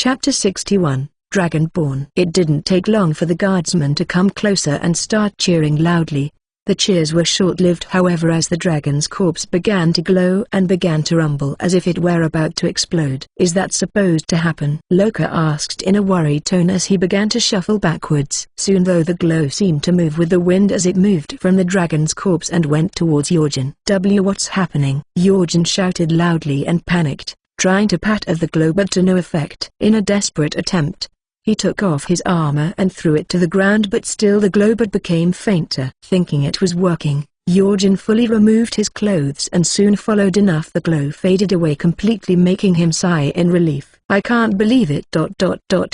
Chapter 61, Dragonborn. It didn't take long for the guardsmen to come closer and start cheering loudly. The cheers were short-lived however, as the dragon's corpse began to glow and began to rumble as if it were about to explode. "Is that supposed to happen?" Loka asked in a worried tone as he began to shuffle backwards. Soon though, the glow seemed to move with the wind as it moved from the dragon's corpse and went towards Jorgen. What's happening?" Jorgen shouted loudly and panicked, trying to pat at the glow but to no effect. In a desperate attempt, he took off his armor and threw it to the ground, but still the glow but became fainter. Thinking it was working, Jorgen fully removed his clothes and soon followed enough the glow faded away completely, making him sigh in relief. "I can't believe it.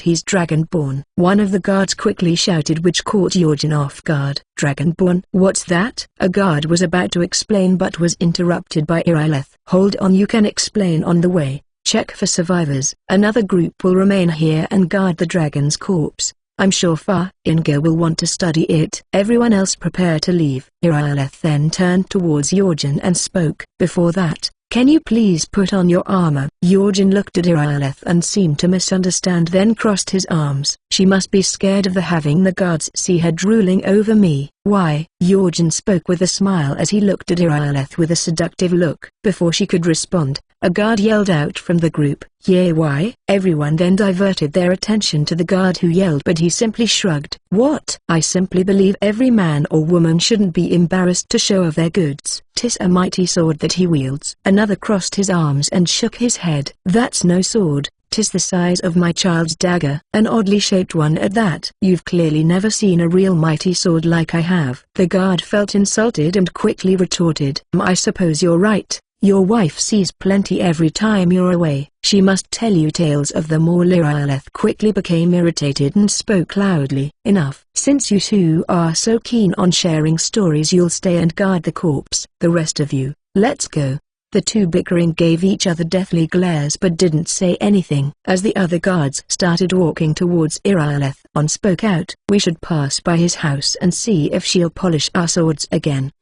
He's Dragonborn," one of the guards quickly shouted, which caught Jorgen off guard. "Dragonborn? What's that?" A guard was about to explain but was interrupted by Irileth. "Hold on, you can explain on the way. Check for survivors. Another group will remain here and guard the dragon's corpse. I'm sure Inga will want to study it. Everyone else prepare to leave." Irileth then turned towards Jorgen and spoke. "Before that, can you please put on your armor?" Jorgen looked at Irileth and seemed to misunderstand, then crossed his arms. "She must be scared of having the guards see her drooling over me." "Why?" Jorgen spoke with a smile as he looked at Irileth with a seductive look. Before she could respond, a guard yelled out from the group, "Yeah, why?" Everyone then diverted their attention to the guard who yelled, but he simply shrugged. "What? I simply believe every man or woman shouldn't be embarrassed to show off their goods. 'Tis a mighty sword that he wields." Another crossed his arms and shook his head. "That's no sword. 'Tis the size of my child's dagger, an oddly shaped one at that." "You've clearly never seen a real mighty sword like I have." The guard felt insulted and quickly retorted, "I suppose you're right. Your wife sees plenty every time you're away. She must tell you tales of them all." Irileth quickly became irritated and spoke loudly. "Enough. Since you two are so keen on sharing stories, you'll stay and guard the corpse. The rest of you, let's go." The two bickering gave each other deathly glares but didn't say anything. As the other guards started walking towards Irileth, one spoke out, "We should pass by his house and see if she'll polish our swords again."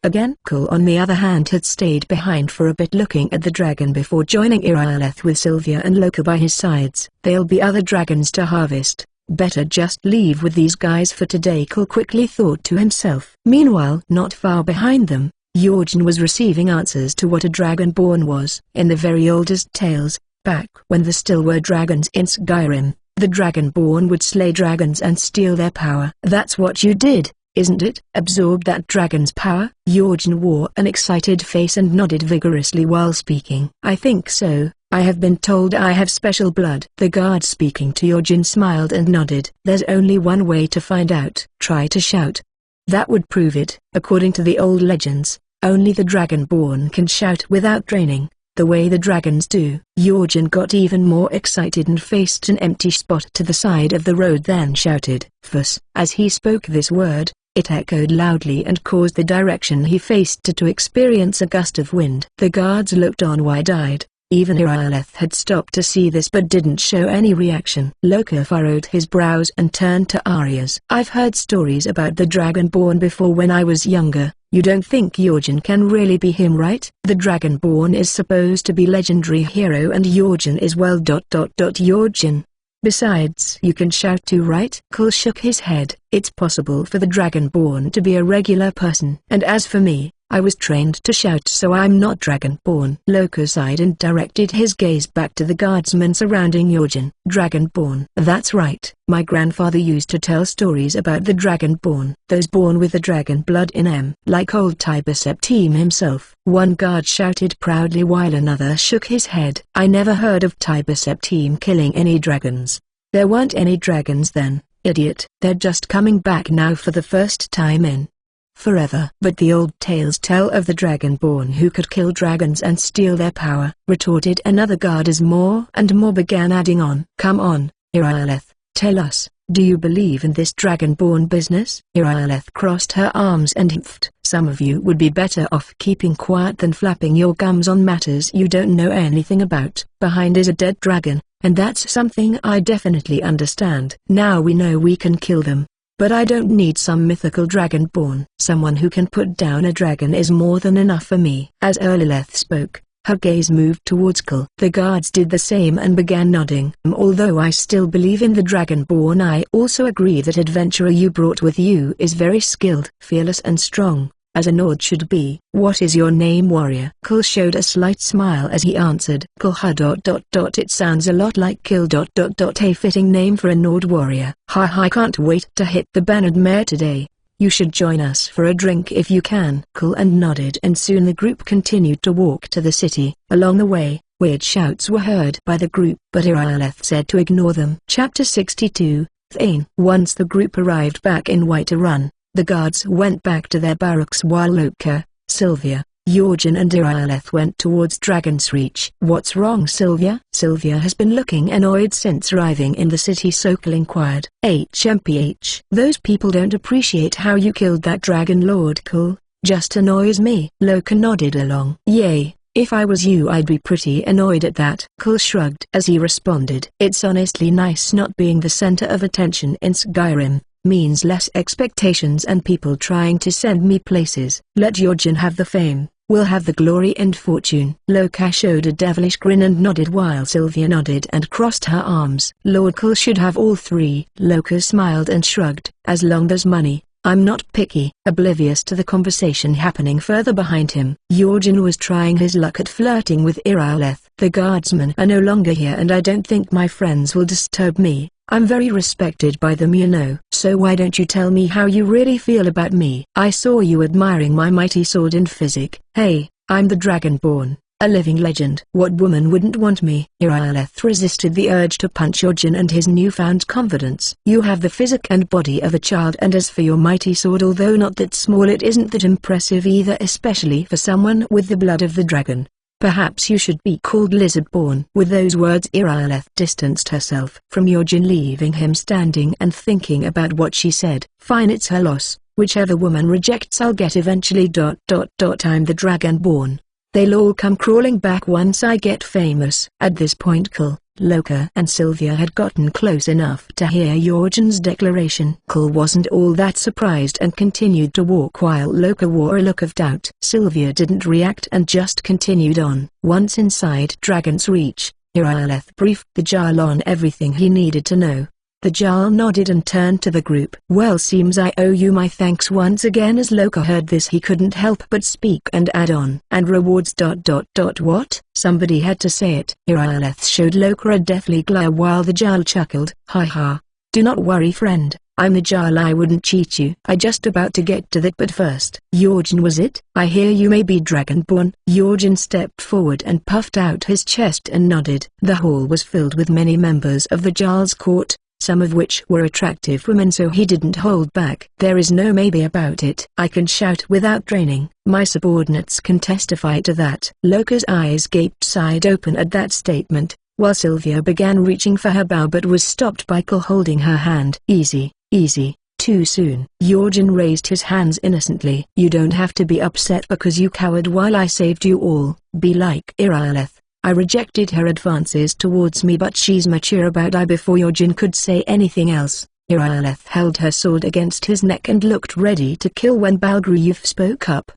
Kul on the other hand had stayed behind for a bit looking at the dragon before joining Irileth with Sylvia and Loka by his sides. "There'll be other dragons to harvest. Better just leave with these guys for today," Kul quickly thought to himself. Meanwhile, not far behind them, Jorgen was receiving answers to what a dragonborn was. In the very oldest tales, back when there still were dragons in Skyrim, the dragonborn would slay dragons and steal their power. "That's what you did, isn't it? Absorb that dragon's power?" Jorgen wore an excited face and nodded vigorously while speaking. "I think so. I have been told I have special blood." The guard speaking to Jorgen smiled and nodded. "There's only one way to find out. Try to shout. That would prove it." According to the old legends, only the Dragonborn can shout without training, the way the dragons do. Jorgen got even more excited and faced an empty spot to the side of the road, then shouted, "Fuss." As he spoke this word, it echoed loudly and caused the direction he faced to experience a gust of wind. The guards looked on wide-eyed. Even Irileth had stopped to see this but didn't show any reaction. Loka furrowed his brows and turned to Arias. "I've heard stories about the Dragonborn before when I was younger. You don't think Jorgen can really be him, right? The Dragonborn is supposed to be legendary hero and Jorgen is well. Jorgen. Besides, you can shout too, right?" Kul shook his head. "It's possible for the Dragonborn to be a regular person. And as for me, I was trained to shout, so I'm not Dragonborn." Loka sighed and directed his gaze back to the guardsmen surrounding Jorgen. "Dragonborn. That's right. My grandfather used to tell stories about the Dragonborn. Those born with the dragon blood in them. Like old Tiber Septim himself." One guard shouted proudly while another shook his head. "I never heard of Tiber Septim killing any dragons. There weren't any dragons then, idiot. They're just coming back now for the first time in forever." "But the old tales tell of the Dragonborn who could kill dragons and steal their power," retorted another guard as more and more began adding on. "Come on, Irileth, tell us, do you believe in this Dragonborn business?" Irileth crossed her arms and huffed. "Some of you would be better off keeping quiet than flapping your gums on matters you don't know anything about. Behind is a dead dragon, and that's something I definitely understand. Now we know we can kill them. But I don't need some mythical dragonborn. Someone who can put down a dragon is more than enough for me." As Irileth spoke, Her gaze moved towards Kul. The guards did the same and began nodding. Although I still believe in the Dragonborn, I also agree that adventurer you brought with you is very skilled, fearless and strong, as a Nord should be. What is your name, warrior? Kul showed a slight smile as he answered. Kulha. It sounds a lot like Kill. A fitting name for a Nord warrior. I can't wait to hit the Bannered Mare today. You should join us for a drink if you can. Kul nodded, and soon the group continued to walk to the city. Along the way, weird shouts were heard by the group, but Irileth said to ignore them. Chapter 62, Thane. Once the group arrived back in Whiterun, the guards went back to their barracks while Loka, Sylvia, Jorgen and Irileth went towards Dragon's Reach. What's wrong, Sylvia? Sylvia has been looking annoyed since arriving in the city, Sokol inquired. HMPH. Those people don't appreciate how you killed that Dragon Lord. Kul, just annoys me. Loka nodded along. Yay, if I was you I'd be pretty annoyed at that. Kul shrugged as he responded. It's honestly nice not being the center of attention in Skyrim. Means less expectations and people trying to send me places. Let Jorgen have the fame. We'll have the glory and fortune. Loka showed a devilish grin and nodded while Sylvia nodded and crossed her arms. Lord Kul should have all three. Loka smiled and shrugged. As long as money, I'm not picky. Oblivious to the conversation happening further behind him, Jorgen was trying his luck at flirting with Irileth. The guardsmen are no longer here and I don't think my friends will disturb me. I'm very respected by them, you know. So why don't you tell me how you really feel about me? I saw you admiring my mighty sword and physique. Hey, I'm the Dragonborn, a living legend. What woman wouldn't want me? Irileth resisted the urge to punch Jorgen and his newfound confidence. You have the physique and body of a child, and as for your mighty sword, although not that small, it isn't that impressive either, especially for someone with the blood of the dragon. Perhaps you should be called Lizardborn. With those words Irileth distanced herself from Jorgen, leaving him standing and thinking about what she said. Fine, it's her loss. Whichever woman rejects I'll get eventually. I'm the Dragonborn. They'll all come crawling back once I get famous. At this point Kul, Loka and Sylvia had gotten close enough to hear Jorgen's declaration. Kul wasn't all that surprised and continued to walk while Loka wore a look of doubt. Sylvia didn't react and just continued on. Once inside Dragon's Reach, Irileth briefed the Jarl on everything he needed to know. The Jarl nodded and turned to the group. Well, seems I owe you my thanks once again. As Loka heard this, he couldn't help but speak and add on. And rewards. What? Somebody had to say it. Irileth showed Loka a deathly glare while the Jarl chuckled. Ha. Do not worry, friend. I'm the Jarl, I wouldn't cheat you. I just about to get to that, but first. Jorgen, was it? I hear you may be Dragonborn. Jorgen stepped forward and puffed out his chest and nodded. The hall was filled with many members of the Jarl's court, some of which were attractive women, so he didn't hold back. There is no maybe about it. I can shout without draining. My subordinates can testify to that. Loka's eyes gaped side open at that statement, while Sylvia began reaching for her bow but was stopped by Kul holding her hand. Easy, too soon. Jorgen raised his hands innocently. You don't have to be upset because you cowered while I saved you all. Be like Irileth. I rejected her advances towards me, but she's mature about I. Before Jorgen could say anything else, Irileth held her sword against his neck and looked ready to kill when Balgruuf spoke up.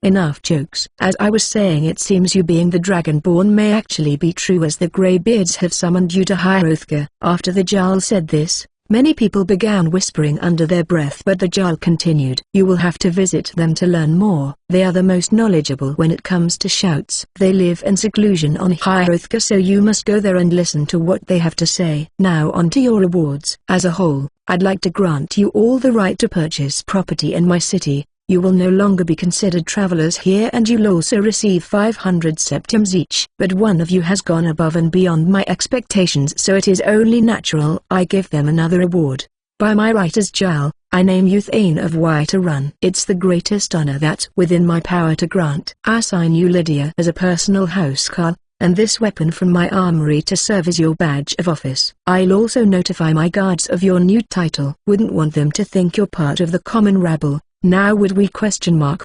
Enough jokes. As I was saying, it seems you being the Dragonborn may actually be true, as the Greybeards have summoned you to Hrothgar. After the Jarl said this, many people began whispering under their breath, but the Jarl continued. You will have to visit them to learn more. They are the most knowledgeable when it comes to shouts. They live in seclusion on Hrothgar, so you must go there and listen to what they have to say. Now on to your rewards. As a whole, I'd like to grant you all the right to purchase property in my city. You will no longer be considered travelers here, and you'll also receive 500 septims each. But one of you has gone above and beyond my expectations, so it is only natural I give them another award. By my right as Jarl, I name you Thane of Whiterun. It's the greatest honor that's within my power to grant. I assign you Lydia as a personal housecarl, and this weapon from my armory to serve as your badge of office. I'll also notify my guards of your new title. Wouldn't want them to think you're part of the common rabble. Now would we?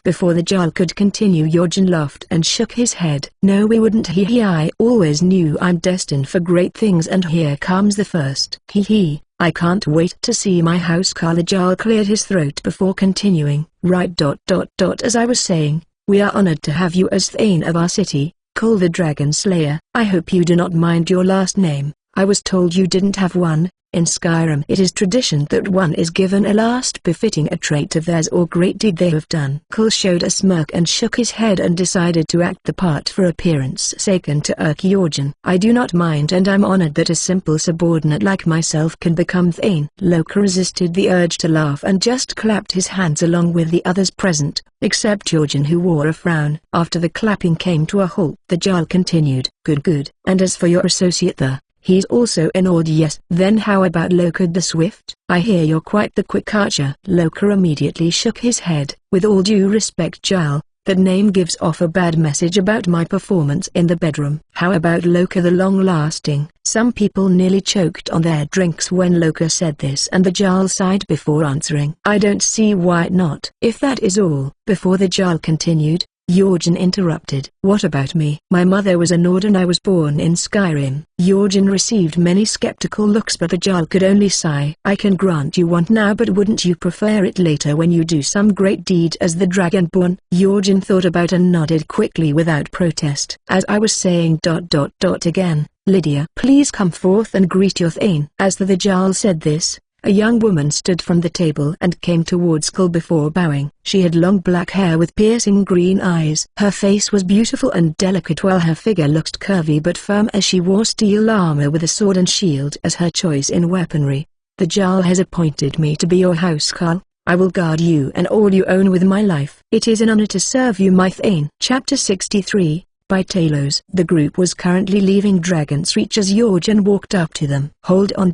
Before the Jarl could continue, Jorgen laughed and shook his head. No, we wouldn't. I always knew I'm destined for great things, and here comes the first. I can't wait to see my housecarl. The Jarl cleared his throat before continuing. Right. As I was saying, we are honored to have you as Thane of our city. Call the Dragon Slayer. I hope you do not mind your last name. I was told you didn't have one. In Skyrim it is tradition that one is given a last befitting a trait of theirs or great deed they have done. Cole showed a smirk and shook his head and decided to act the part for appearance sake and to irk Jorgen. I do not mind, and I'm honored that a simple subordinate like myself can become Thane. Loka resisted the urge to laugh and just clapped his hands along with the others present, except Jorgen, who wore a frown. After the clapping came to a halt, the Jarl continued, Good. And as for your associate he's also an order. Yes. Then how about Loka the Swift? I hear you're quite the quick archer. Loka immediately shook his head. With all due respect, Jarl, that name gives off a bad message about my performance in the bedroom. How about Loka the Long-Lasting? Some people nearly choked on their drinks when Loka said this, and the Jarl sighed before answering. I don't see why not. If that is all. Before the Jarl continued, Jorgen interrupted. What about me? My mother was a Nord and I was born in Skyrim. Jorgen received many skeptical looks, but the Jarl could only sigh. I can grant you one now, but wouldn't you prefer it later when you do some great deed as the Dragonborn? Jorgen thought about and nodded quickly without protest. As I was saying again, Lydia, please come forth and greet your Thane. As the Jarl said this, a young woman stood from the table and came towards Cole before bowing. She had long black hair with piercing green eyes. Her face was beautiful and delicate while her figure looked curvy but firm as she wore steel armor with a sword and shield as her choice in weaponry. The Jarl has appointed me to be your housecarl. I will guard you and all you own with my life. It is an honor to serve you, my Thane. Chapter 63 by Talos. The group was currently leaving Dragon's Reach as Jorgen walked up to them. Hold on.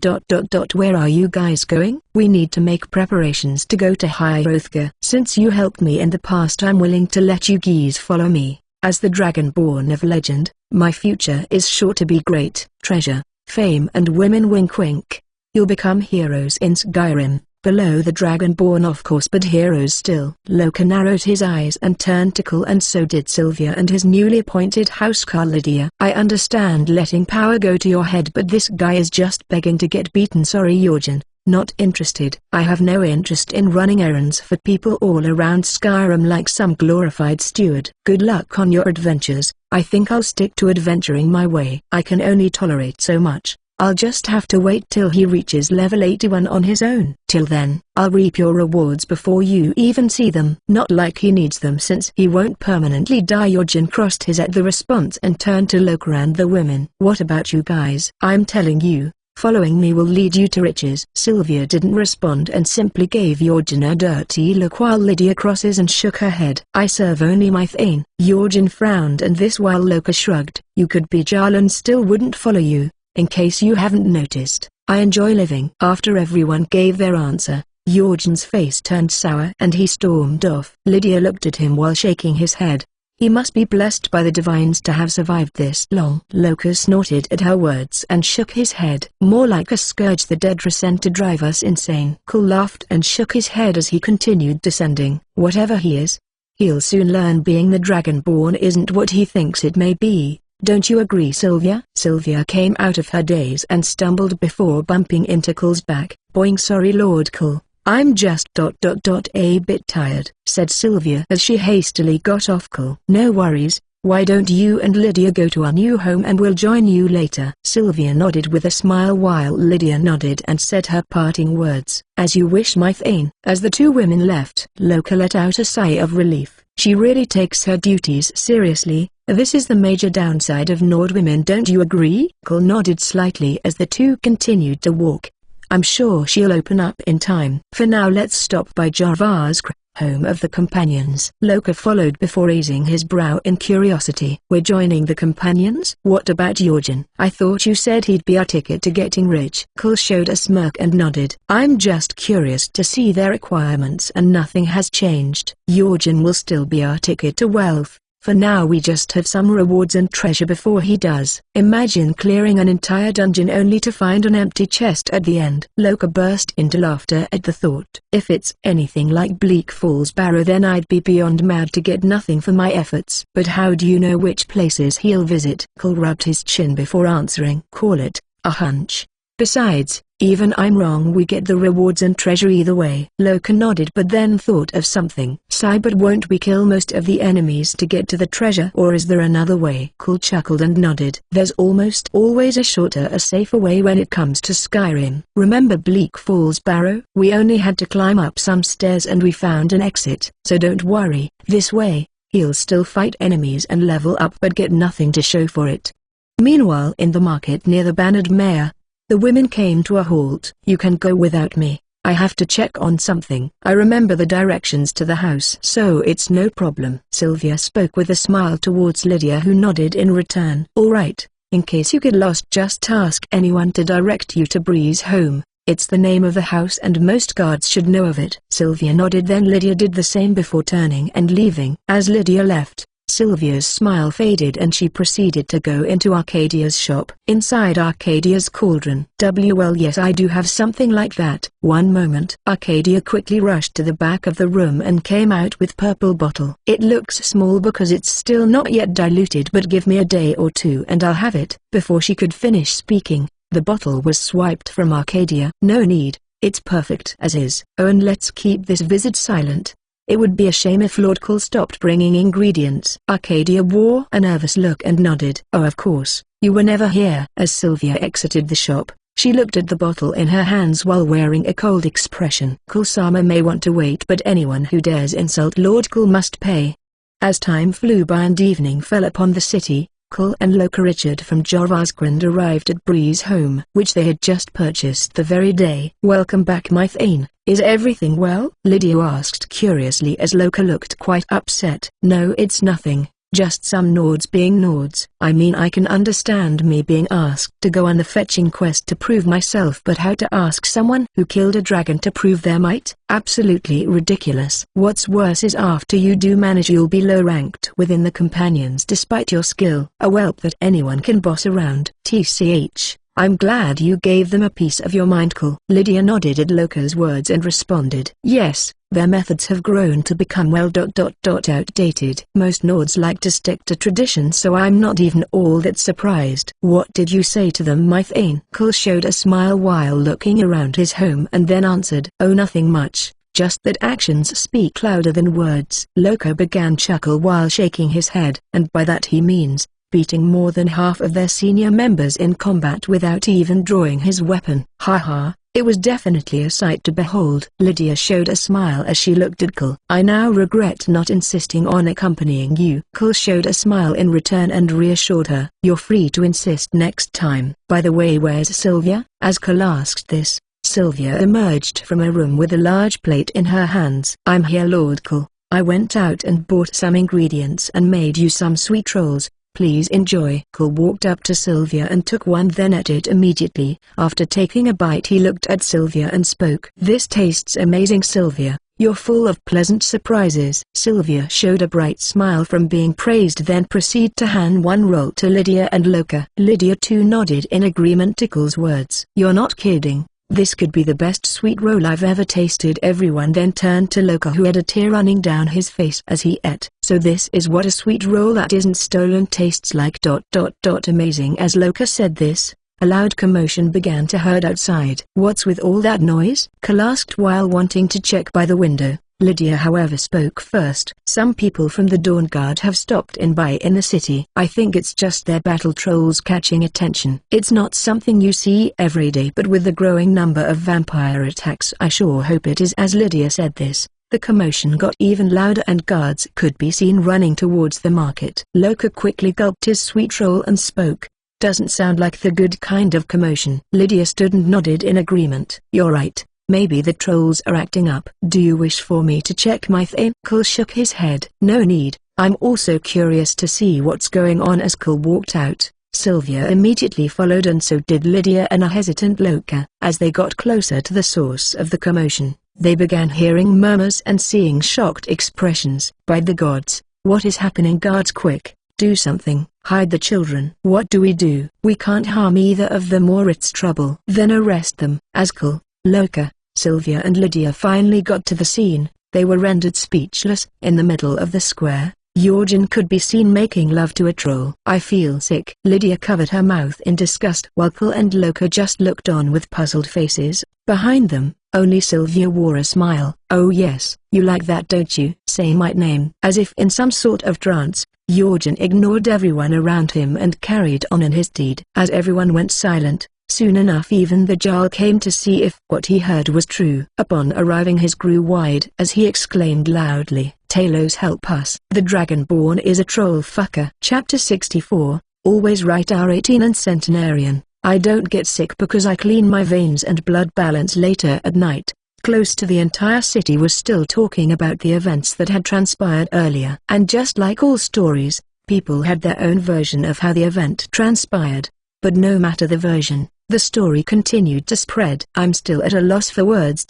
Where are you guys going? We need to make preparations to go to Hrothgar. Since you helped me in the past, I'm willing to let you guys follow me. As the Dragonborn of legend, my future is sure to be great. Treasure, fame and women. Wink wink. You'll become heroes in Skyrim. Below the Dragonborn, of course, but heroes still. Loka narrowed his eyes and turned to Cole, and so did Sylvia and his newly appointed housecarl Lydia. I understand letting power go to your head, but this guy is just begging to get beaten. Sorry, Jorgen, not interested. I have no interest in running errands for people all around Skyrim like some glorified steward. Good luck on your adventures. I think I'll stick to adventuring my way. I can only tolerate so much. I'll just have to wait till he reaches level 81 on his own. Till then, I'll reap your rewards before you even see them. Not like he needs them since he won't permanently die. Jorgen crossed his at the response and turned to Loka and the women. What about you guys? I'm telling you, following me will lead you to riches. Sylvia didn't respond and simply gave Jorgen a dirty look while Lydia crosses and shook her head. I serve only my Thane. Jorgen frowned and this while Loka shrugged. You could be Jarl and still wouldn't follow you. In case you haven't noticed, I enjoy living. After everyone gave their answer, Jorgen's face turned sour and he stormed off. Lydia looked at him while shaking his head. He must be blessed by the divines to have survived this long. Loka snorted at her words and shook his head. More like a scourge the dead sent to drive us insane. Cole laughed and shook his head as he continued descending. Whatever he is, he'll soon learn being the Dragonborn isn't what he thinks it may be. Don't you agree, Sylvia? Sylvia came out of her daze and stumbled before bumping into Cole's back. Boing. Sorry, Lord Cole. I'm just a bit tired, said Sylvia as she hastily got off Cole. No worries. Why don't you and Lydia go to our new home and we'll join you later? Sylvia nodded with a smile while Lydia nodded and said her parting words. As you wish, my Thane. As the two women left, Loka let out a sigh of relief. She really takes her duties seriously. This is the major downside of Nord women, don't you agree? Cole nodded slightly as the two continued to walk. I'm sure she'll open up in time. For now let's stop by Jarvar's home of the companions. Loka followed before raising his brow in curiosity. We're joining the companions? What about Jorgen? I thought you said he'd be our ticket to getting rich. Cole showed a smirk and nodded. I'm just curious to see their requirements and nothing has changed. Jorgen will still be our ticket to wealth. For now we just have some rewards and treasure before he does. Imagine clearing an entire dungeon only to find an empty chest at the end. Loka burst into laughter at the thought. If it's anything like Bleak Falls Barrow, then I'd be beyond mad to get nothing for my efforts. But how do you know which places he'll visit? Cole rubbed his chin before answering. Call it a hunch. Besides, Even I'm wrong, we get the rewards and treasure either way. Loka nodded but then thought of something. Sigh, but won't we kill most of the enemies to get to the treasure, or is there another way? Cool chuckled and nodded. There's almost always a shorter, a safer way when it comes to Skyrim. Remember Bleak Falls Barrow? We only had to climb up some stairs and we found an exit. So don't worry, this way, he'll still fight enemies and level up but get nothing to show for it. Meanwhile, in the market near the Bannered Mare, the women came to a halt. You can go without me. I have to check on something. I remember the directions to the house, so it's no problem. Sylvia spoke with a smile towards Lydia, who nodded in return. All right, in case you get lost, just ask anyone to direct you to Breeze home. It's the name of the house and most guards should know of it. Sylvia nodded, then Lydia did the same before turning and leaving. As Lydia left, Sylvia's smile faded and she proceeded to go into Arcadia's shop. Inside Arcadia's cauldron. Well, yes, I do have something like that. One moment. Arcadia quickly rushed to the back of the room and came out with purple bottle. It looks small because it's still not yet diluted, but give me a day or two and I'll have it. Before she could finish speaking, the bottle was swiped from Arcadia. No need, it's perfect as is. Oh, and let's keep this visit silent. It would be a shame if Lord Cole stopped bringing ingredients. Arcadia wore a nervous look and nodded. Oh, of course, you were never here. As Sylvia exited the shop, she looked at the bottle in her hands while wearing a cold expression. Cole-sama may want to wait, but anyone who dares insult Lord Cole must pay. As time flew by and evening fell upon the city, Cole and Loka Richard from Jorvaskrind arrived at Breeze home, which they had just purchased the very day. Welcome back, Mythane. Is everything well? Lydia asked curiously as Loka looked quite upset. No, it's nothing, just some Nords being Nords. I mean, I can understand me being asked to go on the fetching quest to prove myself, but how to ask someone who killed a dragon to prove their might? Absolutely ridiculous. What's worse is after you do manage, you'll be low ranked within the companions despite your skill. A whelp that anyone can boss around. TCH. I'm glad you gave them a piece of your mind, Cole. Lydia nodded at Loka's words and responded. Yes, their methods have grown to become outdated. Most Nords like to stick to tradition, so I'm not even all that surprised. What did you say to them, Mythane? Cole showed a smile while looking around his home and then answered. Oh, nothing much. Just that actions speak louder than words. Loka began chuckle while shaking his head, and by that he means beating more than half of their senior members in combat without even drawing his weapon. Haha, it was definitely a sight to behold. Lydia showed a smile as she looked at Cole. I now regret not insisting on accompanying you. Cole showed a smile in return and reassured her. You're free to insist next time. By the way, where's Sylvia? As Cole asked this, Sylvia emerged from a room with a large plate in her hands. I'm here, Lord Cole. I went out and bought some ingredients and made you some sweet rolls. Please enjoy. Cole walked up to Sylvia and took one, then ate it immediately. After taking a bite, he looked at Sylvia and spoke. This tastes amazing, Sylvia. You're full of pleasant surprises. Sylvia showed a bright smile from being praised, then proceeded to hand one roll to Lydia and Loka. Lydia too nodded in agreement to Cole's words. You're not kidding. This could be the best sweet roll I've ever tasted. Everyone then turned to Loka, who had a tear running down his face as he ate. So this is what a sweet roll that isn't stolen tastes like. Amazing. As Loka said this, a loud commotion began to heard outside. What's with all that noise? Cole asked while wanting to check by the window. Lydia however spoke first. Some people from the Dawn Guard have stopped in the city. I think it's just their battle trolls catching attention. It's not something you see every day, but with the growing number of vampire attacks I sure hope it is. As Lydia said this, the commotion got even louder and guards could be seen running towards the market. Loka quickly gulped his sweet roll and spoke. Doesn't sound like the good kind of commotion. Lydia stood and nodded in agreement. You're right. Maybe the trolls are acting up. Do you wish for me to check Mythane? Cole shook his head. No need. I'm also curious to see what's going on. As Cole walked out, Sylvia immediately followed, and so did Lydia and a hesitant Loka. As they got closer to the source of the commotion, they began hearing murmurs and seeing shocked expressions. By the gods, what is happening? Guards, quick, do something. Hide the children. What do? We can't harm either of them or it's trouble. Then arrest them. As Cole, Loka, Sylvia and Lydia finally got to the scene, they were rendered speechless. In the middle of the square, Jorgen could be seen making love to a troll. I feel sick. Lydia covered her mouth in disgust while Cole and Loka just looked on with puzzled faces. Behind them, only Sylvia wore a smile. Oh yes, you like that don't you? Say my name. As if in some sort of trance, Jorgen ignored everyone around him and carried on in his deed. As everyone went silent, soon enough even the Jarl came to see if what he heard was true. Upon arriving his grew wide as he exclaimed loudly, Talos help us. The Dragonborn is a troll fucker. Chapter 64, Always Right R18 and Centenarian. I don't get sick because I clean my veins and blood balance later at night. Close to the entire city was still talking about the events that had transpired earlier. And just like all stories, people had their own version of how the event transpired. But no matter the version, the story continued to spread. I'm still at a loss for words.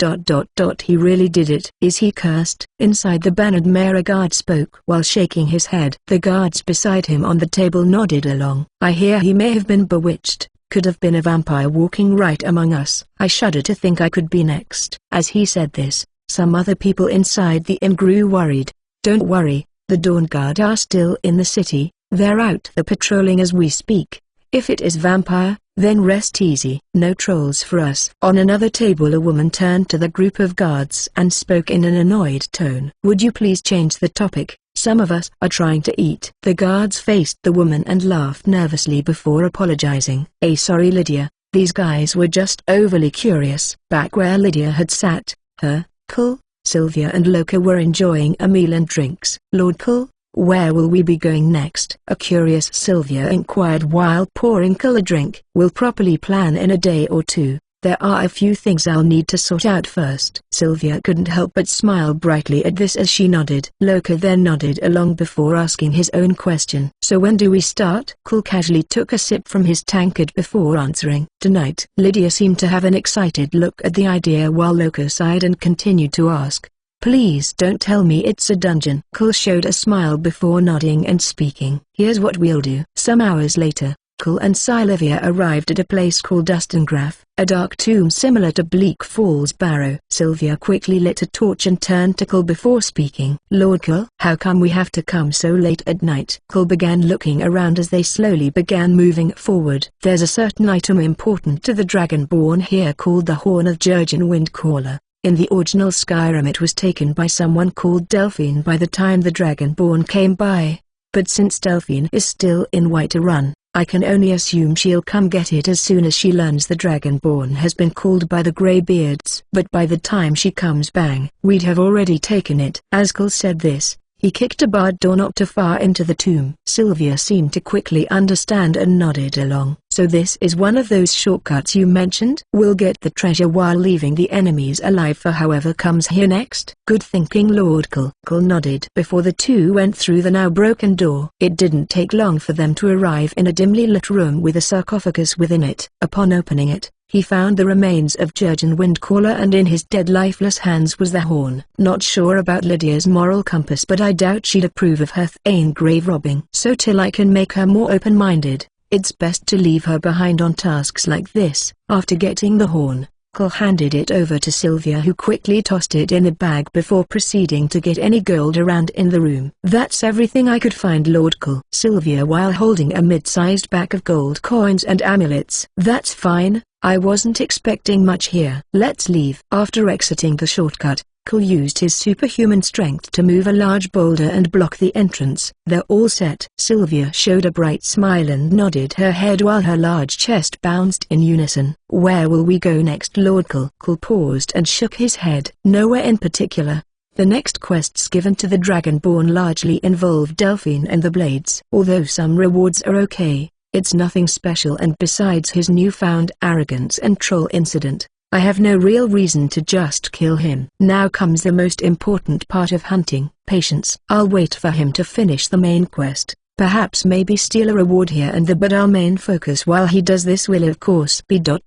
He really did it. Is he cursed? Inside the Bannered Mare a guard spoke while shaking his head. The guards beside him on the table nodded along. I hear he may have been bewitched. Could have been a vampire walking right among us. I shudder to think I could be next. As he said this, some other people inside the inn grew worried. Don't worry, the Dawn Guard are still in the city. They're out there patrolling as we speak. If it is vampire, then rest easy. No trolls for us. On another table a woman turned to the group of guards and spoke in an annoyed tone. Would you please change the topic? Some of us are trying to eat. The guards faced the woman and laughed nervously before apologizing. Sorry Lydia, these guys were just overly curious. Back where Lydia had sat, her, Cole, Sylvia and Loka were enjoying a meal and drinks. Lord Cole, where will we be going next? A curious Sylvia inquired while pouring Cole a drink. We'll properly plan in a day or two. There are a few things I'll need to sort out first. Sylvia couldn't help but smile brightly at this as she nodded. Loka then nodded along before asking his own question. So when do we start? Cole casually took a sip from his tankard before answering. Tonight. Lydia seemed to have an excited look at the idea while Loka sighed and continued to ask. Please don't tell me it's a dungeon. Cole showed a smile before nodding and speaking. Here's what we'll do. Some hours later, Cole and Sylvia arrived at a place called Dustengraff, a dark tomb similar to Bleak Falls Barrow. Sylvia quickly lit a torch and turned to Cole before speaking. Lord Cole, how come we have to come so late at night? Cole began looking around as they slowly began moving forward. There's a certain item important to the Dragonborn here called the Horn of Jurgen Windcaller. In the original Skyrim it was taken by someone called Delphine by the time the Dragonborn came by. But since Delphine is still in Whiterun, I can only assume she'll come get it as soon as she learns the Dragonborn has been called by the Greybeards. But by the time she comes bang, we'd have already taken it. As Cole said this, he kicked a barred door not too far into the tomb. Sylvia seemed to quickly understand and nodded along. So this is one of those shortcuts you mentioned? We'll get the treasure while leaving the enemies alive for however comes here next. Good thinking Lord Cole. Cole nodded before the two went through the now broken door. It didn't take long for them to arrive in a dimly lit room with a sarcophagus within it. Upon opening it, he found the remains of Jurgen Windcaller and in his dead lifeless hands was the horn. Not sure about Lydia's moral compass but I doubt she'd approve of her Thane grave robbing. So till I can make her more open-minded, it's best to leave her behind on tasks like this. After getting the horn, Cole handed it over to Sylvia who quickly tossed it in a bag before proceeding to get any gold around in the room. That's everything I could find Lord Cole. Sylvia while holding a mid-sized bag of gold coins and amulets. That's fine, I wasn't expecting much here. Let's leave. After exiting the shortcut, Cole used his superhuman strength to move a large boulder and block the entrance. They're all set. Sylvia showed a bright smile and nodded her head while her large chest bounced in unison. Where will we go next Lord Cole? Cole paused and shook his head. Nowhere in particular. The next quests given to the Dragonborn largely involve Delphine and the Blades. Although some rewards are okay, it's nothing special and besides his newfound arrogance and troll incident, I have no real reason to just kill him. Now comes the most important part of hunting, patience. I'll wait for him to finish the main quest, perhaps maybe steal a reward here and there but our main focus while he does this will of course be the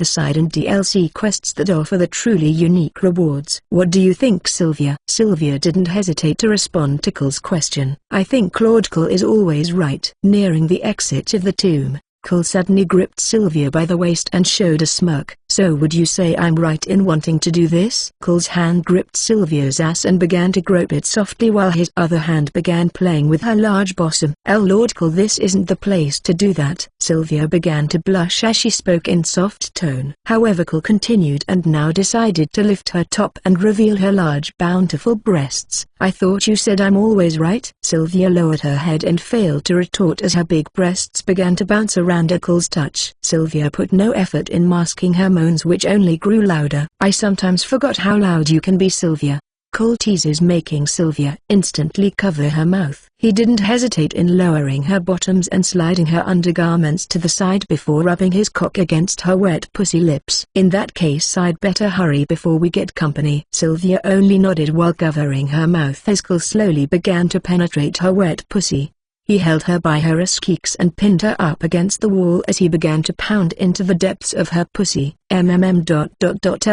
side and DLC quests that offer the truly unique rewards. What do you think Sylvia? Sylvia didn't hesitate to respond to Cole's question. I think Lord Cole is always right. Nearing the exit of the tomb, Cole suddenly gripped Sylvia by the waist and showed a smirk. So would you say I'm right in wanting to do this? Cole's hand gripped Sylvia's ass and began to grope it softly while his other hand began playing with her large bosom. Lord Cole, this isn't the place to do that. Sylvia began to blush as she spoke in soft tone. However, Cole continued and now decided to lift her top and reveal her large bountiful breasts. I thought you said I'm always right. Sylvia lowered her head and failed to retort as her big breasts began to bounce around at Cole's touch. Sylvia put no effort in masking her moans, which only grew louder. I sometimes forgot how loud you can be, Sylvia. Cole teases, making Sylvia instantly cover her mouth. He didn't hesitate in lowering her bottoms and sliding her undergarments to the side before rubbing his cock against her wet pussy lips. In that case I'd better hurry before we get company. Sylvia only nodded while covering her mouth as Cole slowly began to penetrate her wet pussy. He held her by her ass cheeks and pinned her up against the wall as he began to pound into the depths of her pussy.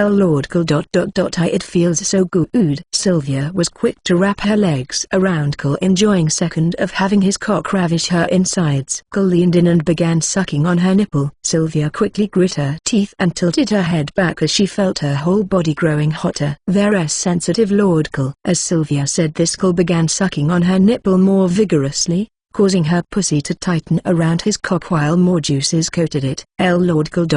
Lord Cole. It feels so good. Sylvia was quick to wrap her legs around Cole, enjoying second of having his cock ravish her insides. Cole leaned in and began sucking on her nipple. Sylvia quickly grit her teeth and tilted her head back as she felt her whole body growing hotter. There's sensitive, Lord Cole. As Sylvia said this, Cole began sucking on her nipple more vigorously, causing her pussy to tighten around his cock while more juices coated it. Lord Cole.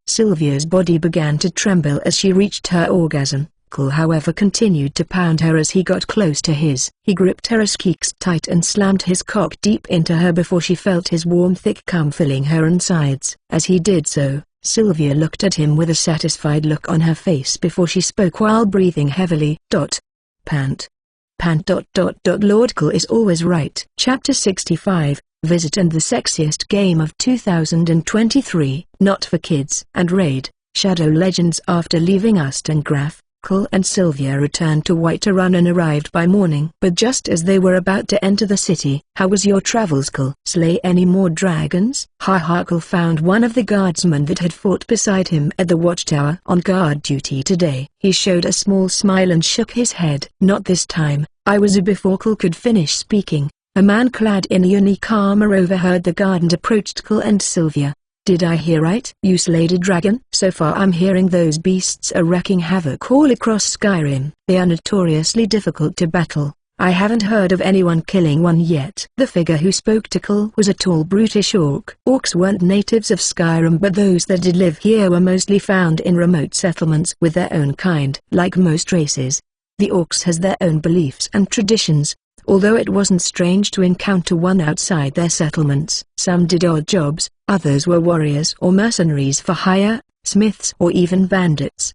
Sylvia's body began to tremble as she reached her orgasm. Cole, however, continued to pound her as he got close to his. He gripped her ass cheeks tight and slammed his cock deep into her before she felt his warm thick cum filling her insides. As he did so, Sylvia looked at him with a satisfied look on her face before she spoke while breathing heavily. Pant. Lord Cole is always right. Chapter 65, Visit and the Sexiest Game of 2023, Not for Kids. And Raid, Shadow Legends. After leaving Ustengraff, Cole and Sylvia returned to Whiterun and arrived by morning. But just as they were about to enter the city, how was your travels, Cole? Slay any more dragons? Cole found one of the guardsmen that had fought beside him at the watchtower on guard duty today. He showed a small smile and shook his head. Not this time. I was before Cole could finish speaking, a man clad in a unique armor overheard the guard and approached Cole and Sylvia. Did I hear right? You slayed a dragon? So far I'm hearing those beasts are wreaking havoc all across Skyrim. They are notoriously difficult to battle. I haven't heard of anyone killing one yet. The figure who spoke to Cole was a tall brutish orc. Orcs weren't natives of Skyrim, but those that did live here were mostly found in remote settlements with their own kind. Like most races, the orcs has their own beliefs and traditions, although it wasn't strange to encounter one outside their settlements. Some did odd jobs, others were warriors or mercenaries for hire, smiths or even bandits.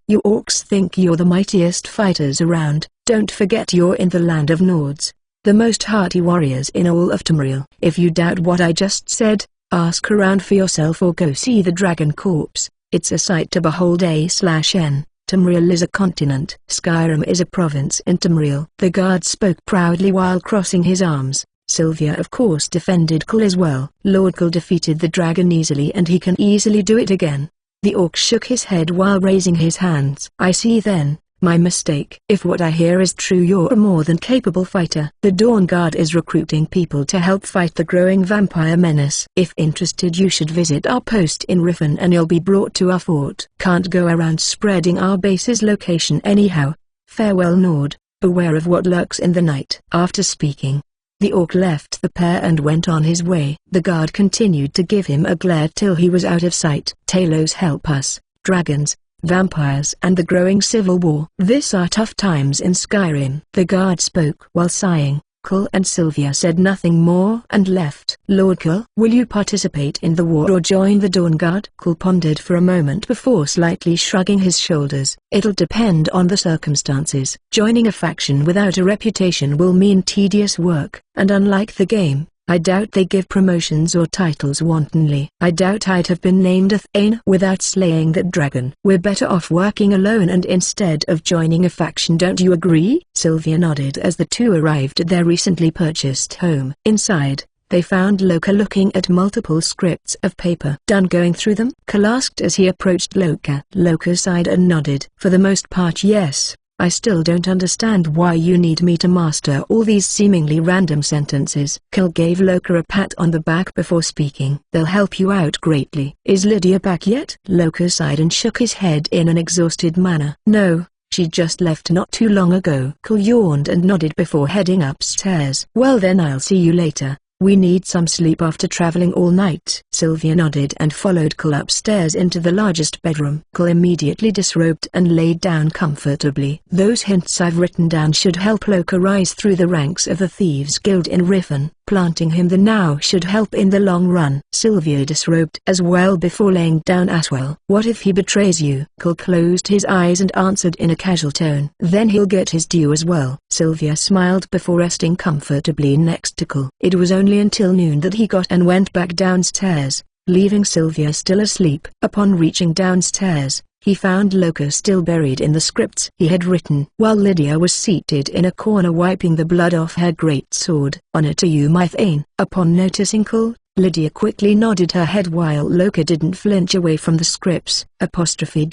You orcs think you're the mightiest fighters around. Don't forget you're in the land of Nords, the most hardy warriors in all of Tamriel. If you doubt what I just said, ask around for yourself or go see the dragon corpse. It's a sight to behold. N. Tamriel is a continent. Skyrim is a province in Tamriel. The guard spoke proudly while crossing his arms. Sylvia of course defended Cole as well. Lord Cole defeated the dragon easily and he can easily do it again. The orc shook his head while raising his hands. I see then. My mistake. If what I hear is true, you're a more than capable fighter. The Dawn Guard is recruiting people to help fight the growing vampire menace. If interested, you should visit our post in Riffin and you'll be brought to our fort. Can't go around spreading our base's location anyhow. Farewell, Nord. Beware of what lurks in the night. After speaking, the orc left the pair and went on his way. The guard continued to give him a glare till he was out of sight. Talos help us, dragons, vampires and the growing civil war. These are tough times in Skyrim. The guard spoke while sighing. Cole and Sylvia said nothing more and left. Lord Cole, will you participate in the war or join the Dawn Guard? Cole pondered for a moment before slightly shrugging his shoulders. It'll depend on the circumstances. Joining a faction without a reputation will mean tedious work, and unlike the game, I doubt they give promotions or titles wantonly. I doubt I'd have been named a Thane without slaying that dragon. We're better off working alone and instead of joining a faction, don't you agree? Sylvia nodded as the two arrived at their recently purchased home. Inside, they found Loka looking at multiple scripts of paper. Done going through them? Cole asked as he approached Loka. Loka sighed and nodded. For the most part, yes. I still don't understand why you need me to master all these seemingly random sentences. Cole gave Loka a pat on the back before speaking. They'll help you out greatly. Is Lydia back yet? Loka sighed and shook his head in an exhausted manner. No. She just left not too long ago. Cole yawned and nodded before heading upstairs. Well then, I'll see you later. We need some sleep after traveling all night. Sylvia nodded and followed Cole upstairs into the largest bedroom. Cole immediately disrobed and laid down comfortably. Those hints I've written down should help Loka rise through the ranks of the Thieves Guild in Riffin. Planting him there now should help in the long run. Sylvia disrobed as well before laying down as well. What if he betrays you? Cole closed his eyes and answered in a casual tone. Then he'll get his due as well. Sylvia smiled before resting comfortably next to Cole. It was only until noon that he got and went back downstairs, leaving Sylvia still asleep. Upon reaching downstairs, he found Loka still buried in the scripts he had written, while Lydia was seated in a corner wiping the blood off her great sword. Honor to you, my Thane. Upon noticing Cole, Lydia quickly nodded her head while Loka didn't flinch away from the scripts. Mercifrey.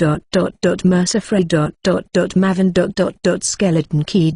Mavin. Skeleton key.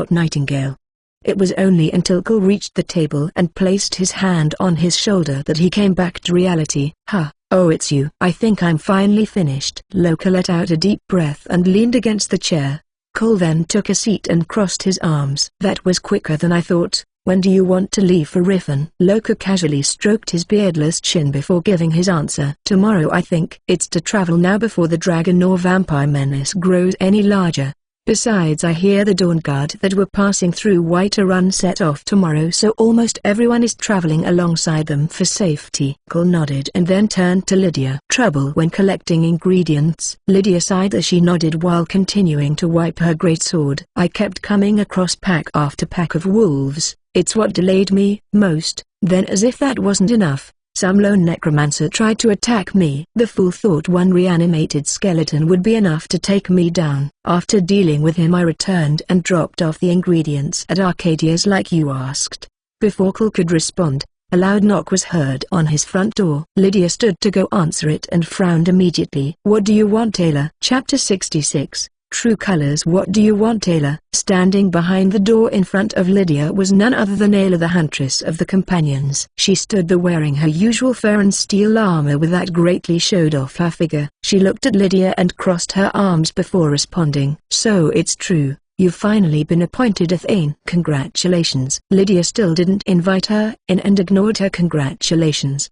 Nightingale. It was only until Cole reached the table and placed his hand on his shoulder that he came back to reality. Huh. Oh, it's you. I think I'm finally finished. Loka let out a deep breath and leaned against the chair. Cole then took a seat and crossed his arms. That was quicker than I thought. When do you want to leave for Riffin? Loka casually stroked his beardless chin before giving his answer. Tomorrow, I think. It's to travel now before the dragon or vampire menace grows any larger. Besides, I hear the Dawn Guard that we're passing through White Run set off tomorrow, so almost everyone is traveling alongside them for safety. Cole nodded and then turned to Lydia. Trouble when collecting ingredients. Lydia sighed as she nodded while continuing to wipe her greatsword. I kept coming across pack after pack of wolves. It's what delayed me most. Then, as if that wasn't enough, some lone necromancer tried to attack me. The fool thought one reanimated skeleton would be enough to take me down. After dealing with him, I returned and dropped off the ingredients at Arcadia's like you asked. Before Cole could respond, a loud knock was heard on his front door. Lydia stood to go answer it and frowned immediately. What do you want, Taylor? Chapter 66. True Colors. What do you want, Taylor? Standing behind the door in front of Lydia was none other than Ayla, the huntress of the companions. She stood there wearing her usual fur and steel armor with that greatly showed off her figure. She looked at Lydia and crossed her arms before responding. So it's true, you've finally been appointed a Thane. Congratulations. Lydia still didn't invite her in and ignored her congratulations.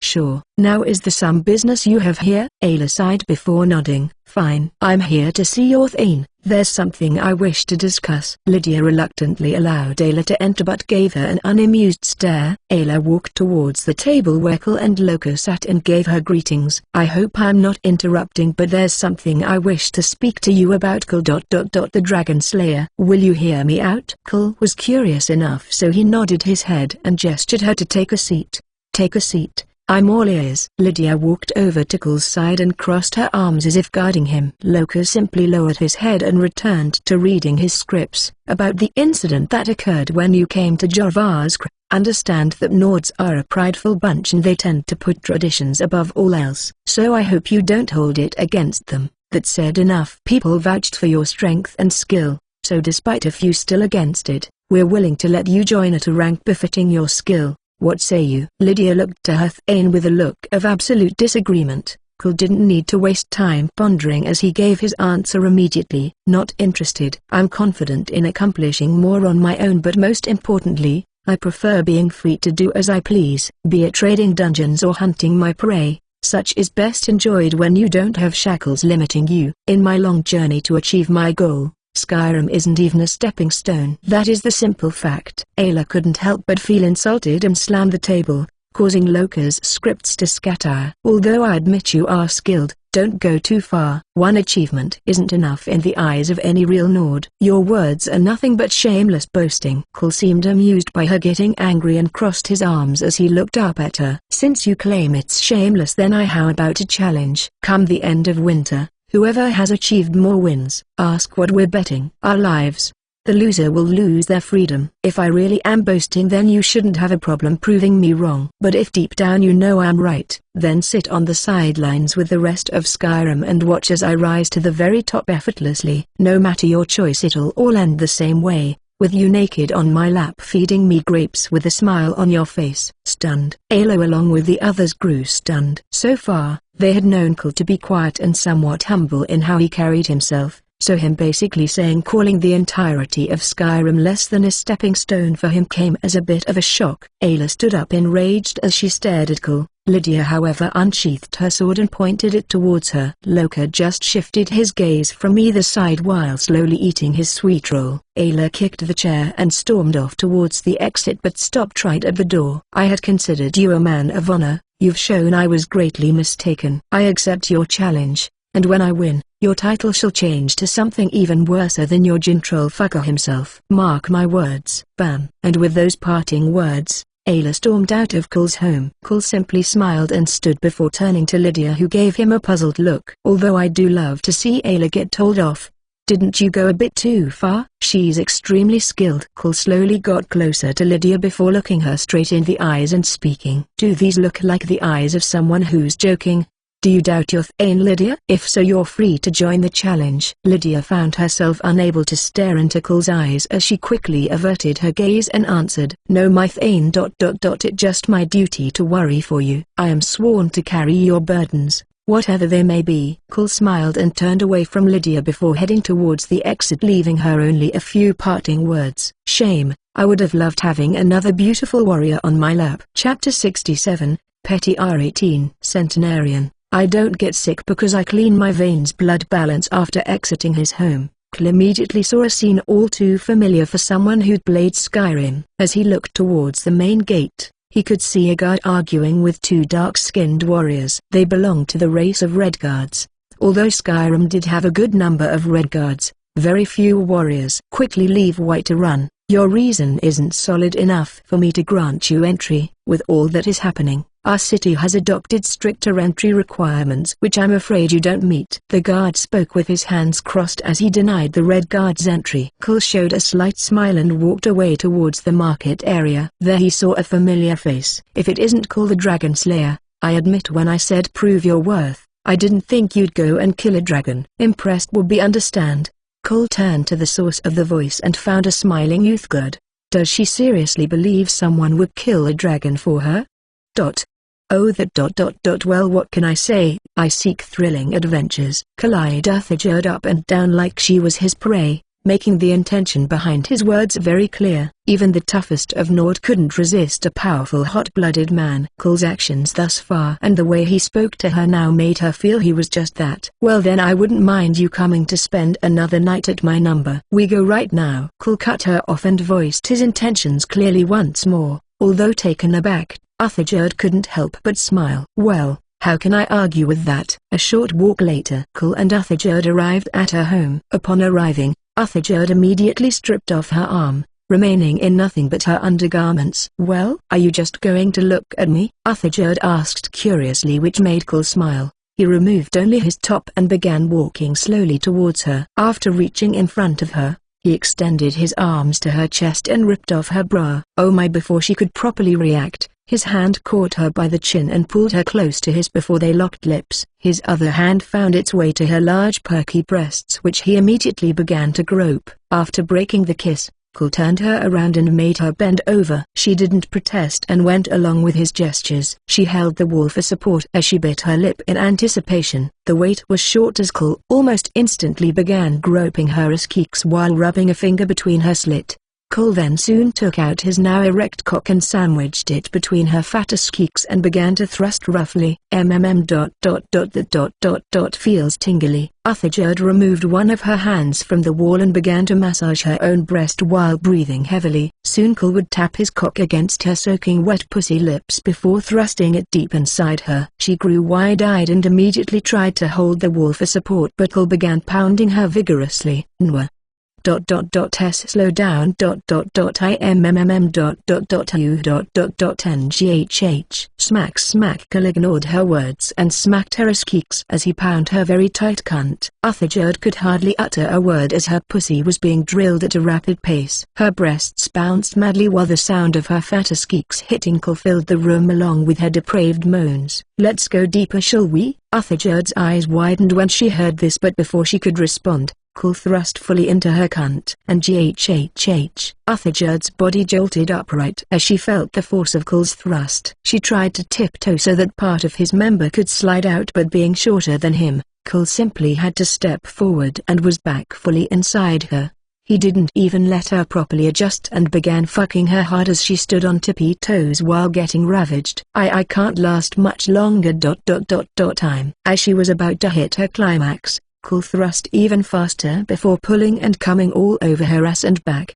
Sure. Now is there some business you have here? Ayla sighed before nodding. Fine. I'm here to see your Thane. There's something I wish to discuss. Lydia reluctantly allowed Ayla to enter but gave her an unamused stare. Ayla walked towards the table where Cole and Loka sat and gave her greetings. I hope I'm not interrupting, but there's something I wish to speak to you about. Cole. The Dragon Slayer. Will you hear me out? Cole was curious enough, so he nodded his head and gestured her to take a seat. Take a seat. I'm all ears. Lydia walked over to Cole's side and crossed her arms as if guarding him. Loka simply lowered his head and returned to reading his scripts. About the incident that occurred when you came to Jorvarskr. Understand that Nords are a prideful bunch and they tend to put traditions above all else. So I hope you don't hold it against them. That said, enough people vouched for your strength and skill, so despite a few still against it, we're willing to let you join at a rank befitting your skill. What say you? Lydia looked to her Thane with a look of absolute disagreement. Cole didn't need to waste time pondering as he gave his answer immediately. Not interested. I'm confident in accomplishing more on my own, but most importantly, I prefer being free to do as I please. Be it trading dungeons or hunting my prey, such is best enjoyed when you don't have shackles limiting you. In my long journey to achieve my goal, Skyrim isn't even a stepping stone. That is the simple fact. Ayla couldn't help but feel insulted and slammed the table, causing Loka's scripts to scatter. Although I admit you are skilled, don't go too far. One achievement isn't enough in the eyes of any real Nord. Your words are nothing but shameless boasting. Cole seemed amused by her getting angry and crossed his arms as he looked up at her. Since you claim it's shameless, then how about a challenge? Come the end of winter, whoever has achieved more wins. Ask what we're betting. Our lives. The loser will lose their freedom. If I really am boasting, then you shouldn't have a problem proving me wrong. But if deep down you know I'm right, then sit on the sidelines with the rest of Skyrim and watch as I rise to the very top effortlessly. No matter your choice, it'll all end the same way, with you naked on my lap feeding me grapes with a smile on your face. Stunned, Alo along with the others grew stunned. So far, they had known Cole to be quiet and somewhat humble in how he carried himself, so him basically calling the entirety of Skyrim less than a stepping stone for him came as a bit of a shock. Ayla stood up enraged as she stared at Cole. Lydia however unsheathed her sword and pointed it towards her. Loka just shifted his gaze from either side while slowly eating his sweet roll. Ayla kicked the chair and stormed off towards the exit but stopped right at the door. I had considered you a man of honor. You've shown I was greatly mistaken. I accept your challenge, and when I win, your title shall change to something even worse than your Jintroll fucker himself. Mark my words. Bam. And with those parting words, Ayla stormed out of Cole's home. Cole simply smiled and stood before turning to Lydia, who gave him a puzzled look. Although I do love to see Ayla get told off, didn't you go a bit too far? She's extremely skilled. Cole slowly got closer to Lydia before looking her straight in the eyes and speaking. Do these look like the eyes of someone who's joking? Do you doubt your Thane, Lydia? If so, you're free to join the challenge. Lydia found herself unable to stare into Cole's eyes as she quickly averted her gaze and answered, No, my Thane. It's just my duty to worry for you. I am sworn to carry your burdens, whatever they may be. Cole smiled and turned away from Lydia before heading towards the exit, leaving her only a few parting words. Shame, I would have loved having another beautiful warrior on my lap. Chapter 67, Petty R18. Centenarian. I don't get sick because I clean my veins. Blood balance. After exiting his home, Cole immediately saw a scene all too familiar for someone who'd played Skyrim. As he looked towards the main gate, he could see a guard arguing with two dark-skinned warriors. They belonged to the race of Red Guards. Although Skyrim did have a good number of Red Guards, very few warriors. Quickly leave White to run. Your reason isn't solid enough for me to grant you entry. With all that is happening, our city has adopted stricter entry requirements which I'm afraid you don't meet. The guard spoke with his hands crossed as he denied the Red Guard's entry. Cole showed a slight smile and walked away towards the market area. There he saw a familiar face. If it isn't Cole the Dragon Slayer, I admit when I said prove your worth, I didn't think you'd go and kill a dragon. Impressed would be understand. Cole turned to the source of the voice and found a smiling youth guard. Does she seriously believe someone would kill a dragon for her? Oh that. Well, what can I say? I seek thrilling adventures. Clyde Arthur up and down like she was his prey, making the intention behind his words very clear. Even the toughest of Nord couldn't resist a powerful hot-blooded man. Cole's actions thus far and the way he spoke to her now made her feel he was just that. Well then, I wouldn't mind you coming to spend another night at my number. We go right now. Cole cut her off and voiced his intentions clearly once more. Although taken aback, Arthur couldn't help but smile. Well, how can I argue with that? A short walk later, Cole and Arthur arrived at her home. Upon arriving, Arthur immediately stripped off her arm, remaining in nothing but her undergarments. Well, are you just going to look at me? Arthur asked curiously, which made Cole smile. He removed only his top and began walking slowly towards her. After reaching in front of her, he extended his arms to her chest and ripped off her bra. Oh my! Before she could properly react, his hand caught her by the chin and pulled her close to his before they locked lips. His other hand found its way to her large perky breasts, which he immediately began to grope. After breaking the kiss, Cole turned her around and made her bend over. She didn't protest and went along with his gestures. She held the wall for support as she bit her lip in anticipation. The wait was short as Cole almost instantly began groping her ass cheeks while rubbing a finger between her slit. Cole then soon took out his now erect cock and sandwiched it between her fat ass cheeks and began to thrust roughly. Feels tingly. Arthur removed one of her hands from the wall and began to massage her own breast while breathing heavily. Soon Cole would tap his cock against her soaking wet pussy lips before thrusting it deep inside her. She grew wide-eyed and immediately tried to hold the wall for support, but Cole began pounding her vigorously. Nwah. S slow down IMMM. Smack. Kul ignored her words and smacked her cheeks as he pounded her very tight cunt. Uthajerd could hardly utter a word as her pussy was being drilled at a rapid pace. Her breasts bounced madly while the sound of her fat cheeks hitting Kul filled the room along with her depraved moans. Let's go deeper, shall we? Uthajerd's eyes widened when she heard this, but before she could respond, Kul thrust fully into her cunt. And Uthajerd's body jolted upright as she felt the force of Kul's thrust. She tried to tiptoe so that part of his member could slide out, but being shorter than him, Kul simply had to step forward and was back fully inside her. He didn't even let her properly adjust and began fucking her hard as she stood on tippy toes while getting ravaged. I can't last much longer. Time. As she was about to hit her climax, Kul thrust even faster before pulling and coming all over her ass and back.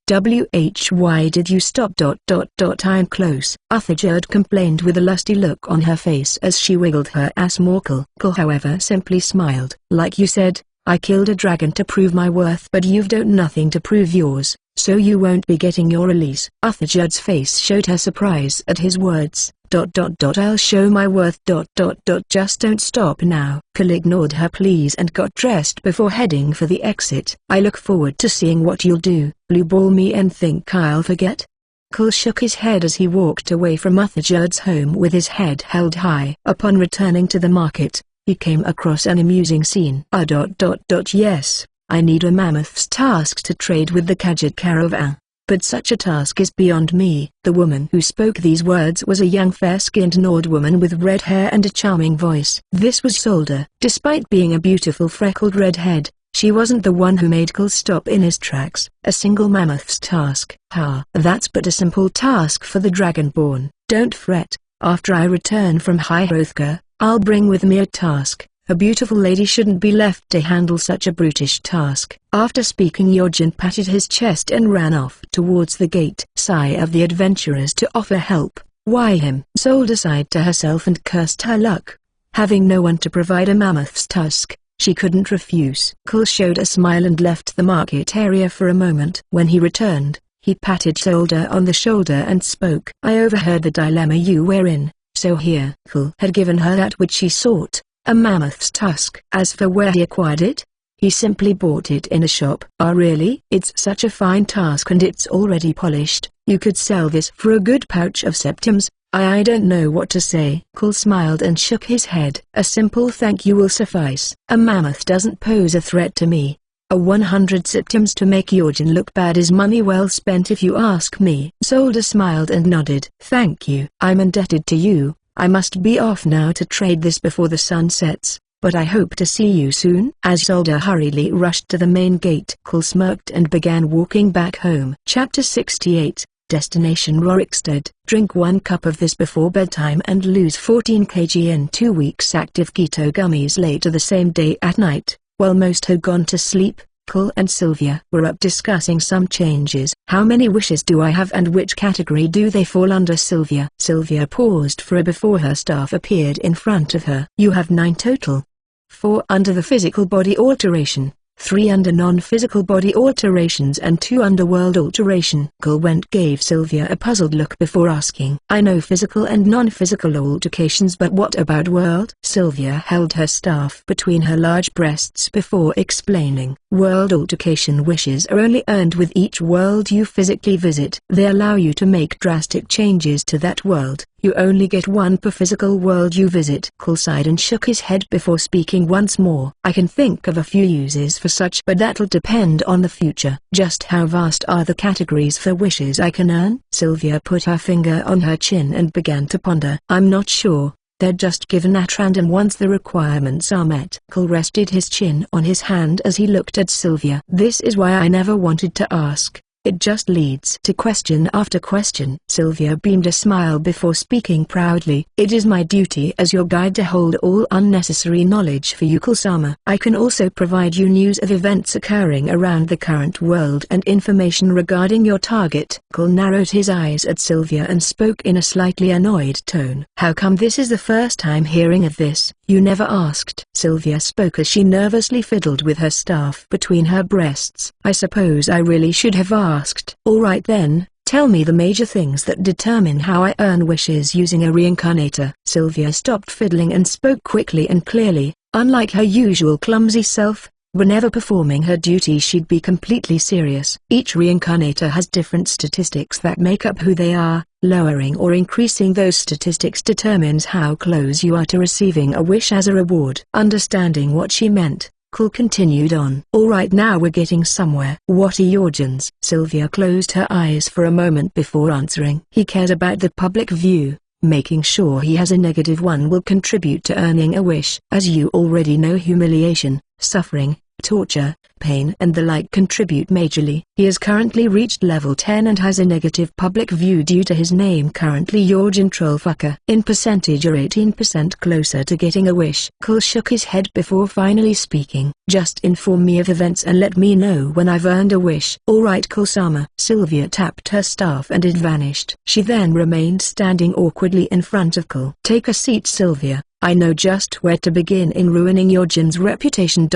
Why did you stop? I'm close, Uthajerd complained with a lusty look on her face as she wiggled her ass more. Kul however simply smiled. Like you said, I killed a dragon to prove my worth, but you've done nothing to prove yours, so you won't be getting your release. Uthajerd's face showed her surprise at his words. I'll show my worth. Just don't stop now. Kul ignored her pleas and got dressed before heading for the exit. I look forward to seeing what you'll do. Blue ball me and think I'll forget? Kul shook his head as he walked away from Uthajerd's home with his head held high. Upon returning to the market, he came across an amusing scene. Yes, I need a mammoth's task to trade with the Khajiit caravan. But such a task is beyond me. The woman who spoke these words was a young fair-skinned Nord woman with red hair and a charming voice. This was Solda. Despite being a beautiful freckled redhead, she wasn't the one who made Kul stop in his tracks. A single mammoth's task. That's but a simple task for the Dragonborn. Don't fret, after I return from High Hrothgar, I'll bring with me a task. A beautiful lady shouldn't be left to handle such a brutish task. After speaking, Yojin patted his chest and ran off towards the gate. Sigh of the adventurers to offer help. Why him? Solda sighed to herself and cursed her luck. Having no one to provide a mammoth's tusk, she couldn't refuse. Kul showed a smile and left the market area for a moment. When he returned, he patted Solda on the shoulder and spoke. I overheard the dilemma you were in, so here. Kul had given her that which she sought. A mammoth's tusk. As for where he acquired it, he simply bought it in a shop. Oh really? It's such a fine tusk and it's already polished. You could sell this for a good pouch of septims. I don't know what to say. Kul smiled and shook his head. A simple thank you will suffice. A mammoth doesn't pose a threat to me. A 100 septims to make Yojin look bad is money well spent if you ask me. Solda smiled and nodded. Thank you. I'm indebted to you. I must be off now to trade this before the sun sets, but I hope to see you soon. As Solda hurriedly rushed to the main gate, Kul smirked and began walking back home. Chapter 68, Destination Rorikstead. Drink 1 cup of this before bedtime and lose 14 kg in 2 weeks. Active keto gummies later the same day at night. While most had gone to sleep, Kul and Sylvia were up discussing some changes. How many wishes do I have and which category do they fall under? Sylvia paused for a before her staff appeared in front of her. You have 9 total. 4 under the physical body alteration, 3 under non-physical body alterations and 2 under world alteration. Kul gave Sylvia a puzzled look before asking. I know physical and non-physical alterations, but what about world? Sylvia held her staff between her large breasts before explaining. World alteration wishes are only earned with each world you physically visit. They allow you to make drastic changes to that world. You only get 1 per physical world you visit. Kul sighed and shook his head before speaking once more. I can think of a few uses for such, but that'll depend on the future. Just how vast are the categories for wishes I can earn? Sylvia put her finger on her chin and began to ponder. I'm not sure. They're just given at random once the requirements are met. Kul rested his chin on his hand as he looked at Sylvia. This is why I never wanted to ask. It just leads to question after question. Sylvia beamed a smile before speaking proudly. It is my duty as your guide to hold all unnecessary knowledge for you, Kul-sama. I can also provide you news of events occurring around the current world and information regarding your target. Kul narrowed his eyes at Sylvia and spoke in a slightly annoyed tone. How come this is the first time hearing of this? You never asked. Sylvia spoke as she nervously fiddled with her staff between her breasts. I suppose I really should have asked. All right then, tell me the major things that determine how I earn wishes using a reincarnator. Sylvia stopped fiddling and spoke quickly and clearly. Unlike her usual clumsy self, whenever performing her duties she'd be completely serious. Each reincarnator has different statistics that make up who they are. Lowering or increasing those statistics determines how close you are to receiving a wish as a reward. Understanding what she meant, Cole continued on. Alright, now we're getting somewhere. What are your genes? Sylvia closed her eyes for a moment before answering. He cares about the public view. Making sure he has a negative one will contribute to earning a wish. As you already know, humiliation, suffering, torture, pain and the like contribute majorly. He has currently reached level 10 and has a negative public view due to his name. Currently your gen trollfucker. In percentage you're 18% closer to getting a wish. Cole shook his head before finally speaking. Just inform me of events and let me know when I've earned a wish. Alright Cole-sama. Sylvia tapped her staff and it vanished. She then remained standing awkwardly in front of Cole. Take a seat Sylvia. I know just where to begin in ruining your gen's reputation.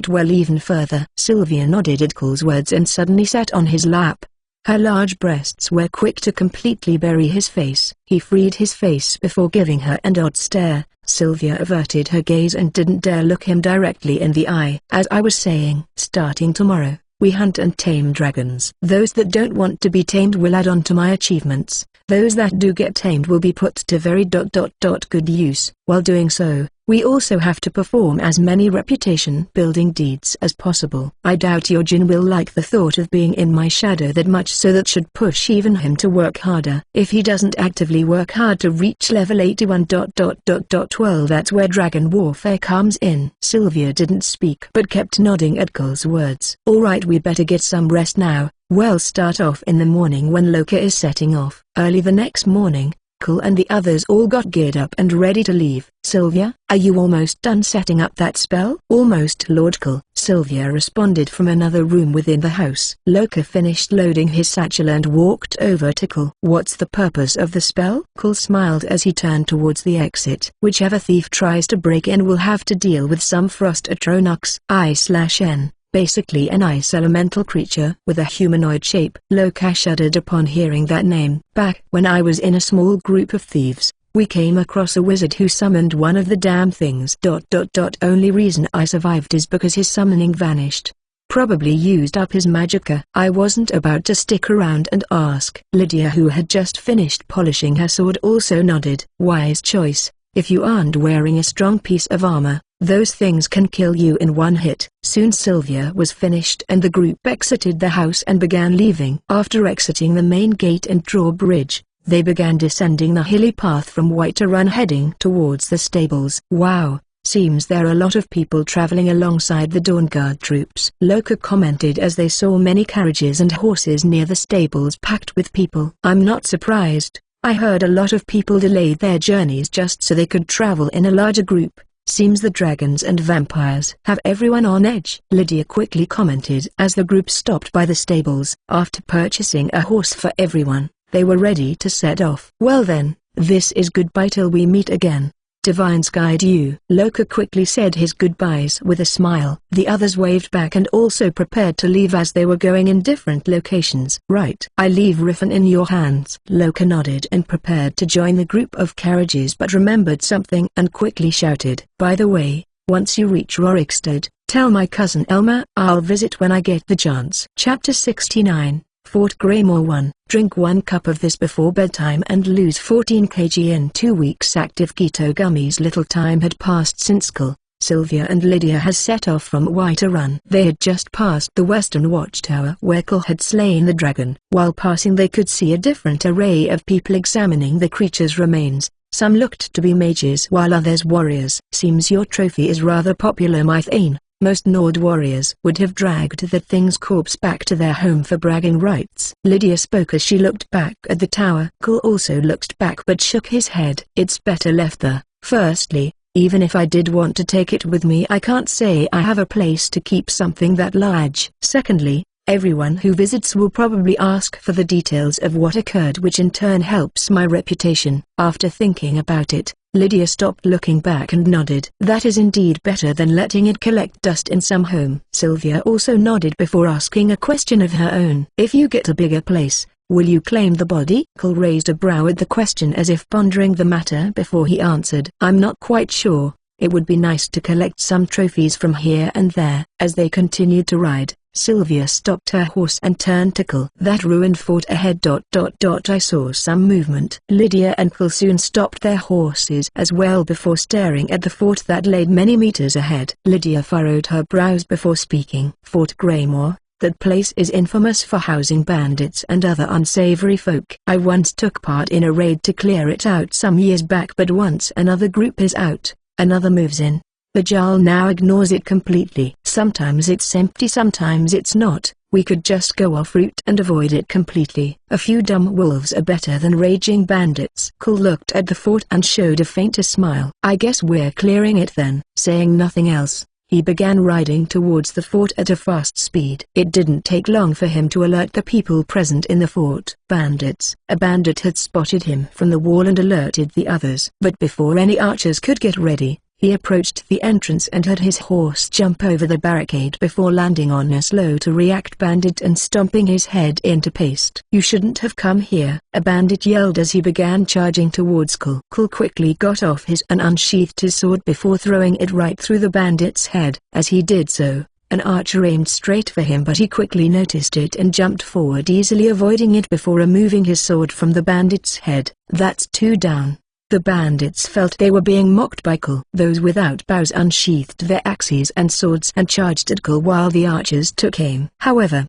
Well, even further. Sylvia nodded at Cole's words and suddenly sat on his lap. Her large breasts were quick to completely bury his face. He freed his face before giving her an odd stare. Sylvia averted her gaze and didn't dare look him directly in the eye. As I was saying, starting tomorrow, we hunt and tame dragons. Those that don't want to be tamed will add on to my achievements. Those that do get tamed will be put to very good use. While doing so, we also have to perform as many reputation-building deeds as possible. I doubt your Jin will like the thought of being in my shadow that much, so that should push even him to work harder. If he doesn't actively work hard to reach level 81. Well, that's where dragon warfare comes in. Sylvia didn't speak but kept nodding at Cole's words. Alright, we better get some rest now. We'll start off in the morning when Loka is setting off. Early the next morning, Cole and the others all got geared up and ready to leave. Sylvia, are you almost done setting up that spell? Almost, Lord Cole. Sylvia responded from another room within the house. Loka finished loading his satchel and walked over to Cole. What's the purpose of the spell? Cole smiled as he turned towards the exit. Whichever thief tries to break in will have to deal with some frost atronachs. I/N. Basically an ice elemental creature with a humanoid shape. Loka shuddered upon hearing that name. Back when I was in a small group of thieves, we came across a wizard who summoned one of the damn things. Only reason I survived is because his summoning vanished. Probably used up his magicka. I wasn't about to stick around and ask. Lydia, who had just finished polishing her sword, also nodded. Wise choice. If you aren't wearing a strong piece of armor, those things can kill you in one hit. Soon Sylvia was finished and the group exited the house and began leaving. After exiting the main gate and drawbridge, they began descending the hilly path from White Run heading towards the stables. Wow, seems there are a lot of people traveling alongside the Dawn Guard troops. Loka commented as they saw many carriages and horses near the stables packed with people. I'm not surprised. I heard a lot of people delayed their journeys just so they could travel in a larger group. Seems the dragons and vampires have everyone on edge. Lydia quickly commented as the group stopped by the stables. After purchasing a horse for everyone, they were ready to set off. Well then, this is goodbye till we meet again. Divines guide you. Loka quickly said his goodbyes with a smile. The others waved back and also prepared to leave as they were going in different locations. Right. I leave Riffin in your hands. Loka nodded and prepared to join the group of carriages but remembered something and quickly shouted. By the way, once you reach Rorikstead, tell my cousin Elma I'll visit when I get the chance. Chapter 69. Fort Greymore 1. Drink 1 cup of this before bedtime and lose 14 kg in 2 weeks. Active keto gummies. Little time had passed since Cole, Sylvia and Lydia had set off from White Run. They had just passed the western watchtower where Cole had slain the dragon. While passing they could see a different array of people examining the creature's remains. Some looked to be mages while others warriors. Seems your trophy is rather popular, Mythane. Most Nord warriors would have dragged the thing's corpse back to their home for bragging rights. Lydia spoke as she looked back at the tower. Cole also looked back but shook his head. It's better left there. Firstly, even if I did want to take it with me, I can't say I have a place to keep something that large. Secondly, everyone who visits will probably ask for the details of what occurred, which in turn helps my reputation. After thinking about it, Lydia stopped looking back and nodded. That is indeed better than letting it collect dust in some home. Sylvia also nodded before asking a question of her own. If you get a bigger place, will you claim the body? Cole raised a brow at the question as if pondering the matter before he answered. I'm not quite sure. It would be nice to collect some trophies from here and there. As they continued to ride, Sylvia stopped her horse and turned to Cole. That ruined fort ahead. I saw some movement. Lydia and Cole soon stopped their horses as well before staring at the fort that lay many meters ahead. Lydia furrowed her brows before speaking. Fort Greymore. That place is infamous for housing bandits and other unsavory folk. I once took part in a raid to clear it out some years back, but once another group is out, another moves in. The Jarl now ignores it completely. Sometimes it's empty, sometimes it's not. We could just go off route and avoid it completely. A few dumb wolves are better than raging bandits. Cole looked at the fort and showed a fainter smile. I guess we're clearing it then. Saying nothing else, he began riding towards the fort at a fast speed. It didn't take long for him to alert the people present in the fort. Bandits. A bandit had spotted him from the wall and alerted the others. But before any archers could get ready, he approached the entrance and had his horse jump over the barricade before landing on a slow-to-react bandit and stomping his head into paste. You shouldn't have come here, a bandit yelled as he began charging towards Cole. Cole quickly got off his and unsheathed his sword before throwing it right through the bandit's head. As he did so, an archer aimed straight for him, but he quickly noticed it and jumped forward, easily avoiding it before removing his sword from the bandit's head. That's two down. The bandits felt they were being mocked by Cole. Those without bows unsheathed their axes and swords and charged at Cole while the archers took aim. However,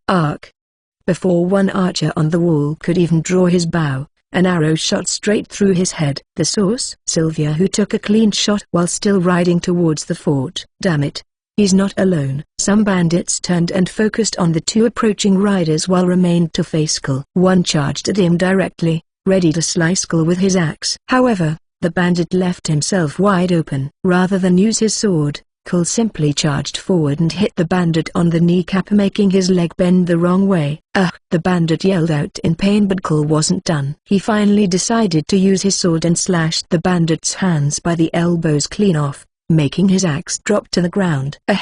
before one archer on the wall could even draw his bow, an arrow shot straight through his head. The source? Sylvia, who took a clean shot while still riding towards the fort. Damn it. He's not alone. Some bandits turned and focused on the two approaching riders while remained to face Cole. One charged at him directly, ready to slice Cole with his axe. However, the bandit left himself wide open. Rather than use his sword, Cole simply charged forward and hit the bandit on the kneecap, making his leg bend the wrong way. The bandit yelled out in pain, but Cole wasn't done. He finally decided to use his sword and slashed the bandit's hands by the elbows clean off, making his axe drop to the ground. The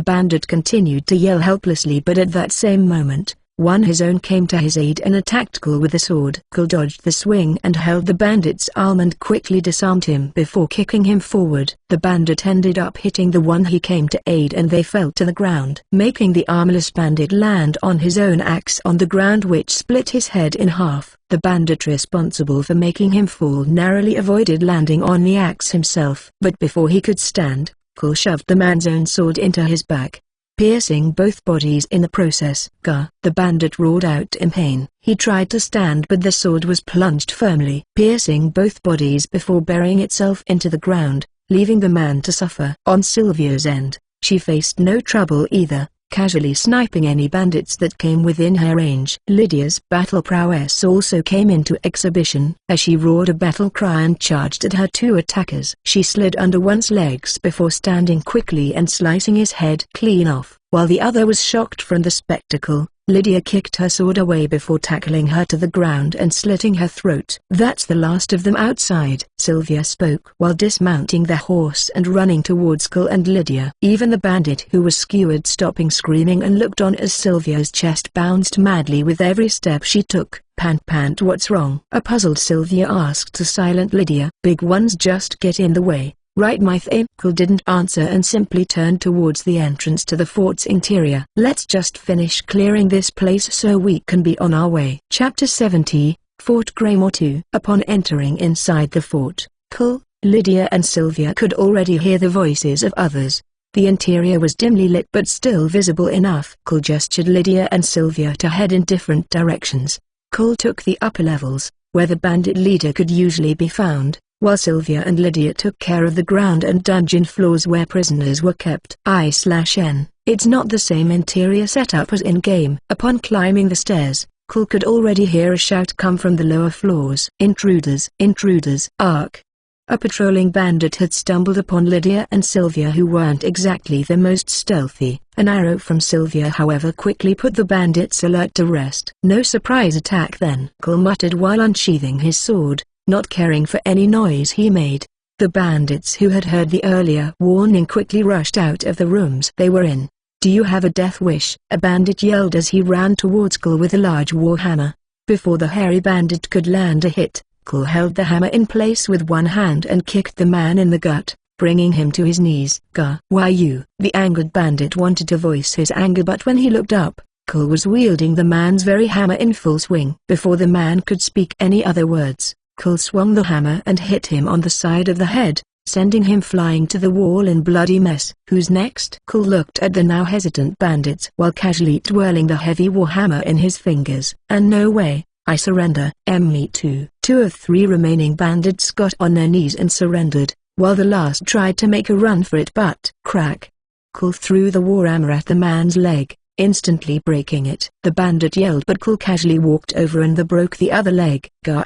bandit continued to yell helplessly, but at that same moment, one his own came to his aid and attacked Cole with a sword. Cole dodged the swing and held the bandit's arm and quickly disarmed him before kicking him forward. The bandit ended up hitting the one he came to aid and they fell to the ground, making the armless bandit land on his own axe on the ground, which split his head in half. The bandit responsible for making him fall narrowly avoided landing on the axe himself. But before he could stand, Cole shoved the man's own sword into his back, piercing both bodies in the process. The bandit roared out in pain. He tried to stand, but the sword was plunged firmly, piercing both bodies before burying itself into the ground, leaving the man to suffer. On Sylvia's end, she faced no trouble either, casually sniping any bandits that came within her range. Lydia's battle prowess also came into exhibition, as she roared a battle cry and charged at her two attackers. She slid under one's legs before standing quickly and slicing his head clean off. While the other was shocked from the spectacle, Lydia kicked her sword away before tackling her to the ground and slitting her throat. That's the last of them outside, Sylvia spoke while dismounting the horse and running towards Cole and Lydia. Even the bandit who was skewered stopping screaming and looked on as Sylvia's chest bounced madly with every step she took. Pant, what's wrong? A puzzled Sylvia asked to silent Lydia. Big ones just get in the way, right my thing? Cole didn't answer and simply turned towards the entrance to the fort's interior. Let's just finish clearing this place so we can be on our way. Chapter 70, Fort Greymore 2. Upon entering inside the fort, Cole, Lydia and Sylvia could already hear the voices of others. The interior was dimly lit but still visible enough. Cole gestured Lydia and Sylvia to head in different directions. Cole took the upper levels, where the bandit leader could usually be found, while Sylvia and Lydia took care of the ground and dungeon floors where prisoners were kept. I/N. It's not the same interior setup as in-game. Upon climbing the stairs, Cole could already hear a shout come from the lower floors. Intruders! Intruders! A patrolling bandit had stumbled upon Lydia and Sylvia, who weren't exactly the most stealthy. An arrow from Sylvia however quickly put the bandits alert to rest. No surprise attack then, Cole muttered while unsheathing his sword, not caring for any noise he made. The bandits who had heard the earlier warning quickly rushed out of the rooms they were in. "Do you have a death wish?" a bandit yelled as he ran towards Cole with a large warhammer. Before the hairy bandit could land a hit, Cole held the hammer in place with one hand and kicked the man in the gut, bringing him to his knees. "Gah, why you?" The angered bandit wanted to voice his anger, but when he looked up, Cole was wielding the man's very hammer in full swing. Before the man could speak any other words, Cole swung the hammer and hit him on the side of the head, sending him flying to the wall in bloody mess. "Who's next?" Cole looked at the now hesitant bandits while casually twirling the heavy warhammer in his fingers. "And no way, I surrender." Me too. 2 of 3 remaining bandits got on their knees and surrendered, while the last tried to make a run for it, but crack! Cole threw the warhammer at the man's leg, instantly breaking it. The bandit yelled, but Cole casually walked over and broke the other leg. "Gah!"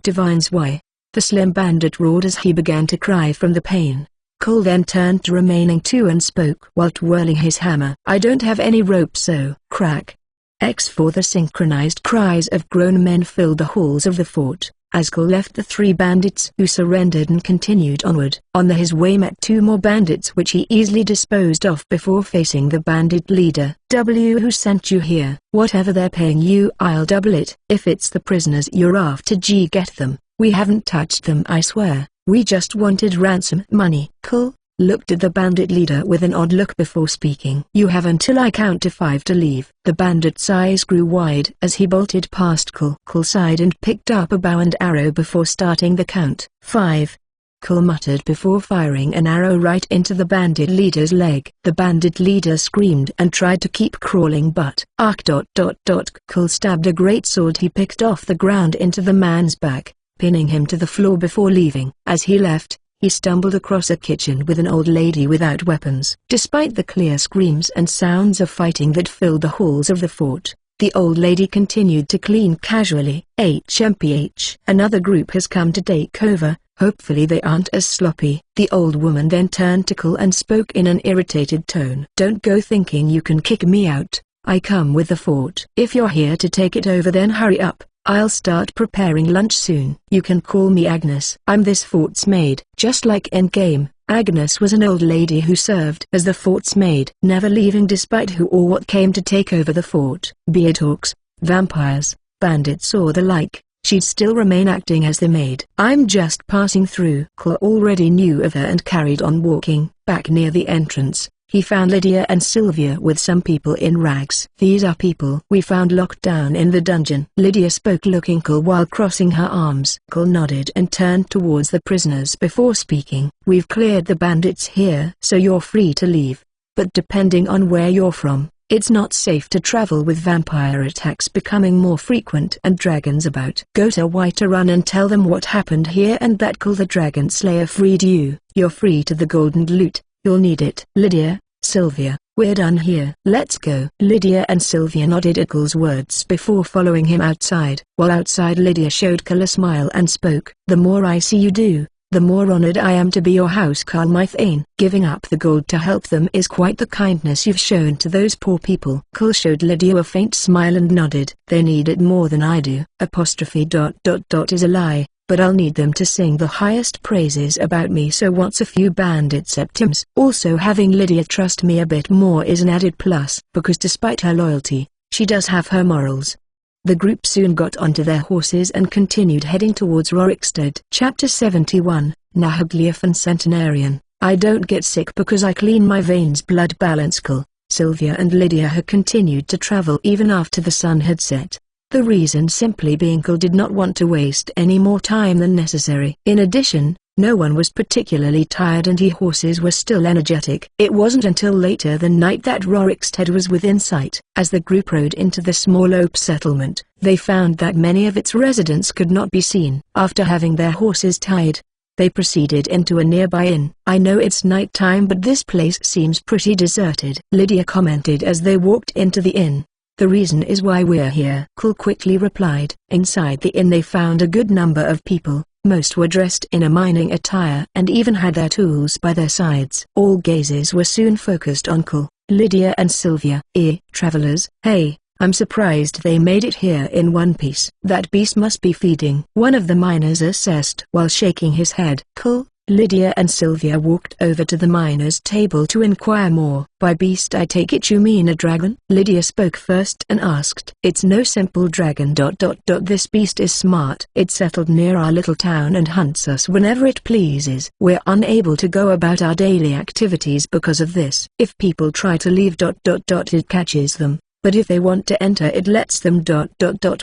Divines why? The slim bandit roared as he began to cry from the pain. Cole then turned to remaining 2 and spoke while twirling his hammer. "I don't have any rope, so..." Crack! For the synchronized cries of grown men filled the halls of the fort, as Cole left the 3 bandits who surrendered and continued onward. On his way met 2 more bandits which he easily disposed of before facing the bandit leader. "Who sent you here?" "Whatever they're paying you, I'll double it." "If it's the prisoners you're after, get them. We haven't touched them, I swear. We just wanted ransom money." Cole looked at the bandit leader with an odd look before speaking. "You have until I count to 5 to leave." The bandit's eyes grew wide as he bolted past Cole. Cole sighed and picked up a bow and arrow before starting the count. 5. Cole muttered before firing an arrow right into the bandit leader's leg. The bandit leader screamed and tried to keep crawling, but Cole stabbed a great sword he picked off the ground into the man's back, pinning him to the floor before leaving. As he left, he stumbled across a kitchen with an old lady without weapons. Despite the clear screams and sounds of fighting that filled the halls of the fort, the old lady continued to clean casually. HMPH. "Another group has come to take over, hopefully they aren't as sloppy." The old woman then turned to Cole and spoke in an irritated tone. "Don't go thinking you can kick me out. I come with the fort. If you're here to take it over, then hurry up. I'll start preparing lunch soon." "You can call me Agnes. I'm this fort's maid." Just like Endgame, Agnes was an old lady who served as the fort's maid, never leaving despite who or what came to take over the fort. Be it orcs, vampires, bandits or the like, she'd still remain acting as the maid. "I'm just passing through." Cole already knew of her and carried on walking. Back near the entrance, he found Lydia and Sylvia with some people in rags. "These are people we found locked down in the dungeon." Lydia spoke, looking Cole while crossing her arms. Cole nodded and turned towards the prisoners before speaking. "We've cleared the bandits here, so you're free to leave. But depending on where you're from, it's not safe to travel with vampire attacks becoming more frequent and dragons about. Go to Whiterun and tell them what happened here and that Cole the Dragon Slayer freed you. You're free to the golden loot. You'll need it." "Lydia, Sylvia, we're done here. Let's go." Lydia and Sylvia nodded at Cole's words before following him outside. While outside, Lydia showed Cole a smile and spoke. "The more I see you do, the more honored I am to be your housecarl Mythane. Giving up the gold to help them is quite the kindness you've shown to those poor people." Cole showed Lydia a faint smile and nodded. "They need it more than I do." Is a lie. "But I'll need them to sing the highest praises about me, so what's a few bandit septims?" Also, having Lydia trust me a bit more is an added plus, because despite her loyalty, she does have her morals. The group soon got onto their horses and continued heading towards Rorikstead. Chapter 71, Nahagliafen Centenarian. "I don't get sick because I clean my veins." Blood balance. Cole, Sylvia and Lydia had continued to travel even after the sun had set. The reason simply being Cole did not want to waste any more time than necessary. In addition, no one was particularly tired and the horses were still energetic. It wasn't until later that night that Rorikstead was within sight. As the group rode into the small oak settlement, they found that many of its residents could not be seen. After having their horses tied, they proceeded into a nearby inn. "I know it's night time, but this place seems pretty deserted," Lydia commented as they walked into the inn. "The reason is why we're here," Cole quickly replied. Inside the inn they found a good number of people. Most were dressed in a mining attire and even had their tools by their sides. All gazes were soon focused on Cole, Lydia and Sylvia. "Travelers, hey, I'm surprised they made it here in one piece. That beast must be feeding," one of the miners assessed while shaking his head. Cool. Lydia and Sylvia walked over to the miner's table to inquire more. "By beast I take it you mean a dragon?" Lydia spoke first and asked. "It's no simple dragon. This beast is smart. It settled near our little town and hunts us whenever it pleases. We're unable to go about our daily activities because of this. If people try to leave it catches them. But if they want to enter it lets them.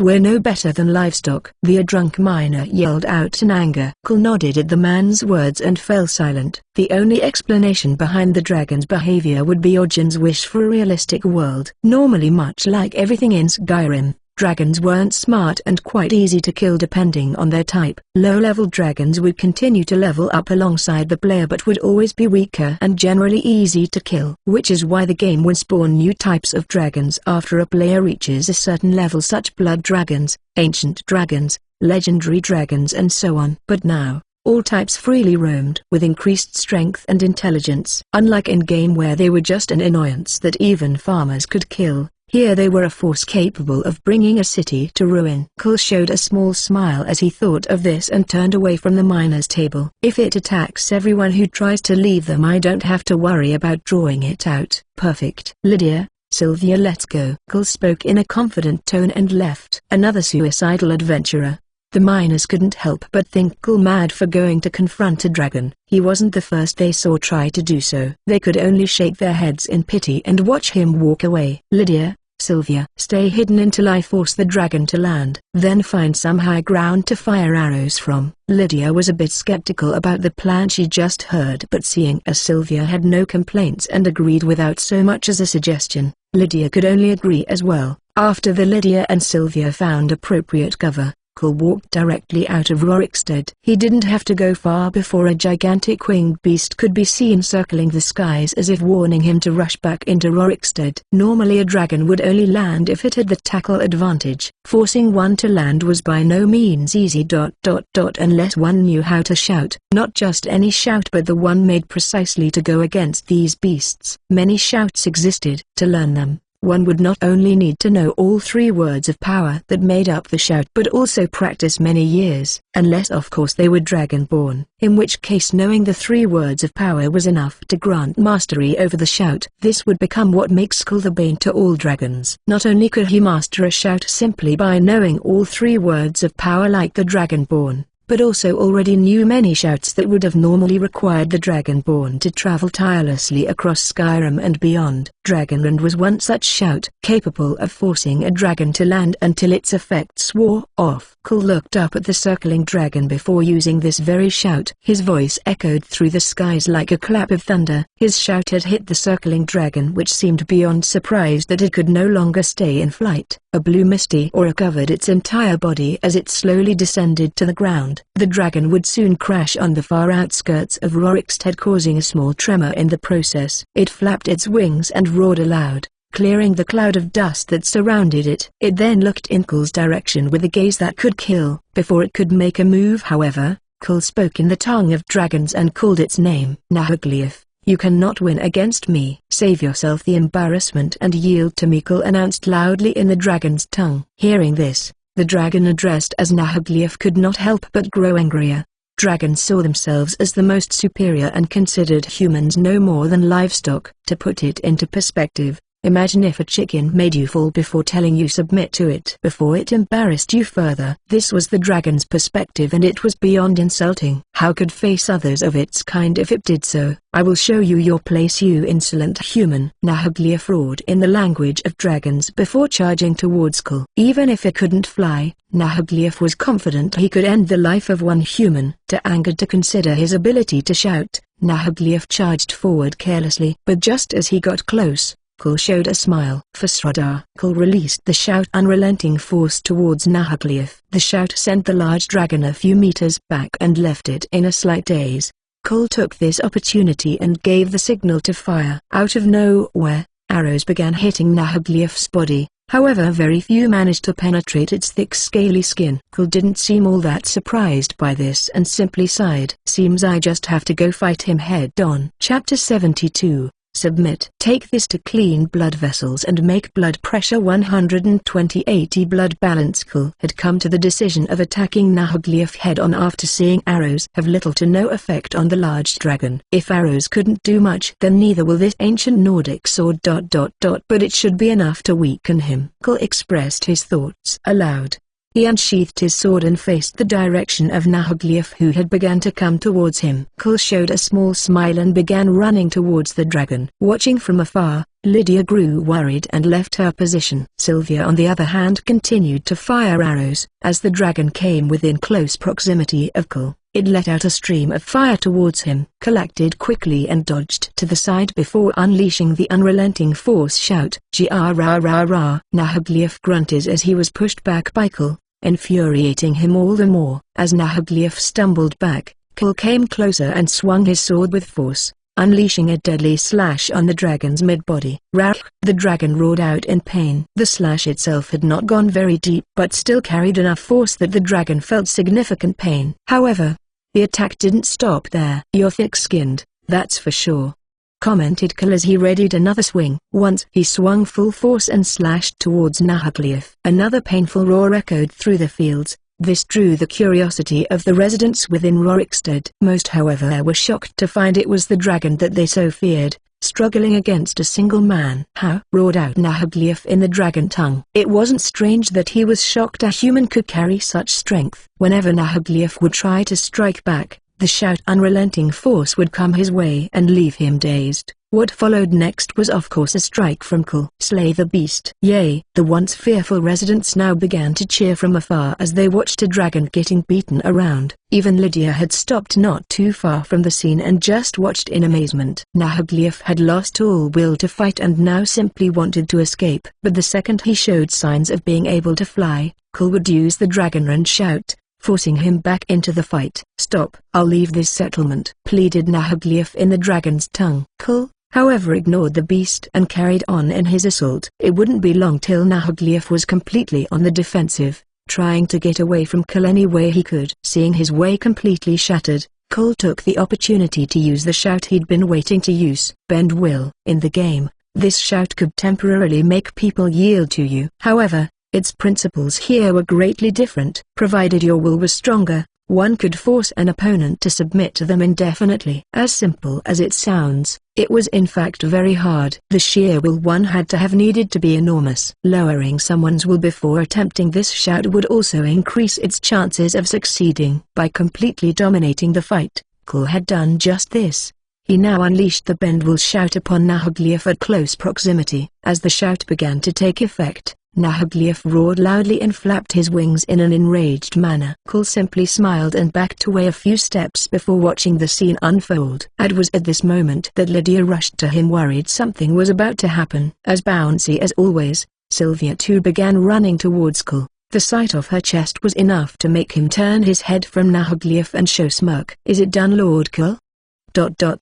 We're no better than livestock." The drunk miner yelled out in anger. Cole nodded at the man's words and fell silent. The only explanation behind the dragon's behavior would be Orjan's wish for a realistic world. Normally, much like everything in Skyrim, dragons weren't smart and quite easy to kill depending on their type. Low-level dragons would continue to level up alongside the player but would always be weaker and generally easy to kill. Which is why the game would spawn new types of dragons after a player reaches a certain level, such blood dragons, ancient dragons, legendary dragons and so on. But now, all types freely roamed with increased strength and intelligence. Unlike in-game where they were just an annoyance that even farmers could kill, here they were a force capable of bringing a city to ruin. Cole showed a small smile as he thought of this and turned away from the miner's table. "If it attacks everyone who tries to leave them, I don't have to worry about drawing it out." "Perfect." "Lydia, Sylvia, let's go." Cole spoke in a confident tone and left. Another suicidal adventurer. The miners couldn't help but think Cole mad for going to confront a dragon. He wasn't the first they saw try to do so. They could only shake their heads in pity and watch him walk away. "Lydia, Sylvia, stay hidden until I force the dragon to land. Then find some high ground to fire arrows from." Lydia was a bit skeptical about the plan she just heard, but seeing as Sylvia had no complaints and agreed without so much as a suggestion, Lydia could only agree as well. After Lydia and Sylvia found appropriate cover, Cole walked directly out of Rorikstead. He didn't have to go far before a gigantic winged beast could be seen circling the skies as if warning him to rush back into Rorikstead. Normally a dragon would only land if it had the tackle advantage. Forcing one to land was by no means easy. Unless one knew how to shout. Not just any shout but the one made precisely to go against these beasts. Many shouts existed. To learn them, one would not only need to know all 3 words of power that made up the shout but also practice many years, unless of course they were dragon-born, in which case knowing the 3 words of power was enough to grant mastery over the shout. This would become what makes Cole the bane to all dragons. Not only could he master a shout simply by knowing all 3 words of power like the dragon-born, but also already knew many shouts that would have normally required the Dragonborn to travel tirelessly across Skyrim and beyond. Dragonland was one such shout, capable of forcing a dragon to land until its effects wore off. Cole looked up at the circling dragon before using this very shout. His voice echoed through the skies like a clap of thunder. His shout had hit the circling dragon, which seemed beyond surprised that it could no longer stay in flight. A blue misty aura covered its entire body as it slowly descended to the ground. The dragon would soon crash on the far outskirts of Rorikstead, causing a small tremor in the process. It flapped its wings and roared aloud, clearing the cloud of dust that surrounded it. It then looked in Cole's direction with a gaze that could kill. Before it could make a move, however, Cole spoke in the tongue of dragons and called its name. "Nahaglief, you cannot win against me. Save yourself the embarrassment and yield to me," Cole announced loudly in the dragon's tongue. Hearing this, the dragon addressed as Nahaglief could not help but grow angrier. Dragons saw themselves as the most superior and considered humans no more than livestock. To put it into perspective, imagine if a chicken made you fall before telling you submit to it before it embarrassed you further. This was the dragon's perspective and it was beyond insulting. How could face others of its kind if it did so? "I will show you your place, you insolent human." Nahaglief roared in the language of dragons before charging towards Cole. Even if it couldn't fly, Nahaglief was confident he could end the life of one human. Too angered to consider his ability to shout, Nahaglief charged forward carelessly. But just as he got close, Cole showed a smile. For Sradar, Cole released the shout unrelenting force towards Nahaglief. The shout sent the large dragon a few meters back and left it in a slight daze. Cole took this opportunity and gave the signal to fire. Out of nowhere, arrows began hitting Nahaglief's body. However, very few managed to penetrate its thick scaly skin. Cole didn't seem all that surprised by this and simply sighed. "Seems I just have to go fight him head on." Chapter 72. Submit. Take this to clean blood vessels and make blood pressure 120/80 blood balance. Kul had come to the decision of attacking Nahaglief head-on after seeing arrows have little to no effect on the large dragon. If arrows couldn't do much, then neither will this ancient Nordic sword ... but it should be enough to weaken him. Kul expressed his thoughts aloud. He unsheathed his sword and faced the direction of Nahaglief, who had begun to come towards him. Kul showed a small smile and began running towards the dragon. Watching from afar, Lydia grew worried and left her position. Sylvia on the other hand continued to fire arrows. As the dragon came within close proximity of Kul, it let out a stream of fire towards him. Kul acted quickly and dodged to the side before unleashing the unrelenting force shout, "Gra-ra-ra-ra!" Nahaglief grunted as he was pushed back by Kul, infuriating him all the more. As Nahaglief stumbled back, Kul came closer and swung his sword with force, unleashing a deadly slash on the dragon's mid-body. "Rah!" The dragon roared out in pain. The slash itself had not gone very deep but still carried enough force that the dragon felt significant pain. However, the attack didn't stop there. "You're thick-skinned, that's for sure," commented Kul as he readied another swing. Once he swung full force and slashed towards Nahaglief. Another painful roar echoed through the fields. This drew the curiosity of the residents within Rorikstead. Most, however, were shocked to find it was the dragon that they so feared, struggling against a single man. "How?" roared out Nahaglief in the dragon tongue. It wasn't strange that he was shocked a human could carry such strength. Whenever Nahaglief would try to strike back, the shout unrelenting force would come his way and leave him dazed. What followed next was of course a strike from Kul. "Slay the beast!" Yea! The once fearful residents now began to cheer from afar as they watched a dragon getting beaten around. Even Lydia had stopped not too far from the scene and just watched in amazement. Nahaglief had lost all will to fight and now simply wanted to escape. But the second he showed signs of being able to fly, Kul would use the dragon and shout, forcing him back into the fight. "Stop! I'll leave this settlement," pleaded Nahaglief in the dragon's tongue. Kul, however, ignored the beast and carried on in his assault. It wouldn't be long till Nahaglief was completely on the defensive, trying to get away from Kul any way he could. Seeing his way completely shattered, Kul took the opportunity to use the shout he'd been waiting to use. "Bend will." In the game, this shout could temporarily make people yield to you. However, its principles here were greatly different. Provided your will was stronger, one could force an opponent to submit to them indefinitely. As simple as it sounds, it was in fact very hard. The sheer will one had to have needed to be enormous. Lowering someone's will before attempting this shout would also increase its chances of succeeding. By completely dominating the fight, Kul had done just this. He now unleashed the bend will shout upon Nahaglief at close proximity. As the shout began to take effect, Nahaglief roared loudly and flapped his wings in an enraged manner. Kul simply smiled and backed away a few steps before watching the scene unfold. It was at this moment that Lydia rushed to him, worried something was about to happen. As bouncy as always, Sylvia too began running towards Kul. The sight of her chest was enough to make him turn his head from Nahaglief and show smirk. "Is it done, Lord Kul?"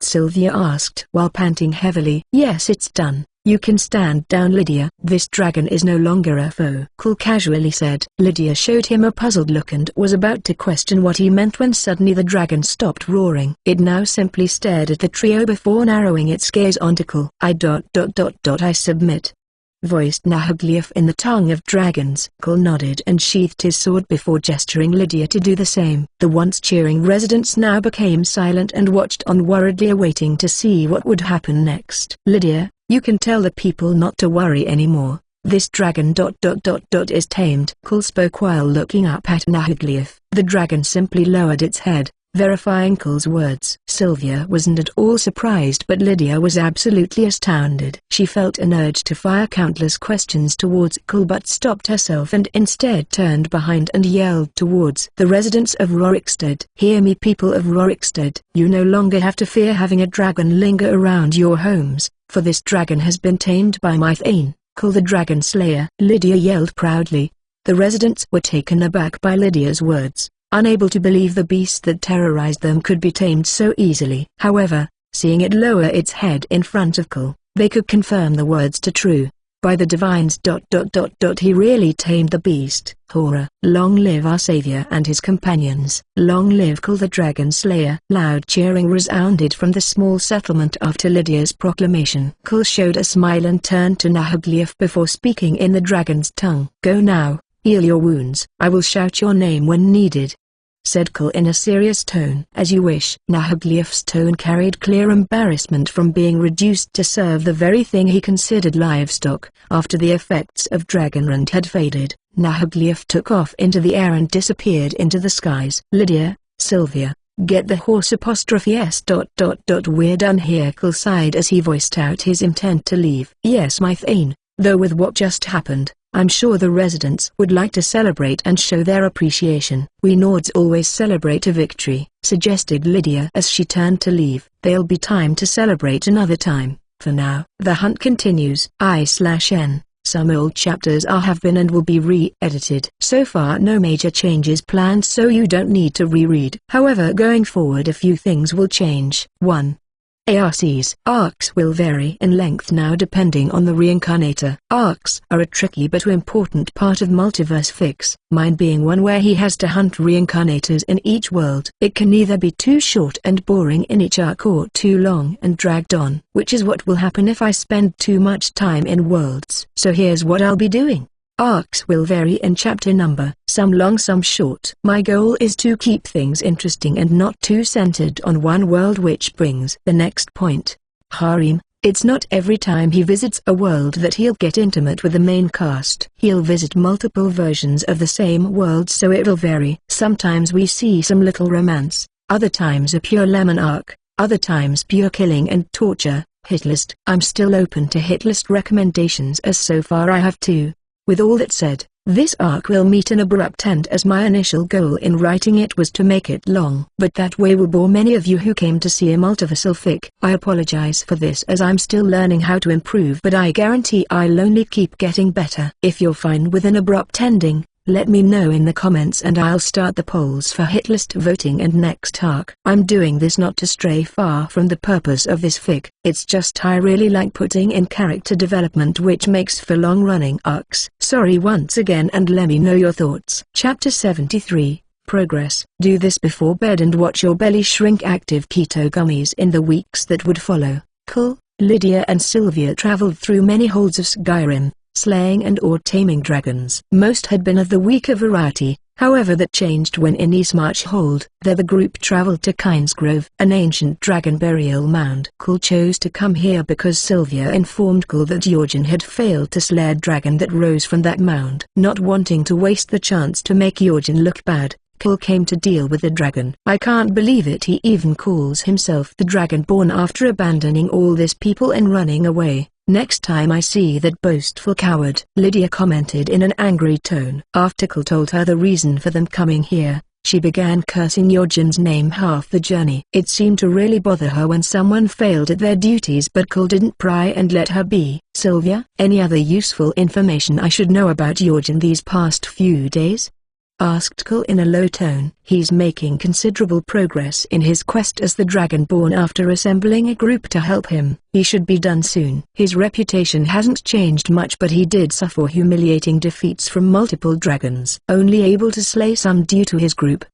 Sylvia asked while panting heavily. "Yes, it's done. You can stand down, Lydia. This dragon is no longer a foe," Kul casually said. Lydia showed him a puzzled look and was about to question what he meant when suddenly the dragon stopped roaring. It now simply stared at the trio before narrowing its gaze onto Kul. I submit," voiced Nahaglief in the tongue of dragons. Kul nodded and sheathed his sword before gesturing Lydia to do the same. The once cheering residents now became silent and watched on, worriedly awaiting to see what would happen next. "Lydia, you can tell the people not to worry anymore. This dragon ... is tamed." Kul spoke while looking up at Nahaglief. The dragon simply lowered its head, verifying Kul's words. Sylvia wasn't at all surprised, but Lydia was absolutely astounded. She felt an urge to fire countless questions towards Kul but stopped herself and instead turned behind and yelled towards the residents of Rorikstead. "Hear me, people of Rorikstead. You no longer have to fear having a dragon linger around your homes, for this dragon has been tamed by my Thane, Kul the Dragon Slayer." Lydia yelled proudly. The residents were taken aback by Lydia's words, unable to believe the beast that terrorized them could be tamed so easily. However, seeing it lower its head in front of Kul, they could confirm the words to true. By the divines ... He really tamed the beast. Horror. Long live our savior and his companions. Long live Kull the Dragon Slayer. Loud cheering resounded from the small settlement after Lydia's proclamation. Kull showed a smile and turned to Nahaglief before speaking in the dragon's tongue. Go now, heal your wounds. I will shout your name when needed, said Kull in a serious tone. As you wish. Nahaglief's tone carried clear embarrassment from being reduced to serve the very thing he considered livestock. After the effects of Dragonrend had faded, Nahaglief took off into the air and disappeared into the skies. Lydia, Sylvia, get the horse *s. We're done here. Kull sighed as he voiced out his intent to leave. Yes, my Thane, though with what just happened, I'm sure the residents would like to celebrate and show their appreciation. We Nords always celebrate a victory, suggested Lydia as she turned to leave. There'll be time to celebrate another time. For now, the hunt continues. I/N. Some old chapters have been and will be re-edited. So far no major changes planned, so you don't need to reread. However, going forward a few things will change. 1. Arcs will vary in length now depending on the reincarnator. Arcs are a tricky but important part of multiverse fics, mine being one where he has to hunt reincarnators in each world. It can either be too short and boring in each arc or too long and dragged on, which is what will happen if I spend too much time in worlds. So here's what I'll be doing. Arcs will vary in chapter number, some long some short. My goal is to keep things interesting and not too centered on one world, which brings the next point. Harem. It's not every time he visits a world that he'll get intimate with the main cast. He'll visit multiple versions of the same world, so it'll vary. Sometimes we see some little romance, other times a pure lemon arc, other times pure killing and torture. Hitlist. I'm still open to hitlist recommendations, as so far I have 2. With all that said, this arc will meet an abrupt end, as my initial goal in writing it was to make it long. But that way will bore many of you who came to see a multiversal fic. I apologize for this, as I'm still learning how to improve, but I guarantee I'll only keep getting better. If you're fine with an abrupt ending, let me know in the comments and I'll start the polls for hitlist voting and next arc. I'm doing this not to stray far from the purpose of this fic, it's just I really like putting in character development, which makes for long-running arcs. Sorry once again, and let me know your thoughts. Chapter 73, Progress. Do this before bed and watch your belly shrink. Active keto gummies. In the weeks that would follow, Kull, Lydia and Sylvia traveled through many holds of Skyrim, slaying and or taming dragons. Most had been of the weaker variety, however that changed when in Eastmarch Hold. There the group traveled to Kynesgrove, an ancient dragon burial mound. Kull chose to come here because Sylvia informed Kull that Jorgen had failed to slay a dragon that rose from that mound. Not wanting to waste the chance to make Jorgen look bad, Kull came to deal with the dragon. I can't believe it, he even calls himself the Dragonborn after abandoning all this people and running away. Next time I see that boastful coward, Lydia commented in an angry tone. After Kull told her the reason for them coming here, she began cursing Jorgen's name half the journey. It seemed to really bother her when someone failed at their duties, but Kull didn't pry and let her be. Sylvia, any other useful information I should know about Jorgen these past few days? Asked Kull in a low tone. He's making considerable progress in his quest as the Dragonborn after assembling a group to help him. He should be done soon. His reputation hasn't changed much, but he did suffer humiliating defeats from multiple dragons, only able to slay some due to his group,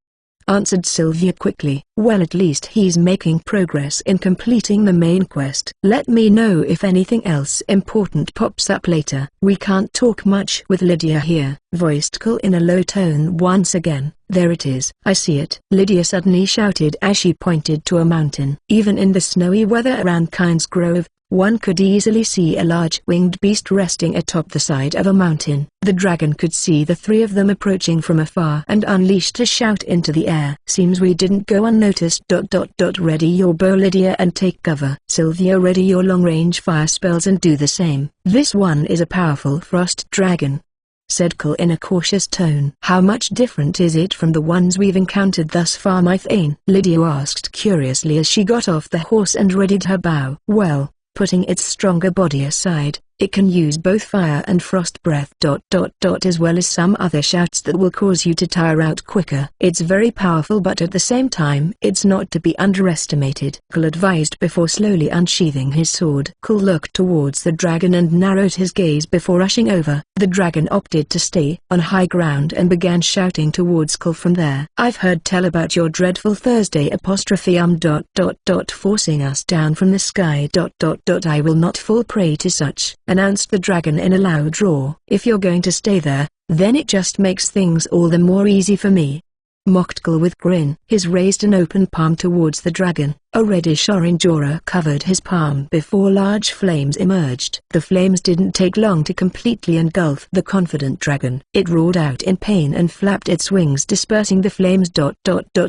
answered Sylvia quickly. Well, at least he's making progress in completing the main quest. Let me know if anything else important pops up later. We can't talk much with Lydia here, voiced Kull in a low tone once again. There it is. I see it, Lydia suddenly shouted as she pointed to a mountain. Even in the snowy weather around Kynesgrove, one could easily see a large winged beast resting atop the side of a mountain. The dragon could see the 3 of them approaching from afar and unleashed a shout into the air. Seems we didn't go unnoticed. Ready your bow, Lydia, and take cover. Sylvia, ready your long-range fire spells and do the same. This one is a powerful frost dragon, said Kull in a cautious tone. How much different is it from the ones we've encountered thus far, my Thane? Lydia asked curiously as she got off the horse and readied her bow. Well, putting its stronger body aside, It can use both fire and frost breath as well as some other shouts that will cause you to tire out quicker. It's very powerful, but at the same time it's not to be underestimated, Cole advised before slowly unsheathing his sword. Cole looked towards the dragon and narrowed his gaze before rushing over. The dragon opted to stay on high ground and began shouting towards Cole from there. I've heard tell about your dreadful Thursday forcing us down from the sky. I will not fall prey to such, announced the dragon in a loud roar. If you're going to stay there, then it just makes things all the more easy for me, mocked Cole with grin. He raised an open palm towards the dragon. A reddish-orange aura covered his palm before large flames emerged. The flames didn't take long to completely engulf the confident dragon. It roared out in pain and flapped its wings, dispersing the flames.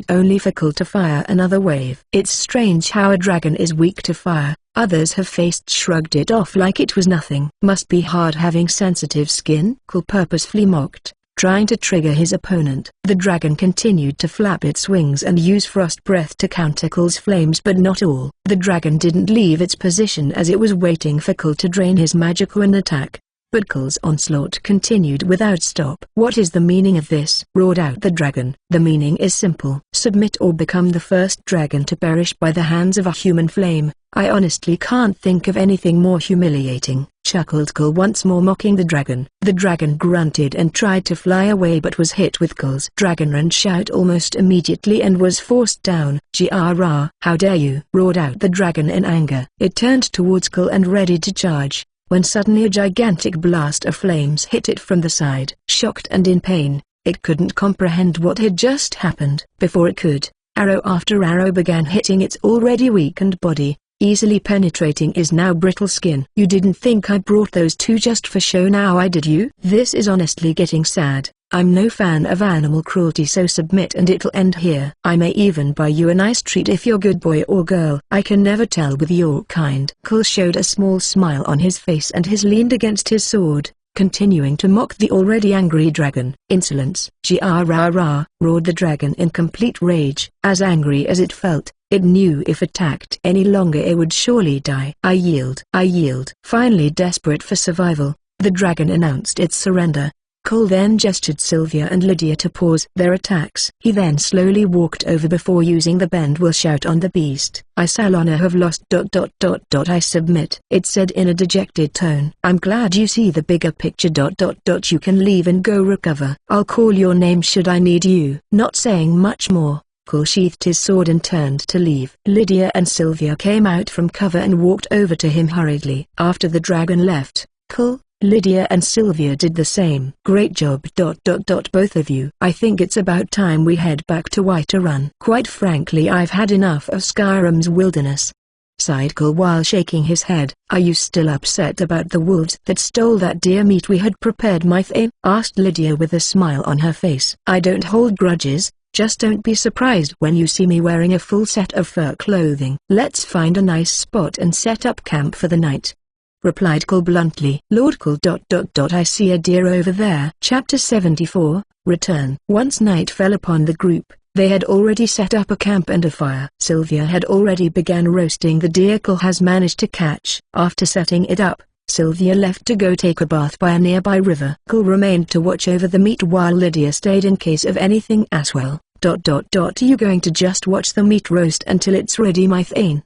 Only for Cole to fire another wave. It's strange how a dragon is weak to fire. Others have shrugged it off like it was nothing. Must be hard having sensitive skin, Cole purposefully mocked, trying to trigger his opponent. The dragon continued to flap its wings and use frost breath to counter Cole's flames, but not all. The dragon didn't leave its position as it was waiting for Cole to drain his magical and attack. But Cole's onslaught continued without stop. What is the meaning of this? Roared out the dragon. The meaning is simple. Submit or become the first dragon to perish by the hands of a human flame. I honestly can't think of anything more humiliating, chuckled Cole, once more mocking the dragon. The dragon grunted and tried to fly away, but was hit with Cole's dragon and shout almost immediately and was forced down. Jiara, how dare you? Roared out the dragon in anger. It turned towards Cole and ready to charge, when suddenly a gigantic blast of flames hit it from the side. Shocked and in pain, it couldn't comprehend what had just happened. Before it could, arrow after arrow began hitting its already weakened body, easily penetrating his now brittle skin. You didn't think I brought those two just for show now, did you? This is honestly getting sad. I'm no fan of animal cruelty, so submit and it'll end here. I may even buy you a nice treat if you're good boy or girl. I can never tell with your kind. Cole showed a small smile on his face and leaned against his sword, continuing to mock the already angry dragon. Insolence! Jiara! Roared the dragon in complete rage. As angry as it felt, it knew if attacked any longer it would surely die. I yield. Finally desperate for survival, the dragon announced its surrender. Cole then gestured Sylvia and Lydia to pause their attacks. He then slowly walked over before using the bend will shout on the beast. I Salona have lost. I submit, it said in a dejected tone. I'm glad you see the bigger picture. You can leave and go recover. I'll call your name should I need you. Not saying much more, Cole sheathed his sword and turned to leave. Lydia and Sylvia came out from cover and walked over to him hurriedly. After the dragon left, Cole, Lydia and Sylvia did the same. Great job. Both of you. I think it's about time we head back to Whiterun. Quite frankly, I've had enough of Skyrim's wilderness, sighed Cole while shaking his head. Are you still upset about the wolves that stole that deer meat we had prepared, Mythe? Asked Lydia with a smile on her face. I don't hold grudges, just don't be surprised when you see me wearing a full set of fur clothing. Let's find a nice spot and set up camp for the night, replied Cole bluntly. Lord Cole. I see a deer over there. Chapter 74, Return. Once night fell upon the group, they had already set up a camp and a fire. Sylvia had already began roasting the deer Cole has managed to catch. After setting it up, Sylvia left to go take a bath by a nearby river. Cole remained to watch over the meat while Lydia stayed in case of anything as well. You going to just watch the meat roast until it's ready, Mythe?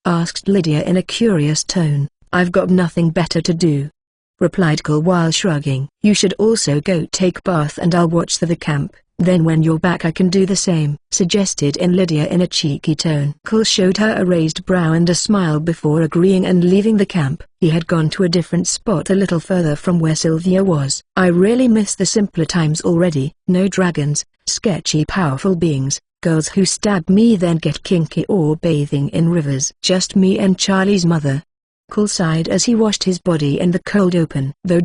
Asked Lydia in a curious tone. I've got nothing better to do, replied Cole while shrugging. You should also go take bath and I'll watch the camp, then when you're back I can do the same, suggested Lydia in a cheeky tone. Cole showed her a raised brow and a smile before agreeing and leaving the camp. He had gone to a different spot a little further from where Sylvia was. I really miss the simpler times already. No dragons, sketchy powerful beings, girls who stab me then get kinky or bathing in rivers. Just me and Charlie's mother. Cole sighed as he washed his body in the cold open. Though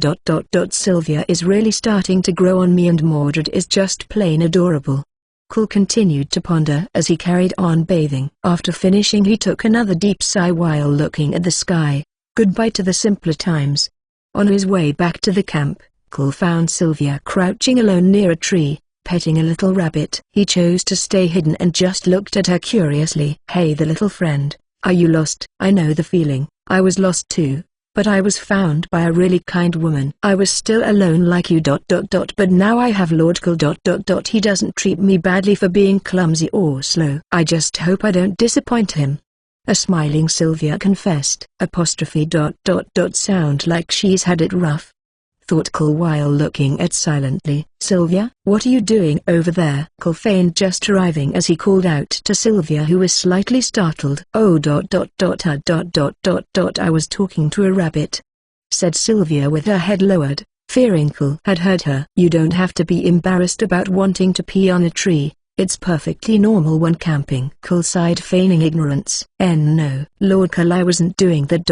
Sylvia is really starting to grow on me and Mordred is just plain adorable. Cole continued to ponder as he carried on bathing. After finishing he took another deep sigh while looking at the sky. Goodbye to the simpler times. On his way back to the camp, Cole found Sylvia crouching alone near a tree, petting a little rabbit. He chose to stay hidden and just looked at her curiously. Hey the little friend, are you lost? I know the feeling. I was lost too, but I was found by a really kind woman. I was still alone like you ... but now I have Lord Cole ... He doesn't treat me badly for being clumsy or slow. I just hope I don't disappoint him." A smiling Sylvia confessed. Sound like she's had it rough, thought Cole while looking at silently. "Sylvia, what are you doing over there?" Cole feigned just arriving as he called out to Sylvia, who was slightly startled. "Oh ... I was talking to a rabbit," said Sylvia with her head lowered, fearing Cole had heard her. "You don't have to be embarrassed about wanting to pee on a tree. It's perfectly normal when camping." Cole sighed, feigning ignorance. "No, Lord Cole, I wasn't doing that ...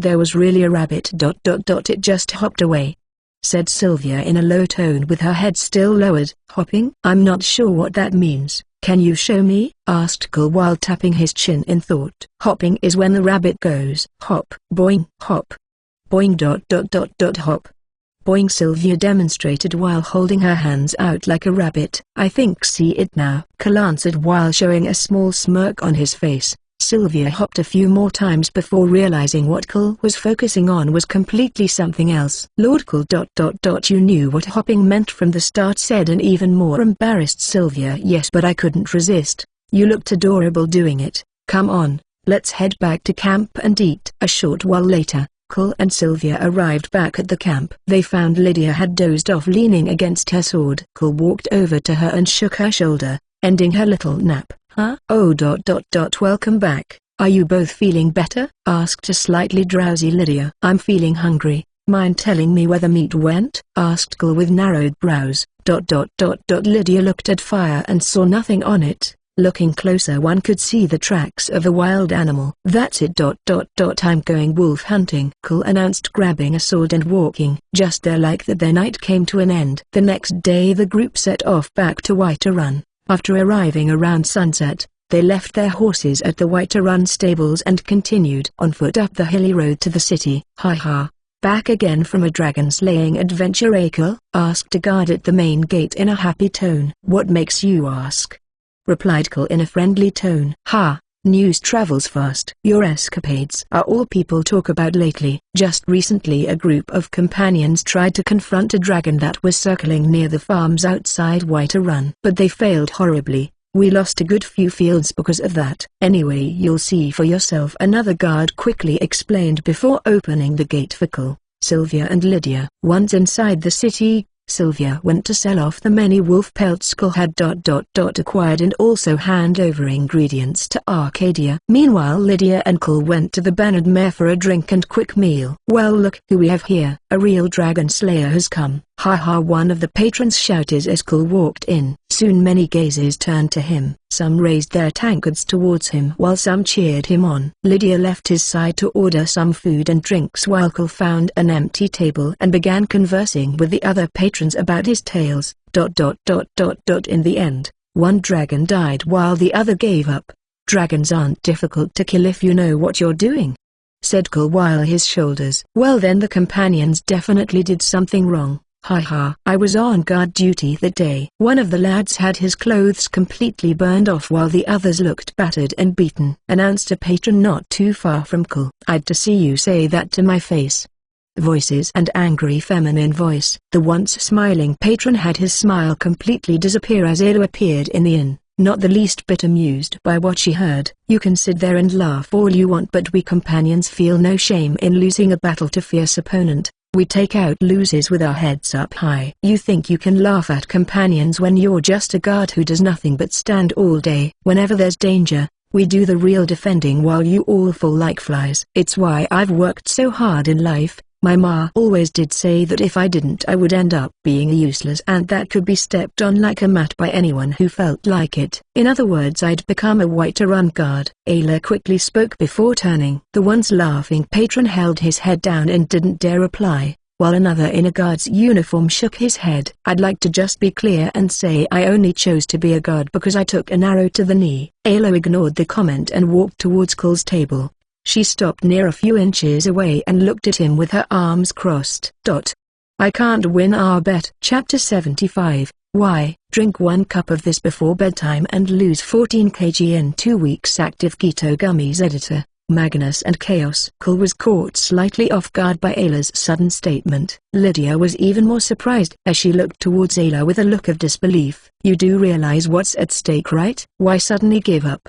There was really a rabbit ... It just hopped away," said Sylvia in a low tone with her head still lowered. "Hopping? I'm not sure what that means. Can you show me?" asked Cole while tapping his chin in thought. "Hopping is when the rabbit goes hop, boing, hop, boing ... hop, boing," Sylvia demonstrated while holding her hands out like a rabbit. "I think see it now," Cole answered while showing a small smirk on his face. Sylvia hopped a few more times before realizing what Cole was focusing on was completely something else. "Lord Cole ... You knew what hopping meant from the start," said an even more embarrassed Sylvia. "Yes, but I couldn't resist. You looked adorable doing it. Come on, let's head back to camp and eat." A short while later, Cole and Sylvia arrived back at the camp. They found Lydia had dozed off leaning against her sword. Cole walked over to her and shook her shoulder, ending her little nap. "Huh? Oh ... Welcome back. Are you both feeling better?" asked a slightly drowsy Lydia. "I'm feeling hungry. Mind telling me where the meat went?" asked Cole with narrowed brows. ... Lydia looked at fire and saw nothing on it. Looking closer, one could see the tracks of a wild animal. "That's it ... I'm going wolf hunting," Cole announced, grabbing a sword and walking. Just there like that, their night came to an end. The next day the group set off back to Whiter Run. After arriving around sunset, they left their horses at the Whiter Run stables and continued on foot up the hilly road to the city. "Ha. Back again from a dragon-slaying adventure, Cole?" asked a guard at the main gate in a happy tone. "What makes you ask?" replied Cole in a friendly tone. "Ha, news travels fast. Your escapades are all people talk about lately. Just recently a group of companions tried to confront a dragon that was circling near the farms outside Whiter Run. But they failed horribly. We lost a good few fields because of that. Anyway, you'll see for yourself," another guard quickly explained before opening the gate for Cole, Sylvia and Lydia. Once inside the city, Sylvia went to sell off the many wolf pelts Cole had ... acquired and also hand over ingredients to Arcadia. Meanwhile, Lydia and Cole went to the Bannered Mare for a drink and quick meal. "Well, look who we have here. A real dragon slayer has come." "Ha," one of the patrons shouted as Cole walked in. Soon many gazes turned to him. Some raised their tankards towards him while some cheered him on. Lydia left his side to order some food and drinks while Cole found an empty table and began conversing with the other patrons about his tales. In the end, one dragon died while the other gave up. "Dragons aren't difficult to kill if you know what you're doing," said Cole while his shoulders. "Well then, the companions definitely did something wrong. Ha. I was on guard duty that day." One of the lads had his clothes completely burned off while the others looked battered and beaten, announced a patron not too far from Cole. "I'd to see you say that to my face." Voices and angry feminine voice. The once smiling patron had his smile completely disappear as Ayla appeared in the inn, not the least bit amused by what she heard. "You can sit there and laugh all you want, but we companions feel no shame in losing a battle to fierce opponent. We take out losers with our heads up high." "You think you can laugh at companions when you're just a guard who does nothing but stand all day? Whenever there's danger, we do the real defending while you all fall like flies. It's why I've worked so hard in life. My ma always did say that if I didn't I would end up being a useless ant that could be stepped on like a mat by anyone who felt like it. In other words, I'd become a Whiter Run guard." Ayla quickly spoke before turning. The once laughing patron held his head down and didn't dare reply, while another in a guard's uniform shook his head. "I'd like to just be clear and say I only chose to be a guard because I took an arrow to the knee." Ayla ignored the comment and walked towards Cole's table. She stopped near a few inches away and looked at him with her arms crossed. "I can't win our bet." Chapter 75. Why? Drink 1 cup of this before bedtime and lose 14 kg in 2 weeks. Active Keto Gummies Editor. Magnus and Chaos. Cole was caught slightly off guard by Ayla's sudden statement. Lydia was even more surprised as she looked towards Ayla with a look of disbelief. "You do realize what's at stake, right? Why suddenly give up?"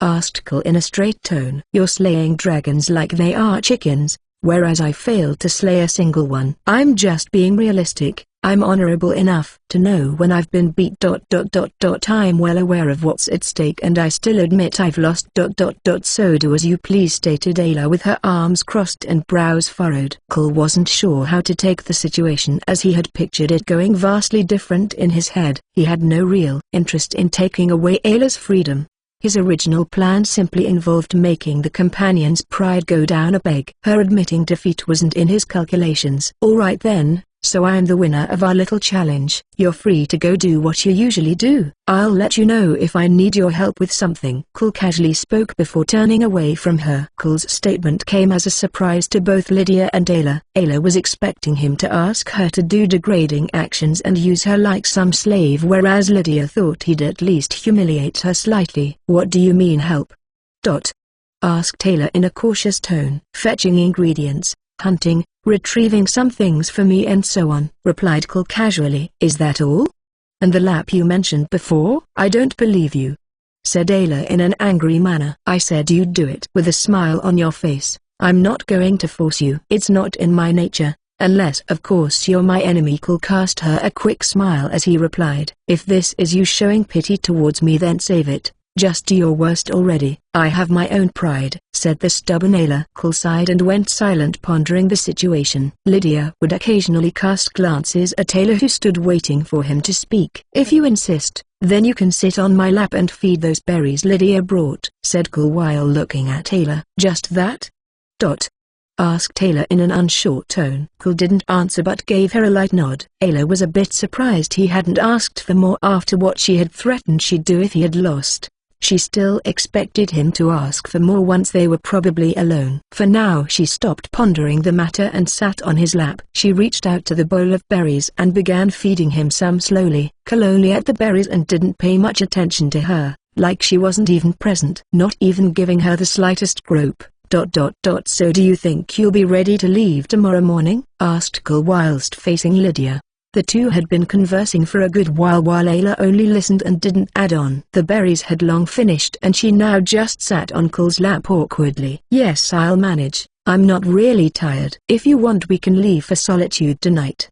asked Cole in a straight tone. "You're slaying dragons like they are chickens, whereas I failed to slay a single one." "I'm just being realistic. I'm honorable enough to know when I've been beat. I'm well aware of what's at stake and I still admit I've lost. So do as you please," stated Ayla with her arms crossed and brows furrowed. Cole wasn't sure how to take the situation as he had pictured it going vastly different in his head. He had no real interest in taking away Ayla's freedom. His original plan simply involved making the companion's pride go down a peg. Her admitting defeat wasn't in his calculations. "All right then, so I'm the winner of our little challenge. You're free to go do what you usually do. I'll let you know if I need your help with something." Cole casually spoke before turning away from her. Cole's statement came as a surprise to both Lydia and Ayla. Ayla was expecting him to ask her to do degrading actions and use her like some slave, whereas Lydia thought he'd at least humiliate her slightly. "What do you mean help?" asked Ayla in a cautious tone. "Fetching ingredients, hunting, retrieving some things for me and so on," replied Cole casually. "Is that all? And the lap you mentioned before?" "I don't believe you," said Ayla in an angry manner. "I said you'd do it with a smile on your face. I'm not going to force you. It's not in my nature, unless of course you're my enemy." Cole cast her a quick smile as he replied, "If this is you showing pity towards me, then save it. Just do your worst already." "I have my own pride," said the stubborn Ayla. Cole sighed and went silent, pondering the situation. Lydia would occasionally cast glances at Ayla, who stood waiting for him to speak. "If you insist, then you can sit on my lap and feed those berries Lydia brought," said Cole while looking at Ayla. "Just that?" asked Ayla in an unsure tone. Cole didn't answer but gave her a light nod. Ayla was a bit surprised he hadn't asked for more after what she had threatened she'd do if he had lost. She still expected him to ask for more once they were probably alone. For now she stopped pondering the matter and sat on his lap. She reached out to the bowl of berries and began feeding him some slowly. Cole only ate the berries and didn't pay much attention to her, like she wasn't even present, not even giving her the slightest grope. So do you think you'll be ready to leave tomorrow morning?" asked Cole whilst facing Lydia. The two had been conversing for a good while Ayla only listened and didn't add on. The berries had long finished and she now just sat on Cole's lap awkwardly. "Yes, I'll manage. I'm not really tired. If you want we can leave for Solitude tonight,"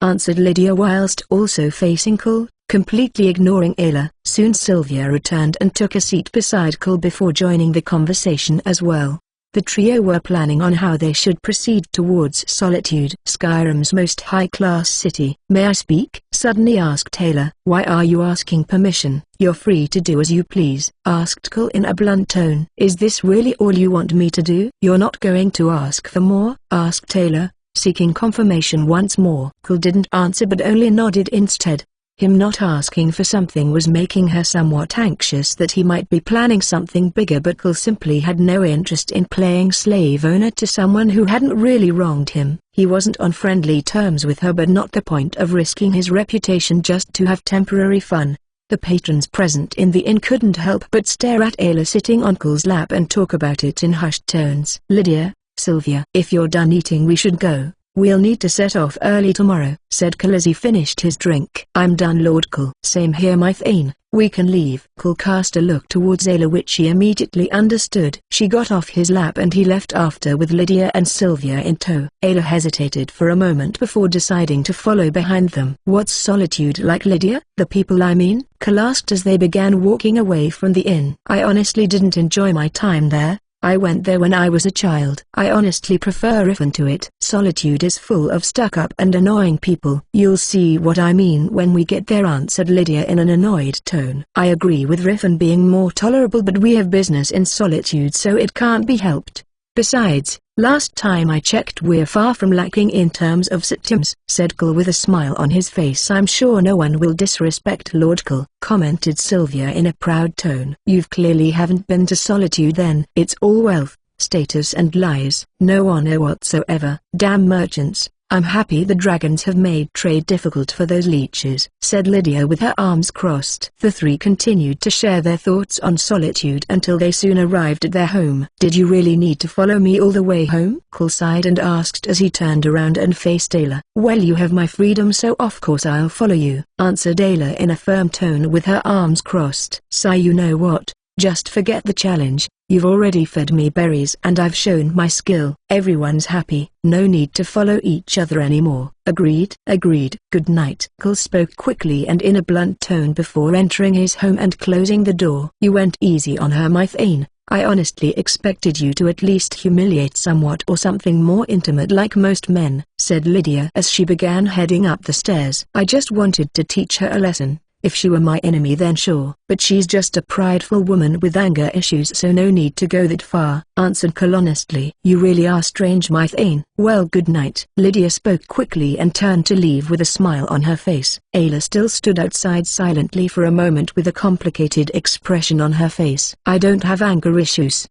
answered Lydia whilst also facing Cole, completely ignoring Ayla. Soon Sylvia returned and took a seat beside Cole before joining the conversation as well. The trio were planning on how they should proceed towards Solitude, Skyrim's most high-class city. "May I speak?" suddenly asked Ayla. "Why are you asking permission? You're free to do as you please," asked Cole in a blunt tone. "Is this really all you want me to do?" "You're not going to ask for more?" asked Ayla, seeking confirmation once more. Cole didn't answer but only nodded instead. Him not asking for something was making her somewhat anxious that he might be planning something bigger, but Cole simply had no interest in playing slave owner to someone who hadn't really wronged him. He wasn't on friendly terms with her, but not the point of risking his reputation just to have temporary fun. The patrons present in the inn couldn't help but stare at Ayla sitting on Cole's lap and talk about it in hushed tones. "Lydia, Sylvia, if you're done eating we should go. We'll need to set off early tomorrow," said Cole as he finished his drink. "I'm done, Lord Cole." "Same here, my Thane. We can leave." Cole cast a look towards Ayla which she immediately understood. She got off his lap and he left after with Lydia and Sylvia in tow. Ayla hesitated for a moment before deciding to follow behind them. "What's Solitude like, Lydia?" "The people I mean?" Cole asked as they began walking away from the inn. "I honestly didn't enjoy my time there. I went there when I was a child. I honestly prefer Riffin to it. Solitude is full of stuck-up and annoying people." "You'll see what I mean when we get there," answered Lydia in an annoyed tone. "I agree with Riffin being more tolerable, but we have business in Solitude so it can't be helped. Besides, last time I checked we're far from lacking in terms of systems," said Cole with a smile on his face. "I'm sure no one will disrespect Lord Cole," commented Sylvia in a proud tone. "You've clearly haven't been to Solitude then. It's all wealth, status and lies. No honor whatsoever." "Damn merchants, "I'm happy the dragons have made trade difficult for those leeches," said Lydia with her arms crossed. The three continued to share their thoughts on solitude until they soon arrived at their home. "Did you really need to follow me all the way home?" Cole sighed and asked as he turned around and faced Ayla. "Well, you have my freedom, so of course I'll follow you," answered Ayla in a firm tone with her arms crossed. "Sigh, you know what? Just forget the challenge. You've already fed me berries and I've shown my skill. Everyone's happy. No need to follow each other anymore." "Agreed." "Agreed. Good night." Cole spoke quickly and in a blunt tone before entering his home and closing the door. "You went easy on her, Mythane. I honestly expected you to at least humiliate somewhat or something more intimate like most men," said Lydia as she began heading up the stairs. "I just wanted to teach her a lesson. If she were my enemy then sure, but she's just a prideful woman with anger issues, so no need to go that far," answered Cole honestly. "You really are strange, Mythane." "Well, good night." Lydia spoke quickly and turned to leave with a smile on her face. Ayla still stood outside silently for a moment with a complicated expression on her face. "I don't have anger issues,"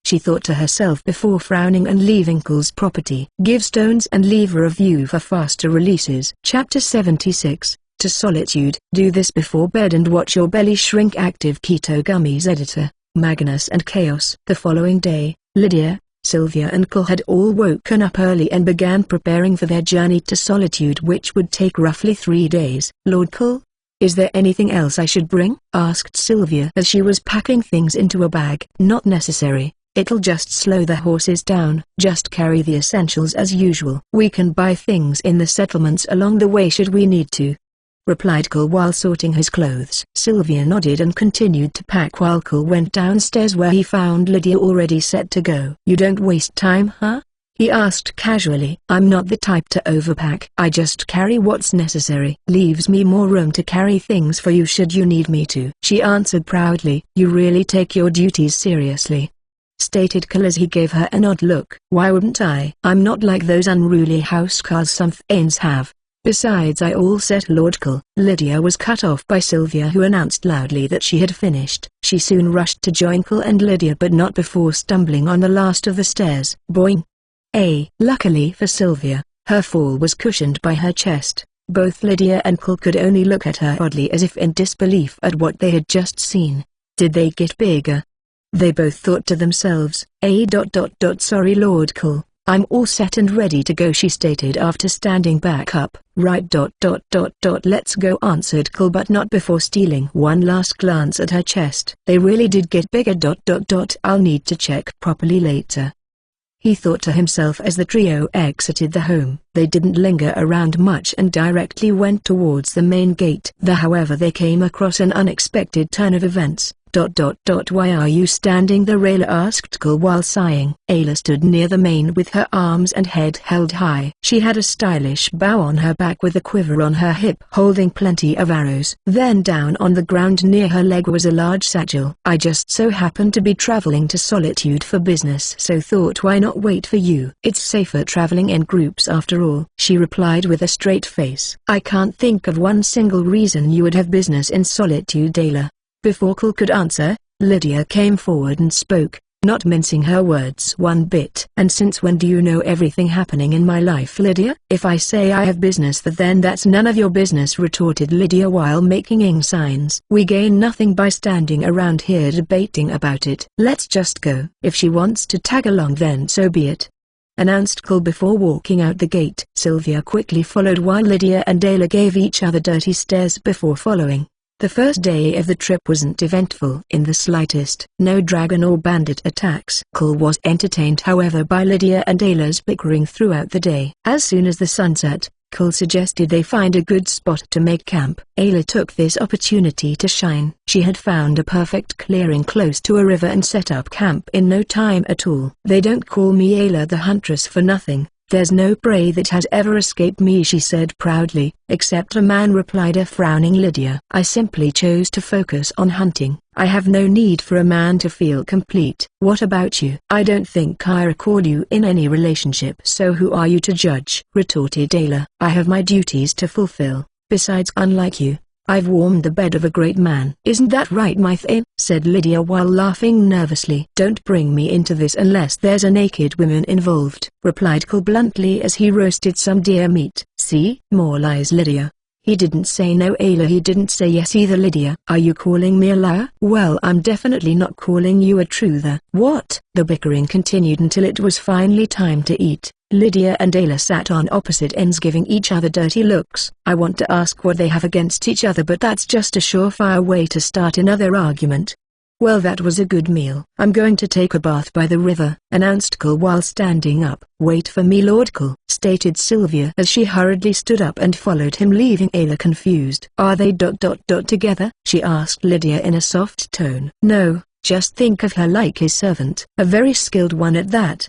she thought to herself before frowning and leaving Cole's property. Give stones and leave a review for faster releases. Chapter 76. To Solitude. Do this before bed and watch your belly shrink. Active Keto Gummies. Editor, Magnus and Chaos. The following day, Lydia, Sylvia and Cole had all woken up early and began preparing for their journey to Solitude, which would take roughly 3 days. "Lord Cole, is there anything else I should bring?" asked Sylvia as she was packing things into a bag. "Not necessary. It'll just slow the horses down. Just carry the essentials as usual. We can buy things in the settlements along the way should we need to," replied Cole while sorting his clothes. Sylvia nodded and continued to pack while Cole went downstairs where he found Lydia already set to go. "You don't waste time, huh?" he asked casually. "I'm not the type to overpack. I just carry what's necessary. Leaves me more room to carry things for you should you need me to," she answered proudly. "You really take your duties seriously," stated Cole as he gave her an odd look. "Why wouldn't I? I'm not like those unruly housecarls some Thanes have. Besides, I all set, Lord Cole." Lydia was cut off by Sylvia, who announced loudly that she had finished. She soon rushed to join Cole and Lydia, but not before stumbling on the last of the stairs. Boing! Luckily for Sylvia, her fall was cushioned by her chest. Both Lydia and Cole could only look at her oddly as if in disbelief at what they had just seen. Did they get bigger? They both thought to themselves. Sorry, Lord Cole. I'm all set and ready to go," she stated after standing back up. "Right. Let's go," answered Cole, but not before stealing one last glance at her chest. "They really did get bigger. I'll need to check properly later," he thought to himself as the trio exited the home. They didn't linger around much and directly went towards the main gate. However, they came across an unexpected turn of events. "Why are you standing there?" Ayla asked Cole while sighing. Ayla stood near the main with her arms and head held high. She had a stylish bow on her back with a quiver on her hip holding plenty of arrows. Then down on the ground near her leg was a large satchel. "I just so happened to be traveling to Solitude for business, so thought why not wait for you. It's safer traveling in groups after all," she replied with a straight face. "I can't think of one single reason you would have business in Solitude, Ayla." Before Cole could answer, Lydia came forward and spoke, not mincing her words one bit. "And since when do you know everything happening in my life, Lydia?" "If I say I have business there, then that's none of your business," retorted Lydia while making ing signs. "We gain nothing by standing around here debating about it. Let's just go." "If she wants to tag along then so be it," announced Cole before walking out the gate. Sylvia quickly followed while Lydia and Ayla gave each other dirty stares before following. The first day of the trip wasn't eventful in the slightest. No dragon or bandit attacks. Cole was entertained however by Lydia and Ayla's bickering throughout the day. As soon as the sun set, Cole suggested they find a good spot to make camp. Ayla took this opportunity to shine. She had found a perfect clearing close to a river and set up camp in no time at all. "They don't call me Ayla the Huntress for nothing. There's no prey that has ever escaped me," she said proudly. "Except a man," replied a frowning Lydia. "I simply chose to focus on hunting. I have no need for a man to feel complete." "What about you?" "I don't think I recall you in any relationship, so who are you to judge?" retorted Ayla. "I have my duties to fulfill. Besides, unlike you, I've warmed the bed of a great man. Isn't that right, my Thane? Said Lydia while laughing nervously. Don't bring me into this unless there's a naked woman involved, replied Cole bluntly as he roasted some deer meat. See? More lies, Lydia. He didn't say no, Ayla. He didn't say yes either, Lydia. Are you calling me a liar? Well, I'm definitely not calling you a truther. What? The bickering continued until it was finally time to eat. Lydia and Ayla sat on opposite ends giving each other dirty looks. I want to ask what they have against each other, but that's just a surefire way to start another argument. Well, that was a good meal. I'm going to take a bath by the river, announced Cole while standing up. Wait for me, Lord Cole, stated Sylvia as she hurriedly stood up and followed him, leaving Ayla confused. Are they together? She asked Lydia in a soft tone. No, just think of her like his servant, a very skilled one at that,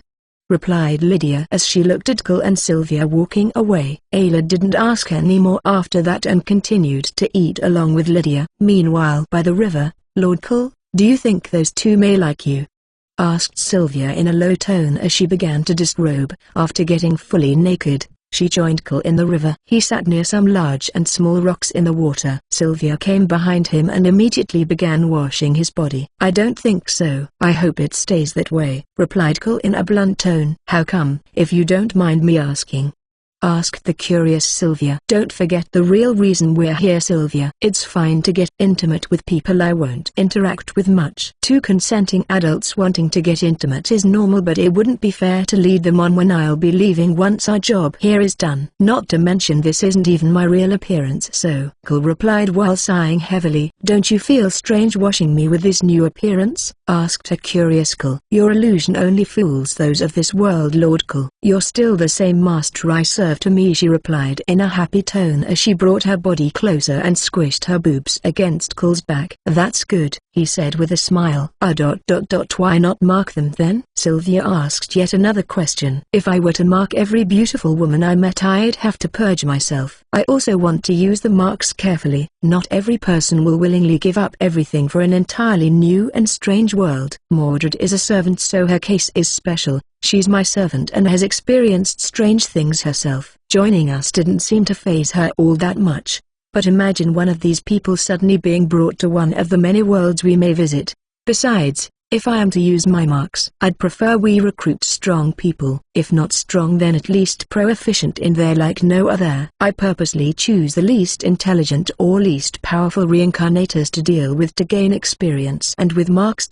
replied Lydia as she looked at Cole and Sylvia walking away. Ayla didn't ask any more after that and continued to eat along with Lydia. Meanwhile, by the river, Lord Cole, do you think those two may like you? Asked Sylvia in a low tone as she began to disrobe. After getting fully naked, she joined Cole in the river. He sat near some large and small rocks in the water. Sylvia came behind him and immediately began washing his body. I don't think so. I hope it stays that way, replied Cole in a blunt tone. How come, if you don't mind me asking? Asked the curious Sylvia. Don't forget the real reason we're here, Sylvia. It's fine to get intimate with people I won't interact with much. Two consenting adults wanting to get intimate is normal, but it wouldn't be fair to lead them on when I'll be leaving once our job here is done. Not to mention this isn't even my real appearance, so, Cole replied while sighing heavily. Don't you feel strange washing me with this new appearance? Asked a curious Cole. Your illusion only fools those of this world, Lord Cole. You're still the same master I serve to me, she replied in a happy tone as she brought her body closer and squished her boobs against Cole's back. That's good, he said with a smile. Why not mark them then? Sylvia asked yet another question. If I were to mark every beautiful woman I met, I'd have to purge myself. I also want to use the marks carefully. Not every person will willingly give up everything for an entirely new and strange world. Mordred is a servant, so her case is special. She's my servant and has experienced strange things herself. Joining us didn't seem to faze her all that much. But imagine one of these people suddenly being brought to one of the many worlds we may visit. Besides, if I am to use my marks, I'd prefer we recruit strong people. If not strong, then at least proficient in their like no other. I purposely choose the least intelligent or least powerful reincarnators to deal with to gain experience and with marks.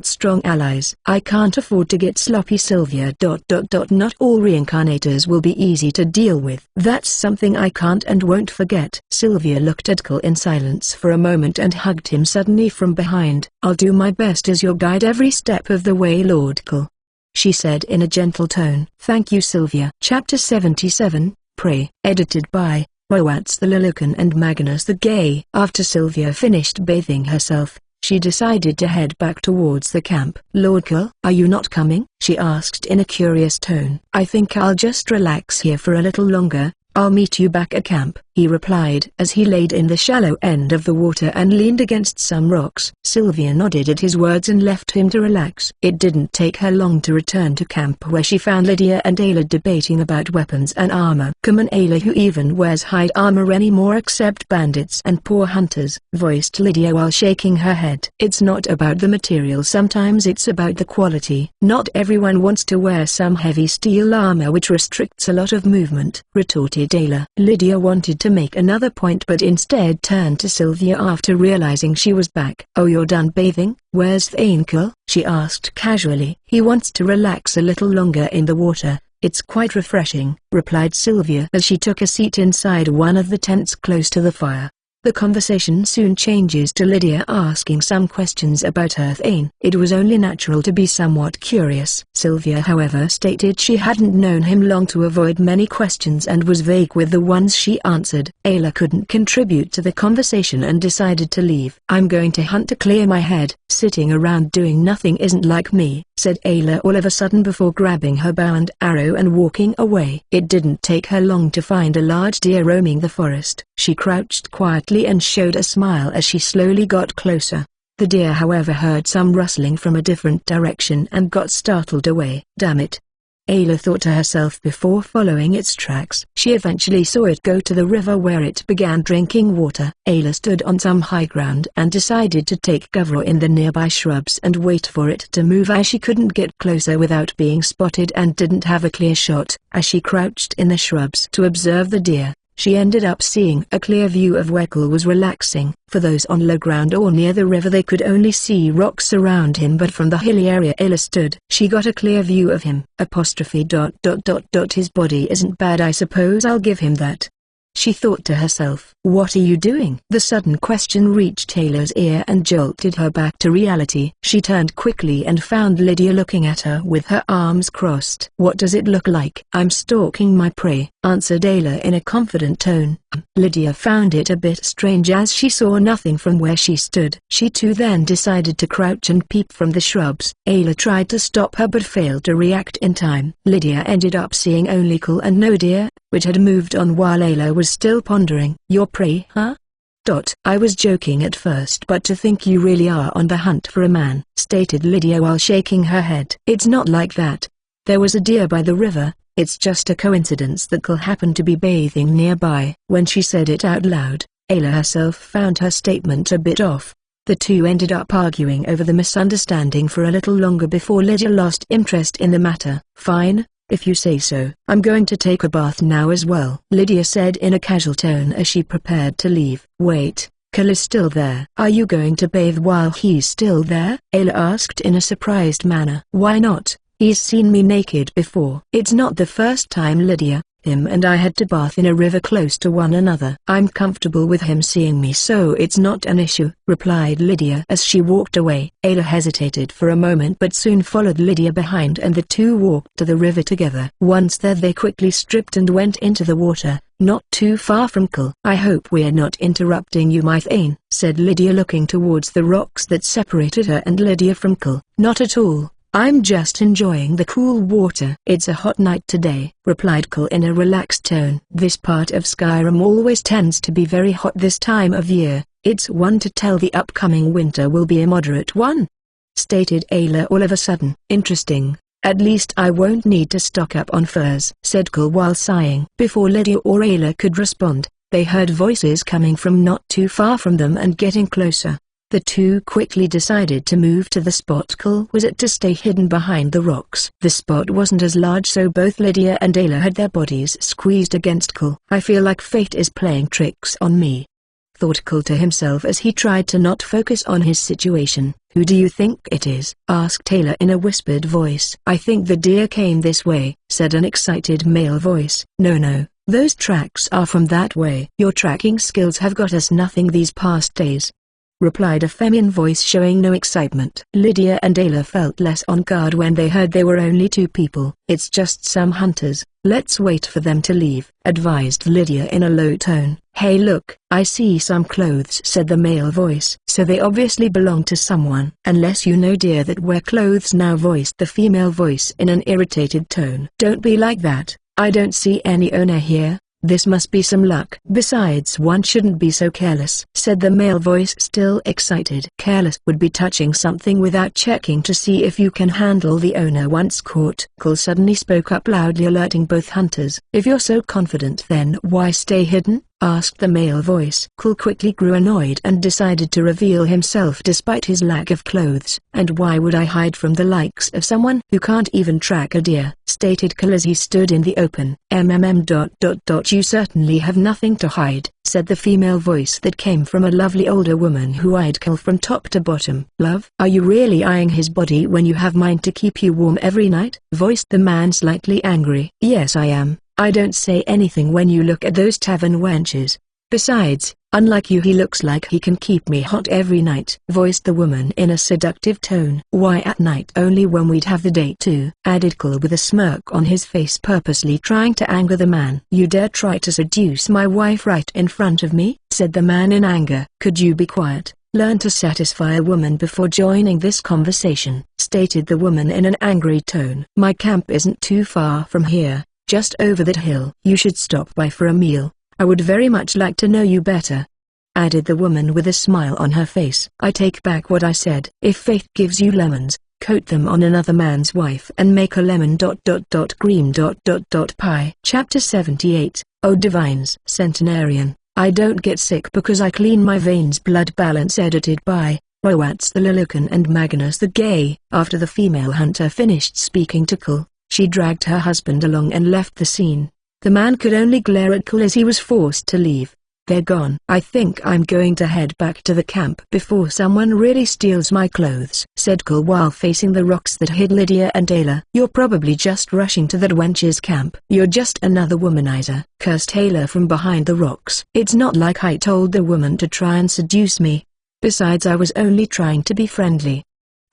Strong allies. I can't afford to get sloppy, Sylvia. Not all reincarnators will be easy to deal with. That's something I can't and won't forget. Sylvia looked at Cole in silence for a moment and hugged him suddenly from behind. I'll do my best as your guide every step of the way, Lord Cole, she said in a gentle tone. Thank you, Sylvia. Chapter 77, Prey. Edited by Moats the Lilican and Magnus the Gay. After Sylvia finished bathing herself, she decided to head back towards the camp. Lord Cole, are you not coming? She asked in a curious tone. I think I'll just relax here for a little longer. I'll meet you back at camp, he replied as he laid in the shallow end of the water and leaned against some rocks. Sylvia nodded at his words and left him to relax. It didn't take her long to return to camp, where she found Lydia and Ayla debating about weapons and armor. Come on, Ayla, who even wears hide armor anymore except bandits and poor hunters, voiced Lydia while shaking her head. It's not about the material, sometimes it's about the quality. Not everyone wants to wear some heavy steel armor which restricts a lot of movement, retorted Ayla. Lydia wanted to make another point but instead turned to Sylvia after realizing she was back. Oh, you're done bathing? Where's Thane Cole? She asked casually. He wants to relax a little longer in the water. It's quite refreshing, replied Sylvia as she took a seat inside one of the tents close to the fire. The conversation soon changes to Lydia asking some questions about her Thane. It was only natural to be somewhat curious. Sylvia, however, stated she hadn't known him long to avoid many questions and was vague with the ones she answered. Ayla couldn't contribute to the conversation and decided to leave. I'm going to hunt to clear my head. Sitting around doing nothing isn't like me, said Ayla all of a sudden before grabbing her bow and arrow and walking away. It didn't take her long to find a large deer roaming the forest. She crouched quietly and showed a smile as she slowly got closer. The deer, however, heard some rustling from a different direction and got startled away. Damn it! Ayla thought to herself before following its tracks. She eventually saw it go to the river where it began drinking water. Ayla stood on some high ground and decided to take cover in the nearby shrubs and wait for it to move, as she couldn't get closer without being spotted and didn't have a clear shot. As she crouched in the shrubs to observe the deer, she ended up seeing a clear view of where Cole was relaxing. For those on low ground or near the river, they could only see rocks around him, but from the hilly area Ayla stood, she got a clear view of him. His body isn't bad, I suppose I'll give him that. She thought to herself. What are you doing? The sudden question reached Ayla's ear and jolted her back to reality. She turned quickly and found Lydia looking at her with her arms crossed. What does it look like? I'm stalking my prey, answered Ayla in a confident tone. Lydia found it a bit strange as she saw nothing from where she stood. She too then decided to crouch and peep from the shrubs. Ayla tried to stop her but failed to react in time. Lydia ended up seeing only Cole and no deer, which had moved on while Ayla was still pondering. Your prey, huh? I was joking at first, but to think you really are on the hunt for a man, stated Lydia while shaking her head. It's not like that. There was a deer by the river. It's just a coincidence that Cole happened to be bathing nearby. When she said it out loud, Ayla herself found her statement a bit off. The two ended up arguing over the misunderstanding for a little longer before Lydia lost interest in the matter. Fine, if you say so. I'm going to take a bath now as well, Lydia said in a casual tone as she prepared to leave. Wait, Cole is still there. Are you going to bathe while he's still there? Ayla asked in a surprised manner. Why not? He's seen me naked before. It's not the first time, Lydia. Him and I had to bath in a river close to one another. I'm comfortable with him seeing me, so it's not an issue, replied Lydia as she walked away. Ayla hesitated for a moment but soon followed Lydia behind and the two walked to the river together. Once there they quickly stripped and went into the water, not too far from Cole. I hope we're not interrupting you, my Thane, said Lydia looking towards the rocks that separated her and Lydia from Cole. Not at all. I'm just enjoying the cool water. It's a hot night today, replied Cole in a relaxed tone. This part of Skyrim always tends to be very hot this time of year. It's one to tell the upcoming winter will be a moderate one, stated Ayla all of a sudden. Interesting. At least I won't need to stock up on furs, said Cole while sighing. Before Lydia or Ayla could respond, they heard voices coming from not too far from them and getting closer. The two quickly decided to move to the spot Cole was at to stay hidden behind the rocks. The spot wasn't as large, so both Lydia and Ayla had their bodies squeezed against Cole. I feel like fate is playing tricks on me, thought Cole to himself as he tried to not focus on his situation. Who do you think it is? asked Ayla in a whispered voice. I think the deer came this way, said an excited male voice. No, those tracks are from that way. Your tracking skills have got us nothing these past days, replied a feminine voice showing no excitement. Lydia and Ayla felt less on guard when they heard they were only two people. It's just some hunters. Let's wait for them to leave, advised Lydia in a low tone. Hey look, I see some clothes, said the male voice. So they obviously belong to someone. Unless you know deer that wear clothes now, voiced the female voice in an irritated tone. Don't be like that. I don't see any owner here. This must be some luck. Besides, one shouldn't be so careless, said the male voice, still excited. Careless would be touching something without checking to see if you can handle the owner once caught. Cole suddenly spoke up loudly, alerting both hunters. If you're so confident, then why stay hidden? asked the male voice. Cole quickly grew annoyed and decided to reveal himself despite his lack of clothes. And why would I hide from the likes of someone who can't even track a deer, stated Cole as he stood in the open. You certainly have nothing to hide, said the female voice that came from a lovely older woman who eyed Cole from top to bottom. Love, are you really eyeing his body when you have mine to keep you warm every night? voiced the man, slightly angry. Yes, I am. I don't say anything when you look at those tavern wenches. Besides, unlike you, he looks like he can keep me hot every night, voiced the woman in a seductive tone. Why at night only when we'd have the date too, added Cole with a smirk on his face, purposely trying to anger the man. You dare try to seduce my wife right in front of me, said the man in anger. Could you be quiet? Learn to satisfy a woman before joining this conversation, stated the woman in an angry tone. My camp isn't too far from here, just over that hill. You should stop by for a meal. I would very much like to know you better, added the woman with a smile on her face. I take back what I said. If fate gives you lemons, coat them on another man's wife and make a lemon green pie. Chapter 78, O Divines Centenarian, I don't get sick because I clean my veins. Blood Balance. Edited by Roats the Lilican and Magnus the Gay. After the female hunter finished speaking to Kull, she dragged her husband along and left the scene. The man could only glare at Kull as he was forced to leave. They're gone. I think I'm going to head back to the camp before someone really steals my clothes, said Kull while facing the rocks that hid Lydia and Ayla. You're probably just rushing to that wench's camp. You're just another womanizer, cursed Ayla from behind the rocks. It's not like I told the woman to try and seduce me. Besides, I was only trying to be friendly,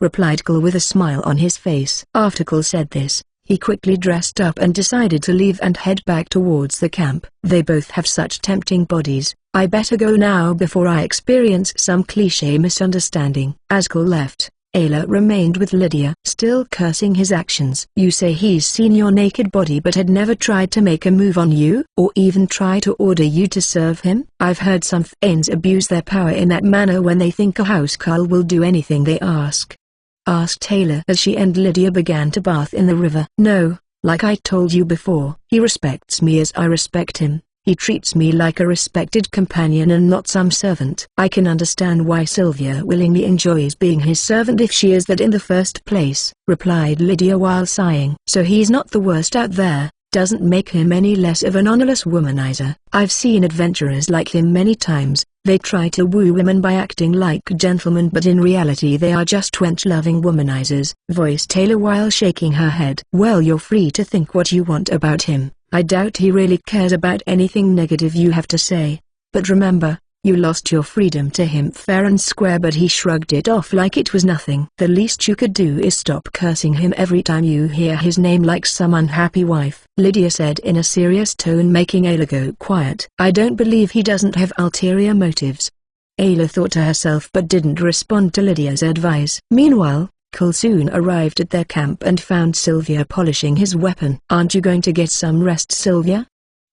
replied Kull with a smile on his face. After Kull said this, he quickly dressed up and decided to leave and head back towards the camp. They both have such tempting bodies. I better go now before I experience some cliché misunderstanding. As Kull left, Ayla remained with Lydia, still cursing his actions. You say he's seen your naked body but had never tried to make a move on you, or even try to order you to serve him? I've heard some Thanes abuse their power in that manner when they think a housecarl will do anything they asked Ayla as she and Lydia began to bath in the river. No, like I told you before, he respects me as I respect him. He treats me like a respected companion and not some servant. I can understand why Sylvia willingly enjoys being his servant if she is that in the first place, replied Lydia while sighing. So he's not the worst out there. Doesn't make him any less of an honorless womanizer. I've seen adventurers like him many times. They try to woo women by acting like gentlemen but in reality they are just wench-loving womanizers, voiced Ayla while shaking her head. Well, you're free to think what you want about him. I doubt he really cares about anything negative you have to say. But remember, you lost your freedom to him fair and square, but he shrugged it off like it was nothing. The least you could do is stop cursing him every time you hear his name like some unhappy wife, Lydia said in a serious tone, making Ayla go quiet. I don't believe he doesn't have ulterior motives, Ayla thought to herself, but didn't respond to Lydia's advice. Meanwhile, Kull soon arrived at their camp and found Sylvia polishing his weapon. Aren't you going to get some rest, Sylvia?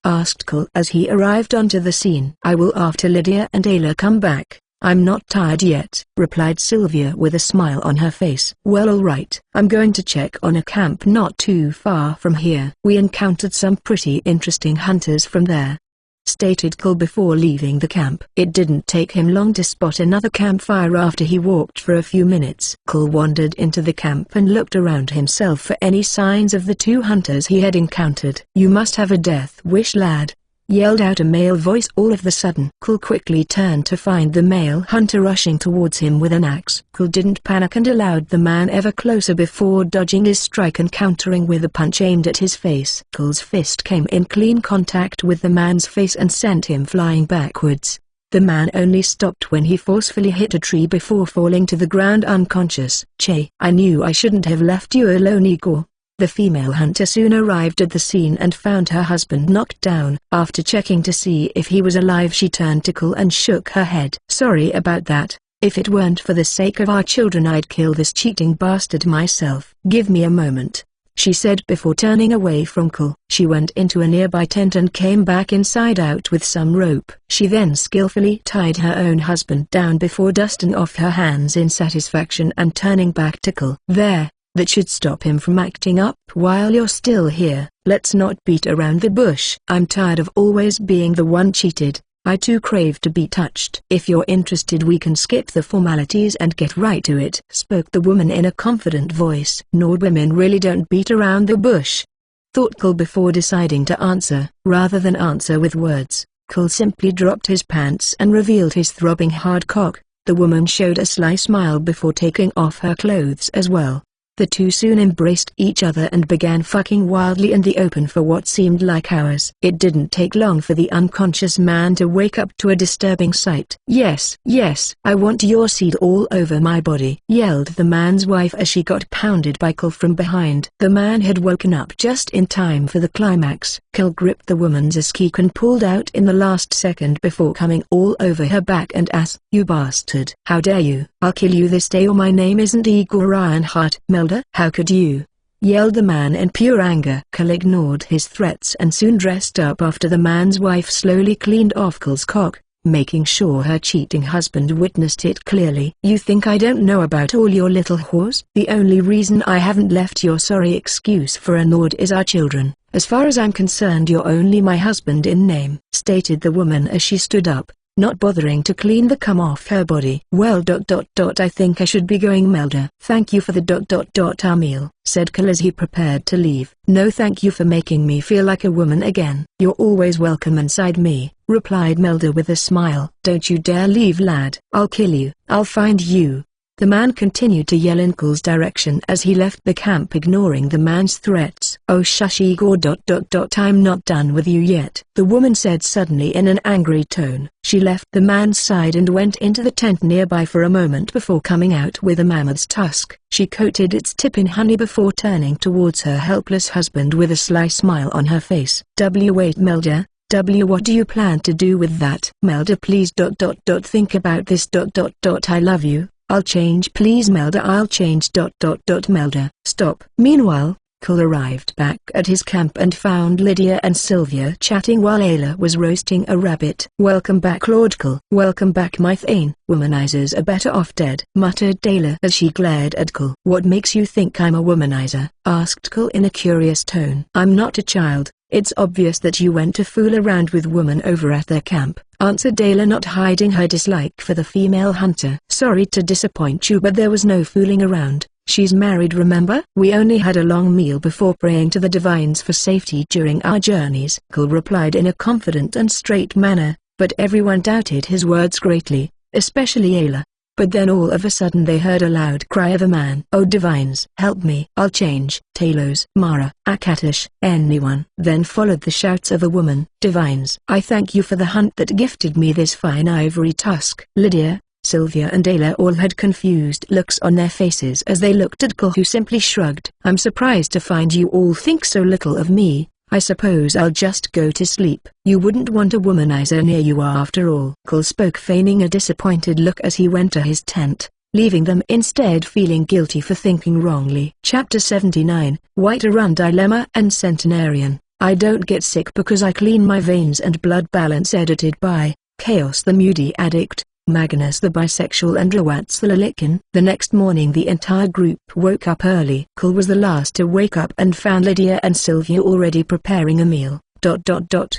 Asked Kull as he arrived onto the scene. I will after Lydia and Ayla come back. I'm not tired yet, replied Sylvia with a smile on her face. Well, alright, I'm going to check on a camp not too far from here. We encountered some pretty interesting hunters from there, stated Kull before leaving the camp. It didn't take him long to spot another campfire after he walked for a few minutes. Kull wandered into the camp and looked around himself for any signs of the two hunters he had encountered. You must have a death wish, lad, yelled out a male voice all of a sudden. Kull quickly turned to find the male hunter rushing towards him with an axe. Kull didn't panic and allowed the man ever closer before dodging his strike and countering with a punch aimed at his face. Kull's fist came in clean contact with the man's face and sent him flying backwards. The man only stopped when he forcefully hit a tree before falling to the ground unconscious. Che, I knew I shouldn't have left you alone, Igor. The female hunter soon arrived at the scene and found her husband knocked down. After checking to see if he was alive, she turned to Kull and shook her head. Sorry about that. If it weren't for the sake of our children, I'd kill this cheating bastard myself. Give me a moment, she said before turning away from Kull. She went into a nearby tent and came back inside out with some rope. She then skillfully tied her own husband down before dusting off her hands in satisfaction and turning back to Kull. There. That should stop him from acting up. While you're still here, let's not beat around the bush. I'm tired of always being the one cheated. I too crave to be touched. If you're interested, we can skip the formalities and get right to it, spoke the woman in a confident voice. Nord women really don't beat around the bush, thought Kull before deciding to answer. Rather than answer with words, Kull simply dropped his pants and revealed his throbbing hard cock. The woman showed a sly smile before taking off her clothes as well. The two soon embraced each other and began fucking wildly in the open for what seemed like hours. It didn't take long for the unconscious man to wake up to a disturbing sight. Yes, yes, I want your seed all over my body, yelled the man's wife as she got pounded by Kull from behind. The man had woken up just in time for the climax. Kull gripped the woman's askik and pulled out in the last second before coming all over her back and ass. You bastard. How dare you? I'll kill you this day or my name isn't Igor Reinhardt. How could you? Yelled the man in pure anger. Kull ignored his threats and soon dressed up after the man's wife slowly cleaned off Kull's cock, making sure her cheating husband witnessed it clearly. "You think I don't know about all your little whores? The only reason I haven't left your sorry excuse for a nod is our children. As far as I'm concerned, you're only my husband in name," stated the woman as she stood up, not bothering to clean the cum off her body. "Well, I think I should be going, Melda." "Thank you for the our meal," said Cole as he prepared to leave. "No, thank you for making me feel like a woman again." "You're always welcome inside me," replied Melda with a smile. "Don't you dare leave, lad. I'll kill you. I'll find you." The man continued to yell in Cole's direction as he left the camp, ignoring the man's threats. "Oh shush, Igor. I'm not done with you yet," the woman said suddenly in an angry tone. She left the man's side and went into the tent nearby for a moment before coming out with a mammoth's tusk. She coated its tip in honey before turning towards her helpless husband with a sly smile on her face. "Wait, Melda. What do you plan to do with that?" "Melda, please. Think about this. I love you. I'll change, please, Melda. I'll change. Melda, stop." Meanwhile, Cole arrived back at his camp and found Lydia and Sylvia chatting while Ayla was roasting a rabbit. "Welcome back, Lord Cole." "Welcome back, Mythane. Womanizers are better off dead," muttered Ayla as she glared at Cole. "What makes you think I'm a womanizer?" asked Cole in a curious tone. "I'm not a child. It's obvious that you went to fool around with women over at their camp," answered Ayla, not hiding her dislike for the female hunter. "Sorry to disappoint you, but there was no fooling around. She's married, remember? We only had a long meal before praying to the divines for safety during our journeys," Cole replied in a confident and straight manner, but everyone doubted his words greatly, especially Ayla. But then all of a sudden they heard a loud cry of a man. "Oh divines, help me. I'll change." "Talos, Mara, Akatosh, anyone." Then followed the shouts of a woman. "Divines, I thank you for the hunt that gifted me this fine ivory tusk." Lydia, Sylvia and Ayla all had confused looks on their faces as they looked at Cole, who simply shrugged. "I'm surprised to find you all think so little of me. I suppose I'll just go to sleep." "You wouldn't want a womanizer near you after all," Cole spoke, feigning a disappointed look as he went to his tent, leaving them instead feeling guilty for thinking wrongly. Chapter 79, White Run Dilemma and Centenarian. I don't get sick because I clean my veins and blood balance. Edited by Chaos the Moody Addict, Magnus the Bisexual and Rawats the Lilikin. The next morning the entire group woke up early. Cole was the last to wake up and found Lydia and Sylvia already preparing a meal.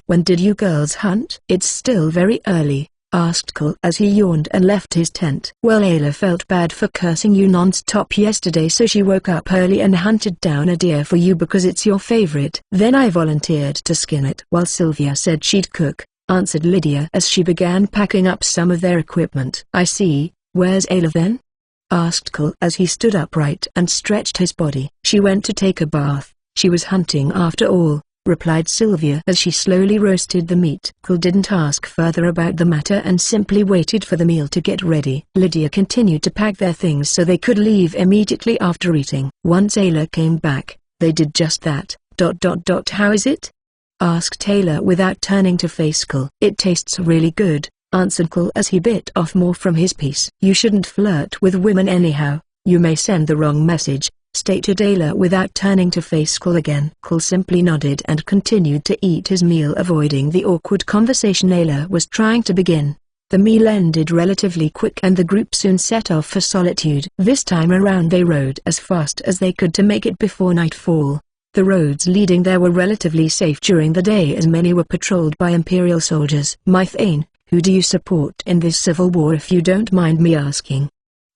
When did you girls hunt?" "It's still very early," asked Cole as he yawned and left his tent. "Well, Ayla felt bad for cursing you non-stop yesterday, so she woke up early and hunted down a deer for you because it's your favorite. Then I volunteered to skin it." "While Sylvia said she'd cook," answered Lydia as she began packing up some of their equipment. "I see. Where's Ayla then?" asked Cole as he stood upright and stretched his body. "She went to take a bath. She was hunting after all," replied Sylvia as she slowly roasted the meat. Cole didn't ask further about the matter and simply waited for the meal to get ready. Lydia continued to pack their things so they could leave immediately after eating. Once Ayla came back, they did just that. How is it?" asked Ayla without turning to face Cole. "It tastes really good," answered Cole as he bit off more from his piece. "You shouldn't flirt with women anyhow, you may send the wrong message," stated Ayla without turning to face Cole again. Cole simply nodded and continued to eat his meal, avoiding the awkward conversation Ayla was trying to begin. The meal ended relatively quick and the group soon set off for Solitude. This time around they rode as fast as they could to make it before nightfall. The roads leading there were relatively safe during the day as many were patrolled by Imperial soldiers. "Mythane, who do you support in this civil war, if you don't mind me asking?"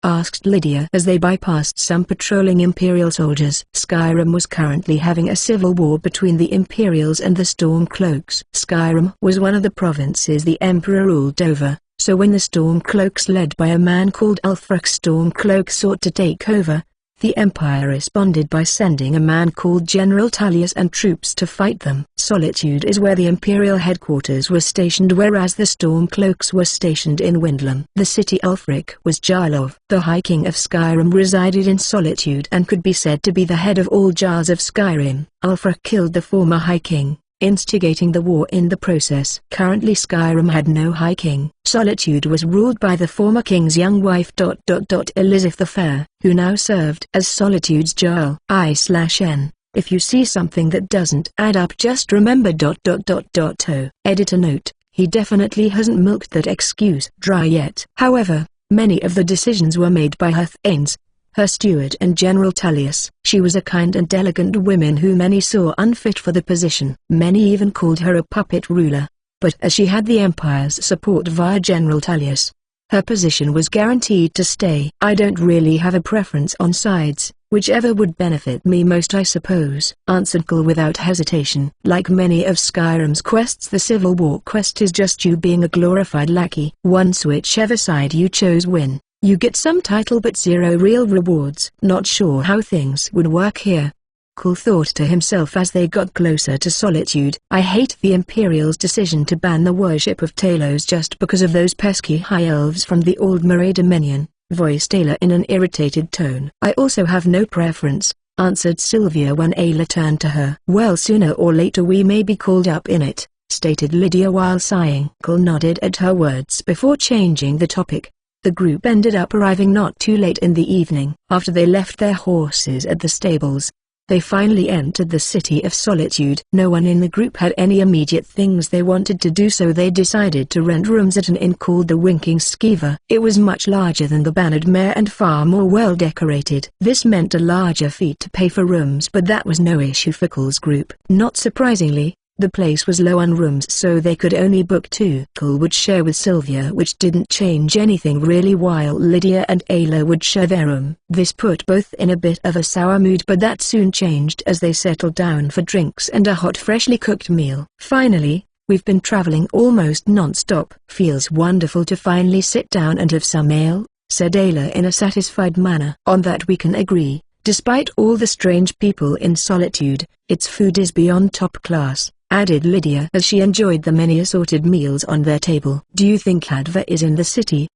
asked Lydia as they bypassed some patrolling Imperial soldiers. Skyrim was currently having a civil war between the Imperials and the Stormcloaks. Skyrim was one of the provinces the Emperor ruled over, so when the Stormcloaks led by a man called Ulfric Stormcloak sought to take over, the Empire responded by sending a man called General Tullius and troops to fight them. Solitude is where the Imperial headquarters were stationed, whereas the Stormcloaks were stationed in Windlum. The city Ulfric was Jarlov. The High King of Skyrim resided in Solitude and could be said to be the head of all Jarls of Skyrim. Ulfric killed the former High King, instigating the war in the process. Currently Skyrim had no High King. Solitude was ruled by the former king's young wife Elizabeth the Fair, who now served as Solitude's Jarl. I/N. If you see something that doesn't add up, just remember ... Editor note: He definitely hasn't milked that excuse dry yet. However, many of the decisions were made by her thanes, her steward and General Tullius. She was a kind and elegant woman who many saw unfit for the position. Many even called her a puppet ruler. But as she had the Empire's support via General Tullius, her position was guaranteed to stay. I don't really have a preference on sides, whichever would benefit me most I suppose, answered Cole without hesitation. Like many of Skyrim's quests, the Civil War quest is just you being a glorified lackey. Once whichever side you chose win, you get some title but zero real rewards. Not sure how things would work here, Cole thought to himself as they got closer to Solitude. I hate the Imperial's decision to ban the worship of Talos just because of those pesky high elves from the Aldmere Dominion, voiced Ayla in an irritated tone. I also have no preference, answered Sylvia when Ayla turned to her. Well, sooner or later we may be called up in it, stated Lydia while sighing. Cole nodded at her words before changing the topic. The group ended up arriving not too late in the evening. After they left their horses at the stables, they finally entered the city of Solitude. No one in the group had any immediate things they wanted to do, so they decided to rent rooms at an inn called the Winking Skeever. It was much larger than the Bannered Mare and far more well decorated. This meant a larger fee to pay for rooms, but that was no issue for Cole's group. Not surprisingly, the place was low on rooms, so they could only book 2. Cole would share with Sylvia, which didn't change anything really, while Lydia and Ayla would share their room. This put both in a bit of a sour mood, but that soon changed as they settled down for drinks and a hot freshly cooked meal. Finally, we've been traveling almost non-stop. Feels wonderful to finally sit down and have some ale, said Ayla in a satisfied manner. On that we can agree. Despite all the strange people in Solitude, its food is beyond top class, added Lydia as she enjoyed the many assorted meals on their table. Do you think Hadva is in the city?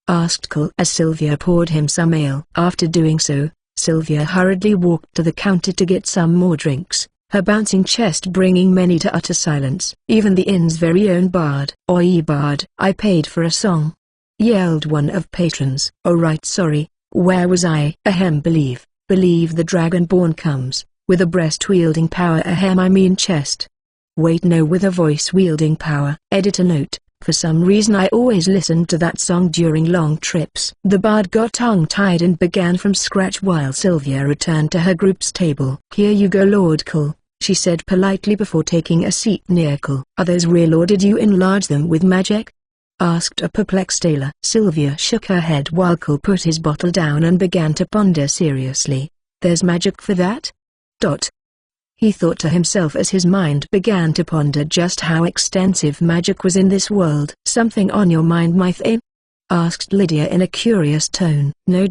Asked Cole as Sylvia poured him some ale. After doing so, Sylvia hurriedly walked to the counter to get some more drinks, her bouncing chest bringing many to utter silence. Even the inn's very own bard. Oi bard, I paid for a song, yelled one of patrons. Oh right, sorry, where was I? Ahem, believe the Dragonborn comes, with a breast-wielding power. Ahem, I mean chest. Wait, no, with a voice-wielding power. Editor note, for some reason I always listened to that song during long trips. The bard got tongue-tied and began from scratch while Sylvia returned to her group's table. Here you go, Lord Cole, she said politely before taking a seat near Cole. Are those real or did you enlarge them with magic? Asked a perplexed Ayla. Sylvia shook her head while Cole put his bottle down and began to ponder seriously. There's magic for that? He thought to himself as his mind began to ponder just how extensive magic was in this world. Something on your mind, my thane? Asked Lydia in a curious tone. No.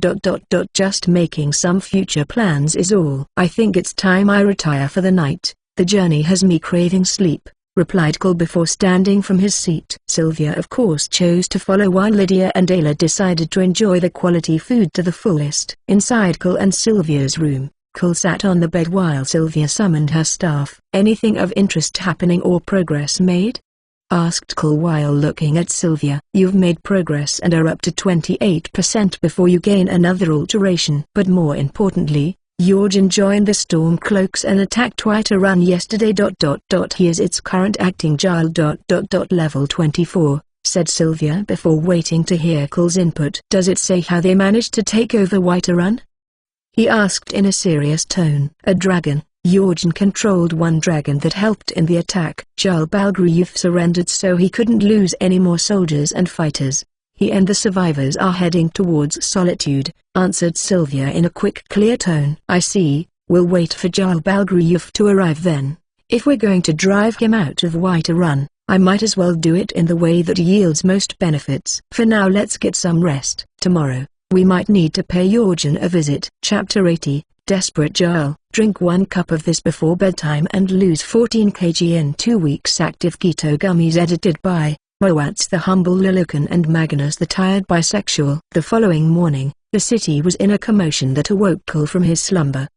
Just making some future plans is all. I think it's time I retire for the night. The journey has me craving sleep, replied Cole before standing from his seat. Sylvia of course chose to follow while Lydia and Ayla decided to enjoy the quality food to the fullest. Inside Cole and Sylvia's room, Cole sat on the bed while Sylvia summoned her staff. Anything of interest happening or progress made? Asked Cole while looking at Sylvia. You've made progress and are up to 28% before you gain another alteration. But more importantly, Jorgen joined the Stormcloaks and attacked Whiterun yesterday. He is its current acting Jarl. Level 24, said Sylvia before waiting to hear Cole's input. Does it say how they managed to take over Whiterun? He asked in a serious tone. A dragon. Jorgen controlled one dragon that helped in the attack. Jarl Balgruuf surrendered so he couldn't lose any more soldiers and fighters. He and the survivors are heading towards Solitude, answered Sylvia in a quick clear tone. I see, we'll wait for Jarl Balgruuf to arrive then. If we're going to drive him out of Whiterun, I might as well do it in the way that yields most benefits. For now let's get some rest. Tomorrow, we might need to pay Jorgen a visit. Chapter 80, Desperate Jarl. Drink 1 cup of this before bedtime and lose 14 kg in 2 weeks. Active Keto Gummies, edited by Moats the Humble Lilican and Magnus the Tired Bisexual. The following morning, the city was in a commotion that awoke Cole from his slumber.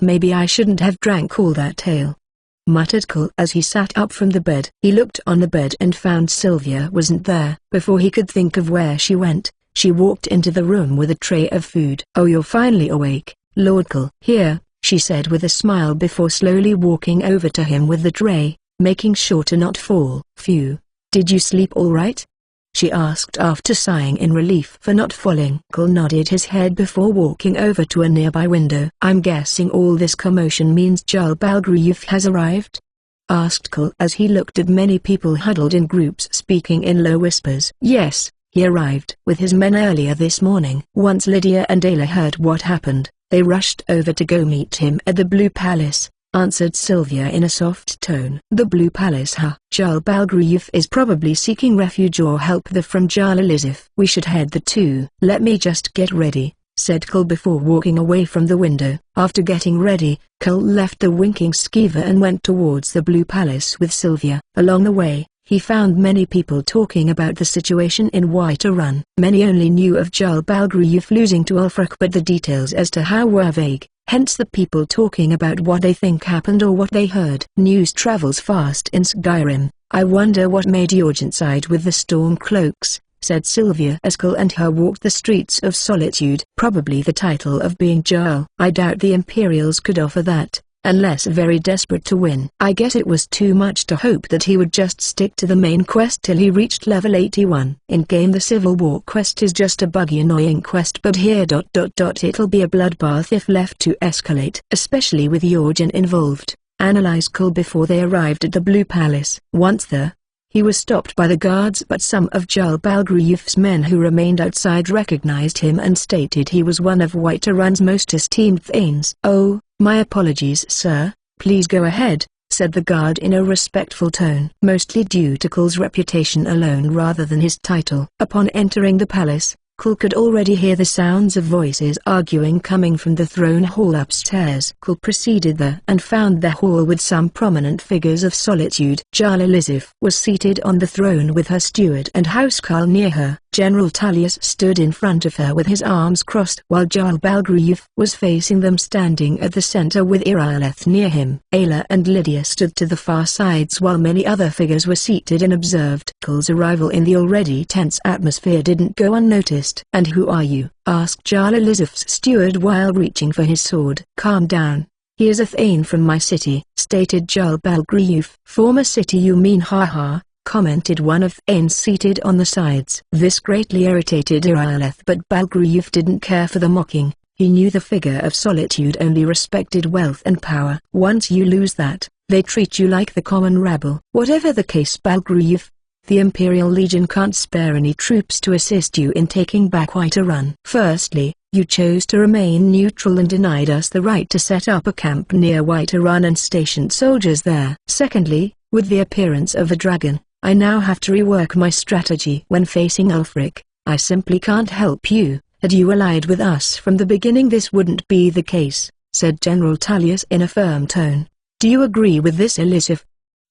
Maybe I shouldn't have drank all that ale, muttered Cole as he sat up from the bed. He looked on the bed and found Sylvia wasn't there. Before he could think of where she went, she walked into the room with a tray of food. Oh, you're finally awake, Lord Cole. Here, she said with a smile before slowly walking over to him with the tray, making sure to not fall. Phew. Did you sleep all right?" she asked after sighing in relief for not falling. Cole nodded his head before walking over to a nearby window. "I'm guessing all this commotion means Jarl Balgruuf has arrived?" asked Cole as he looked at many people huddled in groups speaking in low whispers. "Yes, he arrived with his men earlier this morning." Once Lydia and Ayla heard what happened, they rushed over to go meet him at the Blue Palace, answered Sylvia in a soft tone. "The Blue Palace, huh? Jarl Balgruuf is probably seeking refuge or help there from Jarl Elizabeth. We should head there too." "Let me just get ready," said Cole before walking away from the window. After getting ready, Cole left the winking skeever and went towards the Blue Palace with Sylvia. Along the way, he found many people talking about the situation in White Run. Many only knew of Jarl Balgruuf losing to Ulfric, but the details as to how were vague. Hence the people talking about what they think happened or what they heard. "News travels fast in Skyrim. I wonder what made Jorgen side with the Stormcloaks," said Sylvia as Cole and her walked the streets of Solitude. "Probably the title of being Jarl. I doubt the Imperials could offer that, unless very desperate to win. I guess it was too much to hope that he would just stick to the main quest till he reached level 81. In-game the Civil War quest is just a buggy annoying quest, but here it'll be a bloodbath if left to escalate, especially with Jorgen involved," analyzed Cole before they arrived at the Blue Palace. Once there, he was stopped by the guards, but some of Jarl Balgruuf's men who remained outside recognized him and stated he was one of White Run's most esteemed thanes. "Oh, my apologies sir, please go ahead," said the guard in a respectful tone. Mostly due to Cole's reputation alone rather than his title. Upon entering the palace, Cole could already hear the sounds of voices arguing coming from the throne hall upstairs. Cole proceeded there and found the hall with some prominent figures of Solitude. Jarl Elizabeth was seated on the throne with her steward and housecarl near her. General Tullius stood in front of her with his arms crossed, while Jarl Balgruuf was facing them standing at the center with Irileth near him. Ayla and Lydia stood to the far sides while many other figures were seated and observed. Cole's arrival in the already tense atmosphere didn't go unnoticed. "And who are you?" asked Jarl Elizabeth's steward while reaching for his sword. "Calm down. He is a thane from my city," stated Jarl Balgruuf. "Former city you mean, haha," commented one of thanes seated on the sides. This greatly irritated Irileth, but Balgruuf didn't care for the mocking. He knew the figure of Solitude only respected wealth and power. Once you lose that, they treat you like the common rabble. "Whatever the case Balgruuf, the Imperial Legion can't spare any troops to assist you in taking back White Run. Firstly, you chose to remain neutral and denied us the right to set up a camp near White Run and station soldiers there. Secondly, with the appearance of a dragon, I now have to rework my strategy. When facing Ulfric, I simply can't help you. Had you allied with us from the beginning this wouldn't be the case," said General Tullius in a firm tone. "Do you agree with this, Elizabeth?"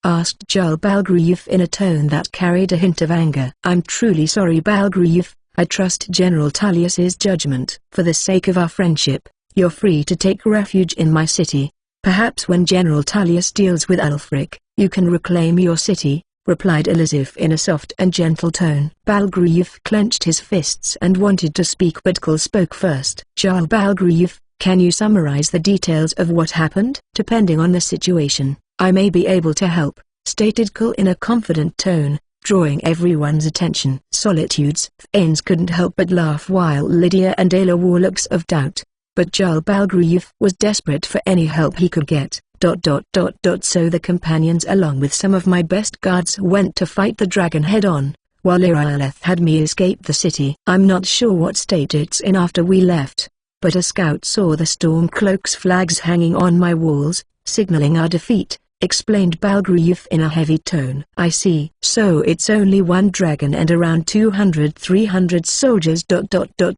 asked Jarl Balgruuf in a tone that carried a hint of anger. "I'm truly sorry Balgruuf, I trust General Tullius's judgment. For the sake of our friendship, you're free to take refuge in my city. Perhaps when General Tullius deals with Ulfric, you can reclaim your city," replied Elizabeth in a soft and gentle tone. Balgruuf clenched his fists and wanted to speak, but Cole spoke first. "Jarl Balgruuf, can you summarize the details of what happened?" "Depending on the situation, I may be able to help," stated Cole in a confident tone, drawing everyone's attention. Solitude's thanes couldn't help but laugh while Lydia and Ayla wore looks of doubt. But Jarl Balgruuf was desperate for any help he could get. So the companions along with some of my best guards went to fight the dragon head-on, while Irileth had me escape the city. I'm not sure what state it's in after we left, but a scout saw the Stormcloaks flags hanging on my walls, signaling our defeat, explained Balgruuf in a heavy tone. "I see. So it's only one dragon and around 200-300 soldiers.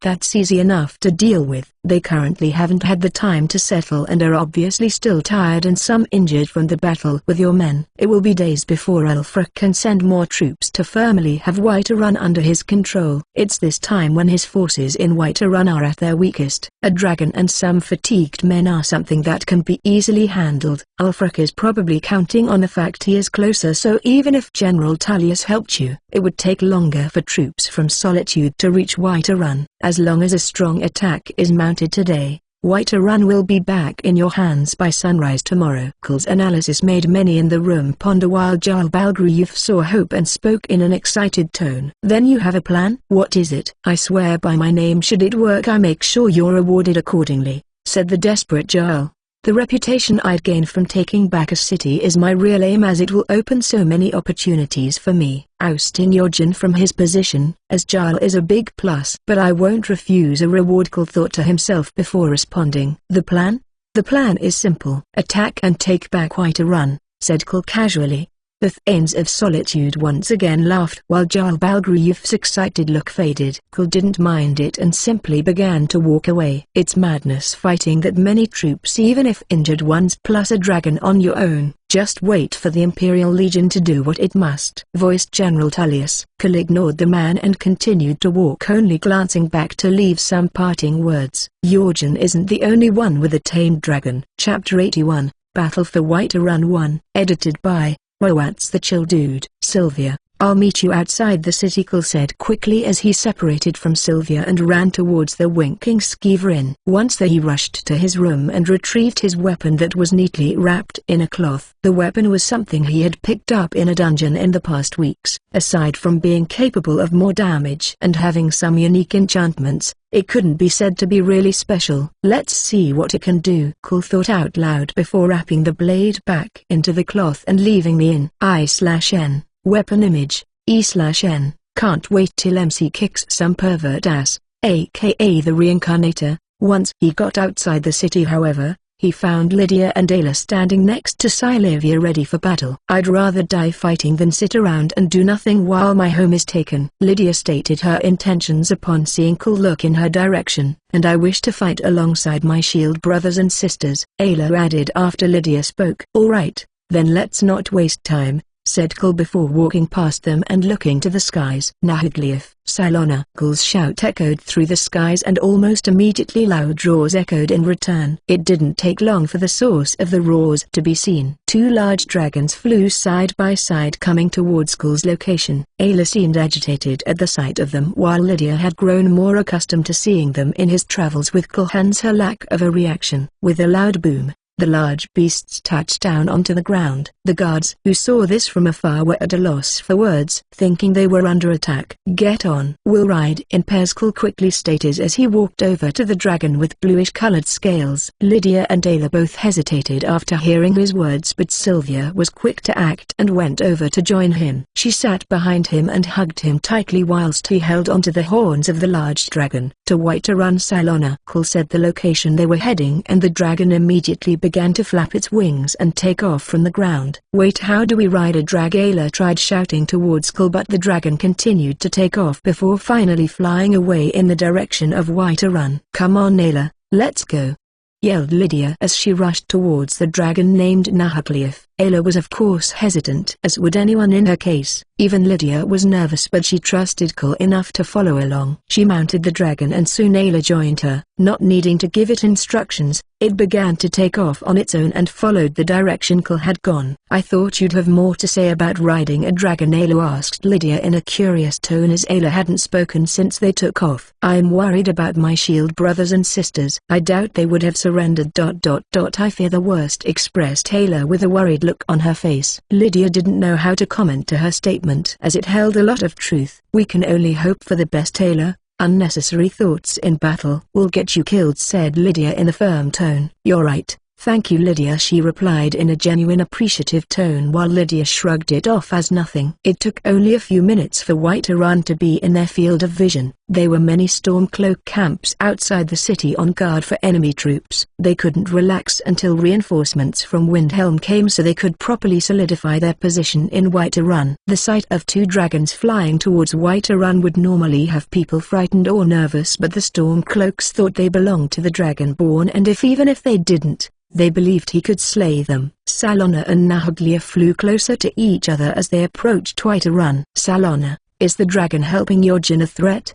That's easy enough to deal with. They currently haven't had the time to settle and are obviously still tired and some injured from the battle with your men. It will be days before Ulfric can send more troops to firmly have White Run under his control. It's this time when his forces in White Run are at their weakest. A dragon and some fatigued men are something that can be easily handled. Ulfric is probably counting on the fact he is closer, so even if General Tullius helped you, it would take longer for troops from Solitude to reach White Run. As long as a strong attack is mounted today, White Run will be back in your hands by sunrise tomorrow. Kul's analysis made many in the room ponder while Jarl Balgruuf saw hope and spoke in an excited tone. Then you have a plan? What is it? I swear by my name should it work I make sure you're rewarded accordingly, said the desperate Jarl. The reputation I'd gain from taking back a city is my real aim as it will open so many opportunities for me. Ousting Yojin from his position as Jarl is a big plus. But I won't refuse a reward, Kul thought to himself before responding. The plan? The plan is simple. Attack and take back White Run, said Kul casually. The Thanes of Solitude once again laughed while Jarl Balgruuf's excited look faded. Kul didn't mind it and simply began to walk away. It's madness fighting that many troops even if injured ones plus a dragon on your own. Just wait for the Imperial Legion to do what it must, voiced General Tullius. Kul ignored the man and continued to walk, only glancing back to leave some parting words. Yojin isn't the only one with a tamed dragon. Chapter 81, Battle for White Run 1, edited by What's the chill dude? Sylvia, I'll meet you outside the city, Kul said quickly as he separated from Sylvia and ran towards the winking skeever inn. Once there he rushed to his room and retrieved his weapon that was neatly wrapped in a cloth. The weapon was something he had picked up in a dungeon in the past weeks. Aside from being capable of more damage and having some unique enchantments, it couldn't be said to be really special. Let's see what it can do, Kul thought out loud before wrapping the blade back into the cloth and leaving the inn. I/N, weapon image, E/N, can't wait till MC kicks some pervert ass, aka the Reincarnator. Once he got outside the city however, he found Lydia and Ayla standing next to Sylavia ready for battle. I'd rather die fighting than sit around and do nothing while my home is taken. Lydia stated her intentions upon seeing Kul look in her direction. And I wish to fight alongside my shield brothers and sisters, Ayla added after Lydia spoke. Alright, then let's not waste time, said Kul before walking past them and looking to the skies. Nahaglief, Salona. Kul's shout echoed through the skies and almost immediately loud roars echoed in return. It didn't take long for the source of the roars to be seen. Two large dragons flew side by side coming towards Kul's location. Ayla seemed agitated at the sight of them while Lydia had grown more accustomed to seeing them in his travels with Kul, hence her lack of a reaction. With a loud boom, the large beasts touched down onto the ground. The guards who saw this from afar were at a loss for words, thinking they were under attack. Get on. We'll ride in pairs, Kul quickly stated as he walked over to the dragon with bluish-colored scales. Lydia and Ayla both hesitated after hearing his words, but Sylvia was quick to act and went over to join him. She sat behind him and hugged him tightly whilst he held onto the horns of the large dragon. To White Run, Salona. Kul said the location they were heading and the dragon immediately began to flap its wings and take off from the ground. Wait, how do we ride a drag? Ayla tried shouting towards Kul, but the dragon continued to take off before finally flying away in the direction of White Run. Come on Ayla, let's go, yelled Lydia as she rushed towards the dragon named Nahaglief. Ayla was of course hesitant, as would anyone in her case. Even Lydia was nervous, but she trusted Kul enough to follow along. She mounted the dragon and soon Ayla joined her. Not needing to give it instructions, it began to take off on its own and followed the direction Kul had gone. I thought you'd have more to say about riding a dragon, Ayla asked Lydia in a curious tone as Ayla hadn't spoken since they took off. I'm worried about my shield brothers and sisters. I doubt they would have surrendered. I fear the worst, expressed Ayla with a worried look on her face. Lydia didn't know how to comment to her statement as it held a lot of truth. We can only hope for the best, Ayla. Unnecessary thoughts in battle will get you killed, said Lydia in a firm tone. You're right. Thank you, Lydia, she replied in a genuine appreciative tone while Lydia shrugged it off as nothing. It took only a few minutes for White Run to be in their field of vision. There were many Stormcloak camps outside the city on guard for enemy troops. They couldn't relax until reinforcements from Windhelm came so they could properly solidify their position in White Run. The sight of two dragons flying towards White Run would normally have people frightened or nervous, but the Stormcloaks thought they belonged to the Dragonborn, and even if they didn't, they believed he could slay them. Salona and Nahaglief flew closer to each other as they approached White Run. Salona, is the dragon helping Yojin a threat?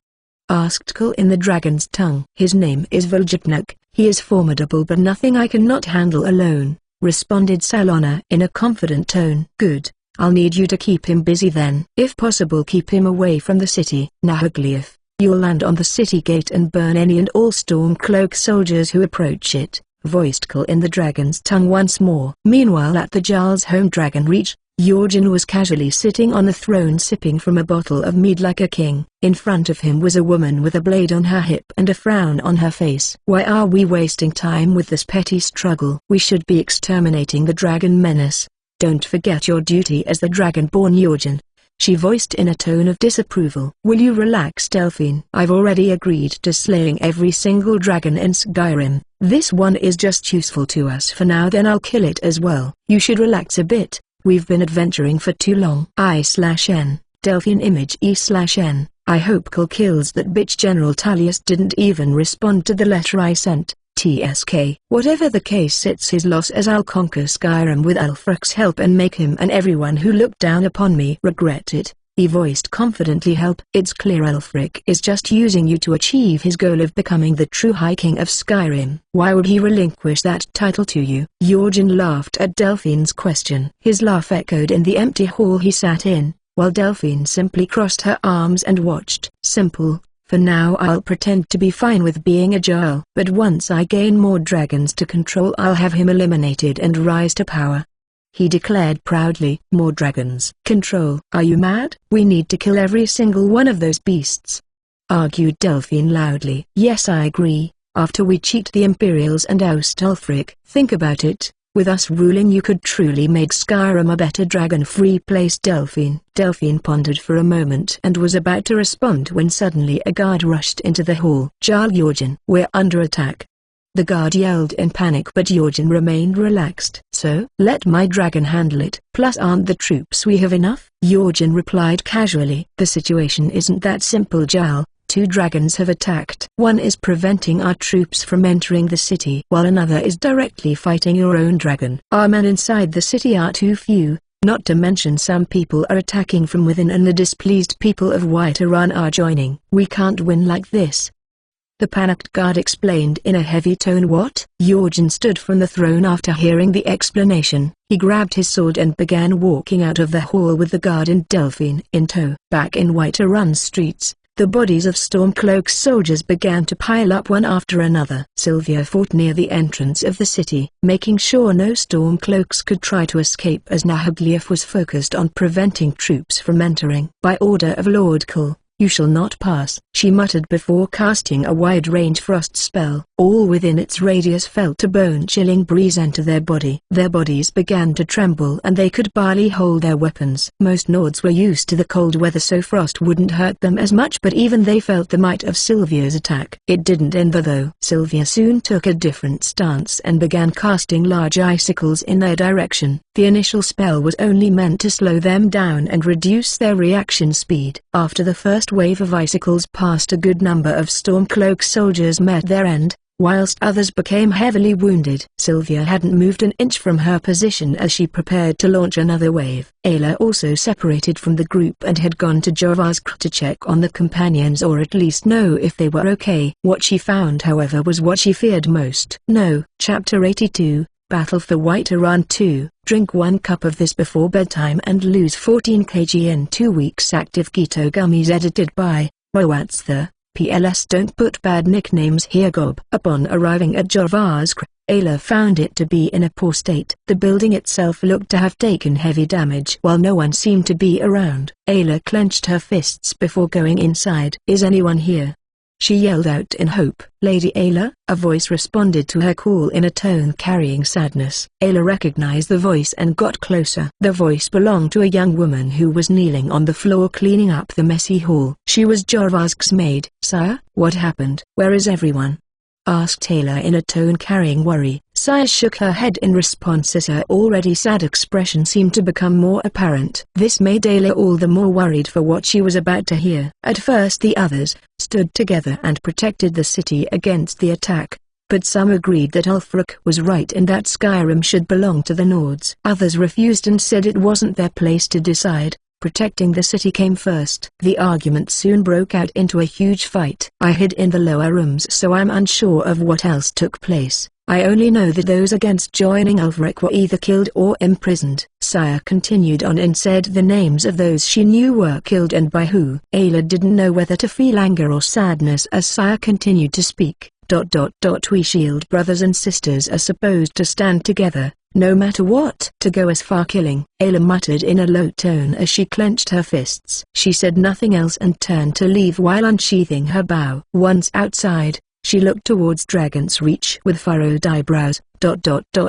Asked Kul in the dragon's tongue. His name is Vuljitnuk. He is formidable but nothing I cannot handle alone, responded Salona in a confident tone. Good. I'll need you to keep him busy then. If possible, keep him away from the city. Nahaglief, You'll land on the city gate and burn any and all Stormcloak soldiers who approach it," voiced Call in the dragon's tongue once more. Meanwhile at the Jarl's home Dragon Reach, Jorgen was casually sitting on the throne sipping from a bottle of mead like a king. In front of him was a woman with a blade on her hip and a frown on her face. "Why are we wasting time with this petty struggle? We should be exterminating the dragon menace. Don't forget your duty as the Dragonborn, Jorgen," she voiced in a tone of disapproval. "Will you relax, Delphine? I've already agreed to slaying every single dragon in Skyrim. This one is just useful to us for now, then I'll kill it as well. You should relax a bit. We've been adventuring for too long." I/N, Delphine image E/N. "I hope Call kills that bitch." General Tullius didn't even respond to the letter I sent. TSK. "Whatever the case, it's his loss, as I'll conquer Skyrim with Ulfric's help and make him and everyone who looked down upon me regret it," he voiced confidently. "Help? It's clear Ulfric is just using you to achieve his goal of becoming the true High King of Skyrim. Why would he relinquish that title to you?" Jorgen laughed at Delphine's question. His laugh echoed in the empty hall he sat in, while Delphine simply crossed her arms and watched. "Simple. For now I'll pretend to be fine with being a Jarl, but once I gain more dragons to control, I'll have him eliminated and rise to power," he declared proudly. "More dragons? Control? Are you mad? We need to kill every single one of those beasts," argued Delphine loudly. "Yes, I agree. After we cheat the Imperials and oust Ulfric. Think about it. With us ruling, you could truly make Skyrim a better dragon-free place." Delphine pondered for a moment and was about to respond when suddenly a guard rushed into the hall. "Jarl Jorgen, we're under attack," the guard yelled in panic, but Jorgen remained relaxed. "So? Let my dragon handle it. Plus, aren't the troops we have enough?" Jorgen replied casually. "The situation isn't that simple, Jarl. 2 dragons have attacked. One is preventing our troops from entering the city, while another is directly fighting your own dragon. Our men inside the city are too few, not to mention some people are attacking from within and the displeased people of Whiterun are joining. We can't win like this," the panicked guard explained in a heavy tone. "What?" Jorgen stood from the throne after hearing the explanation. He grabbed his sword and began walking out of the hall with the guard and Delphine in tow. Back in Whiterun streets, the bodies of Stormcloak's soldiers began to pile up one after another. Sylvia fought near the entrance of the city, making sure no Stormcloaks could try to escape, as Nahaglief was focused on preventing troops from entering. "By order of Lord Call, you shall not pass," she muttered before casting a wide-range frost spell. All within its radius felt a bone-chilling breeze enter their body. Their bodies began to tremble and they could barely hold their weapons. Most Nords were used to the cold weather, so frost wouldn't hurt them as much, but even they felt the might of Sylvia's attack. It didn't end there though. Sylvia soon took a different stance and began casting large icicles in their direction. The initial spell was only meant to slow them down and reduce their reaction speed. After the first wave of icicles passed, a good number of Stormcloak soldiers met their end, whilst others became heavily wounded. Sylvia hadn't moved an inch from her position as she prepared to launch another wave. Ayla also separated from the group and had gone to Jorvarsk to check on the companions, or at least know if they were okay. What she found, however, was what she feared most. No. Chapter 82, Battle for Whiterun 2. Drink 1 cup of this before bedtime and lose 14 kg in 2 weeks. Active Keto Gummies, edited by Moatzther. PLS. Don't put bad nicknames here, Gob. Upon arriving at Jorvarsk, Ayla found it to be in a poor state. The building itself looked to have taken heavy damage, while no one seemed to be around. Ayla clenched her fists before going inside. "Is anyone here?" she yelled out in hope. "Lady Ayla?" a voice responded to her call in a tone carrying sadness. Ayla recognized the voice and got closer. The voice belonged to a young woman who was kneeling on the floor cleaning up the messy hall. She was Jorvarsk's maid. "Sire, what happened? Where is everyone?" asked Ayla in a tone carrying worry. Sire shook her head in response as her already sad expression seemed to become more apparent. This made Ayla all the more worried for what she was about to hear. At first the others stood together and protected the city against the attack, but some agreed that Ulfric was right and that Skyrim should belong to the Nords. Others refused and said it wasn't their place to decide. Protecting the city came first. The argument soon broke out into a huge fight. I hid in the lower rooms, so I'm unsure of what else took place. I only know that those against joining Ulfric were either killed or imprisoned. Saya continued on and said the names of those she knew were killed and by who. Ayla didn't know whether to feel anger or sadness as Saya continued to speak. We shield brothers and sisters are supposed to stand together, no matter what. To go as far killing, Ayla muttered in a low tone as she clenched her fists. She said nothing else and turned to leave while unsheathing her bow. Once outside, she looked towards Dragon's Reach with furrowed eyebrows.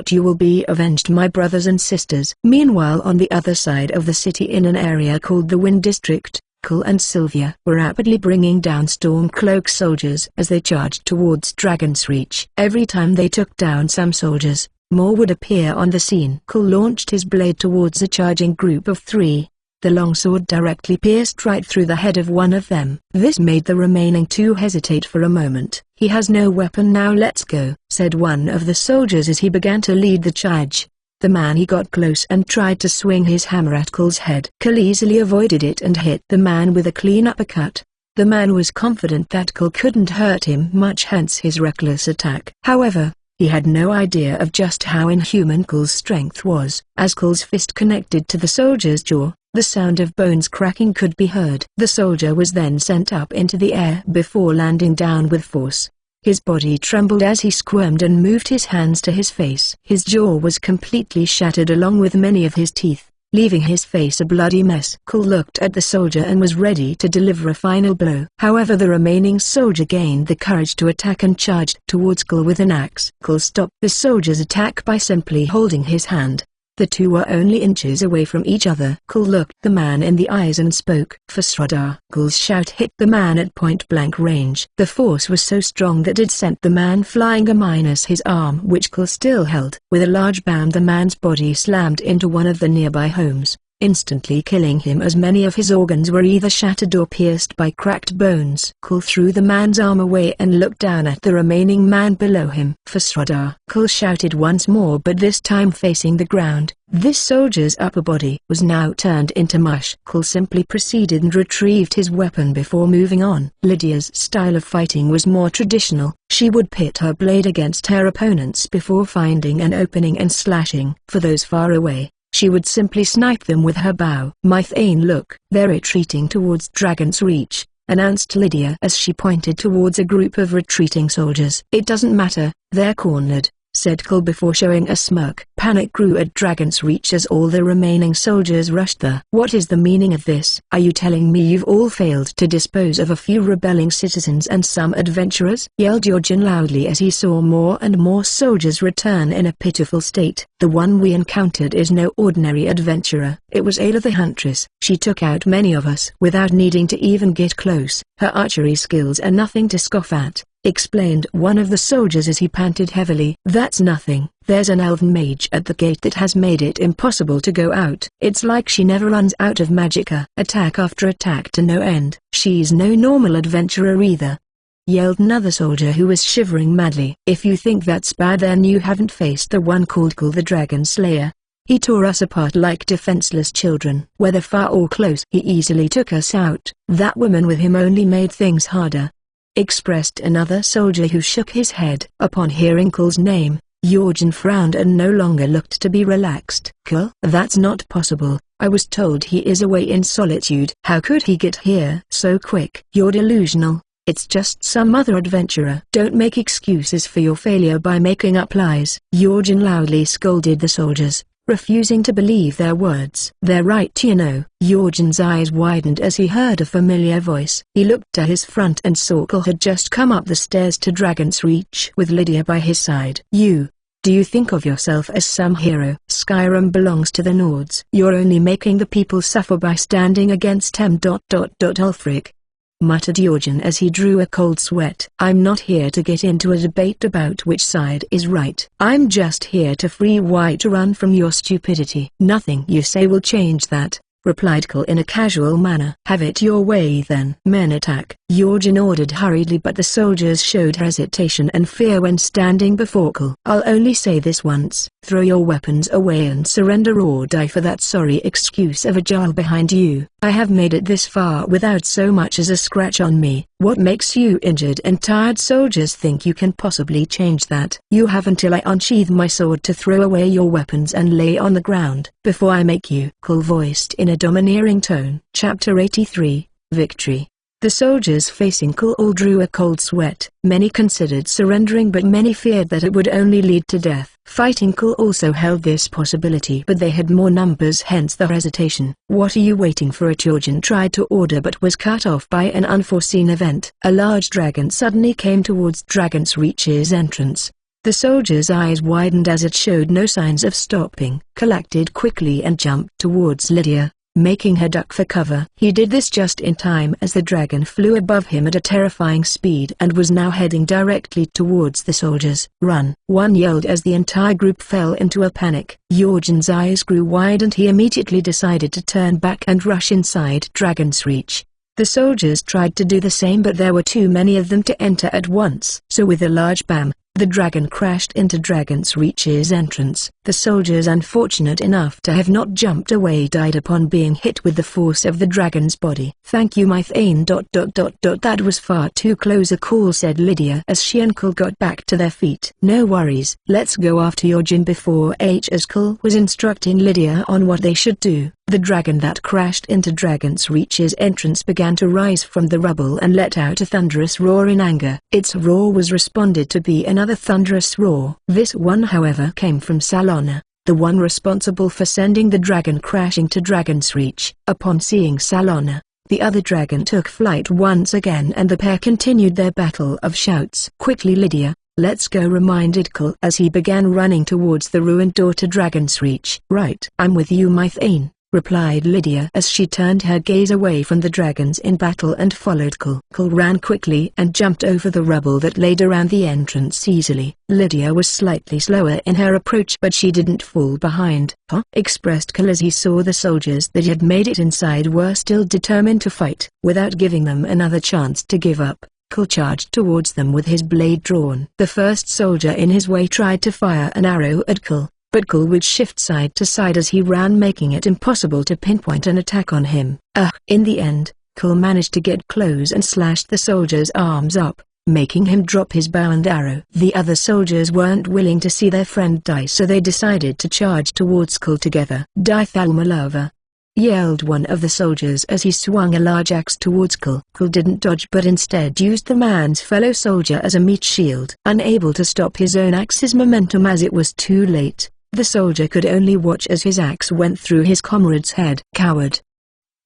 You will be avenged, my brothers and sisters. Meanwhile, on the other side of the city in an area called the Wind District, Cole and Sylvia were rapidly bringing down Stormcloak soldiers as they charged towards Dragon's Reach. Every time they took down some soldiers, more would appear on the scene. Cole launched his blade towards a charging group of 3. The longsword directly pierced right through the head of one of them. This made the remaining 2 hesitate for a moment. He has no weapon now, let's go, said one of the soldiers as he began to lead the charge. The man he got close and tried to swing his hammer at Cole's head. Cole easily avoided it and hit the man with a clean uppercut. The man was confident that Cole couldn't hurt him much, hence his reckless attack. However, he had no idea of just how inhuman Cole's strength was. As Cole's fist connected to the soldier's jaw, the sound of bones cracking could be heard. The soldier was then sent up into the air before landing down with force. His body trembled as he squirmed and moved his hands to his face. His jaw was completely shattered along with many of his teeth, leaving his face a bloody mess. Cole looked at the soldier and was ready to deliver a final blow. However, the remaining soldier gained the courage to attack and charged towards Cole with an axe. Cole stopped the soldier's attack by simply holding his hand. The 2 were only inches away from each other. Cole looked the man in the eyes and spoke. Fasrada. Cole's shout hit the man at point-blank range. The force was so strong that it sent the man flying minus his arm, which Cole still held. With a large bound, the man's body slammed into one of the nearby homes, instantly killing him as many of his organs were either shattered or pierced by cracked bones. Cole threw the man's arm away and looked down at the remaining man below him. Fasrada. Cole shouted once more, but this time facing the ground. This soldier's upper body was now turned into mush. Cole simply proceeded and retrieved his weapon before moving on. Lydia's style of fighting was more traditional. She would pit her blade against her opponents before finding an opening and slashing. For those far away, she would simply snipe them with her bow. Mythane, look, they're retreating towards Dragon's Reach, announced Lydia as she pointed towards a group of retreating soldiers. It doesn't matter, they're cornered, said Cole before showing a smirk. Panic grew at Dragon's Reach as all the remaining soldiers rushed there. What is the meaning of this? Are you telling me you've all failed to dispose of a few rebelling citizens and some adventurers? Yelled Yorjin loudly as he saw more and more soldiers return in a pitiful state. The one we encountered is no ordinary adventurer. It was Ayla the Huntress. She took out many of us without needing to even get close. Her archery skills are nothing to scoff at, explained one of the soldiers as he panted heavily. That's nothing. There's an elven mage at the gate that has made it impossible to go out. It's like she never runs out of magicka. Attack after attack to no end. She's no normal adventurer either, yelled another soldier who was shivering madly. If you think that's bad, then you haven't faced the one called Cole the Dragon Slayer. He tore us apart like defenseless children. Whether far or close, he easily took us out. That woman with him only made things harder, expressed another soldier who shook his head. Upon hearing Cole's name, Yorjin frowned and no longer looked to be relaxed. Cole? That's not possible. I was told he is away in solitude. How could he get here so quick? You're delusional. It's just some other adventurer. Don't make excuses for your failure by making up lies. Yorjin loudly scolded the soldiers, refusing to believe their words. They're right, you know. Yorjin's eyes widened as he heard a familiar voice. He looked to his front and saw Cole had just come up the stairs to Dragon's Reach with Lydia by his side. Do you think of yourself as some hero? Skyrim belongs to the Nords. You're only making the people suffer by standing against him. Ulfric, muttered Yorjin as he drew a cold sweat. I'm not here to get into a debate about which side is right. I'm just here to free Whiterun from your stupidity. Nothing you say will change that, replied Cole in a casual manner. Have it your way then. Men attack. Yorjin ordered hurriedly, but the soldiers showed hesitation and fear when standing before Cole. I'll only say this once. Throw your weapons away and surrender or die for that sorry excuse of a jarl behind you. I have made it this far without so much as a scratch on me. What makes you injured and tired soldiers think you can possibly change that? You have until I unsheathe my sword to throw away your weapons and lay on the ground, before I make you," Cole voiced in a domineering tone. Chapter 83, Victory. The soldiers facing Cole all drew a cold sweat. Many considered surrendering, but many feared that it would only lead to death. Fighting Cole also held this possibility, but they had more numbers, hence the hesitation. "What are you waiting for?" Georgian tried to order but was cut off by an unforeseen event. A large dragon suddenly came towards Dragon's Reach's entrance. The soldier's eyes widened as it showed no signs of stopping, collected quickly and jumped towards Lydia, making her duck for cover. He did this just in time as the dragon flew above him at a terrifying speed and was now heading directly towards the soldiers. "Run!" one yelled as the entire group fell into a panic. Georgian's eyes grew wide and he immediately decided to turn back and rush inside Dragon's Reach. The soldiers tried to do the same, but there were too many of them to enter at once. So with a large bam, the dragon crashed into Dragon's Reach's entrance. The soldiers, unfortunate enough to have not jumped away, died upon being hit with the force of the dragon's body. "Thank you, Mythane. That was far too close a call," said Lydia as she and Cole got back to their feet. "No worries, let's go after your Jin before H." As Cole was instructing Lydia on what they should do, the dragon that crashed into Dragon's Reach's entrance began to rise from the rubble and let out a thunderous roar in anger. Its roar was responded to by another thunderous roar. This one, however, came from Salona, the one responsible for sending the dragon crashing to Dragon's Reach. Upon seeing Salona, the other dragon took flight once again and the pair continued their battle of shouts. "Quickly, Lydia, let's go," reminded Cole as he began running towards the ruined door to Dragon's Reach. "Right, I'm with you, Mythane," replied Lydia as she turned her gaze away from the dragons in battle and followed Cole. Cole ran quickly and jumped over the rubble that laid around the entrance easily. Lydia was slightly slower in her approach, but she didn't fall behind. "Huh?" expressed Cole as he saw the soldiers that had made it inside were still determined to fight. Without giving them another chance to give up, Cole charged towards them with his blade drawn. The first soldier in his way tried to fire an arrow at Cole, but Cole would shift side to side as he ran, making it impossible to pinpoint an attack on him. In the end, Cole managed to get close and slashed the soldier's arms up, making him drop his bow and arrow. The other soldiers weren't willing to see their friend die, so they decided to charge towards Cole together. "Die, Thalmalava!" yelled one of the soldiers as he swung a large axe towards Cole. Cole didn't dodge but instead used the man's fellow soldier as a meat shield. Unable to stop his own axe's momentum as it was too late, the soldier could only watch as his axe went through his comrade's head. "Coward!"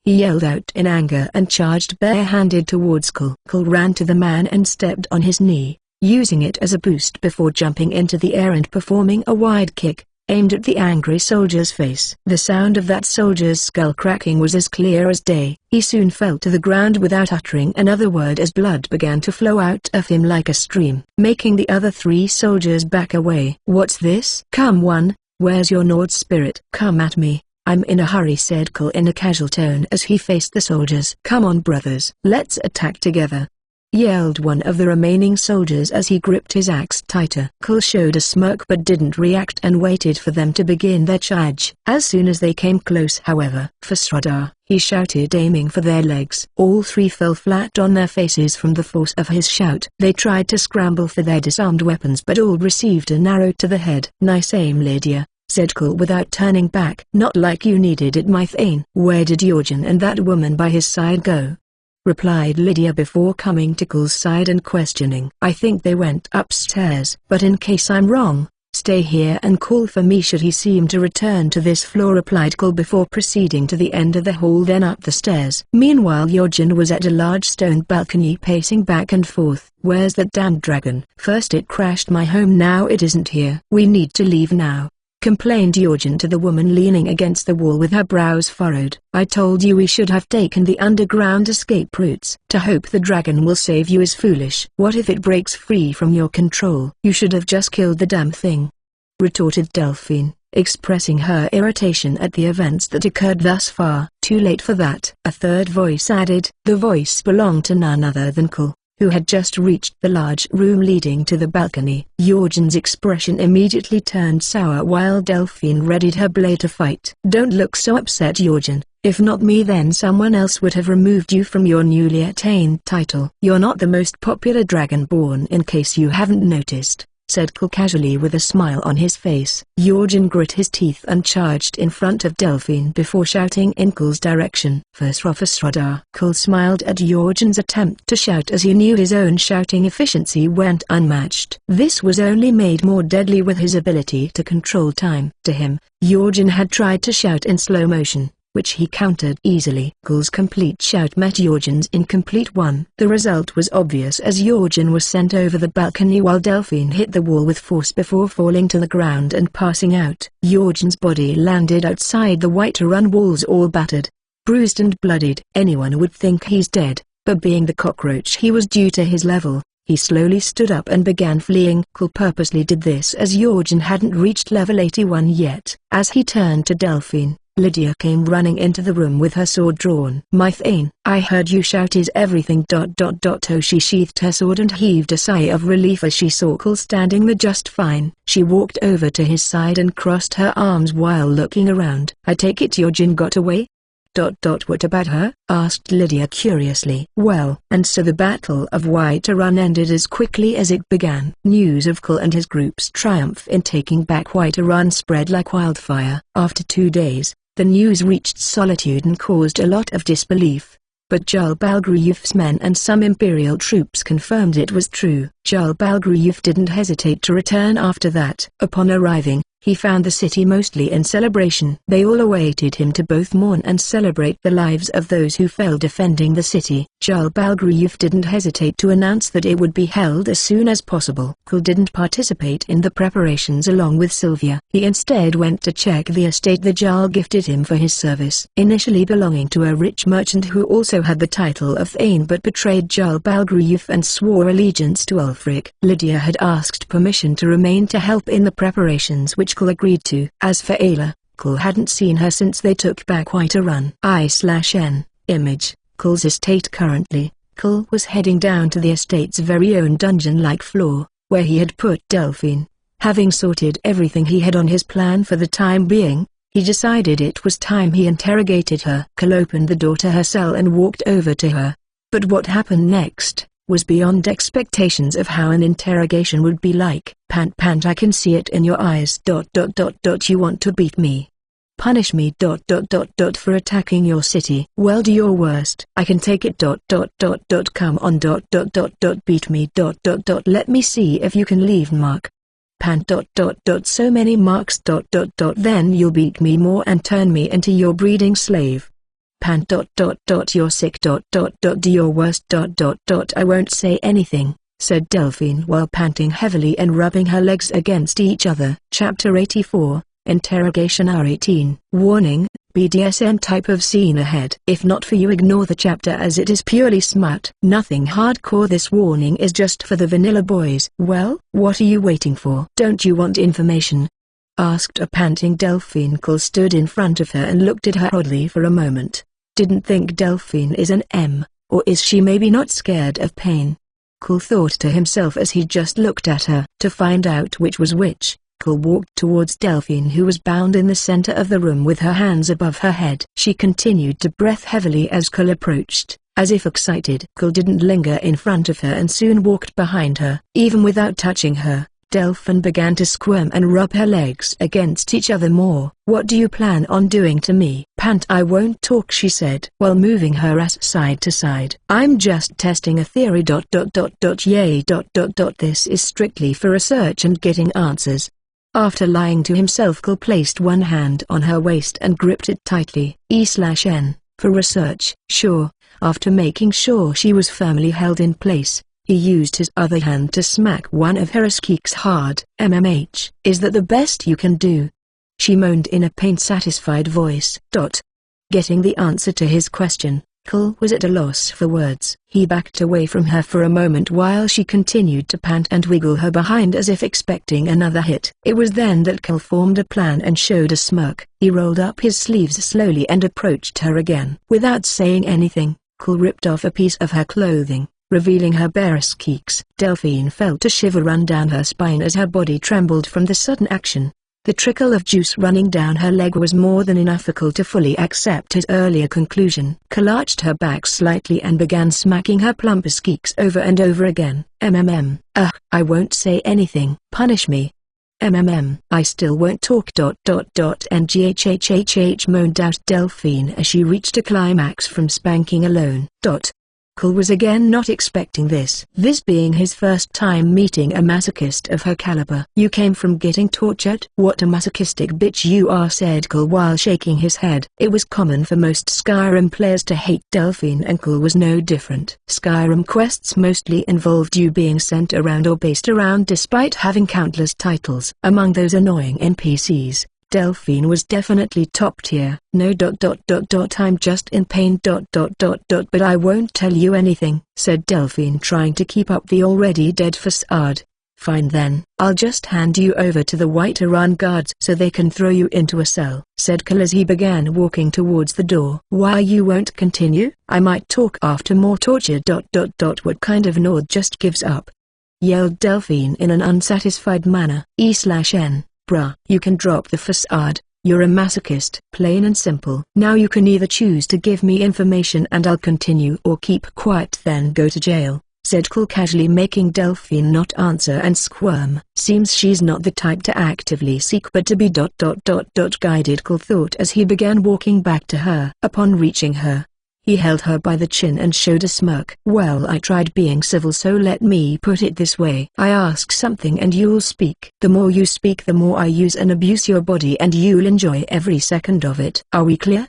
he yelled out in anger and charged barehanded towards Cole. Cole ran to the man and stepped on his knee, using it as a boost before jumping into the air and performing a wide kick, aimed at the angry soldier's face. The sound of that soldier's skull cracking was as clear as day. He soon fell to the ground without uttering another word as blood began to flow out of him like a stream, making the other 3 soldiers back away. "What's this? Come one, where's your Nord spirit?" "Come at me, I'm in a hurry," said Cole in a casual tone as he faced the soldiers. "Come on, brothers, let's attack together," yelled one of the remaining soldiers as he gripped his axe tighter. Cole showed a smirk but didn't react and waited for them to begin their charge. As soon as they came close, however, "For Sradar," he shouted, aiming for their legs. All 3 fell flat on their faces from the force of his shout. They tried to scramble for their disarmed weapons but all received an arrow to the head. "Nice aim, Lydia," said Cole without turning back. "Not like you needed it, Mythane." "Where did Georgian and that woman by his side go?" replied Lydia before coming to Cole's side and questioning. "I think they went upstairs, but in case I'm wrong, stay here and call for me should he seem to return to this floor," replied Cole before proceeding to the end of the hall, then up the stairs. Meanwhile, Georgian was at a large stone balcony pacing back and forth. "Where's that damned dragon? First it crashed my home, now it isn't here. We need to leave now," complained Georgian to the woman leaning against the wall with her brows furrowed. "I told you we should have taken the underground escape routes. To hope the dragon will save you is foolish. What if it breaks free from your control? You should have just killed the damn thing," retorted Delphine, expressing her irritation at the events that occurred thus far. "Too late for that," a third voice added. The voice belonged to none other than Cole, who had just reached the large room leading to the balcony. Georgian's expression immediately turned sour while Delphine readied her blade to fight. "Don't look so upset, Georgian. If not me, then someone else would have removed you from your newly attained title. You're not the most popular Dragonborn, in case you haven't noticed, said Cole casually with a smile on his face. Jorgen grit his teeth and charged in front of Delphine before shouting in Cole's direction. Versrofasradar. Cole smiled at Jorgen's attempt to shout, as he knew his own shouting efficiency went unmatched. This was only made more deadly with his ability to control time. To him, Jorgen had tried to shout in slow motion, which he countered easily. Cole's complete shout met Jorgen's incomplete one. The result was obvious, as Jorgen was sent over the balcony while Delphine hit the wall with force before falling to the ground and passing out. Jorgen's body landed outside the Whiterun walls, all battered, bruised and bloodied. Anyone would think he's dead, but being the cockroach he was due to his level, he slowly stood up and began fleeing. Cole purposely did this as Jorgen hadn't reached level 81 yet. As he turned to Delphine, Lydia came running into the room with her sword drawn. "My Thane, I heard you shout, is everything ... Oh, she sheathed her sword and heaved a sigh of relief as she saw Cole standing there just fine. She walked over to his side and crossed her arms while looking around. "I take it Jorgen got away?" What about her?" asked Lydia curiously. "Well, and so the Battle of Whiterun ended as quickly as it began." News of Cole and his group's triumph in taking back Whiterun spread like wildfire. After 2 days, the news reached Solitude and caused a lot of disbelief. But Jarl Balgruuf's men and some Imperial troops confirmed it was true. Jarl Balgruuf didn't hesitate to return after that. Upon arriving, he found the city mostly in celebration. They all awaited him to both mourn and celebrate the lives of those who fell defending the city. Jarl Balgruuf didn't hesitate to announce that it would be held as soon as possible. Cole didn't participate in the preparations along with Sylvia. He instead went to check the estate the Jarl gifted him for his service. Initially belonging to a rich merchant who also had the title of Thane but betrayed Jarl Balgruuf and swore allegiance to Ulfric. Lydia had asked permission to remain to help in the preparations, which Cole agreed to. As for Ayla, Cole hadn't seen her since they took back Whiterun. I/N Image. Cole's estate. Currently, Cole was heading down to the estate's very own dungeon-like floor, where he had put Delphine. Having sorted everything he had on his plan for the time being, he decided it was time he interrogated her. Cole opened the door to her cell and walked over to her. But what happened next was beyond expectations of how an interrogation would be like. Pant, I can see it in your eyes. You want to beat me? Punish me. For attacking your city. Well, do your worst. I can take it. Come on. Beat me. Let me see if you can leave mark. Pant. So many marks. Then you'll beat me more and turn me into your breeding slave. Pant. You're sick. Do your worst. I won't say anything, said Delphine while panting heavily and rubbing her legs against each other. Chapter 84, Interrogation R18. Warning, BDSM type of scene ahead. If not for you, ignore the chapter as it is purely smut. Nothing hardcore. This warning is just for the vanilla boys. Well, what are you waiting for? Don't you want information? Asked a panting Delphine. Cole stood in front of her and looked at her oddly for a moment. Didn't think Delphine is an M, or is she maybe not scared of pain? Cole thought to himself as he just looked at her. To find out which was which, Cole walked towards Delphine, who was bound in the center of the room with her hands above her head. She continued to breath heavily as Cole approached, as if excited. Cole didn't linger in front of her and soon walked behind her. Even without touching her, Delphine began to squirm and rub her legs against each other more. What do you plan on doing to me? Pant. I won't talk, she said while moving her ass side to side. I'm just testing a theory. Yay. This is strictly for research and getting answers. After lying to himself, Cole placed one hand on her waist and gripped it tightly. E/N, for research. Sure. After making sure she was firmly held in place, he used his other hand to smack one of her ass cheeks hard. MMH. Is that the best you can do? She moaned in a pain-satisfied voice. Getting the answer to his question, Cole was at a loss for words. He backed away from her for a moment while she continued to pant and wiggle her behind as if expecting another hit. It was then that Cole formed a plan and showed a smirk. He rolled up his sleeves slowly and approached her again. Without saying anything, Cole ripped off a piece of her clothing, revealing her bare ass cheeks. Delphine felt a shiver run down her spine as her body trembled from the sudden action. The trickle of juice running down her leg was more than enough for Cole to fully accept his earlier conclusion. Cole arched her back slightly and began smacking her plump skeeks over and over again. I won't say anything. Punish me. I still won't talk. And ghhhh moaned out Delphine as she reached a climax from spanking alone. Cole was again not expecting this being his first time meeting a masochist of her caliber. You came from getting tortured? What a masochistic bitch you are, said Cole while shaking his head. It was common for most Skyrim players to hate Delphine, and Cole was no different. Skyrim quests mostly involved you being sent around or based around despite having countless titles. Among those annoying NPCs, Delphine was definitely top tier. No. I'm just in pain. But I won't tell you anything, said Delphine, trying to keep up the already dead facade. Fine then, I'll just hand you over to the Whiterun guards so they can throw you into a cell, said Cole as he began walking towards the door. Why you won't continue? I might talk after more torture. What kind of nord just gives up? Yelled Delphine in an unsatisfied manner. E/N. Bruh, you can drop the facade. You're a masochist. Plain and simple. Now you can either choose to give me information and I'll continue, or keep quiet then go to jail, said Cole casually, making Delphine not answer and squirm. Seems she's not the type to actively seek but to be ... guided, Cole thought as he began walking back to her. Upon reaching her, he held her by the chin and showed a smirk. Well, I tried being civil, so let me put it this way. I ask something and you'll speak. The more you speak, the more I use and abuse your body, and you'll enjoy every second of it. Are we clear?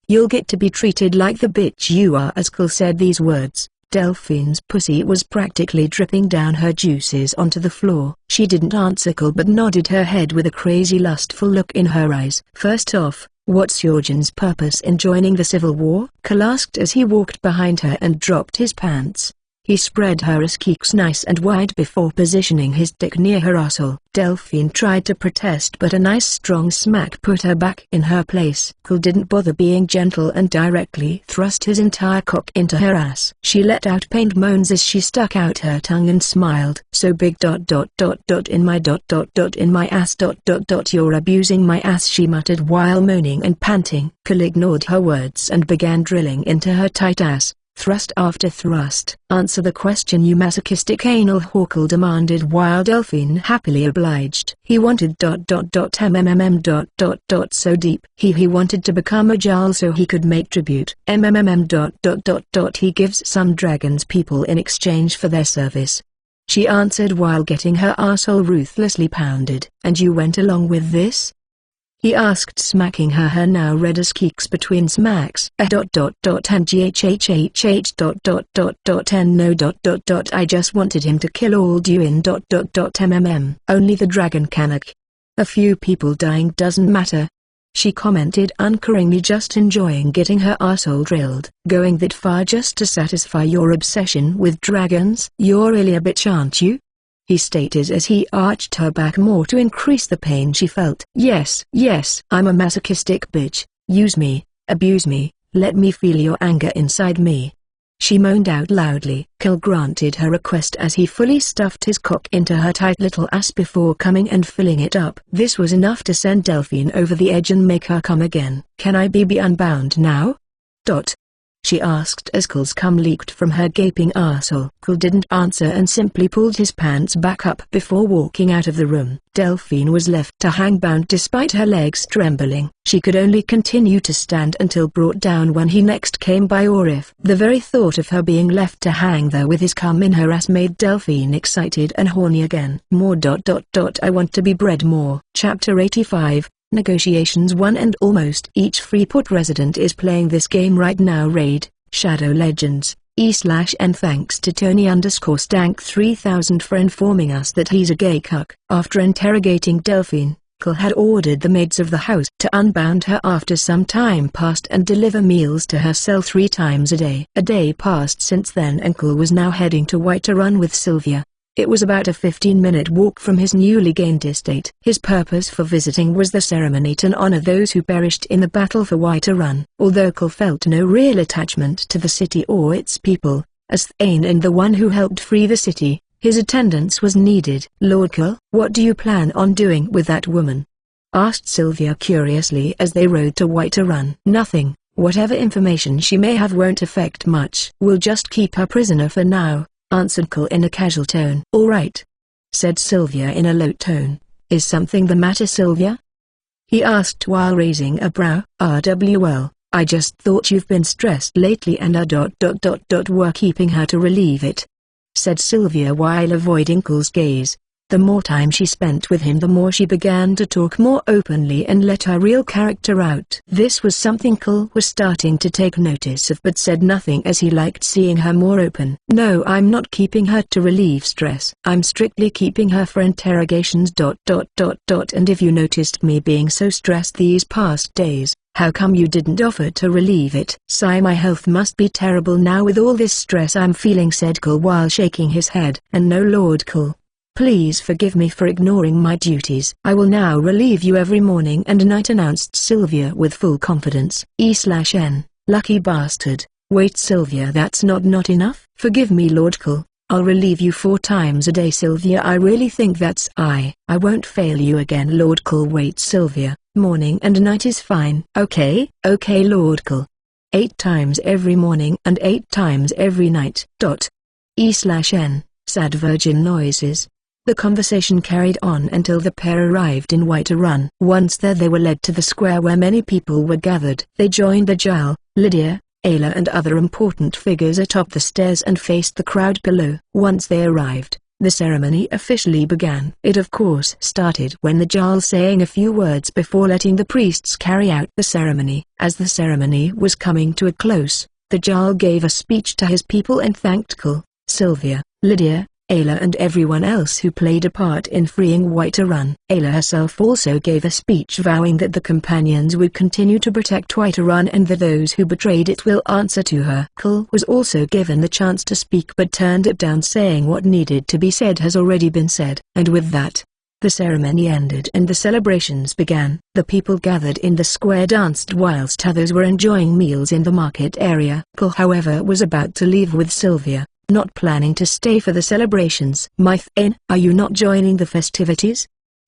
You'll get to be treated like the bitch you are. As Cole said these words, Delphine's pussy was practically dripping down her juices onto the floor. She didn't answer Cole but nodded her head with a crazy lustful look in her eyes. First off, what's your Jin's purpose in joining the civil war? Cole asked as he walked behind her and dropped his pants. He spread her ass cheeks nice and wide before positioning his dick near her asshole. Delphine tried to protest but a nice strong smack put her back in her place. Cole didn't bother being gentle and directly thrust his entire cock into her ass. She let out pained moans as she stuck out her tongue and smiled. So big ... in my ... in my ass ... you're abusing my ass, she muttered while moaning and panting. Cole ignored her words and began drilling into her tight ass. Thrust after thrust. Answer the question, you masochistic anal whore, Cole demanded while Delphine happily obliged. He wanted ... so deep. He wanted to become a Jarl so he could make tribute. He gives some dragons people in exchange for their service. She answered while getting her arsehole ruthlessly pounded. And you went along with this? He asked, smacking her now red as cheeks between smacks. And no ... I just wanted him to kill all you in ... Only the dragon canic. A few people dying doesn't matter, she commented uncaringly, just enjoying getting her arsehole drilled. Going that far just to satisfy your obsession with dragons? You're really a bitch, aren't you? He stated as he arched her back more to increase the pain she felt. Yes, I'm a masochistic bitch. Use me, abuse me, let me feel your anger inside me, she moaned out loudly. Cole granted her request as he fully stuffed his cock into her tight little ass before coming and filling it up. This was enough to send Delphine over the edge and make her come again. Can I be unbound now? She asked as Cole's cum leaked from her gaping arsehole. Cole didn't answer and simply pulled his pants back up before walking out of the room. Delphine was left to hang bound despite her legs trembling. She could only continue to stand until brought down when he next came by, or if the very thought of her being left to hang there with his cum in her ass made Delphine excited and horny again. More ... I want to be bred more. Chapter 85. Negotiations 1 and almost each Freeport resident is playing this game right now. Raid, Shadow Legends, E/N. Thanks to Tony_Stank 3000 for informing us that he's a gay cuck. After interrogating Delphine, Cole had ordered the maids of the house to unbound her after some time passed and deliver meals to her cell 3 times a day. A day passed since then and Cole was now heading to Whiterun with Sylvia. It was about a 15-minute walk from his newly gained estate. His purpose for visiting was the ceremony to honor those who perished in the battle for Whiterun. Although Cole felt no real attachment to the city or its people, as Thane and the one who helped free the city, his attendance was needed. Lord Cole, what do you plan on doing with that woman? asked Sylvia curiously as they rode to White Run. Nothing. Whatever information she may have won't affect much. We'll just keep her prisoner for now, answered Cole in a casual tone. All right, said Sylvia in a low tone. Is something the matter, Sylvia? He asked while raising a brow. RWL, I just thought you've been stressed lately and were keeping her to relieve it, said Sylvia while avoiding Cole's gaze. The more time she spent with him, the more she began to talk more openly and let her real character out. This was something Cole was starting to take notice of, but said nothing as he liked seeing her more open. No, I'm not keeping her to relieve stress. I'm strictly keeping her for interrogations. And if you noticed me being so stressed these past days, how come you didn't offer to relieve it? Sigh, my health must be terrible now with all this stress I'm feeling, said Cole while shaking his head. And no, Lord Cole, please forgive me for ignoring my duties. I will now relieve you every morning and night, announced Sylvia with full confidence. E/N, lucky bastard. Wait, Sylvia, that's not enough? Forgive me, Lord Cole, I'll relieve you 4 times a day. Sylvia, I really think that's I won't fail you again, Lord Cole. Wait, Sylvia, morning and night is fine. Okay, Lord Cole. 8 times every morning and 8 times every night. E/N, sad virgin noises. The conversation carried on until the pair arrived in White Run. Once there, they were led to the square where many people were gathered. They joined the Jarl, Lydia, Ayla and other important figures atop the stairs and faced the crowd below. Once they arrived, the ceremony officially began. It of course started when the Jarl saying a few words before letting the priests carry out the ceremony. As the ceremony was coming to a close, the Jarl gave a speech to his people and thanked Cole, Sylvia, Lydia, Ayla and everyone else who played a part in freeing White Run. Ayla herself also gave a speech vowing that the companions would continue to protect White Run and that those who betrayed it will answer to her. Cole was also given the chance to speak but turned it down, saying what needed to be said has already been said. And with that, the ceremony ended and the celebrations began. The people gathered in the square danced whilst others were enjoying meals in the market area. Cole, however, was about to leave with Sylvia, not planning to stay for the celebrations. Are you not joining the festivities?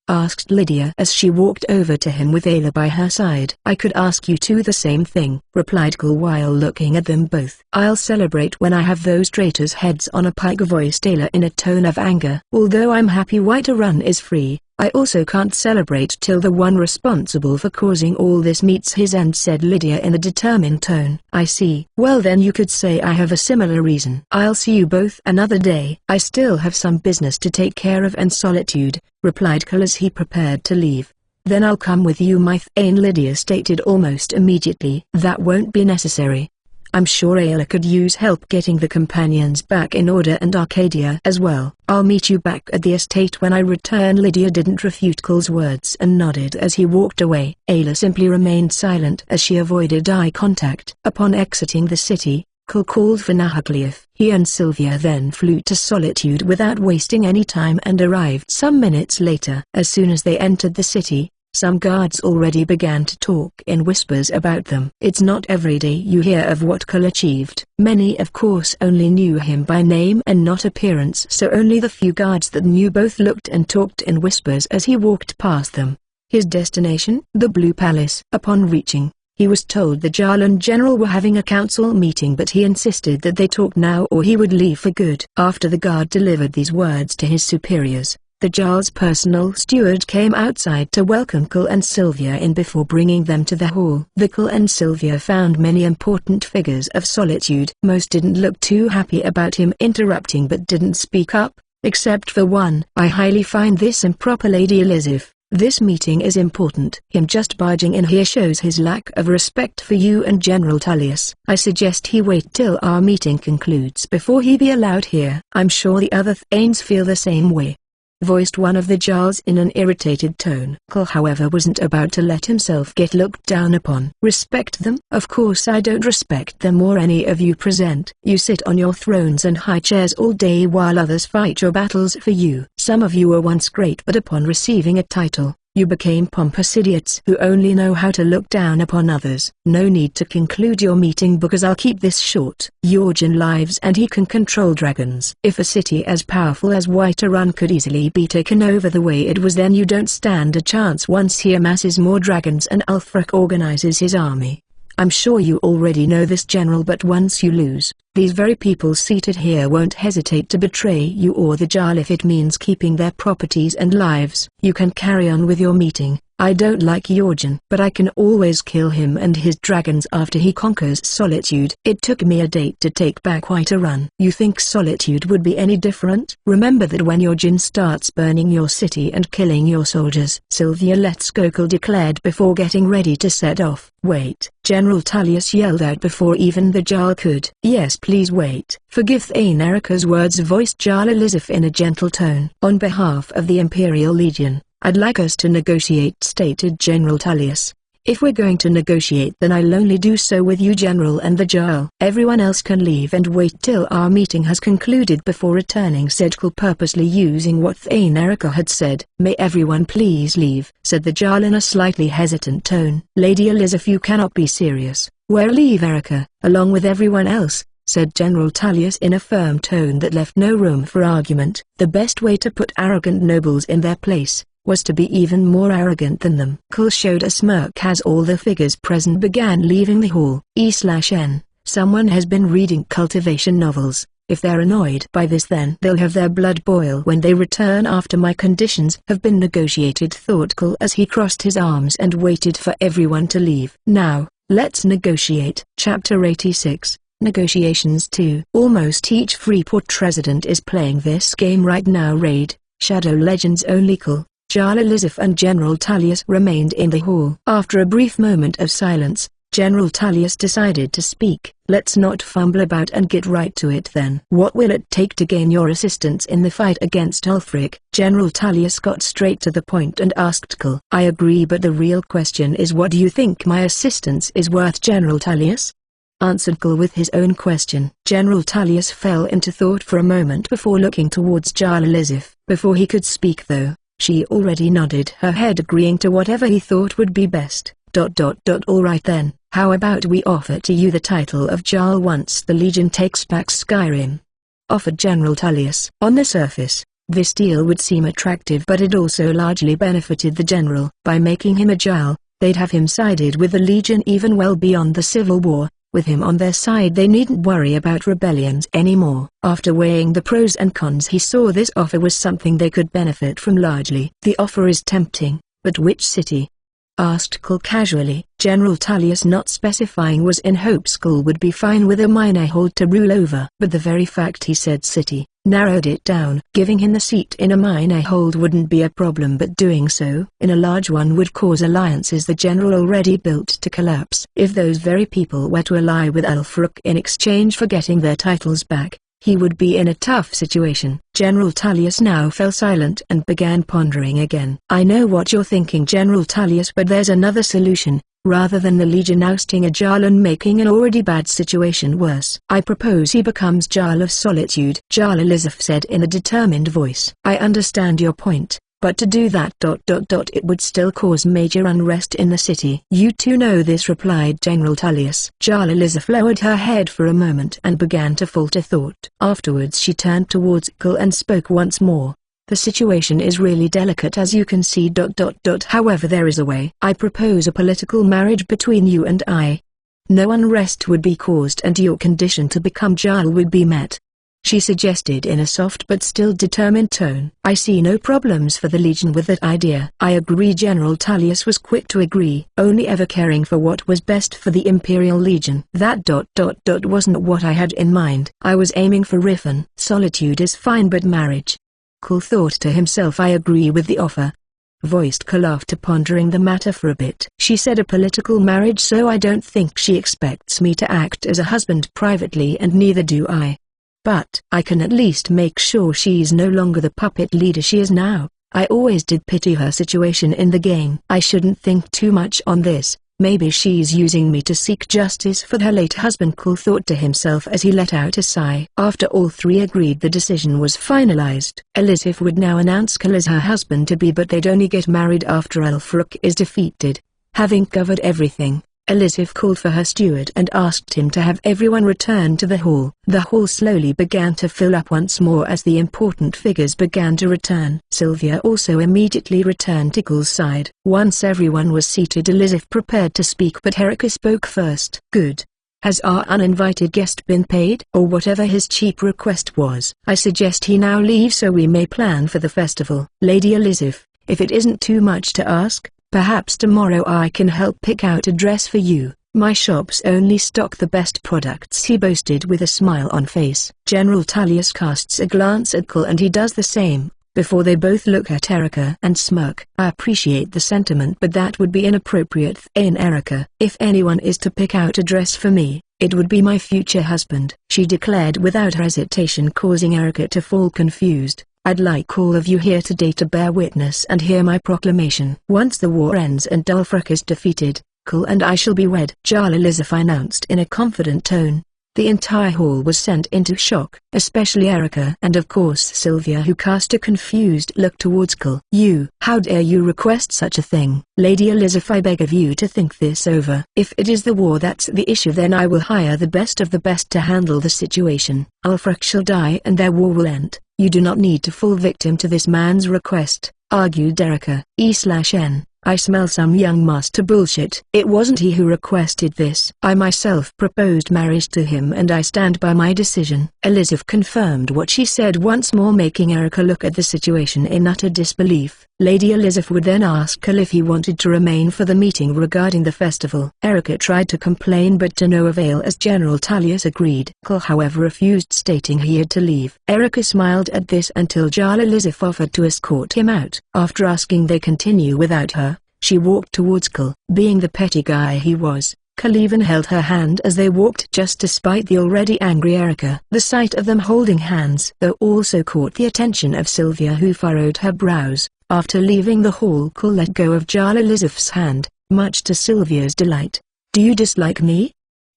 asked Lydia as she walked over to him with Ayla by her side. I could ask you too the same thing, replied Cole while looking at them both. I'll celebrate when I have those traitors' heads on a pike, voiced Ayla in a tone of anger. Although I'm happy White Run is free, I also can't celebrate till the one responsible for causing all this meets his end, said Lydia in a determined tone. I see. Well then you could say I have a similar reason. I'll see you both another day. I still have some business to take care of and solitude, replied Cole as he prepared to leave. Then I'll come with you, Lydia stated almost immediately. That won't be necessary. I'm sure Ayla could use help getting the companions back in order and Arcadia as well. I'll meet you back at the estate when I return. Lydia didn't refute Cole's words and nodded as he walked away. Ayla simply remained silent as she avoided eye contact. Upon exiting the city, Cole called for Nahaklief. He and Sylvia then flew to Solitude without wasting any time and arrived some minutes later. As soon as they entered the city, some guards already began to talk in whispers about them. It's not every day you hear of what Cole achieved. Many of course only knew him by name and not appearance, so only the few guards that knew both looked and talked in whispers as he walked past them. His destination? The Blue Palace. Upon reaching, he was told the Jarl and General were having a council meeting, but he insisted that they talk now or he would leave for good. After the guard delivered these words to his superiors, the Jarl's personal steward came outside to welcome Cole and Sylvia in before bringing them to the hall. Cole and Sylvia found many important figures of Solitude. Most didn't look too happy about him interrupting but didn't speak up, except for one. I highly find this improper, Lady Elizabeth. This meeting is important. Him just barging in here shows his lack of respect for you and General Tullius. I suggest he wait till our meeting concludes before he be allowed here. I'm sure the other Thanes feel the same way, voiced one of the Jarls in an irritated tone. Cole, however, wasn't about to let himself get looked down upon. Respect them? Of course I don't respect them or any of you present. You sit on your thrones and high chairs all day while others fight your battles for you. Some of you were once great, but upon receiving a title, You became pompous idiots who only know how to look down upon others. No need to conclude your meeting because I'll keep this short. Yorjin lives and he can control dragons. If a city as powerful as Whiterun could easily be taken over the way it was, then you don't stand a chance once he amasses more dragons and Ulfric organizes his army. I'm sure you already know this, General, but once you lose, these very people seated here won't hesitate to betray you or the Jarl if it means keeping their properties and lives. You can carry on with your meeting. I don't like Yorjin, but I can always kill him and his dragons after he conquers Solitude. It took me a date to take back Whiterun. You think Solitude would be any different? Remember that when Yorjin starts burning your city and killing your soldiers. Sylvia, let's go, Cole declared before getting ready to set off. Wait, General Tullius yelled out before even the Jarl could. Yes, please wait. Forgive Thane Erika's words, voiced Jarl Elizabeth in a gentle tone. On behalf of the Imperial Legion, I'd like us to negotiate, stated General Tullius. If we're going to negotiate, then I'll only do so with you, General, and the Jarl. Everyone else can leave and wait till our meeting has concluded before returning, said Cole, purposely using what Thane Erika had said. May everyone please leave, said the Jarl in a slightly hesitant tone. Lady Elizabeth, you cannot be serious. We'll leave Erika, along with everyone else, said General Tullius in a firm tone that left no room for argument. The best way to put arrogant nobles in their place was to be even more arrogant than them. Cole showed a smirk as all the figures present began leaving the hall. E/N, someone has been reading cultivation novels. If they're annoyed by this, then they'll have their blood boil when they return after my conditions have been negotiated, thought Cole as he crossed his arms and waited for everyone to leave. Now, let's negotiate. Chapter 86. Negotiations 2. Almost each Freeport resident is playing this game right now. Raid, Shadow Legends only. Cole, Jarl Elizabeth and General Tullius remained in the hall. After a brief moment of silence, General Tullius decided to speak. Let's not fumble about and get right to it then. What will it take to gain your assistance in the fight against Ulfric? General Tullius got straight to the point and asked Cole. I agree, but the real question is, what do you think my assistance is worth, General Tullius? Answered Cole with his own question. General Tullius fell into thought for a moment before looking towards Jarl Elizabeth. Before he could speak though, she already nodded her head, agreeing to whatever he thought would be best. All right then, how about we offer to you the title of Jarl once the Legion takes back Skyrim? Offered General Tullius. On the surface, this deal would seem attractive, but it also largely benefited the general. By making him a Jarl, they'd have him sided with the Legion even well beyond the Civil War. With him on their side, they needn't worry about rebellions anymore. After weighing the pros and cons, he saw this offer was something they could benefit from largely. The offer is tempting, but which city? Asked Cole casually. General Tullius, not specifying, was in hopes Cole would be fine with a minor hold to rule over. But the very fact he said city narrowed it down. Giving him the seat in a minor hold wouldn't be a problem, but doing so in a large one would cause alliances the general already built to collapse. If those very people were to ally with Ulfric in exchange for getting their titles back, he would be in a tough situation. General Tullius now fell silent and began pondering again. I know what you're thinking, General Tullius, but there's another solution. Rather than the Legion ousting a Jarl and making an already bad situation worse, I propose he becomes Jarl of Solitude, Jarl Elizabeth said in a determined voice. I understand your point, but to do that it would still cause major unrest in the city. You two know this, replied General Tullius. Jarl Elizabeth lowered her head for a moment and began to falter thought. Afterwards she turned towards Cole and spoke once more. The situation is really delicate, as you can see. However, there is a way. I propose a political marriage between you and I. No unrest would be caused and your condition to become Jarl would be met. She suggested in a soft but still determined tone. I see no problems for the Legion with that idea. I agree. General Tullius was quick to agree, only ever caring for what was best for the Imperial Legion. That wasn't what I had in mind. I was aiming for Riffin. Solitude is fine, but marriage. Cole thought to himself. I agree with the offer, voiced Cole after pondering the matter for a bit. She said a political marriage, so I don't think she expects me to act as a husband privately, and neither do I. But I can at least make sure she's no longer the puppet leader she is now. I always did pity her situation in the game. I shouldn't think too much on this, Maybe she's using me to seek justice for her late husband, Cole thought to himself as he let out a sigh. After all three agreed, the decision was finalized. Elizabeth would now announce Cole as her husband-to-be, but they'd only get married after Ulfric is defeated. Having covered everything, Elizabeth called for her steward and asked him to have everyone return to the hall. The hall slowly began to fill up once more as the important figures began to return. Sylvia also immediately returned to Cole's side. Once everyone was seated, Elizabeth prepared to speak, but Erica spoke first. Good. Has our uninvited guest been paid? Or whatever his cheap request was. I suggest he now leave so we may plan for the festival. Lady Elizabeth, if it isn't too much to ask, perhaps tomorrow I can help pick out a dress for you. My shops only stock the best products, he boasted with a smile on face. General Tullius casts a glance at Cole and he does the same, before they both look at Erica and smirk. I appreciate the sentiment, but that would be inappropriate in Erica. If anyone is to pick out a dress for me, it would be my future husband, she declared without hesitation, causing Erica to fall confused. I'd like all of you here today to bear witness and hear my proclamation. Once the war ends and Ulfric is defeated, Cole and I shall be wed, Jarl Elizabeth announced in a confident tone. The entire hall was sent into shock, especially Erica and of course Sylvia, who cast a confused look towards Cole. How dare you request such a thing? Lady Elizabeth, I beg of you to think this over. If it is the war that's the issue, then I will hire the best of the best to handle the situation. Ulfric shall die and their war will end. You do not need to fall victim to this man's request, argued Erica. E/N. I smell some young master bullshit. It wasn't he who requested this. I myself proposed marriage to him and I stand by my decision. Elizabeth confirmed what she said, once more making Erica look at the situation in utter disbelief. Lady Elizabeth would then ask Cole if he wanted to remain for the meeting regarding the festival. Erica tried to complain but to no avail as General Tullius agreed. Cole however refused, stating he had to leave. Erica smiled at this until Jarl Elizabeth offered to escort him out. After asking they continue without her, she walked towards Cole. Being the petty guy he was, Cole even held her hand as they walked, just despite the already angry Erica. The sight of them holding hands though also caught the attention of Sylvia, who furrowed her brows. After leaving the hall, Cole let go of Jarl Elizabeth's hand, much to Sylvia's delight. Do you dislike me?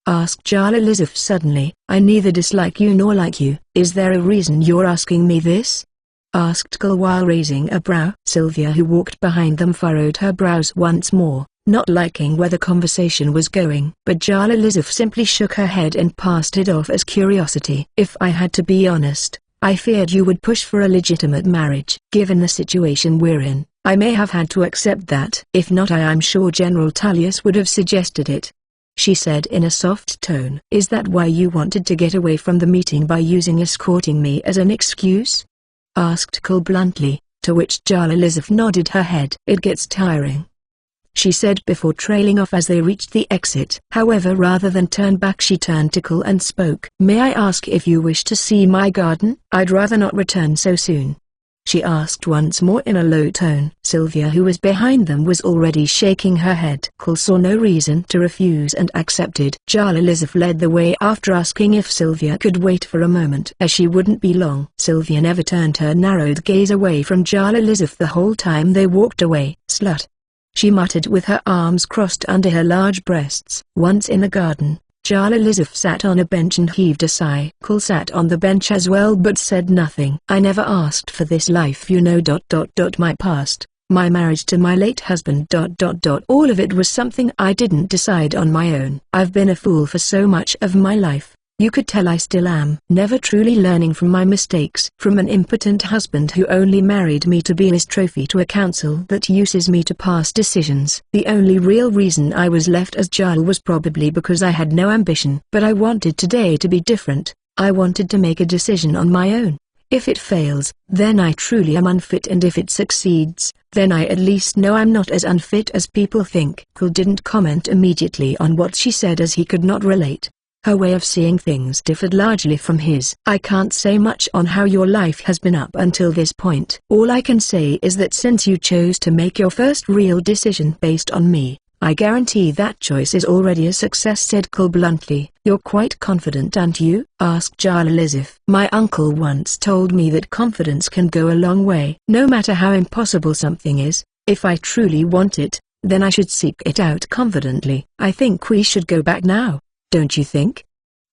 Asked Jarl Elizabeth suddenly. I neither dislike you nor like you. Is there a reason you're asking me this? Asked Cole while raising a brow. Sylvia, who walked behind them, furrowed her brows once more, not liking where the conversation was going. But Jarl Elizabeth simply shook her head and passed it off as curiosity. If I had to be honest, I feared you would push for a legitimate marriage. Given the situation we're in, I may have had to accept that. If not, I'm sure General Tullius would have suggested it, she said in a soft tone. Is that why you wanted to get away from the meeting by using escorting me as an excuse? Asked Cole bluntly, to which Jarl Elizabeth nodded her head. It gets tiring, she said before trailing off as they reached the exit. However, rather than turn back, she turned to Cole and spoke. May I ask if you wish to see my garden? I'd rather not return so soon, she asked once more in a low tone. Sylvia, who was behind them, was already shaking her head. Cole saw no reason to refuse and accepted. Jarl Elizabeth led the way after asking if Sylvia could wait for a moment, as she wouldn't be long. Sylvia never turned her narrowed gaze away from Jarl Elizabeth the whole time they walked away. Slut, she muttered with her arms crossed under her large breasts. Once in the garden, Jarl Elizabeth sat on a bench and heaved a sigh. Cole sat on the bench as well but said nothing. I never asked for this life, you know. My past, my marriage to my late husband. All of it was something I didn't decide on my own. I've been a fool for so much of my life. You could tell I still am. Never truly learning from my mistakes. From an impotent husband who only married me to be his trophy, to a council that uses me to pass decisions. The only real reason I was left as Jarl was probably because I had no ambition. But I wanted today to be different. I wanted to make a decision on my own. If it fails, then I truly am unfit, and if it succeeds, then I at least know I'm not as unfit as people think. Cole didn't comment immediately on what she said as he could not relate. Her way of seeing things differed largely from his. I can't say much on how your life has been up until this point. All I can say is that since you chose to make your first real decision based on me, I guarantee that choice is already a success, said Cole bluntly. You're quite confident, aren't you? Asked Jarl Elizabeth. My uncle once told me that confidence can go a long way. No matter how impossible something is, if I truly want it, then I should seek it out confidently. I think we should go back now, don't you think?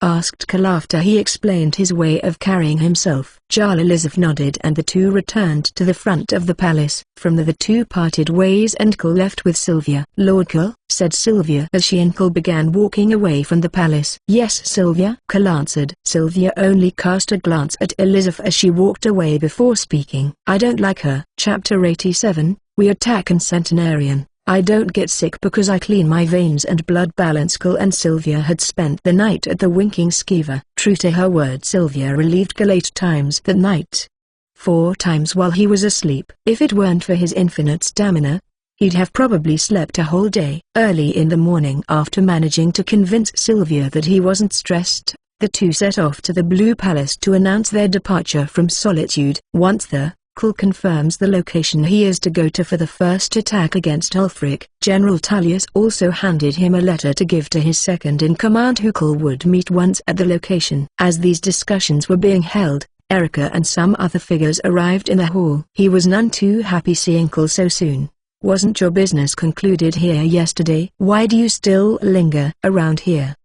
Asked Cole after he explained his way of carrying himself. Jarl Elizabeth nodded and the two returned to the front of the palace. From the two parted ways and Cole left with Sylvia. "Lord Cole," said Sylvia as she and Cole began walking away from the palace. "Yes, Sylvia," Cole answered. Sylvia only cast a glance at Elizabeth as she walked away before speaking. "I don't like her." Chapter 87, We Attack and Centenarian. "I don't get sick because I clean my veins and blood balance." Cole and Sylvia had spent the night at the Winking Skeever. True to her word, Sylvia relieved Cole 8 times that night. 4 times while he was asleep. If it weren't for his infinite stamina, he'd have probably slept a whole day. Early in the morning, after managing to convince Sylvia that he wasn't stressed, the two set off to the Blue Palace to announce their departure from Solitude. Once there, Cole confirms the location he is to go to for the first attack against Ulfric. General Tullius also handed him a letter to give to his second-in-command who Cole would meet once at the location. As these discussions were being held, Erica and some other figures arrived in the hall. He was none too happy seeing Cole so soon. "Wasn't your business concluded here yesterday? Why do you still linger around here?"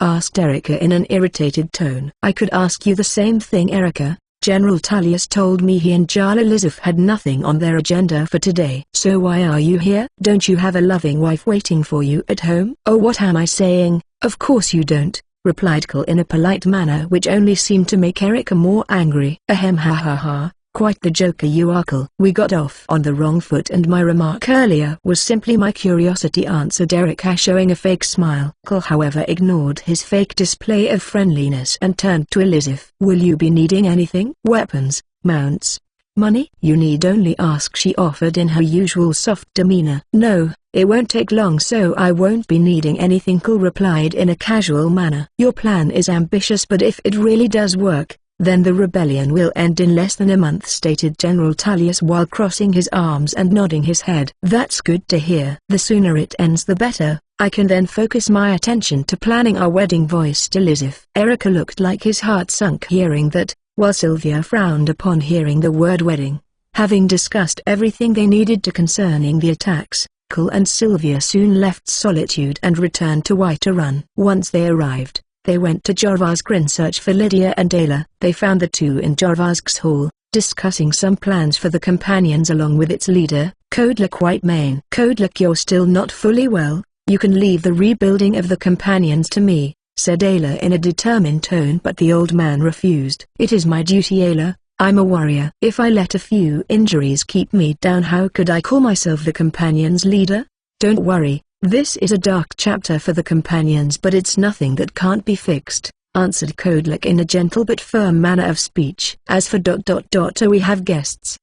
asked Erica in an irritated tone. "I could ask you the same thing, Erica. General Tullius told me he and Jarl Elizabeth had nothing on their agenda for today. So why are you here? Don't you have a loving wife waiting for you at home?" "Oh, what am I saying? Of course you don't," replied Cole in a polite manner which only seemed to make Erica more angry. "Ahem, ha ha ha. Quite the joker you are, Cole." "We got off on the wrong foot and my remark earlier was simply my curiosity," answered Erica, showing a fake smile. Cole however ignored his fake display of friendliness and turned to Elizabeth. "Will you be needing anything? Weapons, mounts, money?" "You need only ask," she offered in her usual soft demeanor. "No, it won't take long, so I won't be needing anything," Cole replied in a casual manner. "Your plan is ambitious, but if it really does work, then the rebellion will end in less than a month," stated General Tullius while crossing his arms and nodding his head. "That's good to hear. The sooner it ends the better. I can then focus my attention to planning our wedding," voiced Elizabeth. Erica looked like his heart sunk hearing that, while Sylvia frowned upon hearing the word wedding. Having discussed everything they needed to concerning the attacks, Cole and Sylvia soon left Solitude and returned to White Run. Once they arrived, they went to Jorvask's in search for Lydia and Ayla. They found the two in Jorvask's hall, discussing some plans for the companions along with its leader, Kodlak Whitemane. "Kodlak, you're still not fully well. You can leave the rebuilding of the companions to me," said Ayla in a determined tone, but the old man refused. "It is my duty, Ayla. I'm a warrior. If I let a few injuries keep me down, how could I call myself the companions' leader?" "Don't worry. This is a dark chapter for the companions, but it's nothing that can't be fixed," answered Kodlak in a gentle but firm manner of speech. "As for ... we have guests."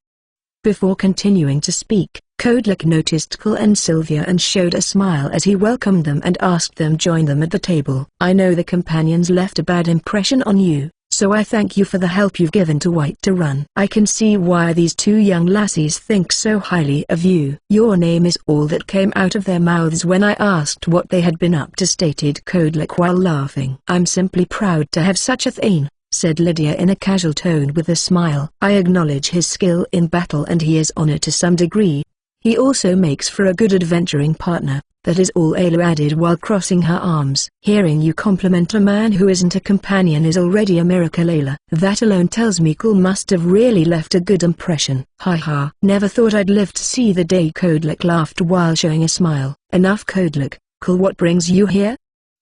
Before continuing to speak, Kodlak noticed Cole and Sylvia and showed a smile as he welcomed them and asked them to join them at the table. "I know the companions left a bad impression on you, so I thank you for the help you've given to White Run. I can see why these two young lassies think so highly of you." "Your name is all that came out of their mouths when I asked what they had been up to," stated Kodlak while laughing. "I'm simply proud to have such a thane," said Lydia in a casual tone with a smile. "I acknowledge his skill in battle and he is honored to some degree. He also makes for a good adventuring partner." "That is all," Ayla added while crossing her arms. "Hearing you compliment a man who isn't a companion is already a miracle, Ayla. That alone tells me Cole must have really left a good impression." "Ha ha. Never thought I'd live to see the day." Kodlak laughed while showing a smile. "Enough, Kodlak. Cole, what brings you here?"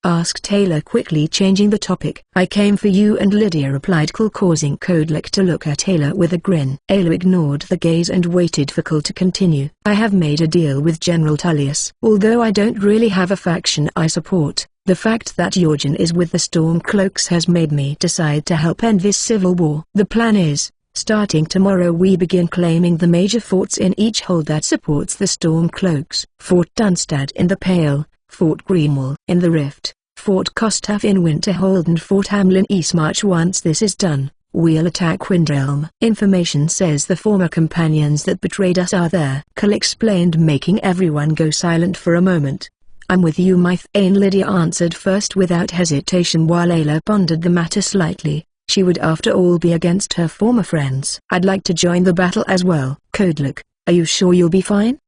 asked Ayla, quickly changing the topic. "I came for you and Lydia," replied Cole, causing Kodlak to look at Ayla with a grin. Ayla ignored the gaze and waited for Cole to continue. "I have made a deal with General Tullius. Although I don't really have a faction I support, the fact that Jorgen is with the Stormcloaks has made me decide to help end this civil war. The plan is, starting tomorrow we begin claiming the major forts in each hold that supports the Stormcloaks. Fort Dunstad in the Pale, Fort Greenwall in the Rift, Fort Kostaf in Winterhold and Fort Hamlin Eastmarch. Once this is done, we'll attack Windrealm. Information says the former companions that betrayed us are there," Cole explained, making everyone go silent for a moment. "I'm with you, my thane," Lydia answered first without hesitation while Ayla pondered the matter slightly. She would after all be against her former friends. "I'd like to join the battle as well." "Kodlak, are you sure you'll be fine?"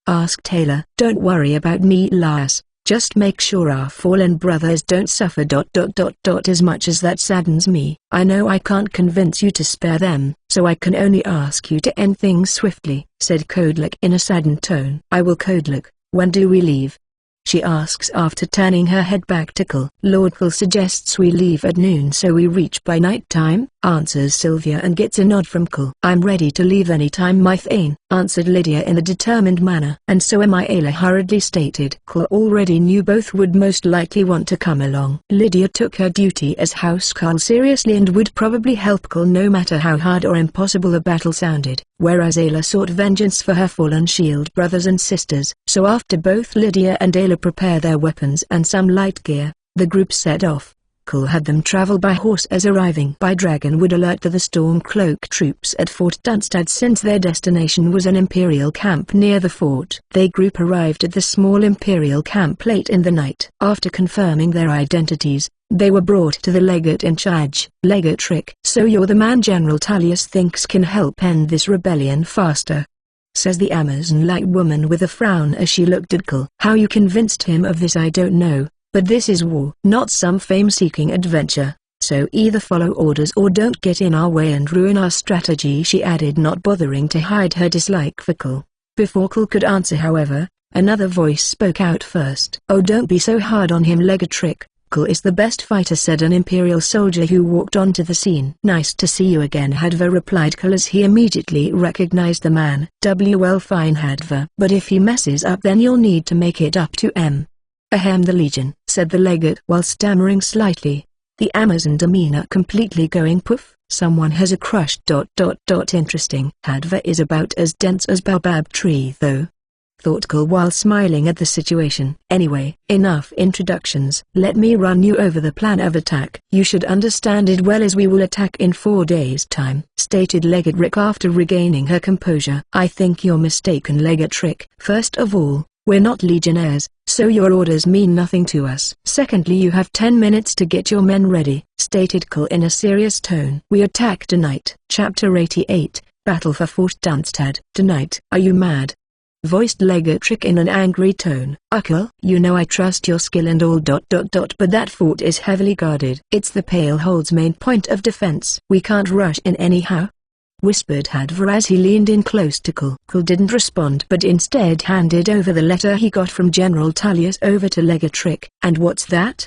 asked Taylor. "Don't worry about me, Lars. Just make sure our fallen brothers don't suffer. As much as that saddens me, I know I can't convince you to spare them, so I can only ask you to end things swiftly," said Kodlak in a saddened tone. "I will." "Kodlak, when do we leave?" she asks after turning her head back to Kul. "Lord Kul suggests we leave at noon so we reach by night time," answers Sylvia and gets a nod from Kul. "I'm ready to leave any time, my Thane," answered Lydia in a determined manner. "And so am I," Ayla hurriedly stated. Kul already knew both would most likely want to come along. Lydia took her duty as housecarl seriously and would probably help Kul no matter how hard or impossible a battle sounded, whereas Ayla sought vengeance for her fallen shield brothers and sisters. So after both Lydia and Ayla prepare their weapons and some light gear, the group set off. Kul had them travel by horse, as arriving by dragon would alert the Stormcloak troops at Fort Dunstad since their destination was an Imperial camp near the fort. The group arrived at the small Imperial camp late in the night. After confirming their identities, they were brought to the legate in charge. "Legate Rick, so you're the man General Tullius thinks can help end this rebellion faster," says the Amazon-like woman with a frown as she looked at Kul. "How you convinced him of this I don't know, but this is war, not some fame-seeking adventure, so either follow orders or don't get in our way and ruin our strategy," she added, not bothering to hide her dislike for Kul. Before Kul could answer, however, another voice spoke out first. "Oh, don't be so hard on him, Legate Rick. Kul is the best fighter," said an Imperial soldier who walked onto the scene. "Nice to see you again," Hadva replied Kul as he immediately recognized the man. "Well, fine, Hadva, but if he messes up then you'll need to make it up to the Legion," said the legate while stammering slightly, the Amazon demeanor completely going poof. "Someone has a crush. Interesting. Hadva is about as dense as baobab tree though," thought Kul while smiling at the situation. "Anyway, enough introductions. Let me run you over the plan of attack. You should understand it well as we will attack in 4 days' time," stated Legate Rick after regaining her composure. "I think you're mistaken, Legate Rick. First of all, we're not legionnaires, so your orders mean nothing to us. Secondly, you have 10 minutes to get your men ready," stated Kul in a serious tone. "We attack tonight." Chapter 88, Battle for Fort Dunstad. "Tonight? Are you mad?" voiced Legate Rick in an angry tone. "Kul, you know I trust your skill and all. But that fort is heavily guarded. It's the Palehold's main point of defense. We can't rush in anyhow," whispered Hadva as he leaned in close to Kul. Kul didn't respond but instead handed over the letter he got from General Tullius over to Legate Rick. "And what's that?"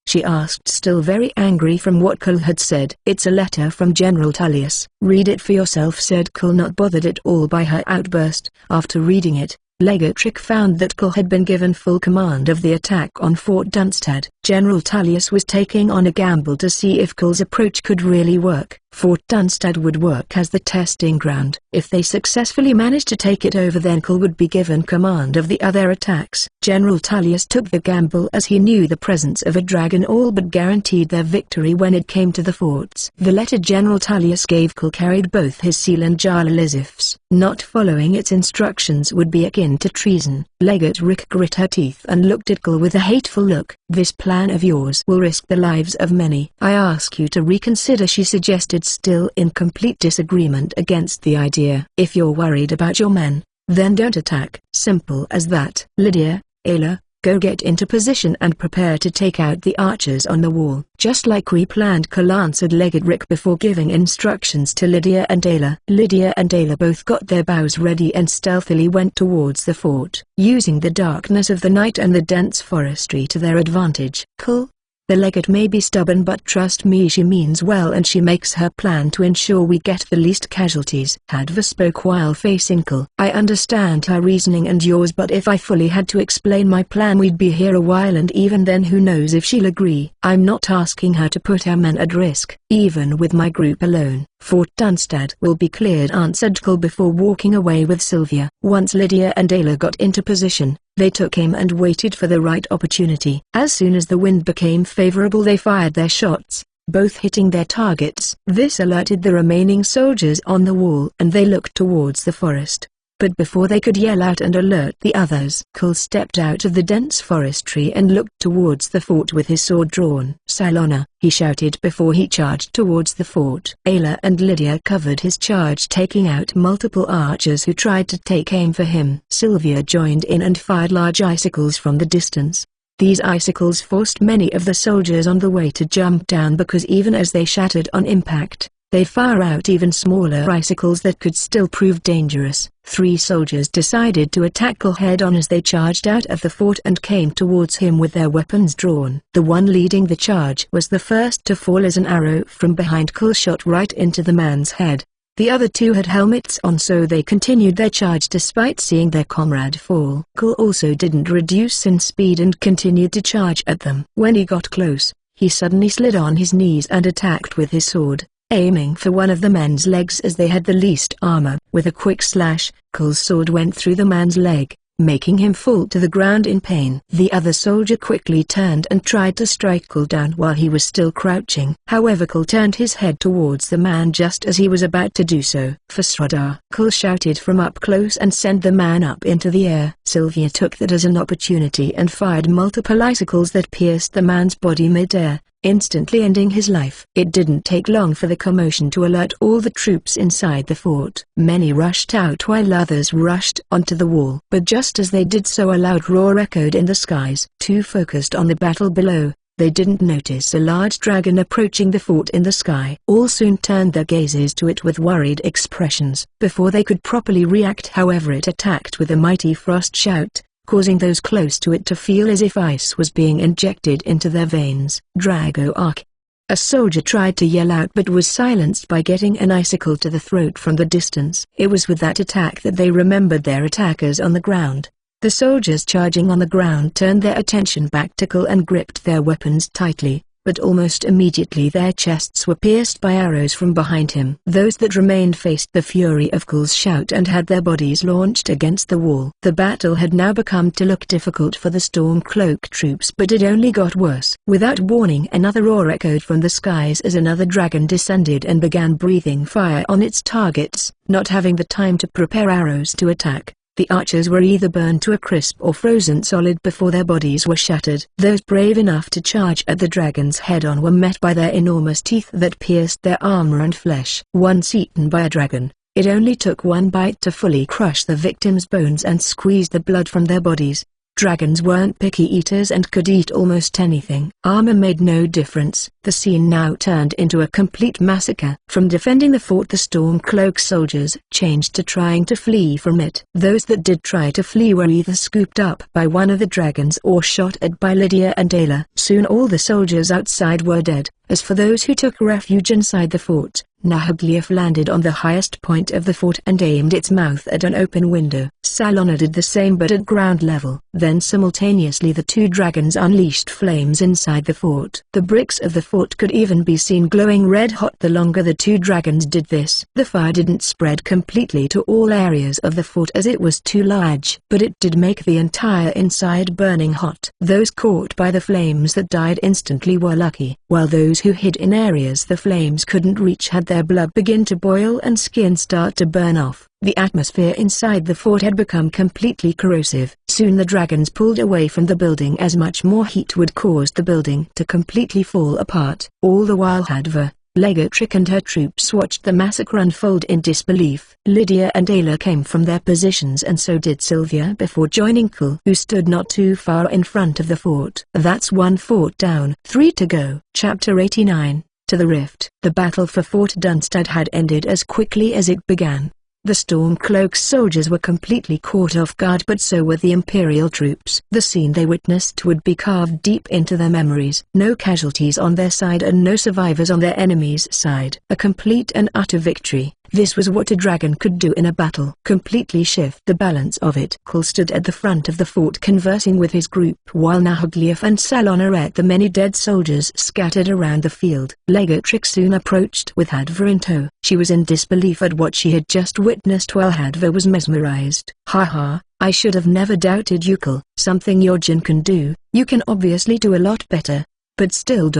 she asked, still very angry from what Kul had said. "It's a letter from General Tullius. Read it for yourself," said Kul, not bothered at all by her outburst. After reading it, Legate Rick found that Kul had been given full command of the attack on Fort Dunstad. General Tullius was taking on a gamble to see if Kul's approach could really work. Fort Dunstad would work as the testing ground. If they successfully managed to take it over, then Kul would be given command of the other attacks. General Tullius took the gamble as he knew the presence of a dragon all but guaranteed their victory when it came to the forts. The letter General Tullius gave Kul carried both his seal and Jalalizif's. Not following its instructions would be akin to treason. Legate Rick grit her teeth and looked at Kul with a hateful look. "This plan of yours will risk the lives of many. I ask you to reconsider," she suggested, still in complete disagreement against the idea. "If you're worried about your men, then don't attack. Simple as that." "Lydia, Ayla, go get into position and prepare to take out the archers on the wall." "Just like we planned," Kul answered Legate Rick before giving instructions to Lydia and Ayla. Lydia and Ayla both got their bows ready and stealthily went towards the fort, using the darkness of the night and the dense forestry to their advantage. "Kul, the legate may be stubborn, but trust me, she means well and she makes her plan to ensure we get the least casualties." Hadva spoke while facing Kul. "I understand her reasoning and yours, but if I fully had to explain my plan we'd be here a while, and even then who knows if she'll agree. I'm not asking her to put her men at risk. Even with my group alone, Fort Dunstad will be cleared," answered Kul before walking away with Sylvia. Once Lydia and Ayla got into position, they took aim and waited for the right opportunity. As soon as the wind became favorable, they fired their shots, both hitting their targets. This alerted the remaining soldiers on the wall and they looked towards the forest. but before they could yell out and alert the others, Kul stepped out of the dense forestry and looked towards the fort with his sword drawn. "Salona," he shouted before he charged towards the fort. Ayla and Lydia covered his charge, taking out multiple archers who tried to take aim for him. Sylvia joined in and fired large icicles from the distance. These icicles forced many of the soldiers on the way to jump down, because even as they shattered on impact, they'd fire out even smaller icicles that could still prove dangerous. 3 soldiers decided to attack Kul head-on as they charged out of the fort and came towards him with their weapons drawn. The one leading the charge was the first to fall as an arrow from behind Kul shot right into the man's head. The other 2 had helmets on, so they continued their charge despite seeing their comrade fall. Kul also didn't reduce in speed and continued to charge at them. When he got close, he suddenly slid on his knees and attacked with his sword, aiming for one of the men's legs as they had the least armor. With a quick slash, Kul's sword went through the man's leg, making him fall to the ground in pain. The other soldier quickly turned and tried to strike Kul down while he was still crouching. However, Kul turned his head towards the man just as he was about to do so. "For Sradar!" Kul shouted from up close and sent the man up into the air. Sylvia took that as an opportunity and fired multiple icicles that pierced the man's body mid-air, instantly ending his life. It didn't take long for the commotion to alert all the troops inside the fort. Many rushed out while others rushed onto the wall. But just as they did so, a loud roar echoed in the skies. Too focused on the battle below, they didn't notice a large dragon approaching the fort in the sky. All soon turned their gazes to it with worried expressions. Before they could properly react, however, it attacked with a mighty frost shout, causing those close to it to feel as if ice was being injected into their veins. "Drago Arc!" A soldier tried to yell out but was silenced by getting an icicle to the throat from the distance. It was with that attack that they remembered their attackers on the ground. The soldiers charging on the ground turned their attention back to Kul and gripped their weapons tightly, but almost immediately their chests were pierced by arrows from behind him. Those that remained faced the fury of Kul's shout and had their bodies launched against the wall. The battle had now become to look difficult for the Stormcloak troops, but it only got worse. Without warning, another roar echoed from the skies as another dragon descended and began breathing fire on its targets. Not having the time to prepare arrows to attack, the archers were either burned to a crisp or frozen solid before their bodies were shattered. Those brave enough to charge at the dragon's head-on were met by their enormous teeth that pierced their armor and flesh. Once eaten by a dragon, it only took one bite to fully crush the victim's bones and squeeze the blood from their bodies. Dragons weren't picky eaters and could eat almost anything. Armor made no difference. The scene now turned into a complete massacre. From defending the fort, the Stormcloak soldiers changed to trying to flee from it. Those that did try to flee were either scooped up by one of the dragons or shot at by Lydia and Ayla. Soon all the soldiers outside were dead. As for those who took refuge inside the fort, Nahaglief landed on the highest point of the fort and aimed its mouth at an open window. Salona did the same, but at ground level. Then simultaneously the 2 dragons unleashed flames inside the fort. The bricks of the fort could even be seen glowing red hot the longer the 2 dragons did this. The fire didn't spread completely to all areas of the fort as it was too large, but it did make the entire inside burning hot. Those caught by the flames that died instantly were lucky, while those who hid in areas the flames couldn't reach had their blood begin to boil and skin start to burn off. The atmosphere inside the fort had become completely corrosive. Soon the dragons pulled away from the building as much more heat would cause the building to completely fall apart. All the while Hadva, Legatrick and her troops watched the massacre unfold in disbelief. Lydia and Ayla came from their positions and so did Sylvia before joining Kul, who stood not too far in front of the fort. That's 1 fort down. 3 to go. Chapter 89. To the Rift. The battle for Fort Dunstad had ended as quickly as it began. The Stormcloak soldiers were completely caught off guard, but so were the Imperial troops. The scene they witnessed would be carved deep into their memories. No casualties on their side and no survivors on their enemy's side. A complete and utter victory. This was what a dragon could do in a battle. Completely shift the balance of it. Kul stood at the front of the fort conversing with his group while Nahaglief and Salona ate the many dead soldiers scattered around the field. Legatrix soon approached with Hadva in tow. She was in disbelief at what she had just witnessed while Hadva was mesmerized. "Ha ha, I should have never doubted you, Kul. Something your Jin can do, you can obviously do a lot better. But still ...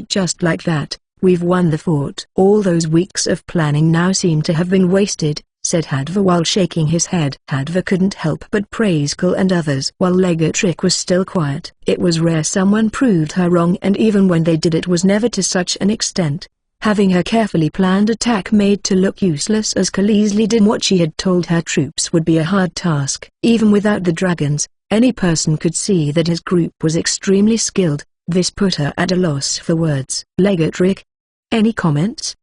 just like that, we've won the fort." All those weeks of planning now seemed to have been wasted. said Hadva while shaking his head. Hadva couldn't help but praise Kul and others while Legatrick was still quiet. It was rare someone proved her wrong, and even when they did it was never to such an extent. Having her carefully planned attack made to look useless as Kul easily did what she had told her troops would be a hard task. Even without the dragons, any person could see that his group was extremely skilled. This put her at a loss for words. Legatrick, any comments?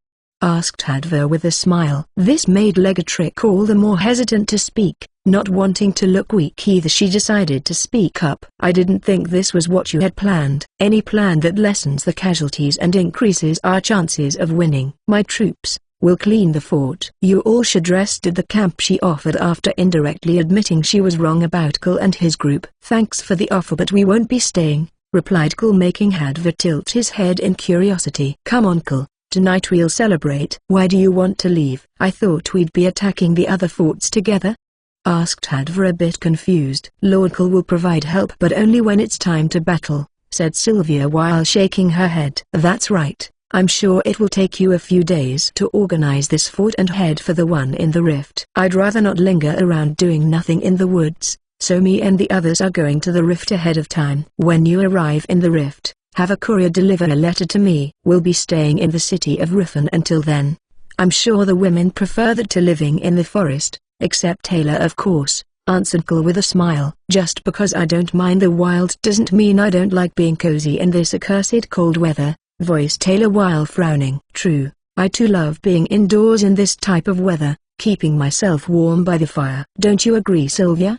Asked Hadva with a smile. This made Legatrick all the more hesitant to speak. Not wanting to look weak either, she decided to speak up. I didn't think this was what you had planned. Any plan that lessens the casualties and increases our chances of winning. My troops will clean the fort. You all should rest at the camp, she offered after indirectly admitting she was wrong about Kul and his group. Thanks for the offer, but we won't be staying, replied Kul, making Hadva tilt his head in curiosity. Come on Kul. Tonight we'll celebrate. Why do you want to leave? I thought we'd be attacking the other forts together? Asked Hadva a bit confused. Lord Kul will provide help, but only when it's time to battle, said Sylvia while shaking her head. That's right. I'm sure it will take you a few days to organize this fort and head for the one in the rift. I'd rather not linger around doing nothing in the woods, so me and the others are going to the rift ahead of time. When you arrive in the rift, have a courier deliver a letter to me. We'll be staying in the city of Riffin until then. I'm sure the women prefer that to living in the forest, except Taylor of course, answered Kul with a smile. Just because I don't mind the wild doesn't mean I don't like being cozy in this accursed cold weather, voiced Taylor while frowning. True, I too love being indoors in this type of weather, keeping myself warm by the fire. Don't you agree, Sylvia?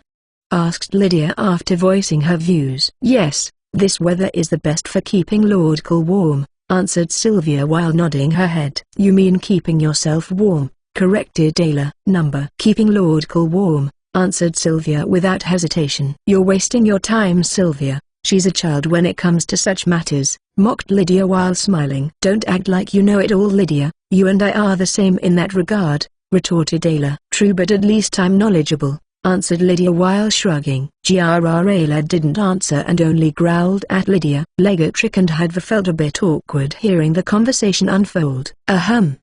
Asked Lydia after voicing her views. Yes. This weather is the best for keeping Lord Kul warm, answered Sylvia while nodding her head. You mean keeping yourself warm, corrected Taylor. Keeping Lord Kul warm, answered Sylvia without hesitation. You're wasting your time, Sylvia. She's a child when it comes to such matters, mocked Lydia while smiling. Don't act like you know it all, Lydia. You and I are the same in that regard, retorted Taylor. True, but at least I'm knowledgeable, answered Lydia while shrugging. Ayla didn't answer and only growled at Lydia. Legatrick and Hadva felt a bit awkward hearing the conversation unfold.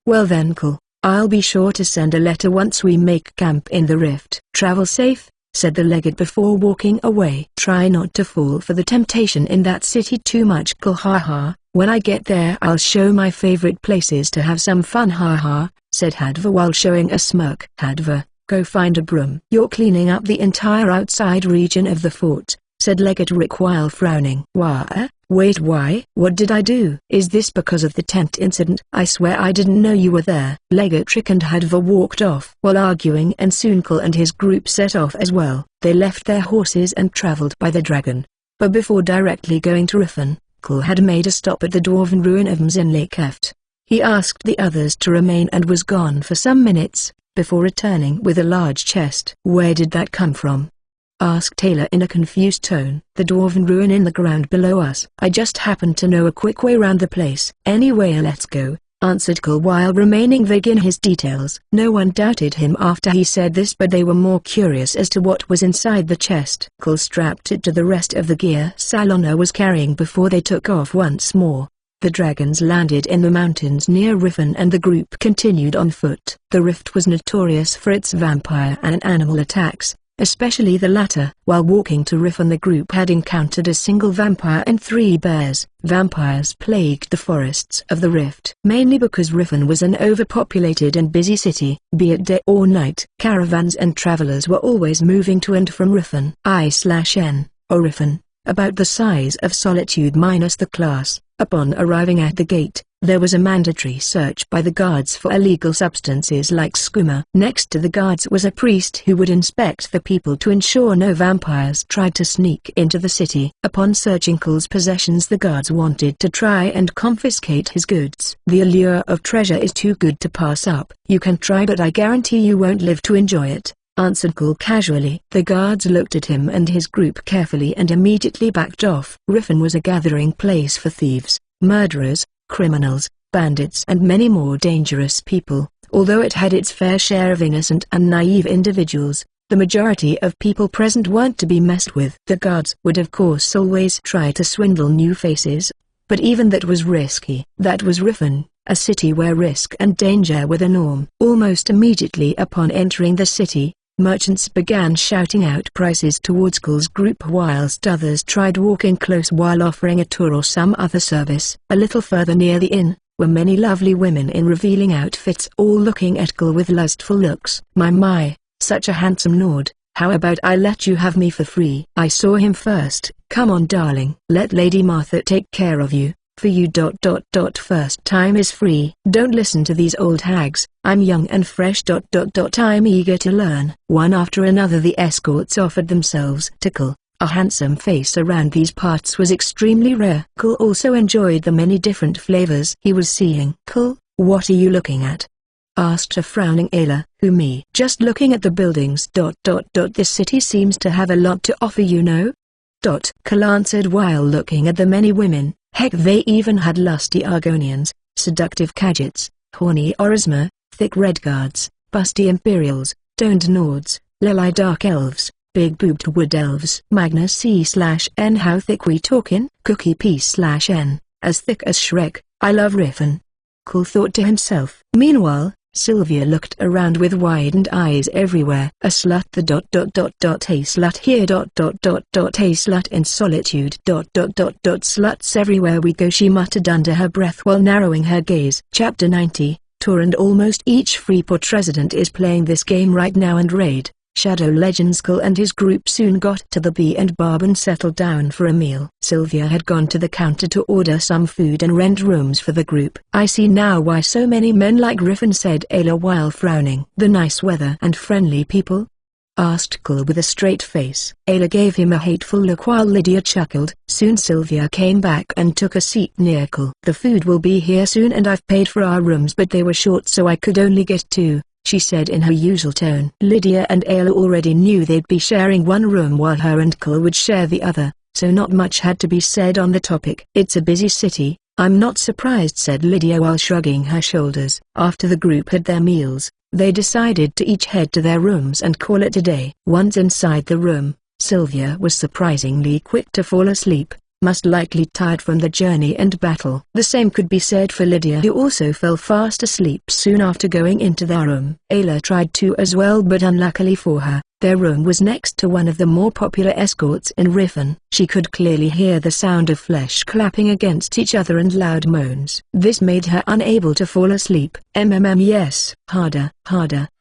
Well then Kul, I'll be sure to send a letter once we make camp in the rift. Travel safe, said the legate before walking away. Try not to fall for the temptation in that city too much, Kul. Haha, when I get there I'll show my favorite places to have some fun. Haha, said Hadva while showing a smirk. Hadva, go find a broom. You're cleaning up the entire outside region of the fort, said Legatrick while frowning. Wait, why? What did I do? Is this because of the tent incident? I swear I didn't know you were there. Legatrick and Hadva walked off while arguing, and soon Kul and his group set off as well. They left their horses and traveled by the dragon. But before directly going to Riffin, Kul had made a stop at the dwarven ruin of Mzinlakeft. He asked the others to remain and was gone for some minutes, before returning with a large chest. Where did that come from? Asked Taylor in a confused tone. The dwarven ruin in the ground below us. I just happen to know a quick way round the place. Anyway, let's go, answered Kul while remaining vague in his details. No one doubted him after he said this, but they were more curious as to what was inside the chest. Kul strapped it to the rest of the gear Salona was carrying before they took off once more. The dragons landed in the mountains near Riffin and the group continued on foot. The rift was notorious for its vampire and animal attacks, especially the latter. While walking to Riffin, the group had encountered a single vampire and 3 bears. Vampires plagued the forests of the rift, mainly because Riffin was an overpopulated and busy city. Be it day or night, caravans and travelers were always moving to and from Riffin. I/N, or Riffin, about the size of Solitude minus the class. Upon arriving at the gate, there was a mandatory search by the guards for illegal substances like skooma. Next to the guards was a priest who would inspect the people to ensure no vampires tried to sneak into the city. Upon searching Kul's possessions, the guards wanted to try and confiscate his goods. The allure of treasure is too good to pass up. You can try, but I guarantee you won't live to enjoy it, answered Kul casually. The guards looked at him and his group carefully and immediately backed off. Riffin was a gathering place for thieves, murderers, criminals, bandits and many more dangerous people. Although it had its fair share of innocent and naive individuals, the majority of people present weren't to be messed with. The guards would of course always try to swindle new faces, but even that was risky. That was Riffin, a city where risk and danger were the norm. Almost immediately upon entering the city, merchants began shouting out prices towards Cole's group whilst others tried walking close while offering a tour or some other service. A little further near the inn, were many lovely women in revealing outfits all looking at Cole with lustful looks. My, such a handsome nod. How about I let you have me for free? I saw him first. Come on darling. Let Lady Martha take care of you. For you. First time is free. Don't listen to these old hags. I'm young and fresh. I'm eager to learn. One after another the escorts offered themselves to Cole. A handsome face around these parts was extremely rare. Cole also enjoyed the many different flavors he was seeing. Cole, what are you looking at? Asked a frowning Ayla. Who, me? Just looking at the buildings. This city seems to have a lot to offer, you know. Cole answered while looking at the many women. Heck, they even had lusty Argonians, seductive Khajiits, horny Orisma, thick Redguards, busty Imperials, toned Nords, lily dark elves, big-boobed wood elves. Magnus C/N. How thick we talkin'? Cookie P/N. As thick as Shrek. I love Riffin. Cole thought to himself. Meanwhile, Sylvia looked around with widened eyes everywhere. A slut the ... a slut here ... a slut in solitude ... sluts everywhere we go, she muttered under her breath while narrowing her gaze. Chapter 90, Tour. And almost each Freeport resident is playing this game right now. And Raid, Shadow Legends. Cole and his group soon got to the B&B and settled down for a meal. Sylvia had gone to the counter to order some food and rent rooms for the group. I see now why so many men like Riffin, said Ayla while frowning. The nice weather and friendly people? Asked Cole with a straight face. Ayla gave him a hateful look while Lydia chuckled. Soon Sylvia came back and took a seat near Cole. The food will be here soon and I've paid for our rooms, but they were short so I could only get two, she said in her usual tone. Lydia and Ayla already knew they'd be sharing one room while her and Cole would share the other, so not much had to be said on the topic. It's a busy city, I'm not surprised, said Lydia while shrugging her shoulders. After the group had their meals, they decided to each head to their rooms and call it a day. Once inside the room, Sylvia was surprisingly quick to fall asleep, most likely tired from the journey and battle. The same could be said for Lydia, who also fell fast asleep soon after going into their room. Ayla tried to as well, but unluckily for her, their room was next to one of the more popular escorts in Riffin. She could clearly hear the sound of flesh clapping against each other and loud moans. This made her unable to fall asleep. Yes. Harder.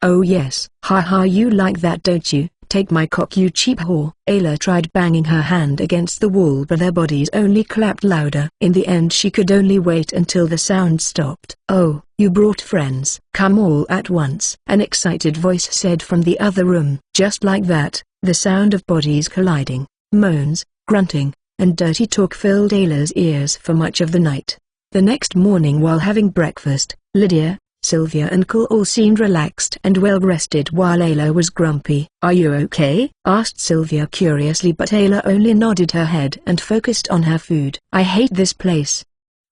Oh yes. Ha, you like that, don't you? Take my cock, you cheap whore. Ayla tried banging her hand against the wall, but their bodies only clapped louder. In the end she could only wait until the sound stopped. Oh, you brought friends. Come all at once, an excited voice said from the other room. Just like that, the sound of bodies colliding, moans, grunting, and dirty talk filled Ayla's ears for much of the night. The next morning while having breakfast, Lydia, Sylvia and Cole all seemed relaxed and well-rested while Ayla was grumpy. Are you okay? Asked Sylvia curiously, but Ayla only nodded her head and focused on her food. I hate this place,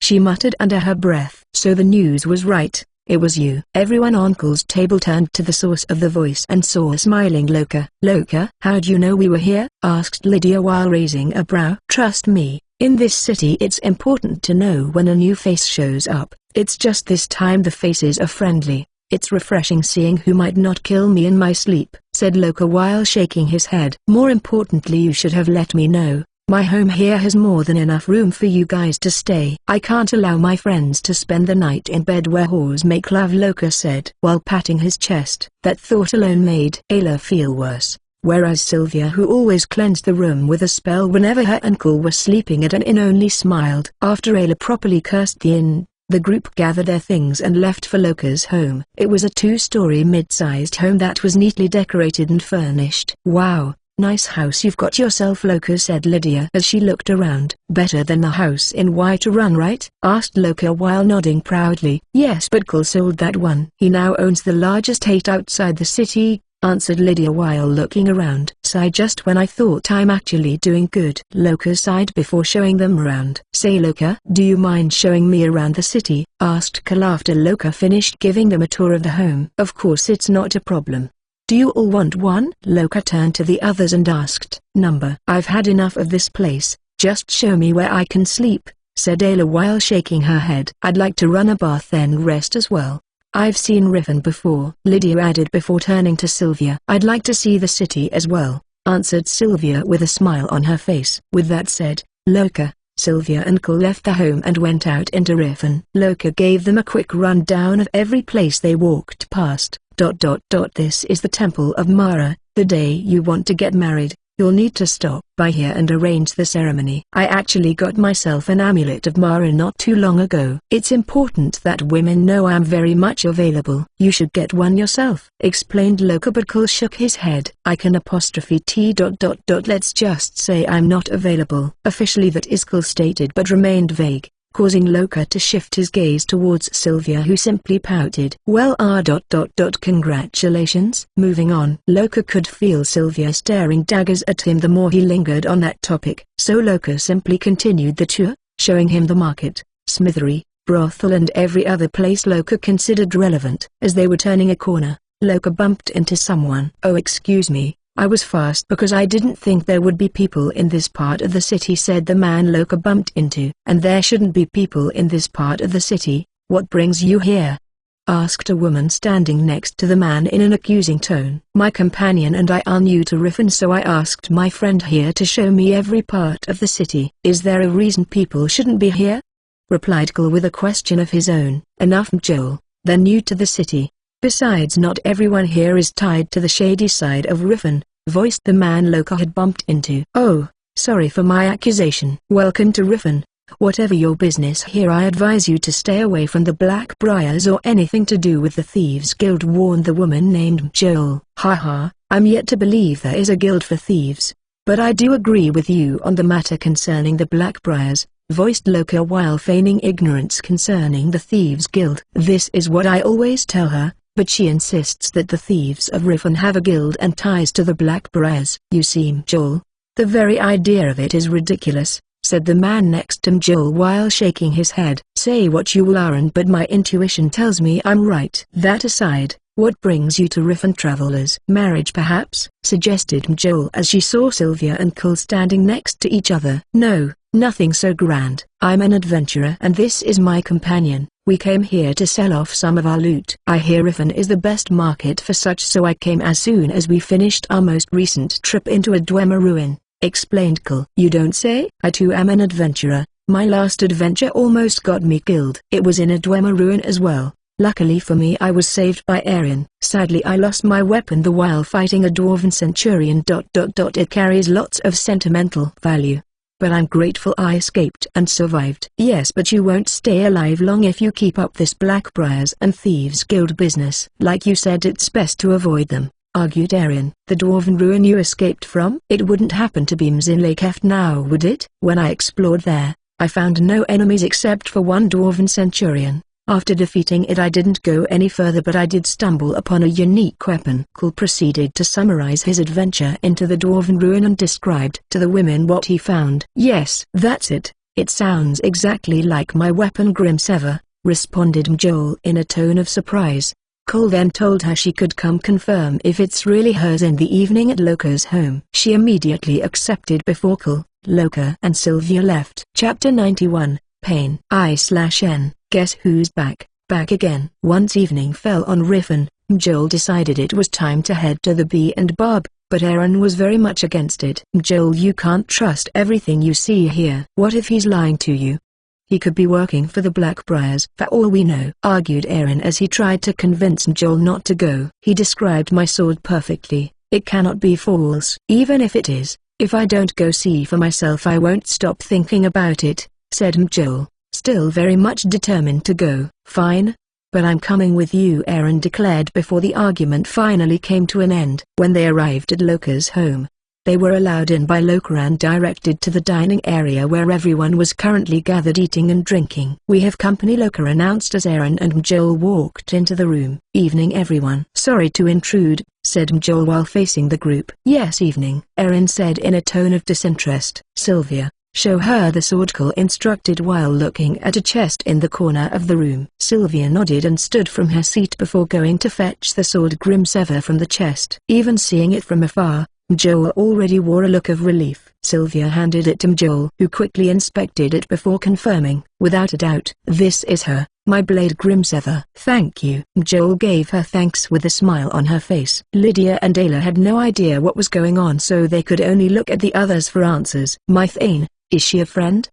she muttered under her breath. So the news was right, it was you. Everyone on Cole's table turned to the source of the voice and saw a smiling Loka. Loka? How'd you know we were here? Asked Lydia while raising a brow. Trust me, in this city it's important to know when a new face shows up. It's just this time the faces are friendly. It's refreshing seeing who might not kill me in my sleep, said Loka while shaking his head. More importantly, you should have let me know. My home here has more than enough room for you guys to stay. I can't allow my friends to spend the night in bed where whores make love, Loka said while patting his chest. That thought alone made Ayla feel worse. Whereas Sylvia, who always cleansed the room with a spell whenever her and Cole were sleeping at an inn, only smiled. After Ayla properly cursed the inn, the group gathered their things and left for Loka's home. It was a two-story mid-sized home that was neatly decorated and furnished. Wow, nice house you've got yourself, Loka said Lydia as she looked around. Better than the house in Whiterun, right? Asked Loka while nodding proudly. Yes, but Cole sold that one. He now owns the largest estate outside the city, answered Lydia while looking around. Sigh, just when I thought I'm actually doing good. Loka sighed before showing them around. Say Loka, do you mind showing me around the city? Asked Cole after Loka finished giving them a tour of the home. Of course, it's not a problem. Do you all want one? Loka turned to the others and asked. Number. I've had enough of this place, just show me where I can sleep. said Ayla while shaking her head. "I'd like to run a bath then rest as well. I've seen Riven before," Lydia added before turning to Sylvia. "I'd like to see the city as well," answered Sylvia with a smile on her face. With that said, Loka, Sylvia and Cole left the home and went out into Riven. Loka gave them a quick rundown of every place they walked past. This is the Temple of Mara. The day you want to get married, you'll need to stop by here and arrange the ceremony. I actually got myself an amulet of Mara not too long ago. It's important that women know I'm very much available. You should get one yourself," explained Loka, but Cole shook his head. "I can _t. Let's just say I'm not available." Officially that is Cole stated, but remained vague, causing Loka to shift his gaze towards Sylvia, who simply pouted. "Well congratulations." Moving on. Loka could feel Sylvia staring daggers at him the more he lingered on that topic, so Loka simply continued the tour, showing him the market, smithery, brothel and every other place Loka considered relevant. As they were turning a corner, Loka bumped into someone. "Oh, excuse me, I was fast because I didn't think there would be people in this part of the city," said the man Loka bumped into. "And there shouldn't be people in this part of the city. What brings you here?" asked a woman standing next to the man in an accusing tone. "My companion and I are new to Riven, so I asked my friend here to show me every part of the city." "Is there a reason people shouldn't be here?" replied Cole with a question of his own. "Enough, Joel, they're new to the city. Besides, not everyone here is tied to the shady side of Riven," voiced the man Loka had bumped into. "Oh, sorry for my accusation. Welcome to Riven. Whatever your business here, I advise you to stay away from the Blackbriars or anything to do with the Thieves Guild," warned the woman named Joel. "Haha, I'm yet to believe there is a guild for thieves. But I do agree with you on the matter concerning the Blackbriars," voiced Loka while feigning ignorance concerning the Thieves Guild. "This is what I always tell her, but she insists that the thieves of Riven have a guild and ties to the Blackbriars." "You see, Joel, the very idea of it is ridiculous," said the man next to Joel while shaking his head. "Say what you will, Aaron, but my intuition tells me I'm right." "That aside, what brings you to Riven, travelers?" "Marriage perhaps," suggested Joel as she saw Sylvia and Cole standing next to each other. "No, nothing so grand. I'm an adventurer and this is my companion. We came here to sell off some of our loot. I hear Riven is the best market for such, so I came as soon as we finished our most recent trip into a Dwemer ruin," explained Cole. "You don't say?" "I too am an adventurer. My last adventure almost got me killed. It was in a Dwemer ruin as well. Luckily for me I was saved by Aaron. Sadly I lost my weapon while fighting a dwarven centurion. It carries lots of sentimental value. But I'm grateful I escaped and survived." "Yes, but you won't stay alive long if you keep up this Blackbriars and Thieves Guild business." "Like you said, it's best to avoid them," argued Aaron. "The dwarven ruin you escaped from? It wouldn't happen to be Mzinlakeft now, would it?" "When I explored there, I found no enemies except for one dwarven centurion. After defeating it I didn't go any further, but I did stumble upon a unique weapon." Cole proceeded to summarize his adventure into the Dwarven Ruin and described to the women what he found. "Yes, that's it. It sounds exactly like my weapon Grimsever," responded Joel in a tone of surprise. Cole then told her she could come confirm if it's really hers in the evening at Loka's home. She immediately accepted before Cole, Loka and Sylvia left. Chapter 91, Pain. I/N. Guess who's back? Back again. Once evening fell on Riven, Joel decided it was time to head to the Bee and Barb, but Aaron was very much against it. "Joel, you can't trust everything you see here. What if he's lying to you? He could be working for the Blackbriars for all we know," argued Aaron as he tried to convince Joel not to go. "He described my sword perfectly. It cannot be false. Even if it is, if I don't go see for myself I won't stop thinking about it," said Joel, still very much determined to go. "Fine. But I'm coming with you," Aaron declared before the argument finally came to an end. When they arrived at Loka's home, they were allowed in by Loka and directed to the dining area where everyone was currently gathered eating and drinking. "We have company," Loka announced as Aaron and Joel walked into the room. "Evening everyone." "Sorry to intrude," said Joel while facing the group. "Yes, evening," Aaron said in a tone of disinterest. "Sylvia, show her the sword," Cole instructed while looking at a chest in the corner of the room. Sylvia nodded and stood from her seat before going to fetch the sword Grimsever from the chest. Even seeing it from afar, Joel already wore a look of relief. Sylvia handed it to Joel, who quickly inspected it before confirming, without a doubt, "This is her, my blade Grimsever." "Thank you." Joel gave her thanks with a smile on her face. Lydia and Ayla had no idea what was going on, so they could only look at the others for answers. "My Thane, is she a friend?"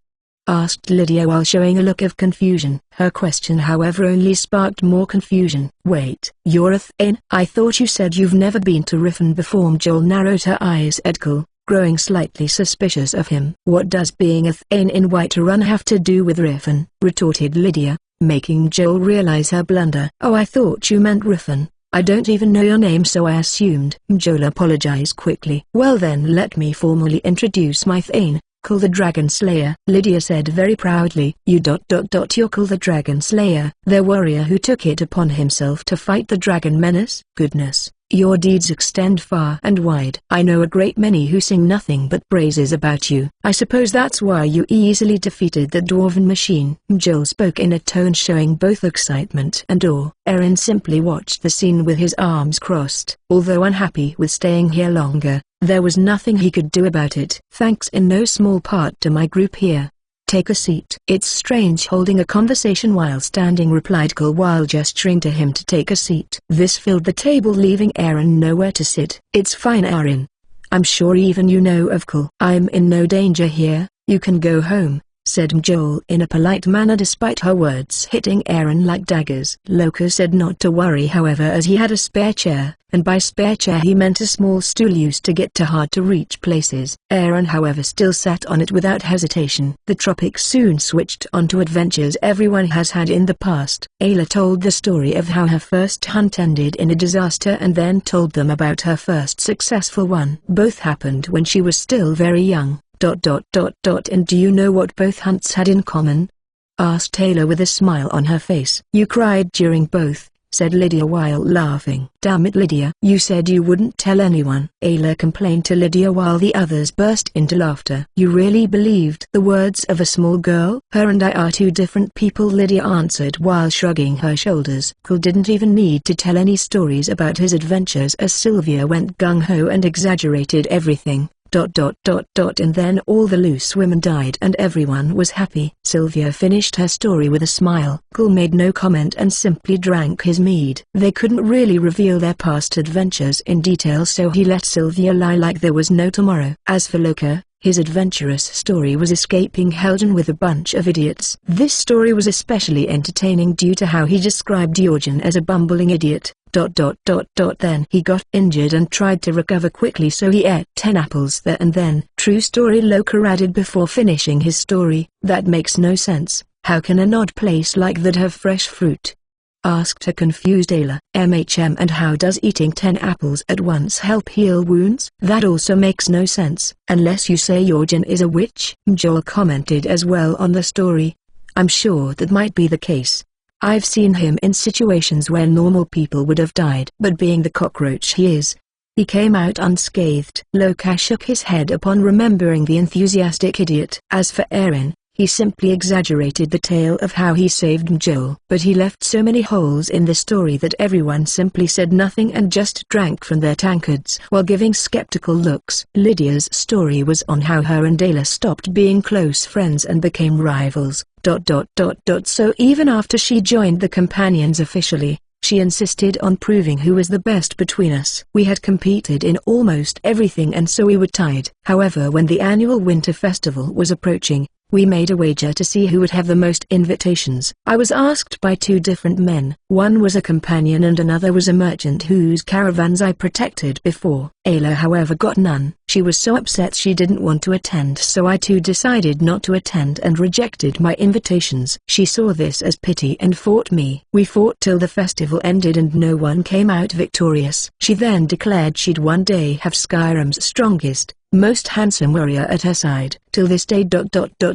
asked Lydia while showing a look of confusion. Her question however only sparked more confusion. "Wait, you're a Thane? I thought you said you've never been to Riffin before." Joel narrowed her eyes at Cole, growing slightly suspicious of him. "What does being a Thane in Whiterun have to do with Riffin?" retorted Lydia, making Joel realize her blunder. "Oh, I thought you meant Riffin. I don't even know your name, so I assumed." Joel apologized quickly. "Well then, let me formally introduce my Thane, Cole the Dragon Slayer," Lydia said very proudly. "You're Cole the Dragon Slayer, the warrior who took it upon himself to fight the dragon menace? Goodness, your deeds extend far and wide. I know a great many who sing nothing but praises about you. I suppose that's why you easily defeated the dwarven machine." Joel spoke in a tone showing both excitement and awe. Aaron simply watched the scene with his arms crossed. Although unhappy with staying here longer, there was nothing he could do about it. "Thanks in no small part to my group here. Take a seat." "It's strange holding a conversation while standing," replied Cole while gesturing to him to take a seat. This filled the table, leaving Aaron nowhere to sit. "It's fine, Aaron. I'm sure even you know of Cole." "I'm in no danger here, you can go home," said Joel in a polite manner despite her words hitting Aaron like daggers. Loka said not to worry however, as he had a spare chair, and by spare chair he meant a small stool used to get to hard-to-reach places. Aaron however still sat on it without hesitation. The tropics soon switched onto adventures everyone has had in the past. Ayla told the story of how her first hunt ended in a disaster and then told them about her first successful one. Both happened when she was still very young. And do you know what both hunts had in common?" asked Ayla with a smile on her face. "You cried during both," said Lydia while laughing. "Damn it, Lydia. You said you wouldn't tell anyone," Ayla complained to Lydia while the others burst into laughter. "You really believed the words of a small girl?" "Her and I are two different people," Lydia answered while shrugging her shoulders. Cole didn't even need to tell any stories about his adventures as Sylvia went gung-ho and exaggerated everything. And then all the loose women died and everyone was happy. Sylvia finished her story with a smile. Cole made no comment and simply drank his mead. They couldn't really reveal their past adventures in detail, so he let Sylvia lie like there was no tomorrow. As for Loka, his adventurous story was escaping Helden with a bunch of idiots. This story was especially entertaining due to how he described Jorgen as a bumbling idiot. Then he got injured and tried to recover quickly, so he ate 10 apples there and then. True story, Loka added before finishing his story. "That makes no sense. How can an odd place like that have fresh fruit?" asked a confused Ayla. And how does eating 10 apples at once help heal wounds?" "That also makes no sense, unless you say Jorgen is a witch." Joel commented as well on the story. "I'm sure that might be the case. I've seen him in situations where normal people would have died. But being the cockroach he is, he came out unscathed." Loka shook his head upon remembering the enthusiastic idiot. As for Aaron, he simply exaggerated the tale of how he saved Joel. But he left so many holes in the story that everyone simply said nothing and just drank from their tankards while giving skeptical looks. Lydia's story was on how her and Ayla stopped being close friends and became rivals. So even after she joined the companions officially, she insisted on proving who was the best between us. "We had competed in almost everything and so we were tied. However, when the annual winter festival was approaching, we made a wager to see who would have the most invitations. I was asked by two different men. One was a companion and another was a merchant whose caravans I protected before. Ayla however got none. She was so upset she didn't want to attend, so I too decided not to attend and rejected my invitations. She saw this as pity and fought me. We fought till the festival ended and no one came out victorious. She then declared she'd one day have Skyrim's strongest, most handsome warrior at her side. Till this day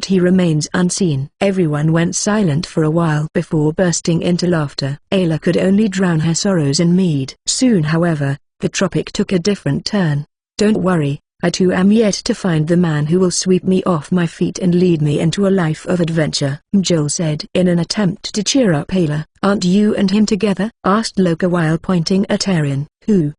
he remains unseen." Everyone went silent for a while before bursting into laughter. Ayla could only drown her sorrows in mead. Soon however, the topic took a different turn. "Don't worry, I too am yet to find the man who will sweep me off my feet and lead me into a life of adventure," Joel said in an attempt to cheer up Ayla. "Aren't you and him together?" asked Loka while pointing at Aaron. "Who?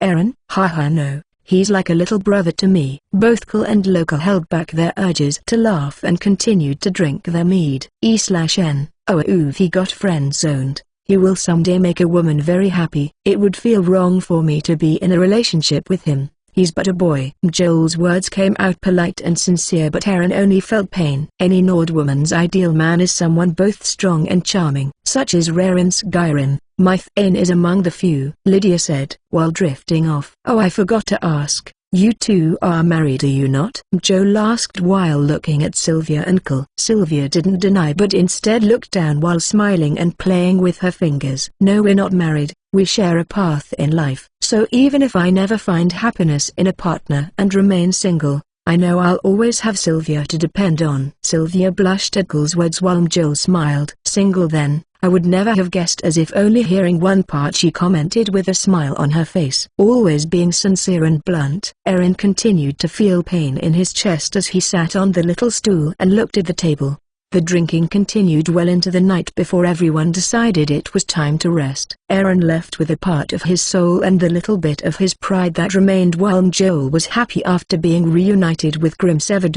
Aaron?" "Haha, no. He's like a little brother to me. Both Cole and Loka held back their urges to laugh and continued to drink their mead. E/N, oh oof, he got friend-zoned. He will someday make a woman very happy. It would feel wrong for me to be in a relationship with him. He's but a boy. Joel's words came out polite and sincere, but Aaron only felt pain. Any Nord woman's ideal man is someone both strong and charming, such as REINCARNATORS. Methane is among the few, Lydia said, while drifting off. Oh, I forgot to ask, you two are married, are you not? Joel asked while looking at Sylvia and Cole. Sylvia didn't deny but instead looked down while smiling and playing with her fingers. No, we're not married. We share a path in life, so even if I never find happiness in a partner and remain single, I know I'll always have Sylvia to depend on. Sylvia blushed at Cole's words while Joel smiled. Single then? I would never have guessed, as if only hearing one part, she commented with a smile on her face. Always being sincere and blunt. Aaron continued to feel pain in his chest as he sat on the little stool and looked at the table. The drinking continued well into the night before everyone decided it was time to rest. Aaron left with a part of his soul and the little bit of his pride that remained, while Joel was happy after being reunited with Grimsever.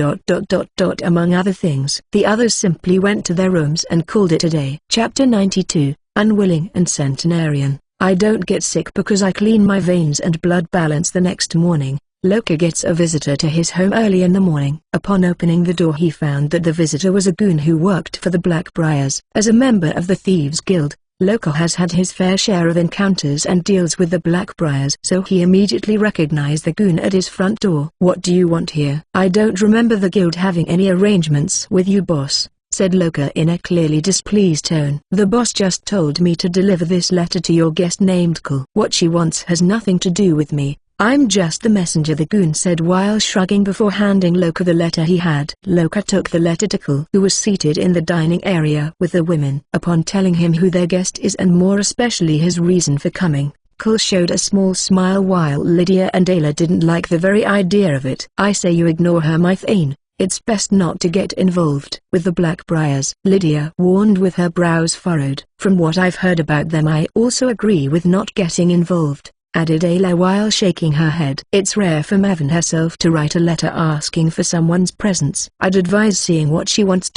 Among other things. The others simply went to their rooms and called it a day. Chapter 92, Unwilling and Centenarian. I don't get sick because I clean my veins and blood balance. The next morning, Loka gets a visitor to his home early in the morning. Upon opening the door, he found that the visitor was a goon who worked for the Blackbriars. As a member of the Thieves Guild, Loka has had his fair share of encounters and deals with the Blackbriars, so he immediately recognized the goon at his front door. What do you want here? I don't remember the guild having any arrangements with you, boss, said Loka in a clearly displeased tone. The boss just told me to deliver this letter to your guest named Cole. What she wants has nothing to do with me. I'm just the messenger, the goon said while shrugging before handing Loka the letter he had. Loka took the letter to Cole, who was seated in the dining area with the women. Upon telling him who their guest is and more especially his reason for coming, Cole showed a small smile while Lydia and Ayla didn't like the very idea of it. I say you ignore her, Methane. It's best not to get involved with the Blackbriars, Lydia warned with her brows furrowed. From what I've heard about them, I also agree with not getting involved, added Ayla while shaking her head. It's rare for Maven herself to write a letter asking for someone's presence. I'd advise seeing what she wants.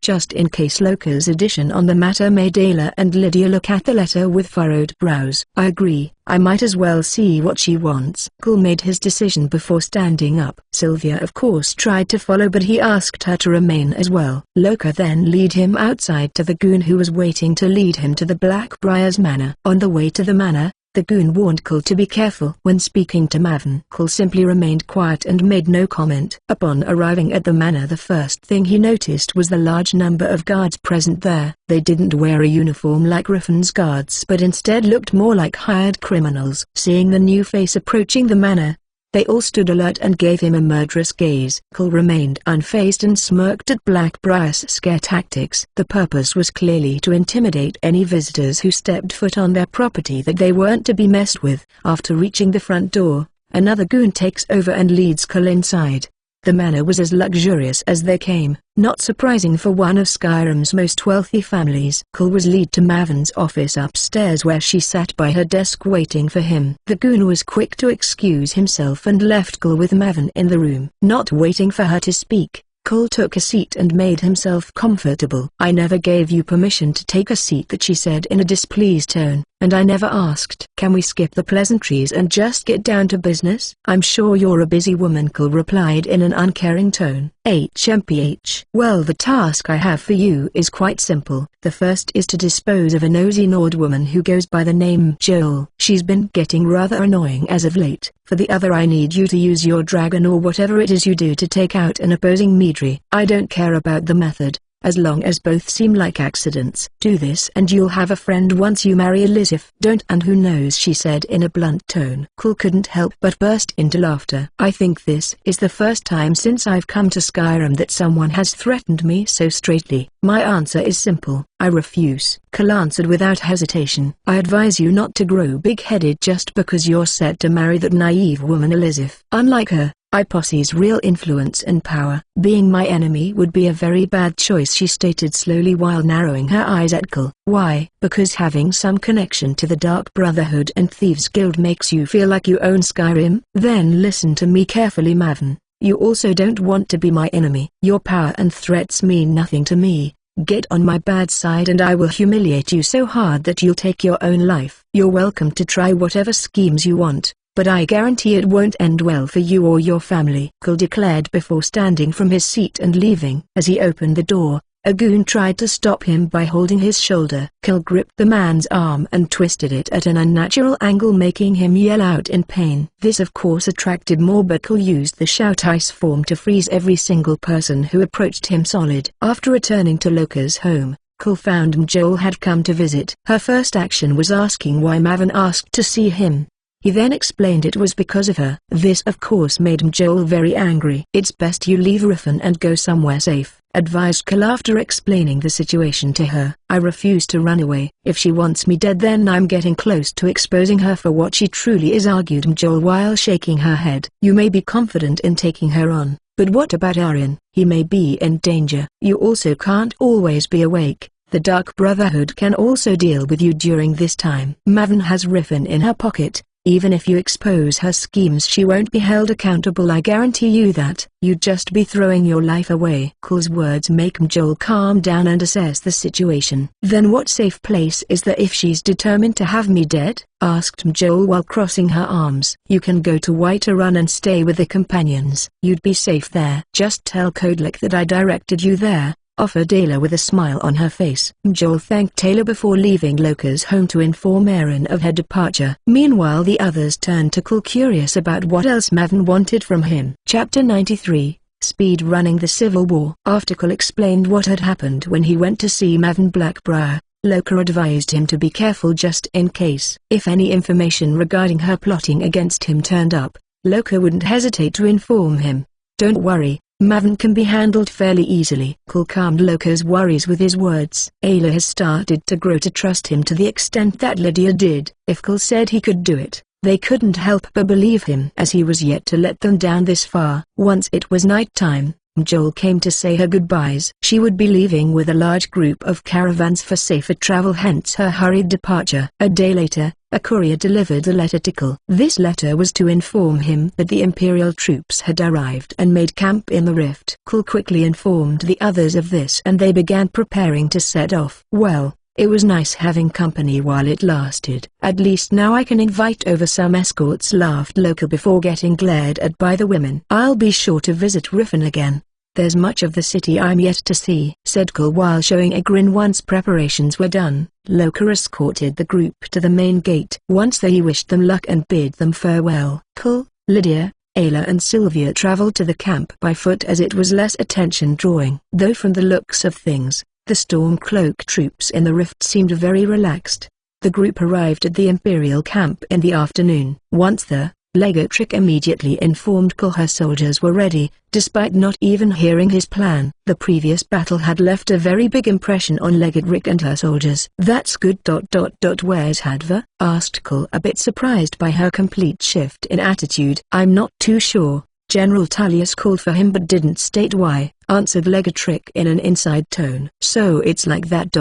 Just in case. Loka's addition on the matter made Ayla and Lydia look at the letter with furrowed brows. I agree. I might as well see what she wants. Cole made his decision before standing up. Sylvia of course tried to follow, but he asked her to remain as well. Loka then led him outside to the goon who was waiting to lead him to the Blackbriars manor. On the way to the manor, the goon warned Cole to be careful when speaking to Maven. Cole simply remained quiet and made no comment. Upon arriving at the manor, the first thing he noticed was the large number of guards present there. They didn't wear a uniform like Riffin's guards, but instead looked more like hired criminals. Seeing the new face approaching the manor, they all stood alert and gave him a murderous gaze. Cole remained unfazed and smirked at Blackbriar's scare tactics. The purpose was clearly to intimidate any visitors who stepped foot on their property, that they weren't to be messed with. After reaching the front door, another goon takes over and leads Cole inside. The manor was as luxurious as they came, not surprising for one of Skyrim's most wealthy families. Cole was led to Maven's office upstairs, where she sat by her desk waiting for him. The goon was quick to excuse himself and left Cole with Maven in the room. Not waiting for her to speak, Cole took a seat and made himself comfortable. I never gave you permission to take a seat, that she said in a displeased tone, and I never asked. Can we skip the pleasantries and just get down to business? I'm sure you're a busy woman, Cole replied in an uncaring tone. HMPH. Well, the task I have for you is quite simple. The first is to dispose of a nosy Nord woman who goes by the name Joel. She's been getting rather annoying as of late. For the other, I need you to use your dragon or whatever it is you do to take out an opposing Midri. I don't care about the method, as long as both seem like accidents. Do this and you'll have a friend once you marry Elizabeth. Don't, and who knows, she said in a blunt tone. Cole couldn't help but burst into laughter. I think this is the first time since I've come to Skyrim that someone has threatened me so straightly. My answer is simple. I refuse. Cole answered without hesitation. I advise you not to grow big-headed just because you're set to marry that naive woman Elizabeth. Unlike her, I possess real influence and power. Being my enemy would be a very bad choice, she stated slowly while narrowing her eyes at Cole. Why? Because having some connection to the Dark Brotherhood and Thieves Guild makes you feel like you own Skyrim? Then listen to me carefully, Maven. You also don't want to be my enemy. Your power and threats mean nothing to me. Get on my bad side and I will humiliate you so hard that you'll take your own life. You're welcome to try whatever schemes you want, but I guarantee it won't end well for you or your family, Cole declared before standing from his seat and leaving. As he opened the door, a goon tried to stop him by holding his shoulder. Cole gripped the man's arm and twisted it at an unnatural angle, making him yell out in pain. This of course attracted more, but Cole used the shout ice form to freeze every single person who approached him solid. After returning to Loka's home, Cole found Mjol had come to visit. Her first action was asking why Maven asked to see him. He then explained it was because of her. This of course made Mjol very angry. It's best you leave Riffin and go somewhere safe, advised Cole after explaining the situation to her. I refuse to run away. If she wants me dead, then I'm getting close to exposing her for what she truly is, argued Mjol while shaking her head. You may be confident in taking her on, but what about Aryan? He may be in danger. You also can't always be awake. The Dark Brotherhood can also deal with you during this time. Maven has Riffin in her pocket. Even if you expose her schemes, she won't be held accountable, I guarantee you that. You'd just be throwing your life away. Cole's words make Mjol calm down and assess the situation. Then what safe place is there if she's determined to have me dead? Asked Mjol while crossing her arms. You can go to Whiterun and stay with the companions. You'd be safe there. Just tell Kodlik that I directed you there, offered Ayla with a smile on her face. Mjol thanked Ayla before leaving Loka's home to inform Aaron of her departure. Meanwhile the others turned to Cole, curious about what else Maven wanted from him. Chapter 93, Speed Running the Civil War. After Cole explained what had happened when he went to see Maven Blackbriar, Loka advised him to be careful just in case. If any information regarding her plotting against him turned up, Loka wouldn't hesitate to inform him. Don't worry, Maven can be handled fairly easily. Cole calmed Loka's worries with his words. Ayla has started to grow to trust him to the extent that Lydia did. If Cole said he could do it, they couldn't help but believe him, as he was yet to let them down this far. Once it was night time, Mjol came to say her goodbyes. She would be leaving with a large group of caravans for safer travel, hence her hurried departure. A day later, a courier delivered a letter to Cole. This letter was to inform him that the Imperial troops had arrived and made camp in the rift. Cole quickly informed the others of this and they began preparing to set off. Well, it was nice having company while it lasted. At least now I can invite over some escorts, laughed Loka before getting glared at by the women. I'll be sure to visit Riffin again. There's much of the city I'm yet to see, said Cole while showing a grin. Once preparations were done, Loka escorted the group to the main gate. Once there he wished them luck and bid them farewell. Cole, Lydia, Ayla and Sylvia traveled to the camp by foot as it was less attention-drawing. Though from the looks of things, the Stormcloak troops in the rift seemed very relaxed. The group arrived at the Imperial camp in the afternoon. Once there, Legatrick immediately informed Cole her soldiers were ready, despite not even hearing his plan. The previous battle had left a very big impression on Legatrick and her soldiers. That's good. Where's Hadva? Asked Cole, a bit surprised by her complete shift in attitude. I'm not too sure. General Tullius called for him but didn't state why, answered Legatrick in an inside tone. So it's like that.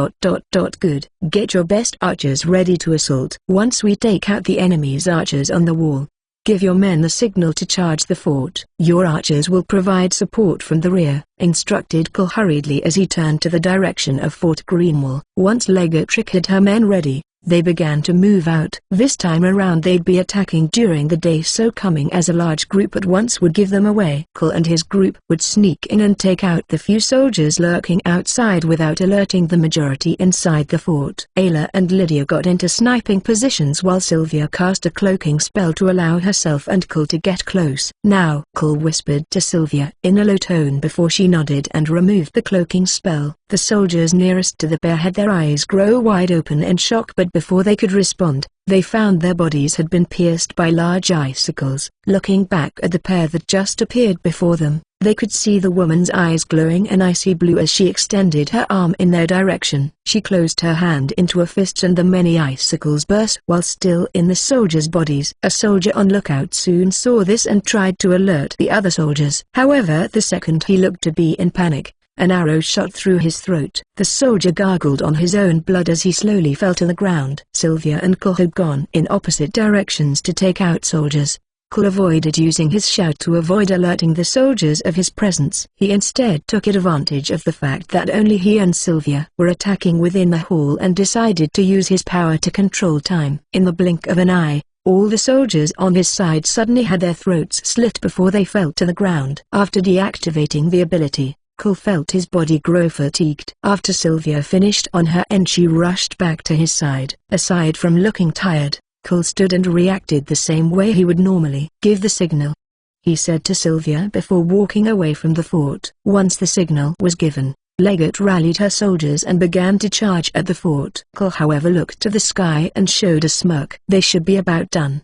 Good. Get your best archers ready to assault. Once we take out the enemy's archers on the wall, give your men the signal to charge the fort. Your archers will provide support from the rear, instructed Cole hurriedly as he turned to the direction of Fort Greenwall. Once Legatrick had her men ready, they began to move out. This time around they'd be attacking during the day, so coming as a large group at once would give them away. Cole and his group would sneak in and take out the few soldiers lurking outside without alerting the majority inside the fort. Ayla and Lydia got into sniping positions while Sylvia cast a cloaking spell to allow herself and Cole to get close. Now, Cole whispered to Sylvia in a low tone before she nodded and removed the cloaking spell. The soldiers nearest to the pair had their eyes grow wide open in shock, but before they could respond, they found their bodies had been pierced by large icicles. Looking back at the pair that just appeared before them, They could see the woman's eyes glowing an icy blue as she extended her arm in their direction. She closed her hand into a fist and the many icicles burst while still in the soldiers' bodies. A soldier on lookout soon saw this and tried to alert the other soldiers. However, the second he looked to be in panic, an arrow shot through his throat. The soldier gargled on his own blood as he slowly fell to the ground. Sylvia and Cole had gone in opposite directions to take out soldiers. Cole avoided using his shout to avoid alerting the soldiers of his presence. He instead took advantage of the fact that only he and Sylvia were attacking within the hall and decided to use his power to control time. In the blink of an eye, all the soldiers on his side suddenly had their throats slit before they fell to the ground. After deactivating the ability, Cole felt his body grow fatigued. After Sylvia finished on her end, she rushed back to his side. Aside from looking tired, Cole stood and reacted the same way he would normally. "Give the signal," he said to Sylvia before walking away from the fort. Once the signal was given, Leggett rallied her soldiers and began to charge at the fort. Cole however looked to the sky and showed a smirk. They should be about done,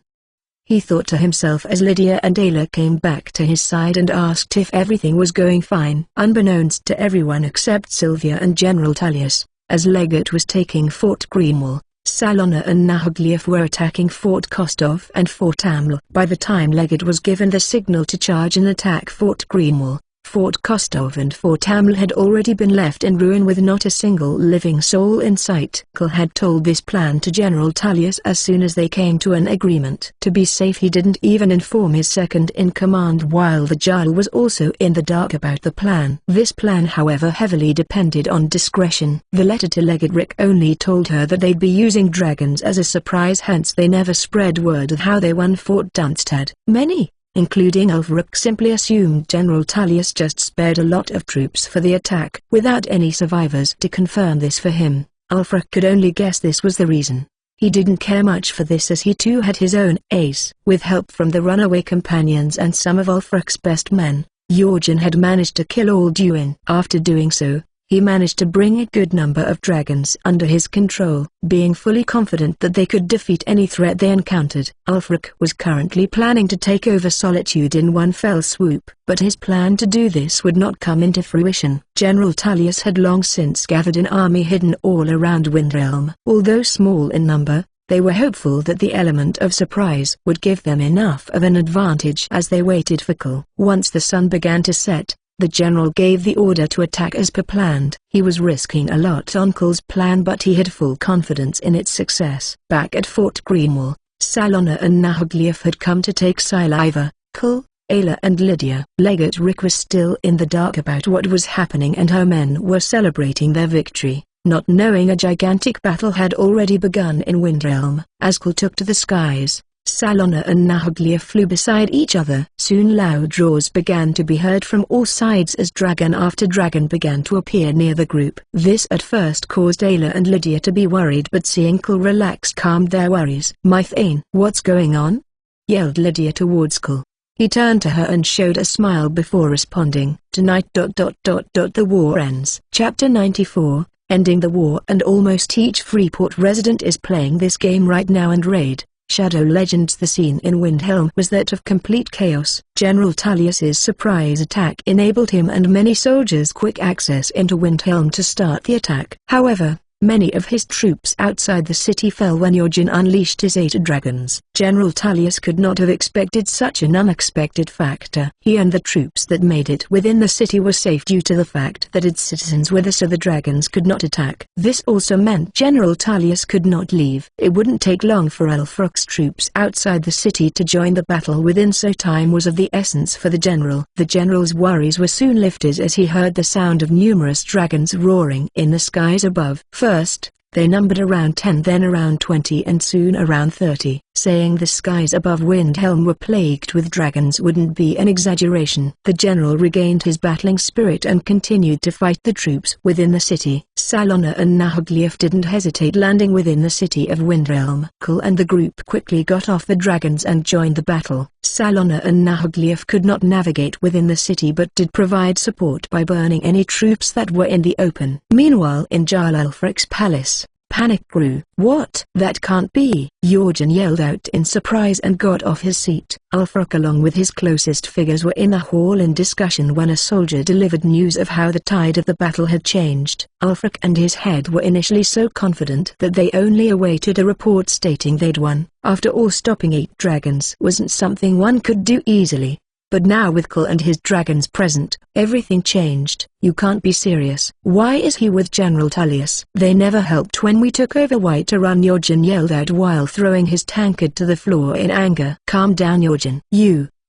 he thought to himself as Lydia and Ayla came back to his side and asked if everything was going fine. Unbeknownst to everyone except Sylvia and General Tullius, as Leggett was taking Fort Greenwall, Salona and Nahaglief were attacking Fort Kostov and Fort Aml. By the time Leggett was given the signal to charge and attack Fort Greenwall, Fort Kostov and Fort Aml had already been left in ruin with not a single living soul in sight. Cole had told this plan to General Tullius as soon as they came to an agreement. To be safe, he didn't even inform his second-in-command while the Jarl was also in the dark about the plan. This plan however heavily depended on discretion. The letter to Leggett Rick only told her that they'd be using dragons as a surprise, hence they never spread word of how they won Fort Dunstad. Many, including Ulfric, simply assumed General Tullius just spared a lot of troops for the attack. Without any survivors to confirm this for him, Ulfric could only guess this was the reason. He didn't care much for this as he too had his own ace. With help from the runaway companions and some of Ulfric's best men, Jorgen had managed to kill all Duin. After doing so, he managed to bring a good number of dragons under his control, being fully confident that they could defeat any threat they encountered. Ulfric was currently planning to take over Solitude in one fell swoop, but his plan to do this would not come into fruition. General Tullius had long since gathered an army hidden all around Windrealm. Although small in number, they were hopeful that the element of surprise would give them enough of an advantage as they waited for Cole. Once the sun began to set, the general gave the order to attack as per planned. He was risking a lot on Cole's plan, but he had full confidence in its success. Back at Fort Greenwall, Salona and Nahaglief had come to take Siliva, Cole, Ayla and Lydia. Leggett Rick was still in the dark about what was happening and her men were celebrating their victory, not knowing a gigantic battle had already begun in Windrealm. As Cole took to the skies, Salona and Nahaglief flew beside each other. Soon loud roars began to be heard from all sides as dragon after dragon began to appear near the group. This at first caused Ayla and Lydia to be worried, but seeing Cole relax calmed their worries. "Mythane, what's going on?" yelled Lydia towards Cole. He turned to her and showed a smile before responding, "Tonight. The war ends." Chapter 94, Ending the War. And almost each Freeport resident is playing this game right now and Raid Shadow Legends. The scene in Windhelm was that of complete chaos. General Tullius's surprise attack enabled him and many soldiers quick access into Windhelm to start the attack. However, many of his troops outside the city fell when Jorgen unleashed his 8 dragons. General Tullius could not have expected such an unexpected factor. He and the troops that made it within the city were safe due to the fact that its citizens were there, so the dragons could not attack. This also meant General Tullius could not leave. It wouldn't take long for Ulfric's troops outside the city to join the battle within, so time was of the essence for the general. The general's worries were soon lifted as he heard the sound of numerous dragons roaring in the skies above. First, they numbered around 10, then around 20 and soon around 30. Saying the skies above Windhelm were plagued with dragons wouldn't be an exaggeration. The general regained his battling spirit and continued to fight the troops within the city. Salona and Nahaglief didn't hesitate landing within the city of Windrealm. Cole and the group quickly got off the dragons and joined the battle. Salona and Nahaglief could not navigate within the city but did provide support by burning any troops that were in the open. Meanwhile in Jarl Ulfric's palace, Panic grew. "What? That can't be!" Jorgen yelled out in surprise and got off his seat. Ulfric along with his closest figures were in the hall in discussion when a soldier delivered news of how the tide of the battle had changed. Ulfric and his head were initially so confident that they only awaited a report stating they'd won. After all, stopping 8 dragons wasn't something one could do easily. But now with Kull and his dragons present, everything changed. "You can't be serious. Why is he with General Tullius? They never helped when we took over Whiterun," Jorgen yelled out while throwing his tankard to the floor in anger. "Calm down, Jorgen.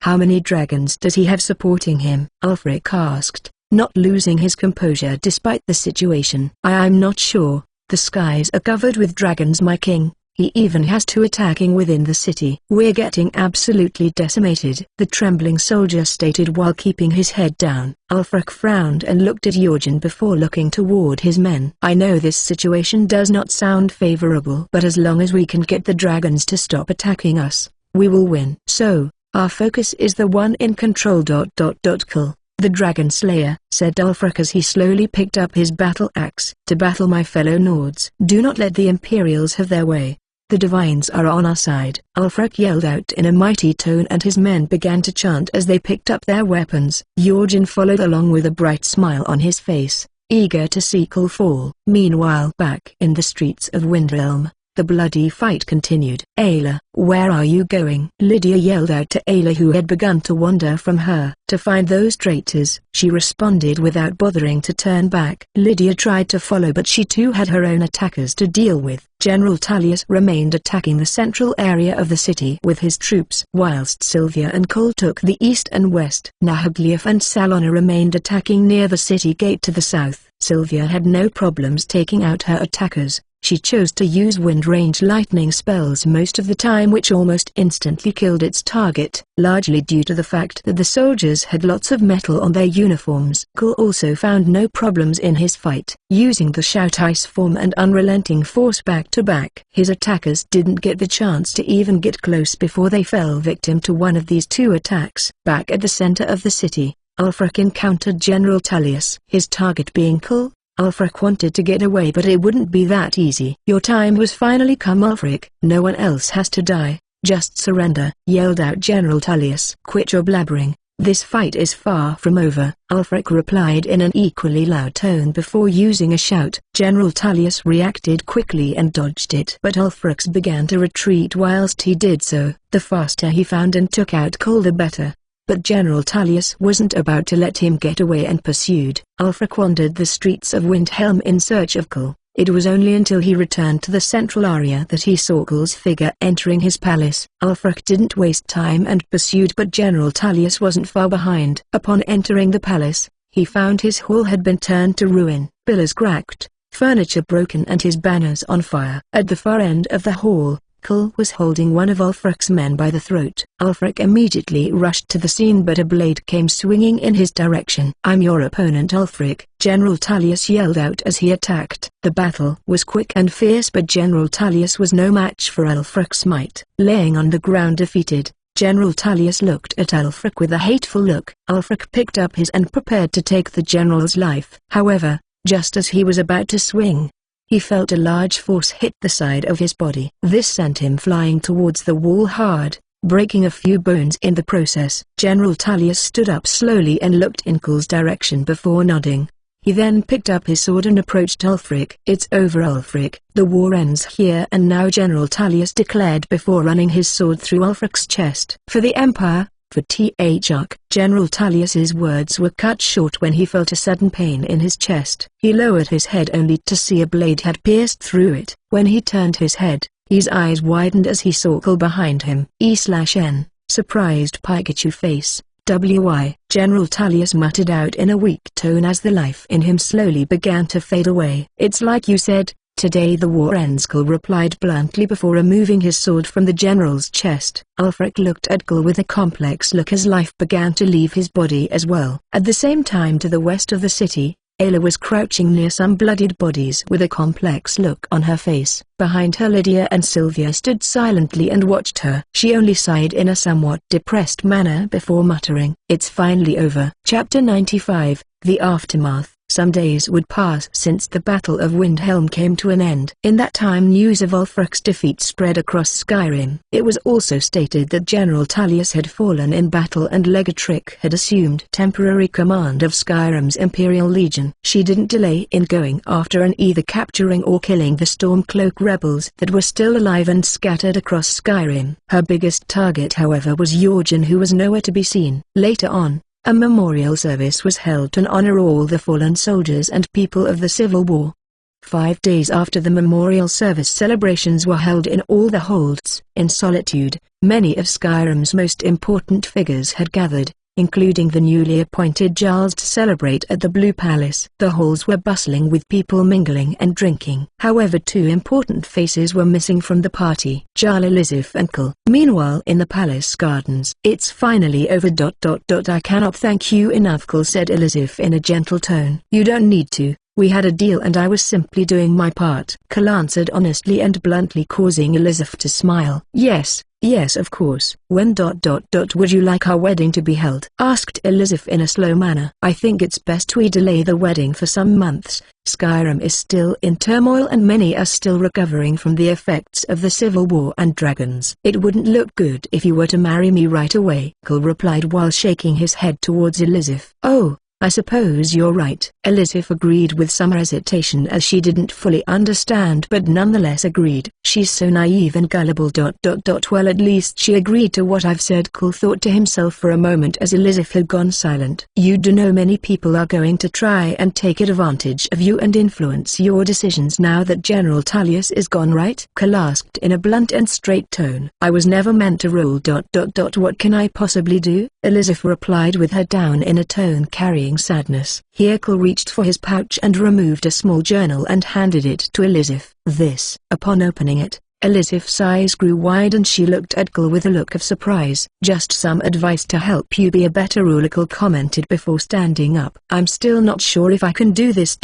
How many dragons does he have supporting him?" Ulfric asked, not losing his composure despite the situation. I'm not sure. The skies are covered with dragons, my king. He even has 2 attacking within the city. We're getting absolutely decimated," the trembling soldier stated while keeping his head down. Ulfric frowned and looked at Jorgen before looking toward his men. "I know this situation does not sound favorable, but as long as we can get the dragons to stop attacking us, we will win. So, our focus is the one in control. Kull, the Dragon Slayer," said Ulfric as he slowly picked up his battle axe. "To battle, my fellow Nords. Do not let the Imperials have their way. The Divines are on our side," Ulfric yelled out in a mighty tone, and his men began to chant as they picked up their weapons. Jorgen followed along with a bright smile on his face, eager to see Kull fall. Meanwhile, back in the streets of Windhelm, the bloody fight continued. "Ayla, where are you going?" Lydia yelled out to Ayla, who had begun to wander from her. "To find those traitors," she responded without bothering to turn back. Lydia tried to follow, but she too had her own attackers to deal with. General Tullius remained attacking the central area of the city with his troops, whilst Sylvia and Kull took the east and west. Nahaglief and Salona remained attacking near the city gate to the south. Sylvia had no problems taking out her attackers. She chose to use wind-range lightning spells most of the time, which almost instantly killed its target, largely due to the fact that the soldiers had lots of metal on their uniforms. Kull also found no problems in his fight, using the Shout Ice form and Unrelenting Force back-to-back. His attackers didn't get the chance to even get close before they fell victim to one of these 2 attacks. Back at the center of the city, Ulfric encountered General Tullius. His target being Kull, Ulfric wanted to get away, but it wouldn't be that easy. "Your time was finally come, Ulfric. No one else has to die. Just surrender," yelled out General Tullius. "Quit your blabbering. This fight is far from over," Ulfric replied in an equally loud tone before using a shout. General Tullius reacted quickly and dodged it, but Ulfric's began to retreat whilst he did so. The faster he found and took out Kull, the better. But General Tullius wasn't about to let him get away and pursued. Ulfric wandered the streets of Windhelm in search of Kull. It was only until he returned to the central area that he saw Kull's figure entering his palace. Ulfric didn't waste time and pursued, but General Tullius wasn't far behind. Upon entering the palace, he found his hall had been turned to ruin, pillars cracked, furniture broken and his banners on fire. At the far end of the hall, Kull was holding one of Ulfric's men by the throat. Ulfric immediately rushed to the scene, but a blade came swinging in his direction. "I'm your opponent, Ulfric," General Tullius yelled out as he attacked. The battle was quick and fierce, but General Tullius was no match for Ulfric's might. Laying on the ground defeated, General Tullius looked at Ulfric with a hateful look. Ulfric picked up his and prepared to take the general's life. However, just as he was about to swing, he felt a large force hit the side of his body. This sent him flying towards the wall hard, breaking a few bones in the process. General Tullius stood up slowly and looked in Kull's direction before nodding. He then picked up his sword and approached Ulfric. "It's over, Ulfric. The war ends here and now," General Tullius declared before running his sword through Ulfric's chest. "For the Empire, for Th. General Tullius's words were cut short when he felt a sudden pain in his chest. He lowered his head only to see a blade had pierced through it. When he turned his head, his eyes widened as he saw Kull behind him. E/N, surprised Pikachu face. "Why?" General Tullius muttered out in a weak tone as the life in him slowly began to fade away. "It's like you said, today the war ends," Kull replied bluntly before removing his sword from the general's chest. Ulfric looked at Kull with a complex look as life began to leave his body as well. At the same time, to the west of the city, Ayla was crouching near some bloodied bodies with a complex look on her face. Behind her, Lydia and Sylvia stood silently and watched her. She only sighed in a somewhat depressed manner before muttering, "It's finally over." Chapter 95, The Aftermath. Some days would pass since the Battle of Windhelm came to an end. In that time news of Ulfric's defeat spread across Skyrim. It was also stated that General Tullius had fallen in battle and Legatric had assumed temporary command of Skyrim's Imperial Legion. She didn't delay in going after and either capturing or killing the Stormcloak rebels that were still alive and scattered across Skyrim. Her biggest target, however, was Jorgen, who was nowhere to be seen. Later on, a memorial service was held to honor all the fallen soldiers and people of the Civil War. 5 days after the memorial service, celebrations were held in all the holds. In Solitude, many of Skyrim's most important figures had gathered, including the newly appointed Jarls, to celebrate at the Blue Palace. The halls were bustling with people mingling and drinking. However, 2 important faces were missing from the party: Jarl Elizabeth and Kull. Meanwhile, in the palace gardens, "It's finally over. I cannot thank you enough," Kull said Elizabeth in a gentle tone. "You don't need to. We had a deal and I was simply doing my part," Kull answered honestly and bluntly, causing Elizabeth to smile. Yes, of course. "When would you like our wedding to be held?" asked Elizabeth in a slow manner. "I think it's best we delay the wedding for some months. Skyrim is still in turmoil and many are still recovering from the effects of the Civil War and dragons. It wouldn't look good if you were to marry me right away," Kull replied while shaking his head towards Elizabeth. "Oh, I suppose you're right," Elizabeth agreed with some hesitation, as she didn't fully understand but nonetheless agreed. "She's so naive and gullible. Well, at least she agreed to what I've said," Kull thought to himself for a moment as Elizabeth had gone silent. "You do know many people are going to try and take advantage of you and influence your decisions now that General Tullius is gone, right?" Kull asked in a blunt and straight tone. "I was never meant to rule. What can I possibly do?" Elizabeth replied with her down in a tone carrying sadness. Here Kull reached for his pouch and removed a small journal and handed it to Elizabeth. Upon opening it, Elizabeth's eyes grew wide and she looked at Kull with a look of surprise. "Just some advice to help you be a better ruler," Kull commented before standing up. "I'm still not sure if I can do this.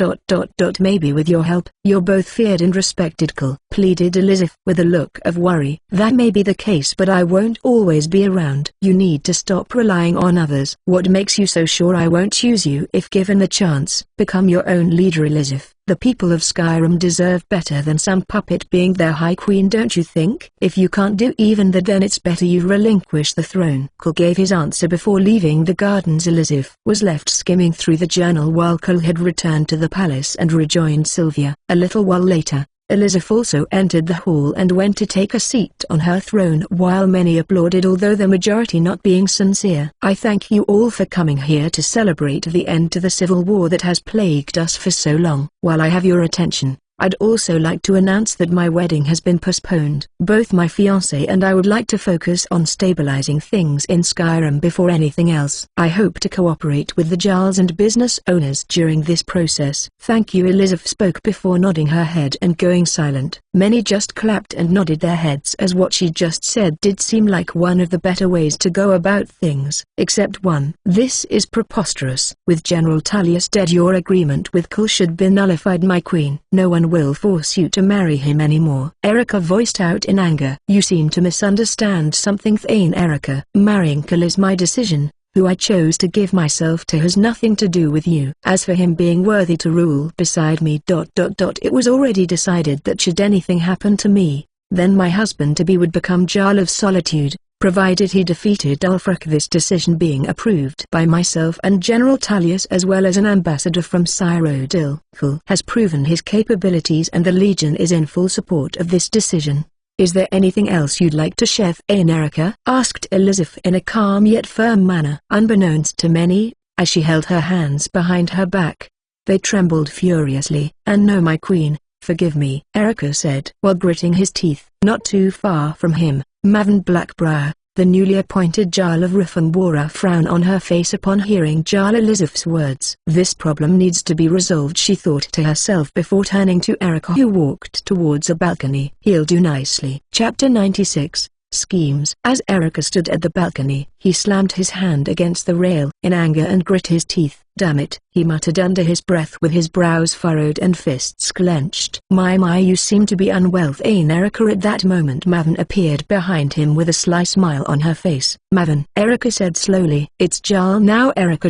Maybe with your help." "You're both feared and respected, Kull," pleaded Elizabeth with a look of worry. "That may be the case, but I won't always be around. You need to stop relying on others." "What makes you so sure I won't use you if given the chance?" "Become your own leader, Elizabeth. The people of Skyrim deserve better than some puppet being their high queen, don't you think? If you can't do even that, then it's better you relinquish the throne." Kull gave his answer before leaving the gardens. Elizabeth was left skimming through the journal while Kull had returned to the palace and rejoined Sylvia. A little while later, Elizabeth also entered the hall and went to take a seat on her throne while many applauded, although the majority not being sincere. "I thank you all for coming here to celebrate the end to the civil war that has plagued us for so long. While I have your attention, I'd also like to announce that my wedding has been postponed. Both my fiancé and I would like to focus on stabilizing things in Skyrim before anything else. I hope to cooperate with the Jarls and business owners during this process." "Thank you," Elizabeth spoke before nodding her head and going silent. Many just clapped and nodded their heads, as what she just said did seem like one of the better ways to go about things. Except one. "This is preposterous. With General Tullius dead, your agreement with Kull should be nullified, my queen. No one will force you to marry him anymore." Erica voiced out in anger. "You seem to misunderstand something, Thane Erica. Marrying Kull is my decision. Who I chose to give myself to has nothing to do with you. As for him being worthy to rule beside me, it was already decided that should anything happen to me, then my husband-to-be would become Jarl of Solitude, provided he defeated Ulfric. This decision being approved by myself and General Tullius as well as an ambassador from Cyrodiil. Kull has proven his capabilities and the Legion is in full support of this decision. Is there anything else you'd like to share, Thane Erica?" asked Elizabeth in a calm yet firm manner. Unbeknownst to many, as she held her hands behind her back, they trembled furiously. "And no, my queen, forgive me," Erica said while gritting his teeth. Not too far from him, Maven Blackbriar, the newly appointed Jarl of Riffon, wore a frown on her face upon hearing Jarl Elizabeth's words. "This problem needs to be resolved," she thought to herself before turning to Erica, who walked towards a balcony. "He'll do nicely." Chapter 96, Schemes. As Erica stood at the balcony, He slammed his hand against the rail in anger and grit his teeth. "Damn it," he muttered under his breath with his brows furrowed and fists clenched. My, you seem to be unwell, Erica." At that moment Maven appeared behind him with a sly smile on her face. "Maven," Erica said slowly. "It's Jarl now, Erica.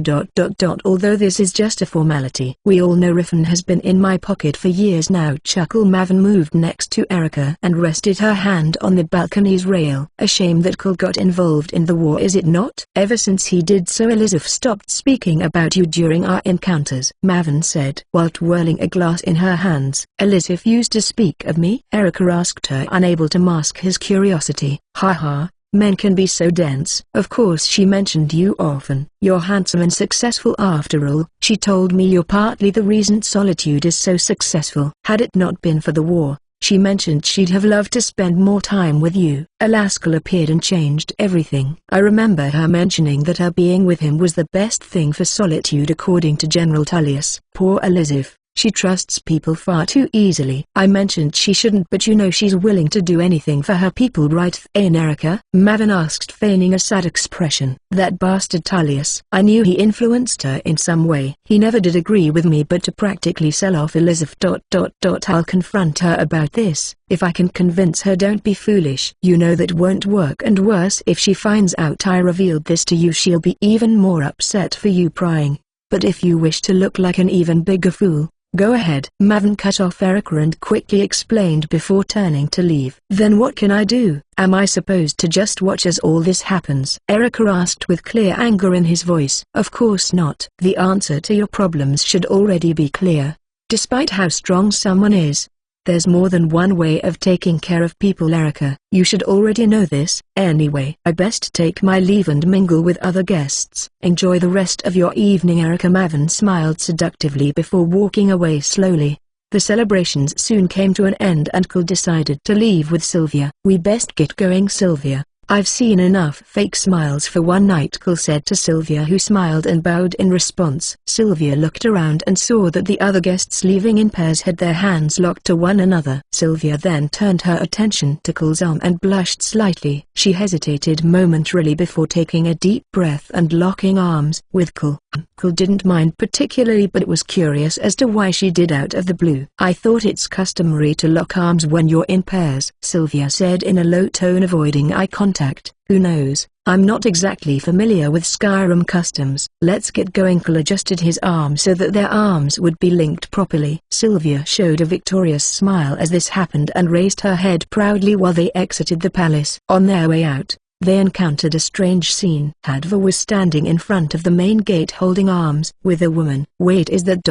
Although this is just a formality. We all know Riffin has been in my pocket for years now." Chuckle. Maven moved next to Erica and rested her hand on the balcony's rail. "A shame that Cole got involved in the war, is it not? Ever since he did so, Elizabeth stopped speaking about you during our encounters," Maven said while twirling a glass in her hands. "Elizabeth used to speak of me?" Erica asked her, unable to mask his curiosity. "Ha, men can be so dense." "Of course she mentioned you often. You're handsome and successful after all. She told me you're partly the reason Solitude is so successful. Had it not been for the war, she mentioned she'd have loved to spend more time with you." Alaskal appeared and changed everything. "I remember her mentioning that her being with him was the best thing for Solitude according to General Tullius." "Poor Elizabeth. She trusts people far too easily." "I mentioned she shouldn't, but you know she's willing to do anything for her people, right, Erica?" Maven asked, feigning a sad expression. "That bastard Tullius. I knew he influenced her in some way. He never did agree with me, but to practically sell off Elizabeth. I'll confront her about this. If I can convince her." "Don't be foolish. You know that won't work, and worse, if she finds out I revealed this to you, she'll be even more upset for you prying. But if you wish to look like an even bigger fool, go ahead." Maven cut off Erica and quickly explained before turning to leave. "Then what can I do? Am I supposed to just watch as all this happens?" Erica asked with clear anger in his voice. "Of course not. The answer to your problems should already be clear. Despite how strong someone is, there's more than one way of taking care of people, Erica. You should already know this. Anyway, I best take my leave and mingle with other guests. Enjoy the rest of your evening, Erica." Maven smiled seductively before walking away slowly. The celebrations soon came to an end and Cole decided to leave with Sylvia. "We best get going, Sylvia. I've seen enough fake smiles for one night," Cole said to Sylvia, who smiled and bowed in response. Sylvia looked around and saw that the other guests leaving in pairs had their hands locked to one another. Sylvia then turned her attention to Cole's arm and blushed slightly. She hesitated momentarily before taking a deep breath and locking arms with Cole. Cole didn't mind particularly, but was curious as to why she did out of the blue. "I thought it's customary to lock arms when you're in pairs," Sylvia said in a low tone, avoiding eye contact. "Who knows? I'm not exactly familiar with Skyrim customs." "Let's get going." Cole adjusted his arm so that their arms would be linked properly. Sylvia showed a victorious smile as this happened and raised her head proudly while they exited the palace. On their way out, they encountered a strange scene. Hadva was standing in front of the main gate holding arms with a woman. "Wait, is that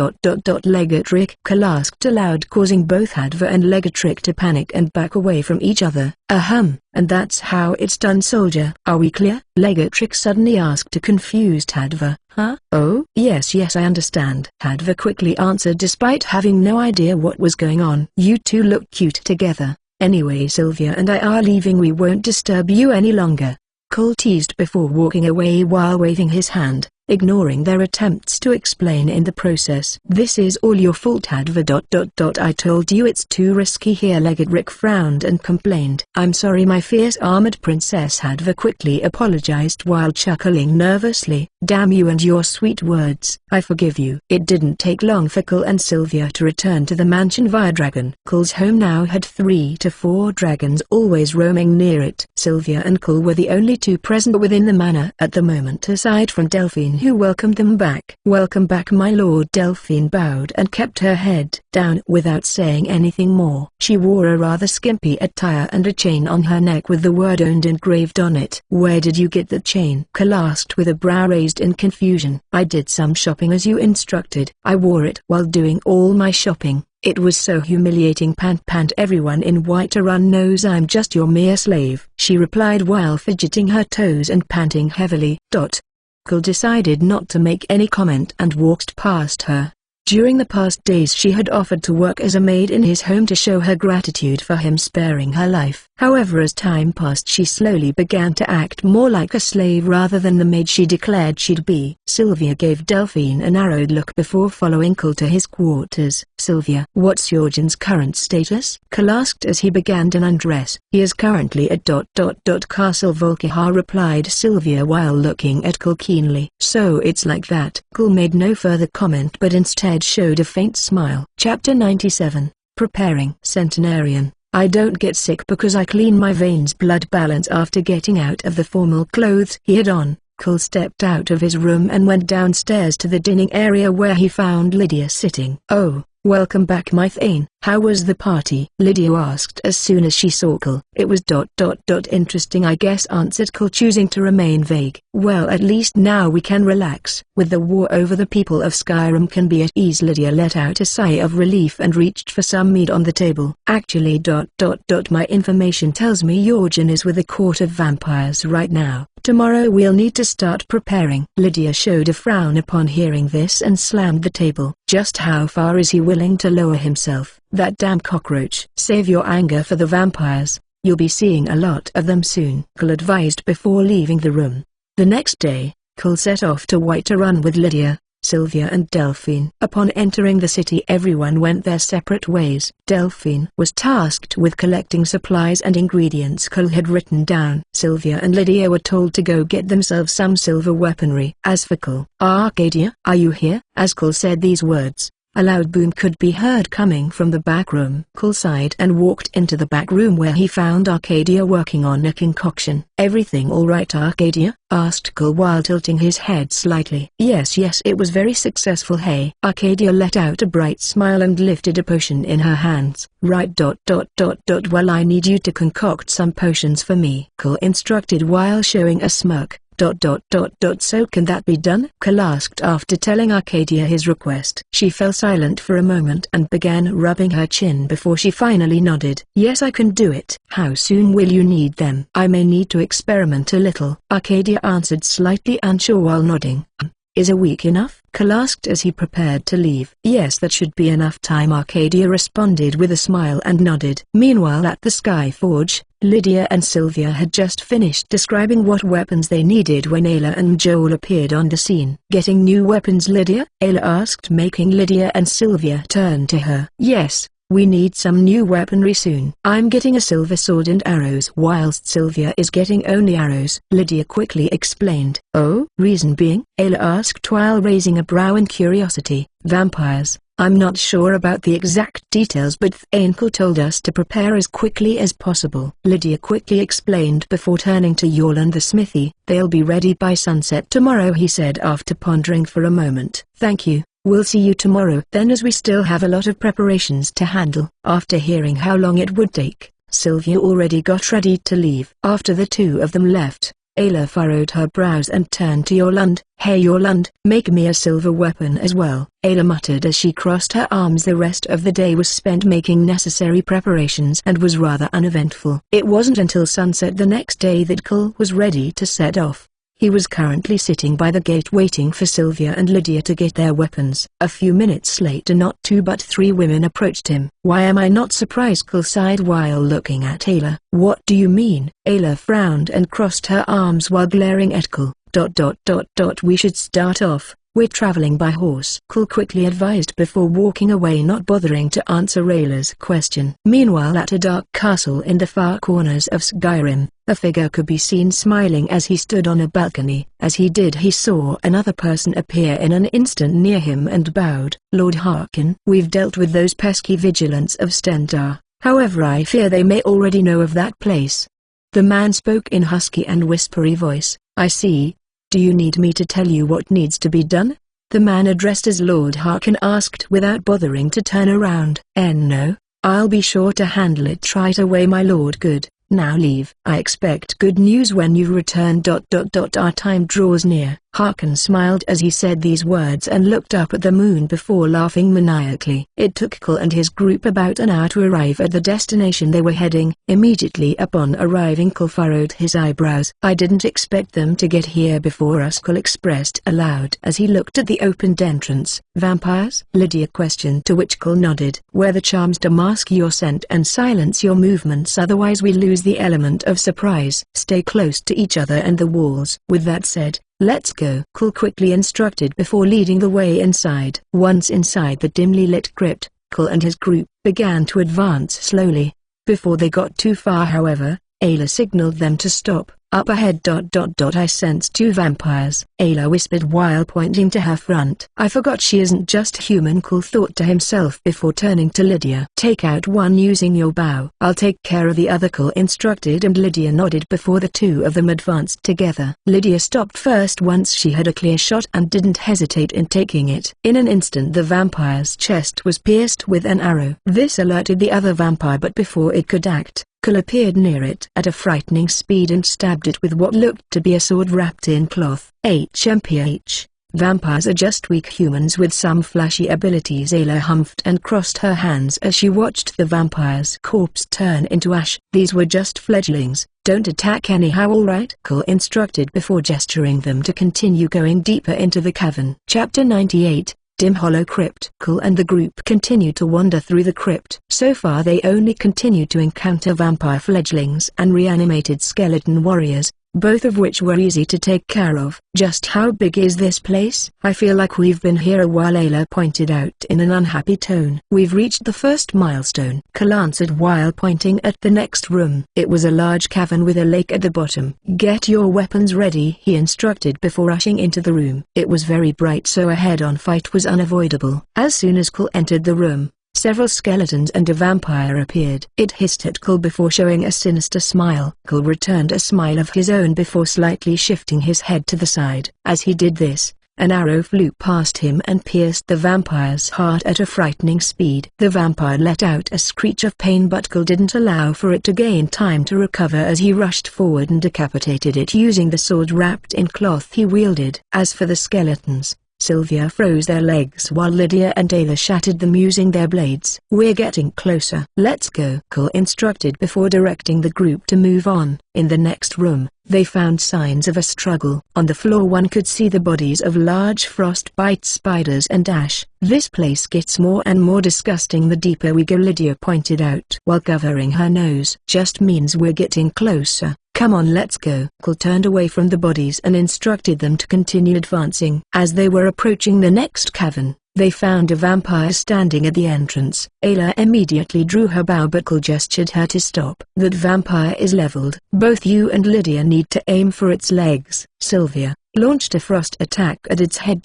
Legatrick?" Cole asked aloud, causing both Hadva and Legatrick to panic and back away from each other. "And that's how it's done, soldier. Are we clear?" Legatrick suddenly asked a confused Hadva. "Huh? Oh, yes, I understand," Hadva quickly answered despite having no idea what was going on. "You two look cute together. Anyway, Sylvia and I are leaving. We won't disturb you any longer," Cole teased before walking away while waving his hand, ignoring their attempts to explain in the process. "This is all your fault, Hadva. I told you it's too risky here." Legatrick frowned and complained. "I'm sorry, my fierce armored princess." Hadva quickly apologized while chuckling nervously. "Damn you and your sweet words. I forgive you." It didn't take long for Cole and Sylvia to return to the mansion via dragon. Cole's home now had 3 to 4 dragons always roaming near it. Sylvia and Cole were the only two present within the manor at the moment, aside from Delphine, who welcomed them back. "Welcome back, my lord." Delphine bowed and kept her head down without saying anything more. She wore a rather skimpy attire and a chain on her neck with the word "owned" engraved on it. "Where did you get that chain?" Cole asked with a brow raised in confusion. "I did some shopping as you instructed. I wore it while doing all my shopping. It was so humiliating. Pant. Everyone in Whiterun knows I'm just your mere slave," she replied while fidgeting her toes and panting heavily. Cole decided not to make any comment and walked past her. During the past days she had offered to work as a maid in his home to show her gratitude for him sparing her life. However, as time passed, she slowly began to act more like a slave rather than the maid she declared she'd be. Sylvia gave Delphine an arrowed look before following Cole to his quarters. "Sylvia, what's Jorgen's current status?" Cole asked as he began to undress. "He is currently at Castle Volkihar," replied Sylvia while looking at Cole keenly. "So it's like that." Cole made no further comment but instead showed a faint smile. Chapter 97. Preparing. Centenarian. "I don't get sick because I clean my veins." Blood balance. After getting out of the formal clothes he had on, Cole stepped out of his room and went downstairs to the dining area where he found Lydia sitting. "Oh, welcome back, my Thane. How was the party?" Lydia asked as soon as she saw Cole. "It was interesting, I guess," answered Cole, choosing to remain vague. "Well, at least now we can relax. With the war over, the people of Skyrim can be at ease." Lydia let out a sigh of relief and reached for some meat on the table. "Actually, my information tells me Jorgen is with a court of vampires right now. Tomorrow we'll need to start preparing." Lydia showed a frown upon hearing this and slammed the table. "Just how far is he willing to lower himself?" "That damn cockroach." "Save your anger for the vampires. You'll be seeing a lot of them soon," Cole advised before leaving the room. The next day, Cole set off to White Run with Lydia, Sylvia and Delphine. Upon entering the city, everyone went their separate ways. Delphine was tasked with collecting supplies and ingredients Cole had written down. Sylvia and Lydia were told to go get themselves some silver weaponry. As for Cole, "Arcadia, are you here?" As Cole said these words, a loud boom could be heard coming from the back room. Cole sighed and walked into the back room where he found Arcadia working on a concoction. "Everything all right, Arcadia?" asked Cole while tilting his head slightly. Yes, it was very successful." "Hey." Arcadia let out a bright smile and lifted a potion in her hands. "Right. Well, I need you to concoct some potions for me," Cole instructed while showing a smirk. So can that be done?" Cole asked after telling Arcadia his request. She fell silent for a moment and began rubbing her chin before she finally nodded. "Yes, I can do it." "How soon will you need them?" "I may need to experiment a little," Arcadia answered, slightly unsure while nodding. "Is a week enough?" Cole asked as he prepared to leave. "Yes, that should be enough time," Arcadia responded with a smile and nodded. Meanwhile at the Sky Forge, Lydia and Sylvia had just finished describing what weapons they needed when Ayla and Joel appeared on the scene. "Getting new weapons, Lydia?" Ayla asked, making Lydia and Sylvia turn to her. "Yes. We need some new weaponry soon. I'm getting a silver sword and arrows, whilst Sylvia is getting only arrows," Lydia quickly explained. "Oh? Reason being?" Ayla asked while raising a brow in curiosity. "Vampires. I'm not sure about the exact details, but Thane told us to prepare as quickly as possible," Lydia quickly explained before turning to Jorl the smithy. "They'll be ready by sunset tomorrow," he said after pondering for a moment. "Thank you. We'll see you tomorrow." Then, as we still have a lot of preparations to handle. After hearing how long it would take, Sylvia already got ready to leave. After the two of them left, Ayla furrowed her brows and turned to Jorl. "Hey Jorl, make me a silver weapon as well," Ayla muttered as she crossed her arms. The rest of the day was spent making necessary preparations and was rather uneventful. It wasn't until sunset the next day that Cole was ready to set off. He was currently sitting by the gate waiting for Sylvia and Lydia to get their weapons. A few minutes later, not two but three women approached him. "Why am I not surprised?" Cole sighed while looking at Ayla. "What do you mean?" Ayla frowned and crossed her arms while glaring at Cole. We should start off. We're traveling by horse," Cole quickly advised before walking away, not bothering to answer Ayla's question. Meanwhile at a dark castle in the far corners of Skyrim, a figure could be seen smiling as he stood on a balcony. As he did, he saw another person appear in an instant near him and bowed. "Lord Harkin, we've dealt with those pesky vigilants of Stentar. However, I fear they may already know of that place." The man spoke in husky and whispery voice. "I see. Do you need me to tell you what needs to be done?" The man addressed as Lord Harkin asked without bothering to turn around. No, I'll be sure to handle it right away, my lord." "Good. Now leave. I expect good news when you return. Our time draws near." Harkin smiled as he said these words and looked up at the moon before laughing maniacally. It took Cole and his group about an hour to arrive at the destination they were heading. Immediately upon arriving, Cole furrowed his eyebrows. "I didn't expect them to get here before us," Cole expressed aloud as he looked at the opened entrance. "Vampires?" Lydia questioned, to which Cole nodded. "Wear the charms to mask your scent and silence your movements, otherwise we lose the element of surprise. Stay close to each other and the walls." With that said, "Let's go," Cole quickly instructed before leading the way inside. Once inside the dimly lit crypt, Cole and his group began to advance slowly. Before they got too far, however, Ayla signaled them to stop. "Up ahead. I sense 2 vampires," Ayla whispered while pointing to her front. "I forgot she isn't just human," Cole thought to himself before turning to Lydia. "Take out one using your bow. I'll take care of the other," Cole instructed, and Lydia nodded before the two of them advanced together. Lydia stopped first once she had a clear shot and didn't hesitate in taking it. In an instant the vampire's chest was pierced with an arrow. This alerted the other vampire, but before it could act, Cole appeared near it at a frightening speed and stabbed it with what looked to be a sword wrapped in cloth. HMPH. Vampires are just weak humans with some flashy abilities, Ayla humphed and crossed her hands as she watched the vampire's corpse turn into ash. "These were just fledglings. Don't attack anyhow, alright?" Cole instructed before gesturing them to continue going deeper into the cavern. Chapter 98. Dim Hollow Crypt. Cole and the group continued to wander through the crypt. So far they only continued to encounter vampire fledglings and reanimated skeleton warriors, both of which were easy to take care of. "Just how big is this place?" "I feel like we've been here a while," Ayla pointed out in an unhappy tone. "We've reached the first milestone," Cole answered while pointing at the next room. It was a large cavern with a lake at the bottom. "Get your weapons ready," he instructed before rushing into the room. It was very bright, so a head-on fight was unavoidable. As soon as Cole entered the room, several skeletons and a vampire appeared. It hissed at Cole before showing a sinister smile. Cole returned a smile of his own before slightly shifting his head to the side. As he did this, an arrow flew past him and pierced the vampire's heart at a frightening speed. The vampire let out a screech of pain, but Cole didn't allow for it to gain time to recover as he rushed forward and decapitated it using the sword wrapped in cloth he wielded. As for the skeletons, Sylvia froze their legs while Lydia and Ayla shattered them using their blades. "We're getting closer. Let's go," Cole instructed before directing the group to move on. In the next room, they found signs of a struggle. On the floor one could see the bodies of large frostbite spiders and ash. "This place gets more and more disgusting the deeper we go," Lydia pointed out while covering her nose. "Just means we're getting closer. Come on, let's go." Cole turned away from the bodies and instructed them to continue advancing. As they were approaching the next cavern, they found a vampire standing at the entrance. Ayla immediately drew her bow, but Cole gestured her to stop. "That vampire is leveled. Both you and Lydia need to aim for its legs." Sylvia launched a frost attack at its head.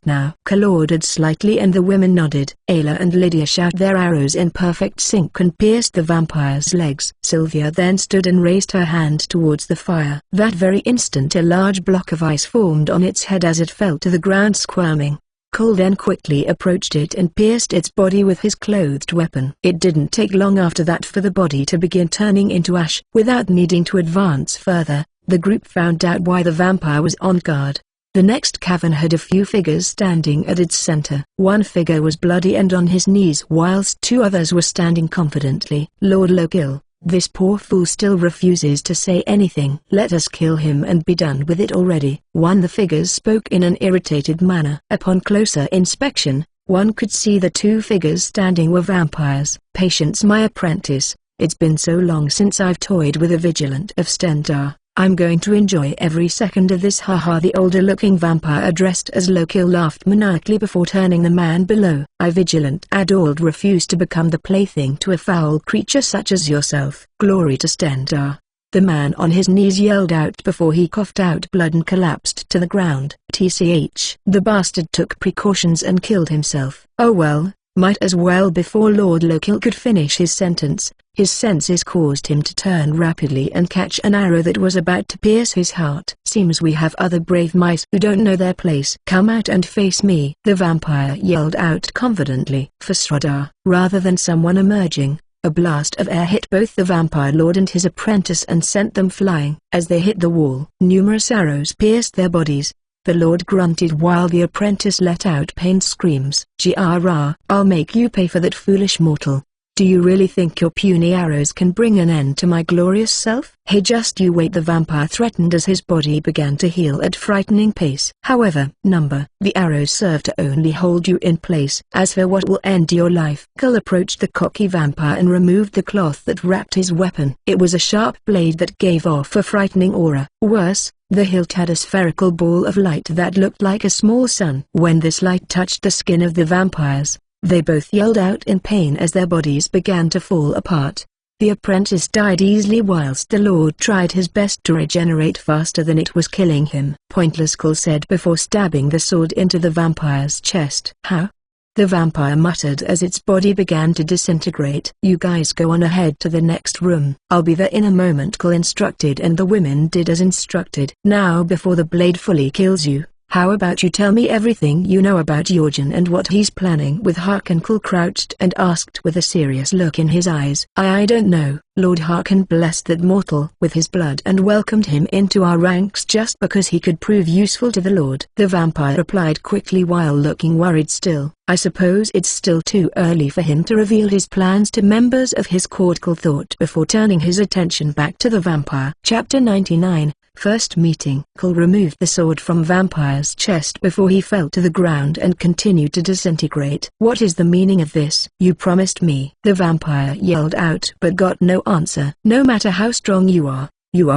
Now. Cole ordered slightly and the women nodded. Ayla and Lydia shot their arrows in perfect sync and pierced the vampire's legs. Sylvia then stood and raised her hand towards the fire. That very instant a large block of ice formed on its head as it fell to the ground squirming. Cole then quickly approached it and pierced its body with his clothed weapon. It didn't take long after that for the body to begin turning into ash. Without needing to advance further, the group found out why the vampire was on guard. The next cavern had a few figures standing at its center. One figure was bloody and on his knees whilst 2 others were standing confidently. "Lord Lokil, this poor fool still refuses to say anything. Let us kill him and be done with it already." One of the figures spoke in an irritated manner. Upon closer inspection, one could see the 2 figures standing were vampires. "Patience, my apprentice. It's been so long since I've toyed with a vigilant of Stendarr. I'm going to enjoy every second of this." Haha, the older-looking vampire addressed as Lokil laughed maniacally before turning the man below. "I, Vigilant Adold, refuse to become the plaything to a foul creature such as yourself. Glory to Stendarr." The man on his knees yelled out before he coughed out blood and collapsed to the ground. "Tch, the bastard took precautions and killed himself." "Oh well, might as well." Before Lord Lokil could finish his sentence, his senses caused him to turn rapidly and catch an arrow that was about to pierce his heart. "Seems we have other brave mice who don't know their place. Come out and face me," the vampire yelled out confidently. For Sradar, rather than someone emerging, A blast of air hit both the vampire lord and his apprentice and sent them flying. As they hit the wall, numerous arrows pierced their bodies. The lord grunted while the apprentice let out pained screams. "Grr, I'll make you pay for that, foolish mortal. Do you really think your puny arrows can bring an end to my glorious self?" "Hey, just you wait," the vampire threatened as his body began to heal at frightening pace. "However, the arrows serve to only hold you in place. As for what will end your life." Cole approached the cocky vampire and removed the cloth that wrapped his weapon. It was a sharp blade that gave off a frightening aura. Worse, the hilt had a spherical ball of light that looked like a small sun. When this light touched the skin of the vampires, they both yelled out in pain as their bodies began to fall apart. The apprentice died easily whilst the lord tried his best to regenerate faster than it was killing him. "Pointless," Cole said before stabbing the sword into the vampire's chest. "How?" the vampire muttered as its body began to disintegrate. "You guys go on ahead to the next room. I'll be there in a moment," Cole instructed, and the women did as instructed. "Now, before the blade fully kills you, how about you tell me everything you know about Jorgen and what he's planning with Harkon?" Cole crouched and asked with a serious look in his eyes. I don't know." Lord Harkon blessed that mortal with his blood and welcomed him into our ranks just because he could prove useful to the Lord. The vampire replied quickly while looking worried still. "I suppose it's still too early for him to reveal his plans to members of his court," Cole thought before turning his attention back to the vampire. Chapter 99. First meeting. Cole removed the sword from vampire's chest before he fell to the ground and continued to disintegrate. "What is the meaning of this?" "You promised me," the vampire yelled out, but got no answer. "No matter how strong you are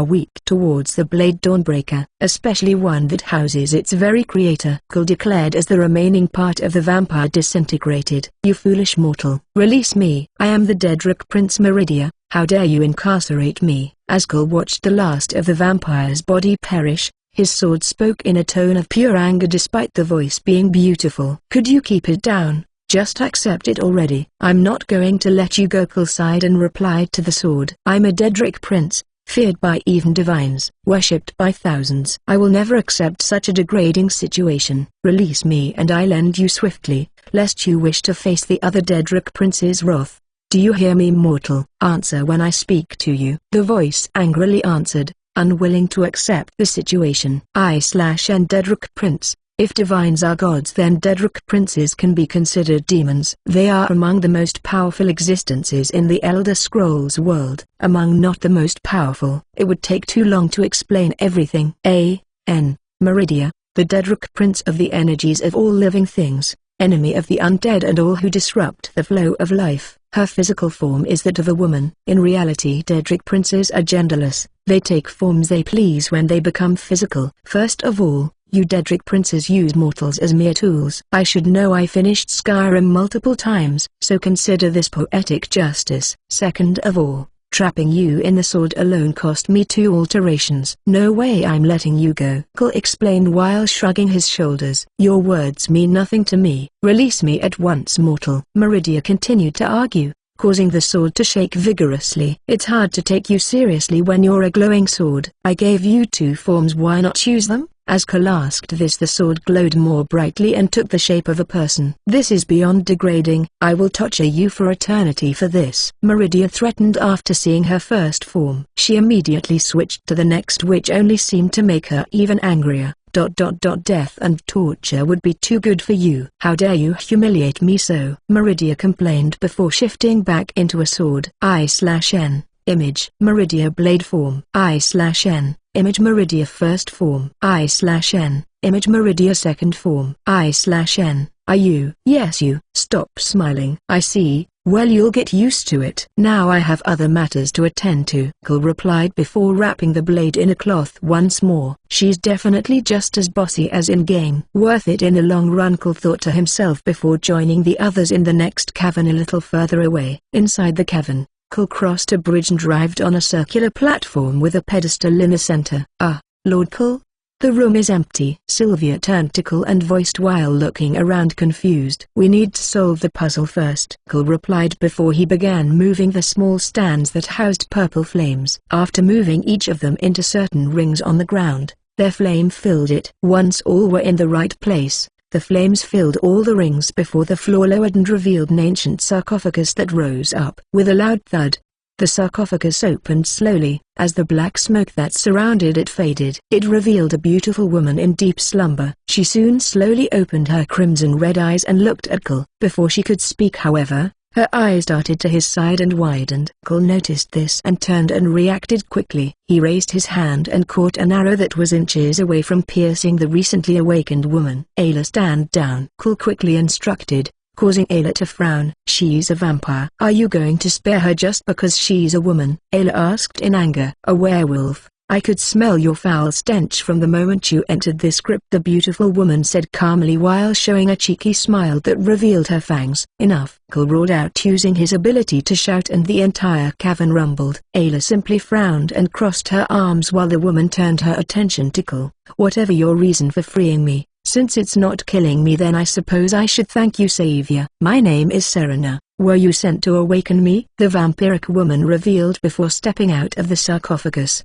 weak towards the blade Dawnbreaker, especially one that houses its very creator," Cole declared as the remaining part of the vampire disintegrated. "You foolish mortal, release me. I am the Daedric Prince Meridia. How dare you incarcerate me?" As Cole watched the last of the vampire's body perish, his sword spoke in a tone of pure anger despite the voice being beautiful. "Could you keep it down? Just accept it already." "I'm not going to let you go," Cole sighed and replied to the sword. "I'm a Daedric prince, feared by even divines, worshipped by thousands. I will never accept such a degrading situation. Release me and I'll end you swiftly, lest you wish to face the other Daedric prince's wrath. Do you hear me, mortal? Answer when I speak to you." The voice angrily answered, unwilling to accept the situation. "I/N Daedric Prince. If divines are gods, then Daedric princes can be considered demons. They are among the most powerful existences in the Elder Scrolls world, among not the most powerful. It would take too long to explain everything. A.N. Meridia, the Daedric prince of the energies of all living things, enemy of the undead and all who disrupt the flow of life. Her physical form is that of a woman. In reality, Daedric princes are genderless. They take forms they please when they become physical. First of all, you Daedric princes use mortals as mere tools. I should know. I finished Skyrim multiple times, so consider this poetic justice. Second of all, trapping you in the sword alone cost me 2 alterations. No way I'm letting you go," Cole explained while shrugging his shoulders. "Your words mean nothing to me. Release me at once, mortal." Meridia continued to argue, causing the sword to shake vigorously. "It's hard to take you seriously when you're a glowing sword. I gave you 2 forms, why not use them?" As Cole asked this, the sword glowed more brightly and took the shape of a person. "This is beyond degrading. I will torture you for eternity for this," Meridia threatened after seeing her first form. She immediately switched to the next, which only seemed to make her even angrier. Death and torture would be too good for you. How dare you humiliate me so?" Meridia complained before shifting back into a sword. I/N. Image. Meridia blade form. I/N. Image. Meridia first form. I/N. Image. Meridia second form. I/N. Are you? Yes, you. Stop smiling. I see. Well, you'll get used to it. Now I have other matters to attend to," Cole replied before wrapping the blade in a cloth once more. "She's definitely just as bossy as in-game. Worth it in the long run," Cole thought to himself before joining the others in the next cavern a little further away. Inside the cavern, Cole crossed a bridge and arrived on a circular platform with a pedestal in the center. "Ah, Lord Cole? The room is empty." Sylvia turned to Cole and voiced while looking around confused. "We need to solve the puzzle first," Cole replied before he began moving the small stands that housed purple flames. After moving each of them into certain rings on the ground, their flame filled it. Once all were in the right place, The flames filled all the rings before the floor lowered and revealed an ancient sarcophagus that rose up. With a loud thud, the sarcophagus opened slowly. As the black smoke that surrounded it faded, it revealed a beautiful woman in deep slumber. She soon slowly opened her crimson-red eyes and looked at Cole. Before she could speak, however, her eyes darted to his side and widened. Cole noticed this and turned and reacted quickly. He raised his hand and caught an arrow that was inches away from piercing the recently awakened woman. "Ayla, stand down," Cole quickly instructed, causing Ayla to frown. "She's a vampire. Are you going to spare her just because she's a woman?" Ayla asked in anger. "A werewolf. I could smell your foul stench from the moment you entered this crypt," the beautiful woman said calmly while showing a cheeky smile that revealed her fangs. "Enough," Cole roared out using his ability to shout, and the entire cavern rumbled. Ayla simply frowned and crossed her arms while the woman turned her attention to Cole. "Whatever your reason for freeing me, since it's not killing me, then I suppose I should thank you, Savior. My name is Serena. Were you sent to awaken me?" the vampiric woman revealed before stepping out of the sarcophagus.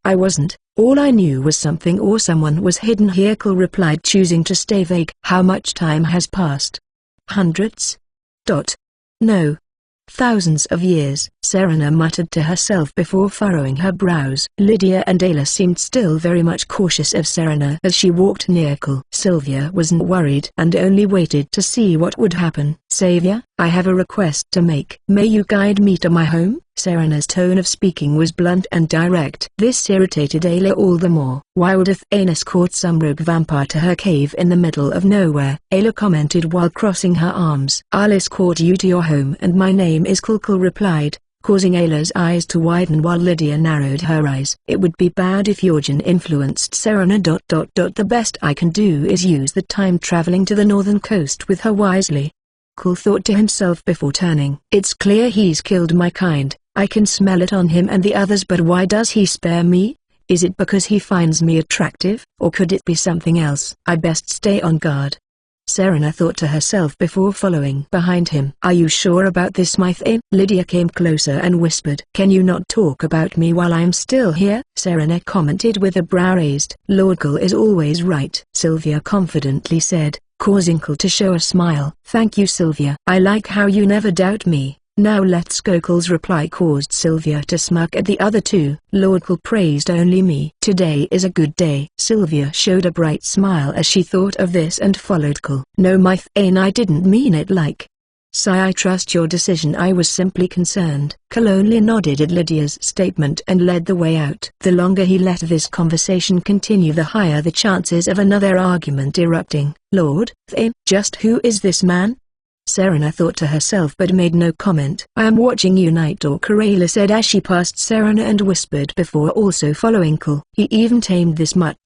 "I wasn't. All I knew was something or someone was hidden here," Cole replied, choosing to stay vague. "How much time has passed?" "Hundreds? No. Thousands of years," Serena muttered to herself before furrowing her brows. Lydia and Ayla seemed still very much cautious of Serena as she walked near Cole. Sylvia wasn't worried and only waited to see what would happen. "Savior, I have a request to make. May you guide me to my home?" Serena's tone of speaking was blunt and direct. This irritated Ayla all the more. "Why would Athanas court some rogue vampire to her cave in the middle of nowhere?" Ayla commented while crossing her arms. "I'll escort you to your home, and my name is Cole," Cole replied, causing Ayla's eyes to widen while Lydia narrowed her eyes. "It would be bad if Yorgen influenced Serena. The best I can do is use the time traveling to the northern coast with her wisely." Cole thought to himself before turning. "It's clear he's killed my kind. I can smell it on him and the others, but why does he spare me? Is it because he finds me attractive, or could it be something else? I best stay on guard." Serena thought to herself before following behind him. "Are you sure about this, Mythe?" Lydia came closer and whispered. "Can you not talk about me while I'm still here?" Serena commented with a brow raised. "Lord Cole is always right," Sylvia confidently said, causing Cole to show a smile. "Thank you, Sylvia. I like how you never doubt me. Now let's go." Cole's reply caused Sylvia to smirk at the other two. "Lord Cole praised only me. Today is a good day." Sylvia showed a bright smile as she thought of this and followed Cole. "No, Mythe, I didn't mean it like. Sigh, I trust your decision. I was simply concerned." Cole only nodded at Lydia's statement and led the way out. The longer he let this conversation continue, the higher the chances of another argument erupting. "Lord Thane, just who is this man?" Serena thought to herself but made no comment. "I am watching you, Night Talker," Ayla said as she passed Serena and whispered before also following Cole. "He even tamed this mutt.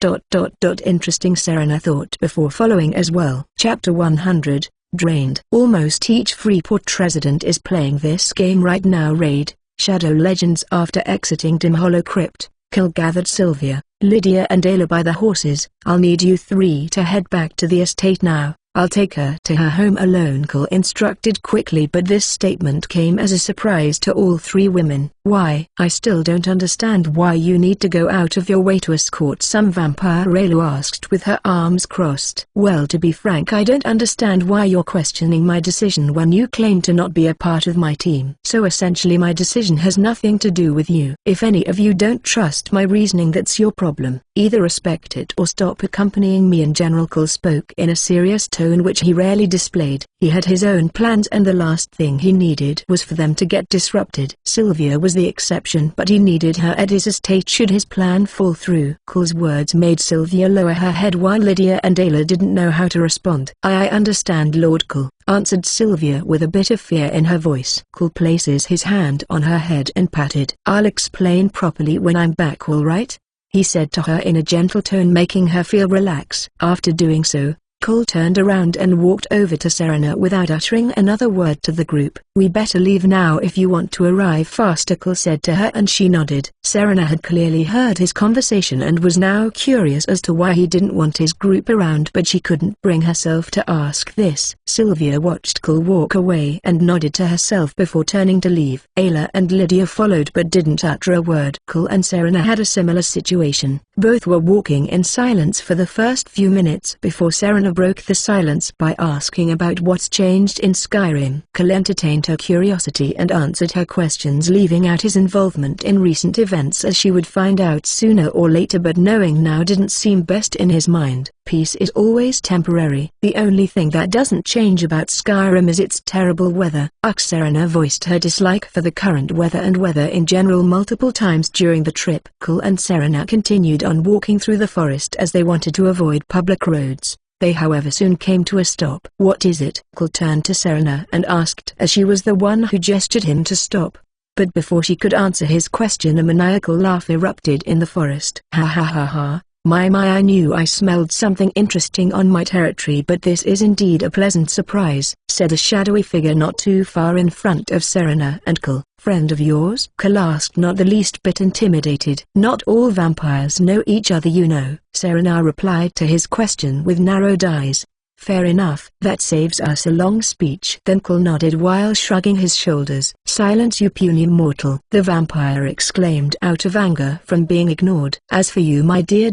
Interesting," Serena thought before following as well. Chapter 100, Drained. Almost each Freeport resident is playing this game right now. Raid, Shadow Legends. After exiting Dim Hollow Crypt, Cole gathered Sylvia, Lydia and Ayla by the horses. "I'll need you three to head back to the estate now. I'll take her to her home alone," Cole instructed quickly, but this statement came as a surprise to all three women. "Why?" "I still don't understand why you need to go out of your way to escort some vampire," Ayla asked with her arms crossed. "Well, to be frank, I don't understand why you're questioning my decision when you claim to not be a part of my team. So essentially my decision has nothing to do with you. If any of you don't trust my reasoning, that's your problem. Either respect it or stop accompanying me in general." Cole spoke in a serious tone which he rarely displayed. He had his own plans and the last thing he needed was for them to get disrupted. Sylvia was the exception, but he needed her at his estate should his plan fall through. Cole's words made Sylvia lower her head while Lydia and Ayla didn't know how to respond. I understand, Lord Cole," answered Sylvia with a bit of fear in her voice. Cole places his hand on her head and patted. "I'll explain properly when I'm back, all right?" he said to her in a gentle tone, making her feel relax. After doing so, Cole turned around and walked over to Serena without uttering another word to the group. "We better leave now if you want to arrive faster," Cole said to her, and she nodded. Serena had clearly heard his conversation and was now curious as to why he didn't want his group around, but she couldn't bring herself to ask this. Sylvia watched Cole walk away and nodded to herself before turning to leave. Ayla and Lydia followed but didn't utter a word. Cole and Serena had a similar situation. Both were walking in silence for the first few minutes before Serena broke the silence by asking about what's changed in Skyrim. Cole entertained her curiosity and answered her questions, leaving out his involvement in recent events, as she would find out sooner or later, but knowing now didn't seem best in his mind. Peace is always temporary. The only thing that doesn't change about Skyrim is its terrible weather. Serena voiced her dislike for the current weather and weather in general multiple times during the trip. Cole and Serena continued on walking through the forest as they wanted to avoid public roads. They however soon came to a stop. "What is it?" Cole turned to Serena and asked, as she was the one who gestured him to stop. But before she could answer his question, a maniacal laugh erupted in the forest. "Ha ha ha ha. My, I knew I smelled something interesting on my territory, but this is indeed a pleasant surprise," said a shadowy figure not too far in front of Serena and Cole. "Friend of yours?" Cole asked, not the least bit intimidated. "Not all vampires know each other, you know," Serena replied to his question with narrowed eyes. "Fair enough. That saves us a long speech." Then Cole nodded while shrugging his shoulders. "Silence, you puny mortal!" the vampire exclaimed out of anger from being ignored. "As for you, my dear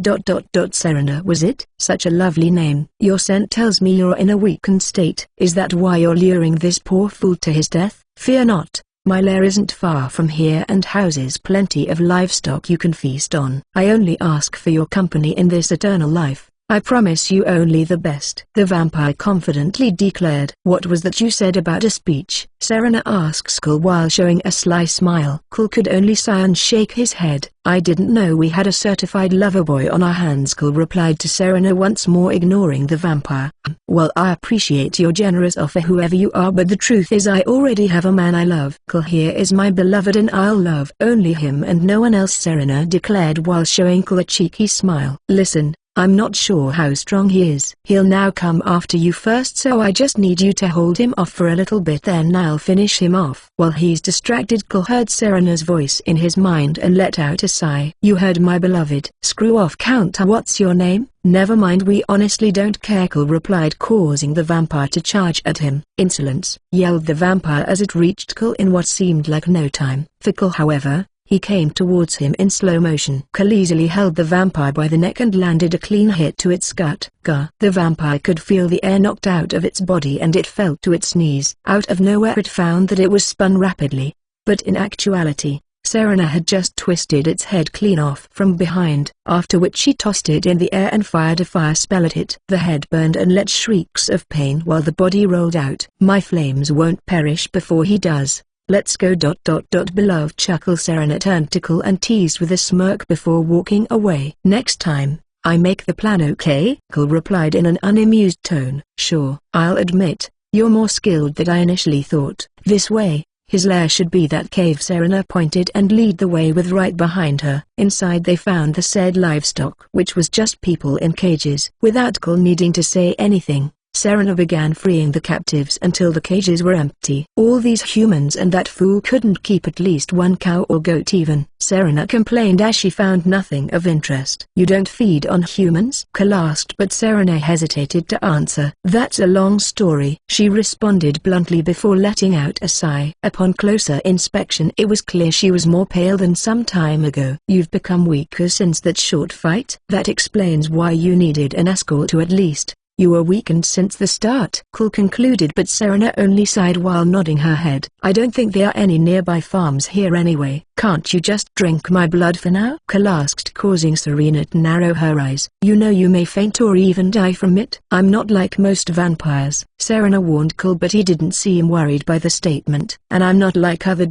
Serena was it? Such a lovely name. Your scent tells me you're in a weakened state. Is that why you're luring this poor fool to his death? Fear not. My lair isn't far from here and houses plenty of livestock you can feast on. I only ask for your company in this eternal life. I promise you only the best," the vampire confidently declared. "What was that you said about a speech?" Serena asks Cole while showing a sly smile. Cole could only sigh and shake his head. "I didn't know we had a certified lover boy on our hands," Cole replied to Serena, once more ignoring the vampire. "Well, I appreciate your generous offer, whoever you are, but the truth is I already have a man I love. Cole here is my beloved and I'll love only him and no one else," Serena declared while showing Cole a cheeky smile. "Listen, I'm not sure how strong he is. He'll now come after you first, so I just need you to hold him off for a little bit, then I'll finish him off." While he's distracted, Cole heard Serena's voice in his mind and let out a sigh. "You heard my beloved. Screw off, Counter. What's your name?" "Never mind, we honestly don't care," Cole replied, causing the vampire to charge at him. "Insolence!" yelled the vampire as it reached Cole in what seemed like no time. For Cole, however, he came towards him in slow motion. Cole easily held the vampire by the neck and landed a clean hit to its gut. Gah! The vampire could feel the air knocked out of its body and it fell to its knees. Out of nowhere it found that it was spun rapidly. But in actuality, Serena had just twisted its head clean off from behind, after which she tossed it in the air and fired a fire spell at it. The head burned and let shrieks of pain while the body rolled out. "My flames won't perish before he does. Let's go. Beloved," chuckle Serena turned to Cole and teased with a smirk before walking away. "Next time, I make the plan, okay?" Cole replied in an unamused tone. "Sure. I'll admit, you're more skilled than I initially thought. This way, his lair should be that cave." Serena pointed and led the way with right behind her. Inside they found the said livestock, which was just people in cages. Without Cole needing to say anything, Serena began freeing the captives until the cages were empty. "All these humans and that fool couldn't keep at least one cow or goat even," Serena complained as she found nothing of interest. "You don't feed on humans?" Cole asked, but Serena hesitated to answer. "That's a long story," she responded bluntly before letting out a sigh. Upon closer inspection it was clear she was more pale than some time ago. "You've become weaker since that short fight?" "That explains why you needed an escort, to at least. You were weakened since the start," Cole concluded, but Serena only sighed while nodding her head. "I don't think there are any nearby farms here anyway. Can't you just drink my blood for now?" Cole asked, causing Serena to narrow her eyes. "You know you may faint or even die from it." "I'm not like most vampires," Serena warned Cole, but he didn't seem worried by the statement. "And I'm not like other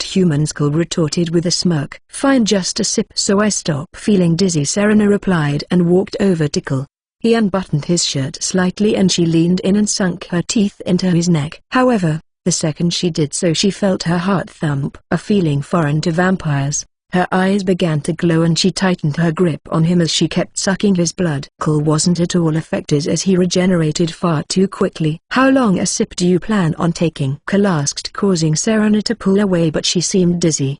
humans," Cole retorted with a smirk. "Fine, just a sip so I stop feeling dizzy," Serena replied and walked over to Cole. He unbuttoned his shirt slightly and she leaned in and sunk her teeth into his neck. However, the second she did so she felt her heart thump. A feeling foreign to vampires, her eyes began to glow and she tightened her grip on him as she kept sucking his blood. Cole wasn't at all affected as he regenerated far too quickly. "How long a sip do you plan on taking?" Cole asked, causing Serena to pull away, but she seemed dizzy.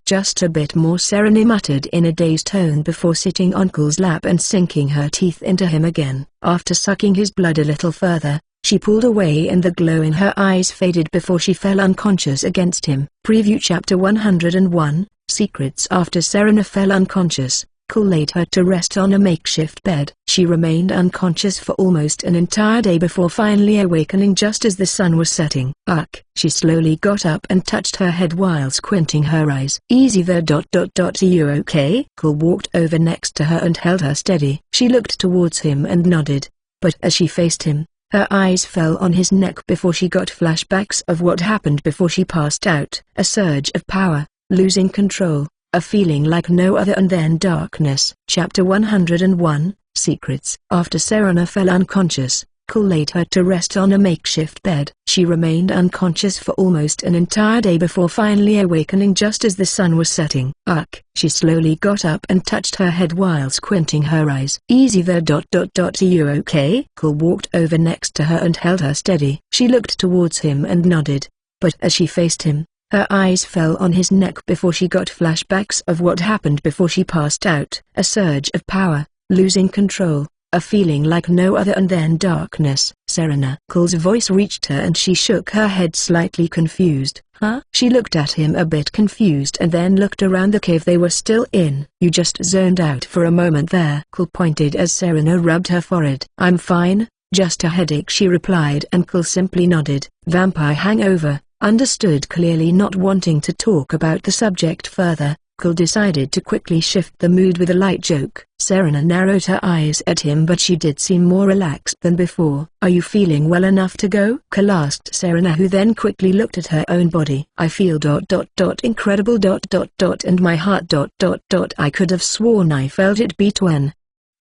Just a bit more," Serena muttered in a dazed tone before sitting on Cole's lap and sinking her teeth into him again. After sucking his blood a little further, she pulled away and the glow in her eyes faded before she fell unconscious against him. Preview Chapter 101, Secrets. After Serena fell unconscious, Cole laid her to rest on a makeshift bed. She remained unconscious for almost an entire day before finally awakening just as the sun was setting. She slowly got up and touched her head while squinting her eyes. Easy there. Are you okay? Cole walked over next to her and held her steady. She looked towards him and nodded, but as she faced him, her eyes fell on his neck before she got flashbacks of what happened before she passed out. A surge of power, losing control, a feeling like no other, and then darkness. Chapter 101, Secrets. After Serena fell unconscious, Cole laid her to rest on a makeshift bed. She remained unconscious for almost an entire day before finally awakening just as the sun was setting. She slowly got up and touched her head while squinting her eyes. Easy there. Are you okay? Cole walked over next to her and held her steady. She looked towards him and nodded, but as she faced him, her eyes fell on his neck before she got flashbacks of what happened before she passed out. A surge of power, losing control, a feeling like no other, and then darkness. Serena. Cole's voice reached her and she shook her head slightly confused. Huh? She looked at him a bit confused and then looked around the cave they were still in. You just zoned out for a moment there. Cole pointed as Serena rubbed her forehead. I'm fine, just a headache, she replied, and Cole simply nodded. Vampire hangover. Understood. Clearly not wanting to talk about the subject further, Cole decided to quickly shift the mood with a light joke. Serena narrowed her eyes at him, but she did seem more relaxed than before. Are you feeling well enough to go? Cole asked Serena, who then quickly looked at her own body. I feel incredible and my heart I could have sworn I felt it beat when.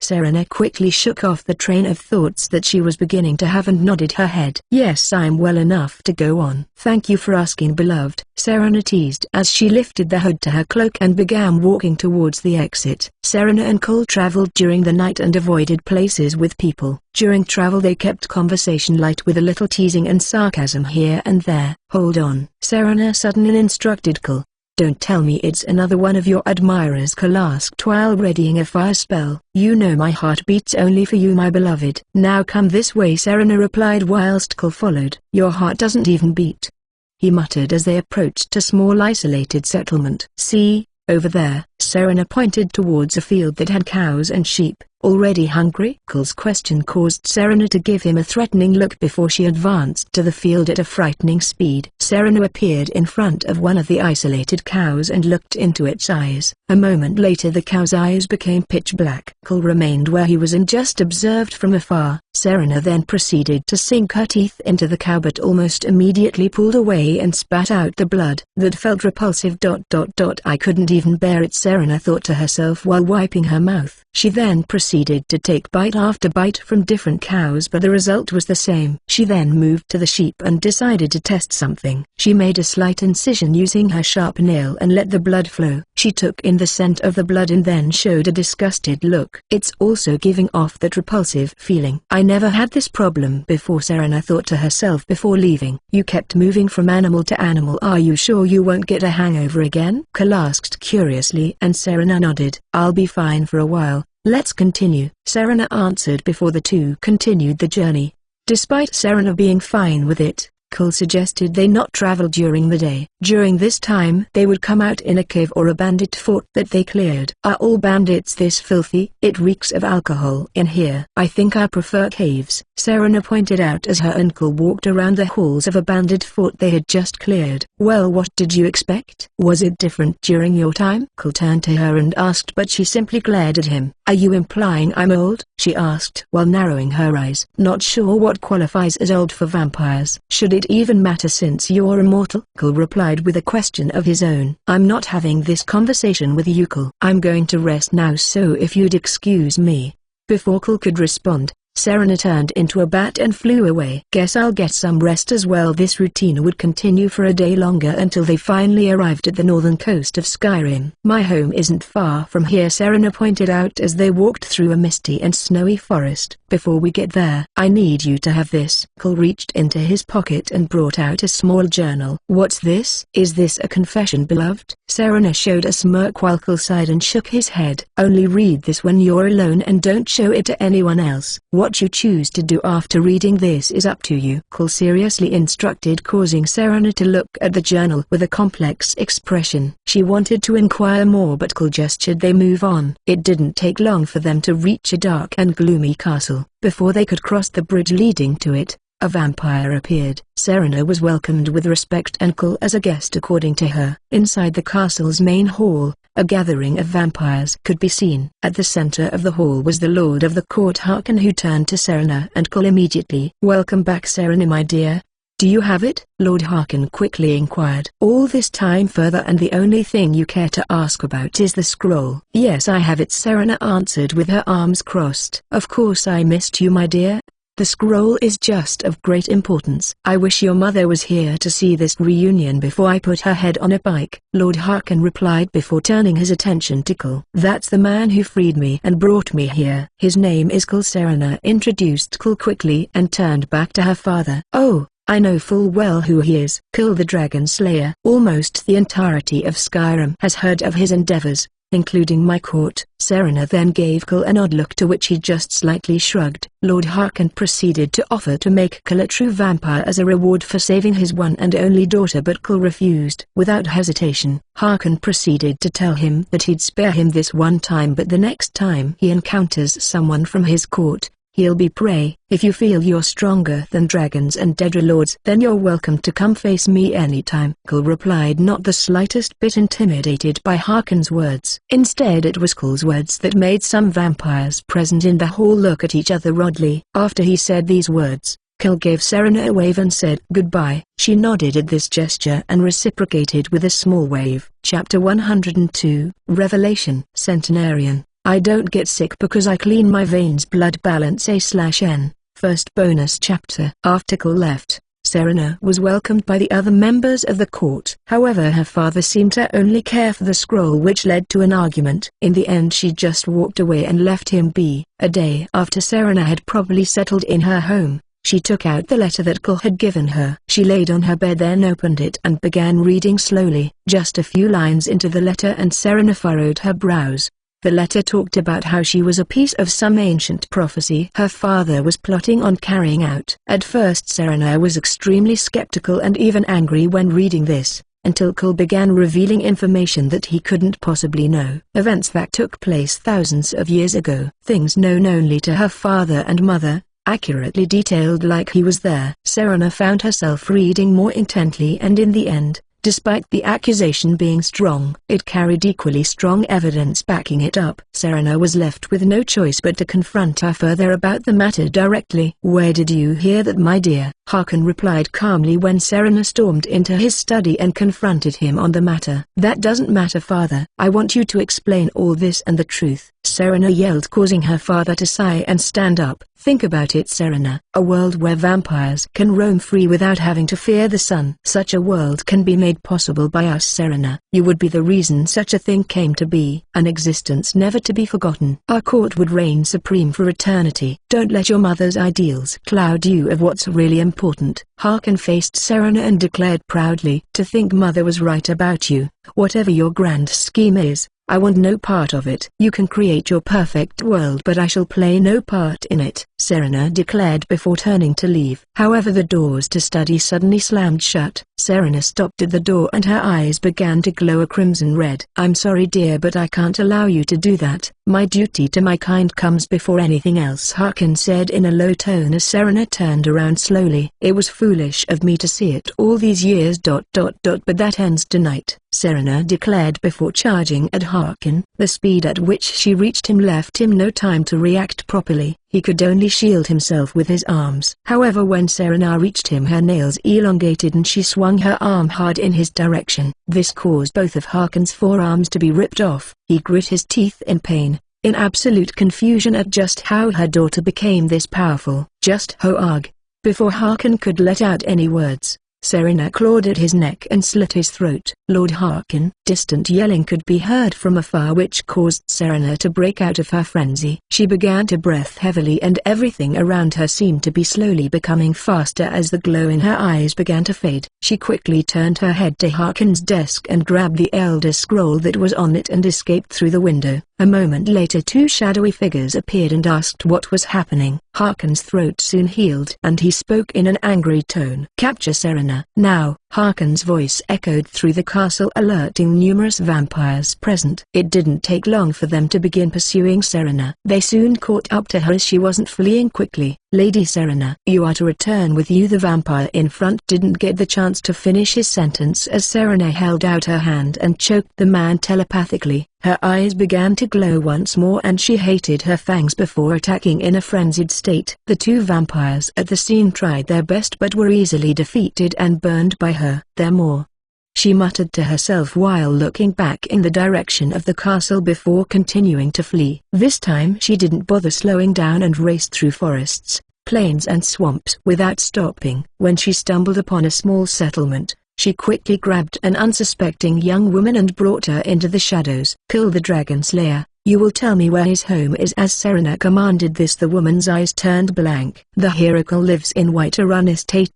Serena quickly shook off the train of thoughts that she was beginning to have and nodded her head. Yes, I'm well enough to go on. Thank you for asking, beloved, Serena teased as she lifted the hood to her cloak and began walking towards the exit. Serena and Cole traveled during the night and avoided places with people. During travel they kept conversation light with a little teasing and sarcasm here and there. Hold on, Serena suddenly instructed Cole. Don't tell me it's another one of your admirers, Cole asked while readying a fire spell. You know my heart beats only for you, my beloved. Now come this way, Serena replied whilst Cole followed. Your heart doesn't even beat, he muttered as they approached a small isolated settlement. See, over there, Serena pointed towards a field that had cows and sheep. Already hungry? Cole's question caused Serena to give him a threatening look before she advanced to the field at a frightening speed. Serena appeared in front of one of the isolated cows and looked into its eyes. A moment later the cow's eyes became pitch black. Cole remained where he was and just observed from afar. Serena then proceeded to sink her teeth into the cow, but almost immediately pulled away and spat out the blood. That felt repulsive. I couldn't even bear it, Serena thought to herself while wiping her mouth. She then proceeded to take bite after bite from different cows, but the result was the same. She then moved to the sheep and decided to test something. She made a slight incision using her sharp nail and let the blood flow. She took in the scent of the blood and then showed a disgusted look. It's also giving off that repulsive feeling. I never had this problem before, Serena thought to herself before leaving. You kept moving from animal to animal. Are you sure you won't get a hangover again? Cole asked curiously, and Serena nodded. I'll be fine for a while. Let's continue, Serena answered before the two continued the journey. Despite Serena being fine with it, Cole suggested they not travel during the day. During this time they would come out in a cave or a bandit fort that they cleared. Are all bandits this filthy? It reeks of alcohol in here. I think I prefer caves, Serena pointed out as her and Cole walked around the halls of a bandit fort they had just cleared. Well, what did you expect? Was it different during your time? Cole turned to her and asked, but she simply glared at him. Are you implying I'm old? She asked while narrowing her eyes. Not sure what qualifies as old for vampires. Should it even matter since you're immortal? Cole replied with a question of his own. I'm not having this conversation with you, Cole. I'm going to rest now, so if you'd excuse me. Before Cole could respond, Serena turned into a bat and flew away. Guess I'll get some rest as well. This routine would continue for a day longer until they finally arrived at the northern coast of Skyrim. My home isn't far from here, Serena pointed out as they walked through a misty and snowy forest. Before we get there, I need you to have this. Cole reached into his pocket and brought out a small journal. What's this? Is this a confession, beloved? Serena showed a smirk while Cole sighed and shook his head. Only read this when you're alone and don't show it to anyone else. What you choose to do after reading this is up to you," Cole seriously instructed, causing Serena to look at the journal with a complex expression. She wanted to inquire more, but Cole gestured they move on. It didn't take long for them to reach a dark and gloomy castle. Before they could cross the bridge leading to it, a vampire appeared. Serena was welcomed with respect and Cole as a guest according to her. Inside the castle's main hall, a gathering of vampires could be seen. At the center of the hall was the lord of the court, Harkin, who turned to Serena and Cole immediately. "Welcome back, Serena, my dear. Do you have it?" Lord Harkin quickly inquired. "All this time further, and the only thing you care to ask about is the scroll." "Yes, I have it," Serena answered with her arms crossed. "Of course I missed you, my dear. The scroll is just of great importance. I wish your mother was here to see this reunion before I put her head on a pike," Lord Harkin replied before turning his attention to Cole. "That's the man who freed me and brought me here. His name is Cole," Serena introduced Cole quickly and turned back to her father. "Oh, I know full well who he is. Cole the Dragon Slayer. Almost the entirety of Skyrim has heard of his endeavors, including my court." Serena then gave Cole an odd look, to which he just slightly shrugged. Lord Harkin proceeded to offer to make Cole a true vampire as a reward for saving his one and only daughter, but Cole refused. Without hesitation, Harkin proceeded to tell him that he'd spare him this one time, but the next time he encounters someone from his court, he'll be prey. "If you feel you're stronger than dragons and Daedra lords, then you're welcome to come face me anytime," Cole replied, not the slightest bit intimidated by Harkin's words. Instead, it was Cole's words that made some vampires present in the hall look at each other oddly. After he said these words, Cole gave Serena a wave and said goodbye. She nodded at this gesture and reciprocated with a small wave. Chapter 102, Revelation. Centenarian. I don't get sick because I clean my veins. Blood balance A/N. First bonus chapter. After Cole left, Serena was welcomed by the other members of the court. However, her father seemed to only care for the scroll, which led to an argument. In the end, she just walked away and left him be. A day after Serena had properly settled in her home, she took out the letter that Cole had given her. She laid on her bed, then opened it and began reading slowly. Just a few lines into the letter and Serena furrowed her brows. The letter talked about how she was a piece of some ancient prophecy her father was plotting on carrying out. At first Serena was extremely skeptical and even angry when reading this, until Cole began revealing information that he couldn't possibly know. Events that took place thousands of years ago. Things known only to her father and mother, accurately detailed like he was there. Serena found herself reading more intently, and in the end, despite the accusation being strong, it carried equally strong evidence backing it up. Serena was left with no choice but to confront her further about the matter directly. "Where did you hear that, my dear?" Harkin replied calmly when Serena stormed into his study and confronted him on the matter. "That doesn't matter, father. I want you to explain all this and the truth," Serena yelled, causing her father to sigh and stand up. "Think about it, Serena. A world where vampires can roam free without having to fear the sun. Such a world can be made possible by us, Serena. You would be the reason such a thing came to be. An existence never to be forgotten. Our court would reign supreme for eternity. Don't let your mother's ideals cloud you of what's really important." Harkin faced Serena and declared proudly, "To think mother was right about you. Whatever your grand scheme is, I want no part of it. You can create your perfect world, but I shall play no part in it," Serena declared before turning to leave. However, the doors to study suddenly slammed shut. Serena stopped at the door and her eyes began to glow a crimson red. "I'm sorry, dear, but I can't allow you to do that. My duty to my kind comes before anything else," Harkin said in a low tone as Serena turned around slowly. "It was foolish of me to see it all these years. But that ends tonight," Serena declared before charging at Harkin. The speed at which she reached him left him no time to react properly. He could only shield himself with his arms. However, when Serena reached him, her nails elongated and she swung her arm hard in his direction. This caused both of Harkin's forearms to be ripped off. He grit his teeth in pain, in absolute confusion at just how her daughter became this powerful. "Just Hoag." Before Harkin could let out any words, Serena clawed at his neck and slit his throat. Lord Harkin!" Distant yelling could be heard from afar, which caused Serena to break out of her frenzy. She began to breath heavily and everything around her seemed to be slowly becoming faster as the glow in her eyes began to fade. She quickly turned her head to Harkin's desk and grabbed the Elder Scroll that was on it and escaped through the window. A moment later 2 shadowy figures appeared and asked what was happening. Harkin's throat soon healed and he spoke in an angry tone. "Capture Serena now!" Harkin's voice echoed through the castle, alerting numerous vampires present. It didn't take long for them to begin pursuing Serena. They soon caught up to her as she wasn't fleeing quickly. "Lady Serena, you are to return with you." The vampire in front didn't get the chance to finish his sentence as Serena held out her hand and choked the man telepathically. Her eyes began to glow once more and she hated her fangs before attacking in a frenzied state. The 2 vampires at the scene tried their best but were easily defeated and burned by her. "There more," she muttered to herself while looking back in the direction of the castle before continuing to flee. This time she didn't bother slowing down and raced through forests, plains and swamps without stopping. When she stumbled upon a small settlement, she quickly grabbed an unsuspecting young woman and brought her into the shadows. "Kill the Dragon Slayer. You will tell me where his home is." As Serena commanded this, the woman's eyes turned blank. "The Hiracle lives in White Run Estate.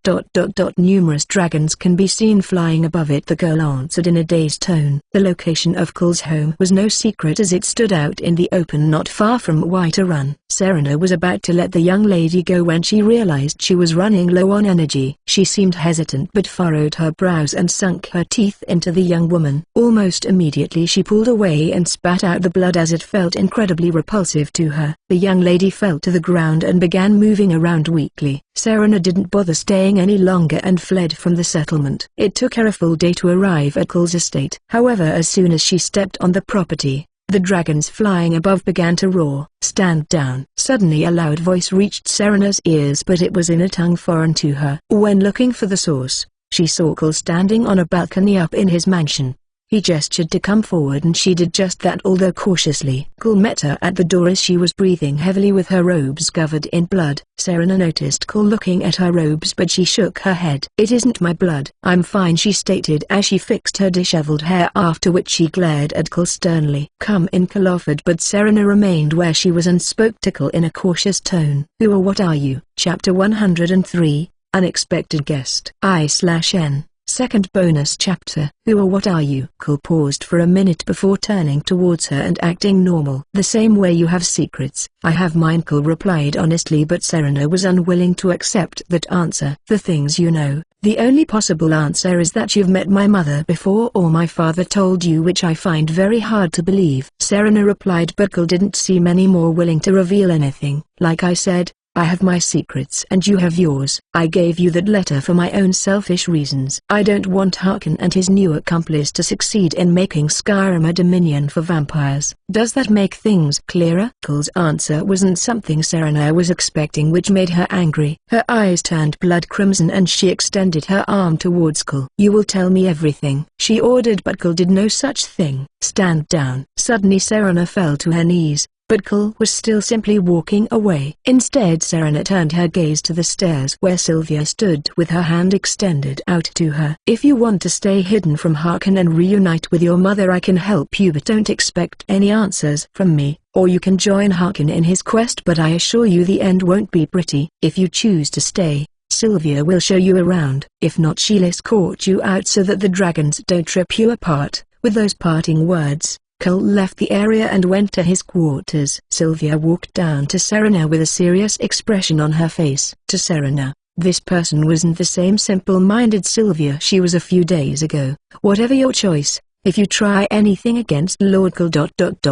Numerous dragons can be seen flying above it," the girl answered in a dazed tone. The location of Kull's home was no secret as it stood out in the open not far from White Run. Serena was about to let the young lady go when she realized she was running low on energy. She seemed hesitant but furrowed her brows and sunk her teeth into the young woman. Almost immediately she pulled away and spat out the blood as it felt incredibly repulsive to her. The young lady fell to the ground and began moving around weakly. Serena didn't bother staying any longer and fled from the settlement. It took her a full day to arrive at Kull's estate. However, as soon as she stepped on the property, the dragons flying above began to roar. "Stand down!" Suddenly a loud voice reached Serena's ears, but it was in a tongue foreign to her. When looking for the source, she saw Kull standing on a balcony up in his mansion. He gestured to come forward and she did just that, although cautiously. Kull met her at the door as she was breathing heavily with her robes covered in blood. Serena noticed Kull looking at her robes but she shook her head. "It isn't my blood. I'm fine," she stated as she fixed her disheveled hair, after which she glared at Kull sternly. "Come in," Kull offered, but Serena remained where she was and spoke to Kull in a cautious tone. "Who or what are you?" Chapter 103, Unexpected Guest. I/N. Second bonus chapter. "Who or what are you?" Kull paused for a minute before turning towards her and acting normal. "The same way you have secrets, I have mine," Kull replied honestly, but Serena was unwilling to accept that answer. "The things you know, the only possible answer is that you've met my mother before or my father told you, which I find very hard to believe," Serena replied, but Kull didn't seem any more willing to reveal anything. "Like I said, I have my secrets and you have yours. I gave you that letter for my own selfish reasons. I don't want Harkin and his new accomplice to succeed in making Skyrim a dominion for vampires." "Does that make things clearer?" Kull's answer wasn't something Serena was expecting, which made her angry. Her eyes turned blood crimson and she extended her arm towards Kull. "You will tell me everything," she ordered, but Kull did no such thing. "Stand down." Suddenly Serena fell to her knees, but Kull was still simply walking away. Instead Serena turned her gaze to the stairs where Sylvia stood with her hand extended out to her. "If you want to stay hidden from Harkin and reunite with your mother, I can help you, but don't expect any answers from me. Or you can join Harkin in his quest, but I assure you the end won't be pretty. If you choose to stay, Sylvia will show you around. If not, she'll escort you out so that the dragons don't trip you apart." With those parting words, Kull left the area and went to his quarters. Sylvia walked down to Serena with a serious expression on her face. To Serena, this person wasn't the same simple-minded Sylvia she was a few days ago. "Whatever your choice, if you try anything against Lord Kull...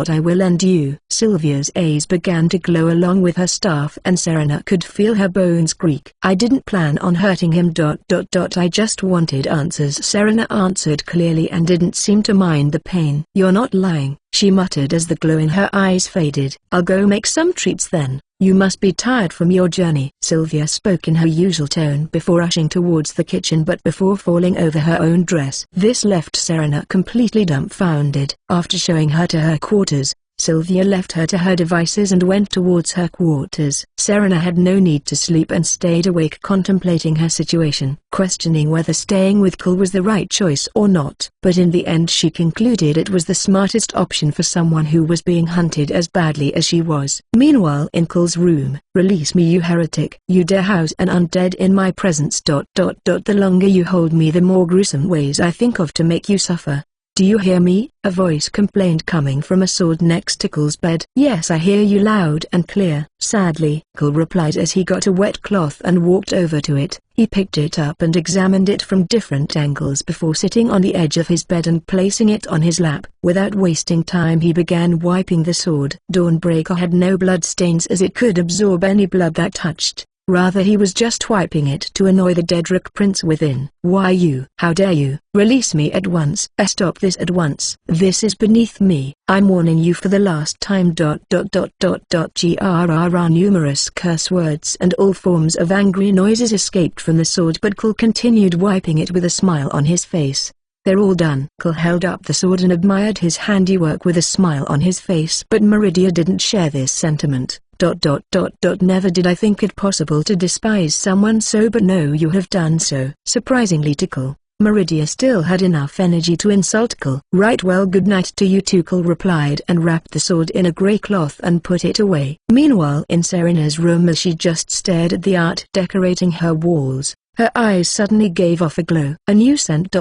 I will end you." Sylvia's eyes began to glow along with her staff and Serena could feel her bones creak. "I didn't plan on hurting him... I just wanted answers," Serena answered clearly and didn't seem to mind the pain. "You're not lying," she muttered as the glow in her eyes faded. "I'll go make some treats then. You must be tired from your journey." Sylvia spoke in her usual tone before rushing towards the kitchen, but before falling over her own dress. This left Serena completely dumbfounded. After showing her to her quarters, Sylvia left her to her devices and went towards her quarters. Serena had no need to sleep and stayed awake contemplating her situation, questioning whether staying with Cole was the right choice or not. But in the end she concluded it was the smartest option for someone who was being hunted as badly as she was. Meanwhile in Cole's room, "Release me, you heretic. You dare house an undead in my presence. The longer you hold me, the more gruesome ways I think of to make you suffer. Do you hear me?" a voice complained coming from a sword next to Cole's bed. "Yes, I hear you loud and clear." Sadly, Cole replied as he got a wet cloth and walked over to it. He picked it up and examined it from different angles before sitting on the edge of his bed and placing it on his lap. Without wasting time he began wiping the sword. Dawnbreaker had no blood stains as it could absorb any blood that touched. Rather he was just wiping it to annoy the Dedrick prince within. "Why you? How dare you? Release me at once. Stop this at once. This is beneath me. I'm warning you for the last time. Grrr." Numerous curse words and all forms of angry noises escaped from the sword, but Cole continued wiping it with a smile on his face. "They're all done." Cole held up the sword and admired his handiwork with a smile on his face, but Meridia didn't share this sentiment. Never did I think it possible to despise someone so, but no, you have done so. Surprisingly to Cole, Meridia still had enough energy to insult Cole. "Right, well, good night to you too," Cole replied and wrapped the sword in a grey cloth and put it away. Meanwhile in Serena's room, as she just stared at the art decorating her walls, her eyes suddenly gave off a glow. "A new scent.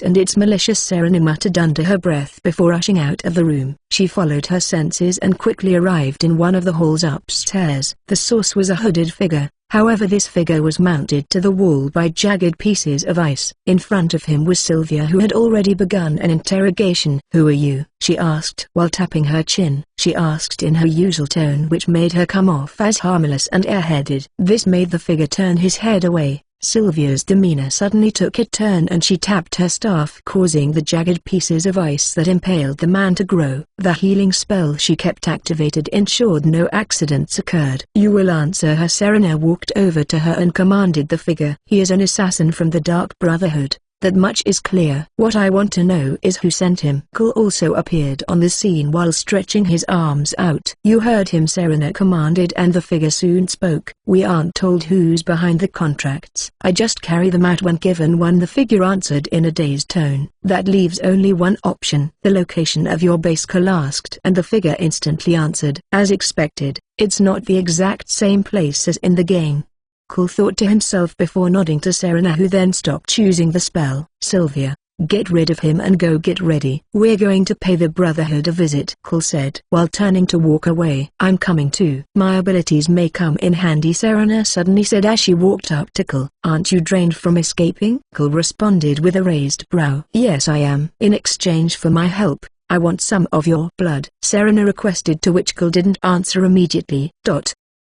And it's malicious," Serena muttered under her breath before rushing out of the room. She followed her senses and quickly arrived in one of the halls upstairs. The source was a hooded figure. However, this figure was mounted to the wall by jagged pieces of ice. In front of him was Sylvia, who had already begun an interrogation. "Who are you?" she asked. While tapping her chin, she asked in her usual tone, which made her come off as harmless and airheaded. This made the figure turn his head away. Sylvia's demeanor suddenly took a turn and she tapped her staff, causing the jagged pieces of ice that impaled the man to grow. The healing spell she kept activated ensured no accidents occurred. "You will answer her." Serena walked over to her and commanded the figure. "He is an assassin from the Dark Brotherhood. That much is clear. What I want to know is who sent him." Cole also appeared on the scene while stretching his arms out. "You heard him," Serena commanded, and the figure soon spoke. "We aren't told who's behind the contracts. I just carry them out when given one," the figure answered in a dazed tone. "That leaves only one option." "The location of your base?" Cole asked, and the figure instantly answered. "As expected, it's not the exact same place as in the game." Cole thought to himself before nodding to Serena, who then stopped choosing the spell. "Sylvia, get rid of him and go get ready. We're going to pay the Brotherhood a visit," Cole said while turning to walk away. "I'm coming too." "My abilities may come in handy," Serena suddenly said as she walked up to Cole. "Aren't you drained from escaping?" Cole responded with a raised brow. "Yes, I am. In exchange for my help, I want some of your blood," Serena requested, to which Cole didn't answer immediately.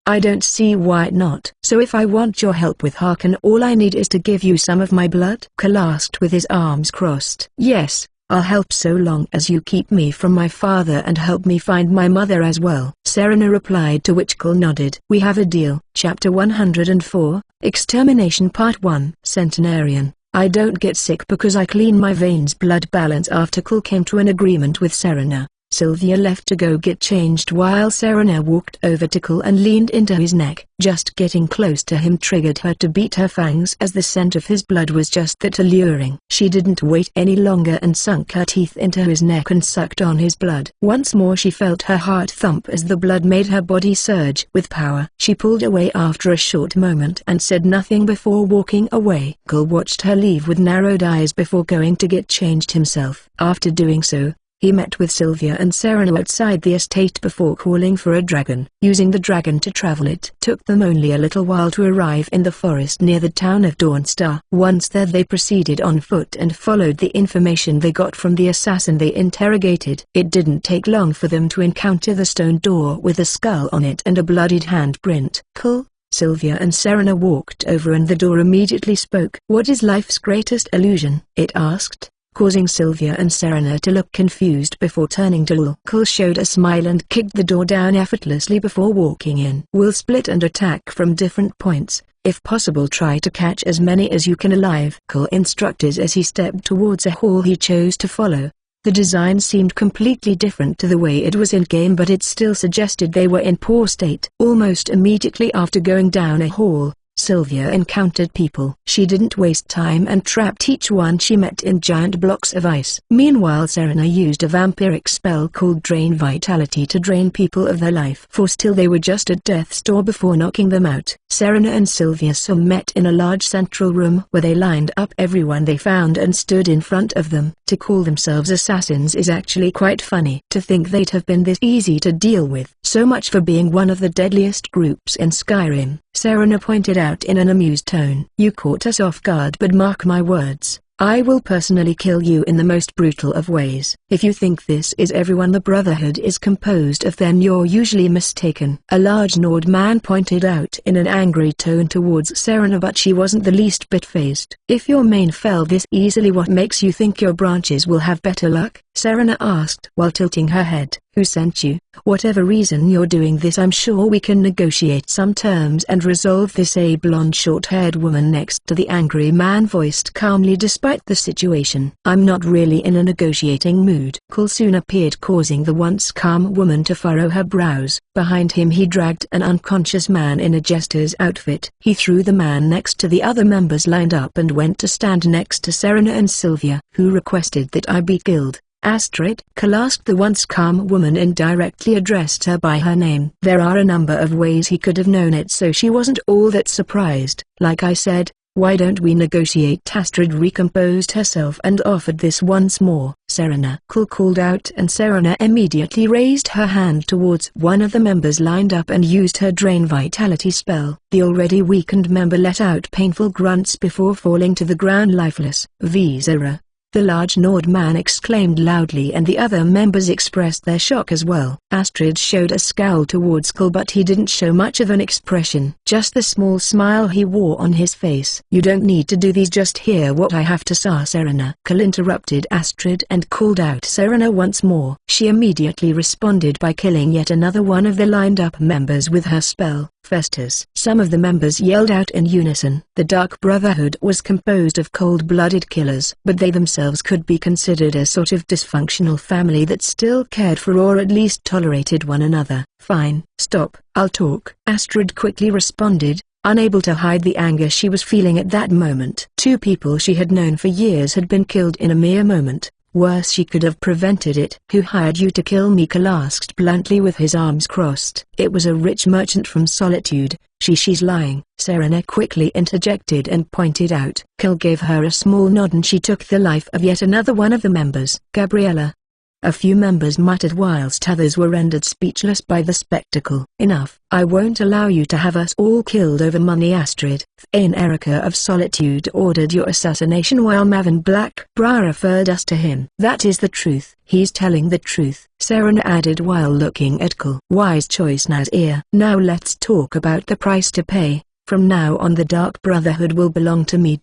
"I don't see why not." "So if I want your help with Harkin, all I need is to give you some of my blood?" Cole asked with his arms crossed. "Yes, I'll help so long as you keep me from my father and help me find my mother as well," Serena replied, to which Cole nodded. "We have a deal." Chapter 104, Extermination Part 1. Centenarian. "I don't get sick because I clean my veins." Blood balance. After Cole came to an agreement with Serena, Sylvia left to go get changed while Serena walked over to Cole and leaned into his neck. Just getting close to him triggered her to beat her fangs, as the scent of his blood was just that alluring. She didn't wait any longer and sunk her teeth into his neck and sucked on his blood. Once more she felt her heart thump as the blood made her body surge with power. She pulled away after a short moment and said nothing before walking away. Cole watched her leave with narrowed eyes before going to get changed himself. After doing so, he met with Sylvia and Serena outside the estate before calling for a dragon. Using the dragon to travel, it took them only a little while to arrive in the forest near the town of Dawnstar. Once there, they proceeded on foot and followed the information they got from the assassin they interrogated. It didn't take long for them to encounter the stone door with a skull on it and a bloodied handprint. Cole, Sylvia and Serena walked over and the door immediately spoke. "What is life's greatest illusion?" it asked, causing Sylvia and Serena to look confused before turning to Will. Cole showed a smile and kicked the door down effortlessly before walking in. "We'll split and attack from different points. If possible, try to catch as many as you can alive," Cole instructed as he stepped towards a hall he chose to follow. The design seemed completely different to the way it was in-game, but it still suggested they were in poor state. Almost immediately after going down a hall, Sylvia encountered people. She didn't waste time and trapped each one she met in giant blocks of ice. Meanwhile, Serena used a vampiric spell called Drain Vitality to drain people of their life force till they were just at death's door before knocking them out. Serena and Sylvia soon met in a large central room where they lined up everyone they found and stood in front of them. To call themselves assassins is actually quite funny. To think they'd have been this easy to deal with. So much for being one of the deadliest groups in Skyrim, Serena pointed out in an amused tone. You caught us off guard, but mark my words, I will personally kill you in the most brutal of ways. If you think this is everyone the Brotherhood is composed of, then you're usually mistaken. A large Nord man pointed out in an angry tone towards Serena, but she wasn't the least bit fazed. If your mane fell this easily, what makes you think your branches will have better luck? Serena asked while tilting her head. Who sent you? Whatever reason you're doing this, I'm sure we can negotiate some terms and resolve this. A blonde short-haired woman next to the angry man voiced calmly despite the situation. I'm not really in a negotiating mood. Cole soon appeared, causing the once calm woman to furrow her brows. Behind him he dragged an unconscious man in a jester's outfit. He threw the man next to the other members lined up and went to stand next to Serena and Sylvia. Who requested that I be killed? Astrid? Cole asked. The once calm woman indirectly addressed her by her name. There are a number of ways he could have known it, so she wasn't all that surprised. Like I said, why don't we negotiate? Astrid recomposed herself and offered this once more. Serena. Cole called out, and Serena immediately raised her hand towards one of the members lined up and used her Drain Vitality spell. The already weakened member let out painful grunts before falling to the ground lifeless. Visera! The large Nord man exclaimed loudly, and the other members expressed their shock as well. Astrid showed a scowl towards Cole, but he didn't show much of an expression, just the small smile he wore on his face. You don't need to do these, just hear what I have to say. Serena. Cole interrupted Astrid and called out Serena once more. She immediately responded by killing yet another one of the lined up members with her spell. Festus. Some of the members yelled out in unison. The Dark Brotherhood was composed of cold-blooded killers, but they themselves could be considered a sort of dysfunctional family that still cared for or at least tolerated one another. Fine, stop, I'll talk. Astrid quickly responded, unable to hide the anger she was feeling at that moment. Two people she had known for years had been killed in a mere moment. Worse, she could have prevented it. Who hired you to kill me? Cole asked bluntly with his arms crossed. It was a rich merchant from Solitude. She's lying. Serena quickly interjected and pointed out. Cole gave her a small nod and she took the life of yet another one of the members. Gabriella. A few members muttered whilst others were rendered speechless by the spectacle. Enough. I won't allow you to have us all killed over money. Astrid. Thane Erica of Solitude ordered your assassination while Maven Blackbriar referred us to him. That is the truth. He's telling the truth, Serena added while looking at Cole. Wise choice, Nazir. Now let's talk about the price to pay. From now on the Dark Brotherhood will belong to me.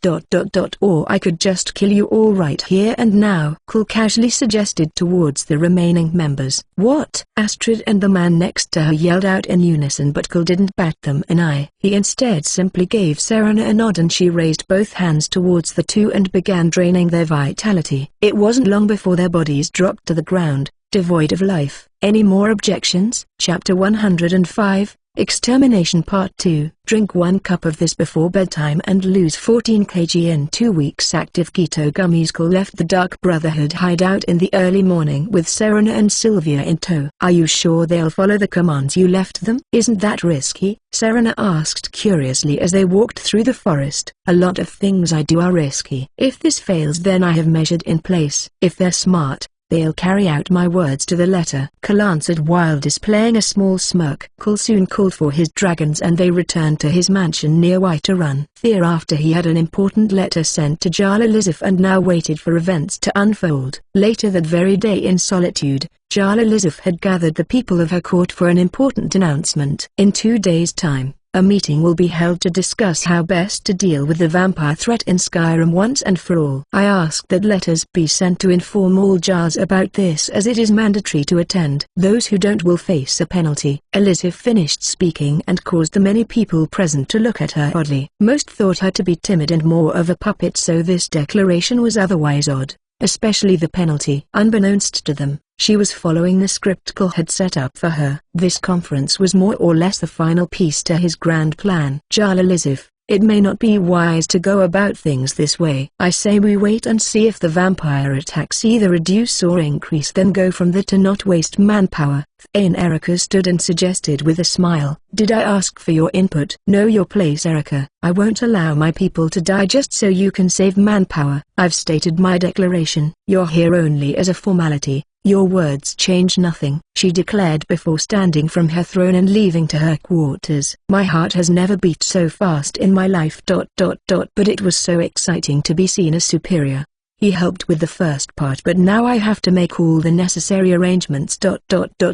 Or I could just kill you all right here and now. Cole casually suggested towards the remaining members. What? Astrid and the man next to her yelled out in unison, but Cole didn't bat them an eye. He instead simply gave Serena a nod and she raised both hands towards the two and began draining their vitality. It wasn't long before their bodies dropped to the ground, devoid of life. Any more objections? Chapter 105. Extermination Part 2. Drink 1 cup of this before bedtime and lose 14 kg in 2 weeks. Active keto gummies. Cole left the Dark Brotherhood hideout in the early morning with Serena and Sylvia in tow. Are you sure they'll follow the commands you left them? Isn't that risky? Serena asked curiously as they walked through the forest. A lot of things I do are risky. If this fails, then I have measured in place. If they're smart, they'll carry out my words to the letter. Cole answered while displaying a small smirk. Cole soon called for his dragons and they returned to his mansion near Whiterun. Thereafter he had an important letter sent to Jarl Elizabeth and now waited for events to unfold. Later that very day in Solitude, Jarl Elizabeth had gathered the people of her court for an important announcement. In 2 days' time, a meeting will be held to discuss how best to deal with the vampire threat in Skyrim once and for all. I ask that letters be sent to inform all Jarls about this, as it is mandatory to attend. Those who don't will face a penalty. Elizabeth finished speaking and caused the many people present to look at her oddly. Most thought her to be timid and more of a puppet, so this declaration was otherwise odd. especially the penalty. Unbeknownst to them, she was following the script Cole had set up for her. This conference was more or less the final piece to his grand plan. Jarl Elizabeth, it may not be wise to go about things this way. I say we wait and see if the vampire attacks either reduce or increase, then go from there to not waste manpower. Thane Erica stood and suggested with a smile. Did I ask for your input? Know your place, Erica. I won't allow my people to die just so you can save manpower. I've stated my declaration. You're here only as a formality. Your words change nothing, she declared before standing from her throne and leaving to her quarters. My heart has never beat so fast in my life. But it was so exciting to be seen as superior. He helped with the first part, but now I have to make all the necessary arrangements.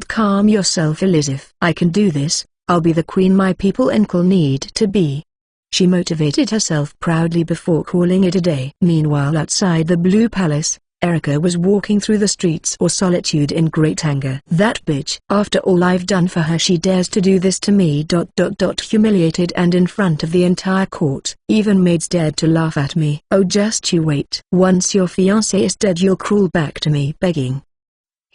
Calm yourself, Elizabeth. I can do this. I'll be the queen my people and Cole need to be. She motivated herself proudly before calling it a day. Meanwhile, outside the Blue Palace, Erica was walking through the streets of solitude in great anger. That bitch. After all I've done for her, she dares to do this to me. Humiliated and in front of the entire court. Even maids dared to laugh at me. Oh, just you wait. Once your fiancé is dead, you'll crawl back to me begging,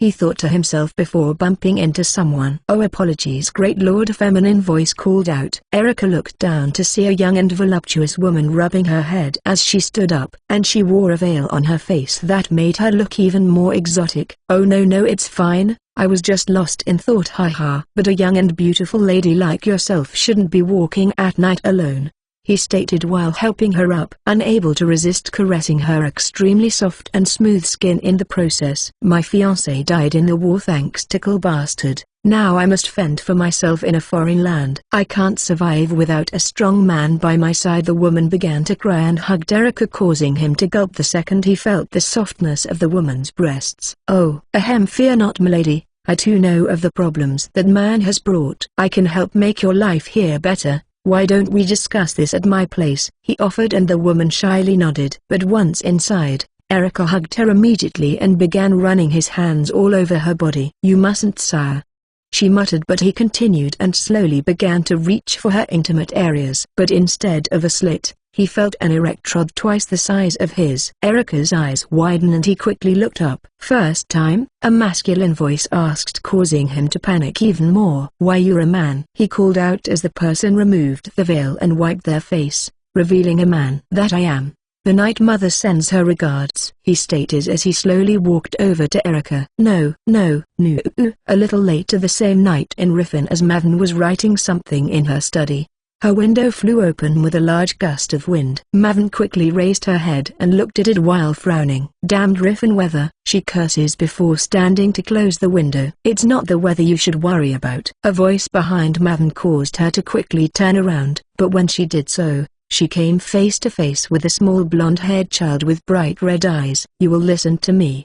he thought to himself before bumping into someone. Oh, apologies, great lord, a feminine voice called out. Erica looked down to see a young and voluptuous woman rubbing her head as she stood up, and she wore a veil on her face that made her look even more exotic. Oh no, it's fine, I was just lost in thought, haha. But a young and beautiful lady like yourself shouldn't be walking at night alone, he stated while helping her up, unable to resist caressing her extremely soft and smooth skin in the process. My fiancé died in the war thanks to Cole bastard. Now I must fend for myself in a foreign land. I can't survive without a strong man by my side. The woman began to cry and hugged Erica, causing him to gulp the second he felt the softness of the woman's breasts. Oh, fear not, milady. I too know of the problems that man has brought. I can help make your life here better. Why don't we discuss this at my place? He offered, and the woman shyly nodded. But once inside, Erica hugged her immediately and began running his hands all over her body. You mustn't, sire, she muttered, but he continued and slowly began to reach for her intimate areas. But instead of a slit, he felt an erectrode twice the size of his. Erica's eyes widened and he quickly looked up. First time? A masculine voice asked, causing him to panic even more. Why, you're a man, he called out as the person removed the veil and wiped their face, revealing a man. That I am. The Night Mother sends her regards, he stated as he slowly walked over to Erica. No. A little later the same night in Riffin, as Maven was writing something in her study, her window flew open with a large gust of wind. Maven quickly raised her head and looked at it while frowning. Damned Riffin weather, she curses before standing to close the window. It's not the weather you should worry about. A voice behind Maven caused her to quickly turn around, but when she did so, she came face to face with a small blonde-haired child with bright red eyes. You will listen to me,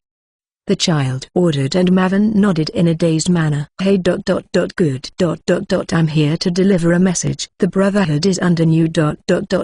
the child ordered, and Maven nodded in a dazed manner. Hey. Good. I'm here to deliver a message. The Brotherhood is under new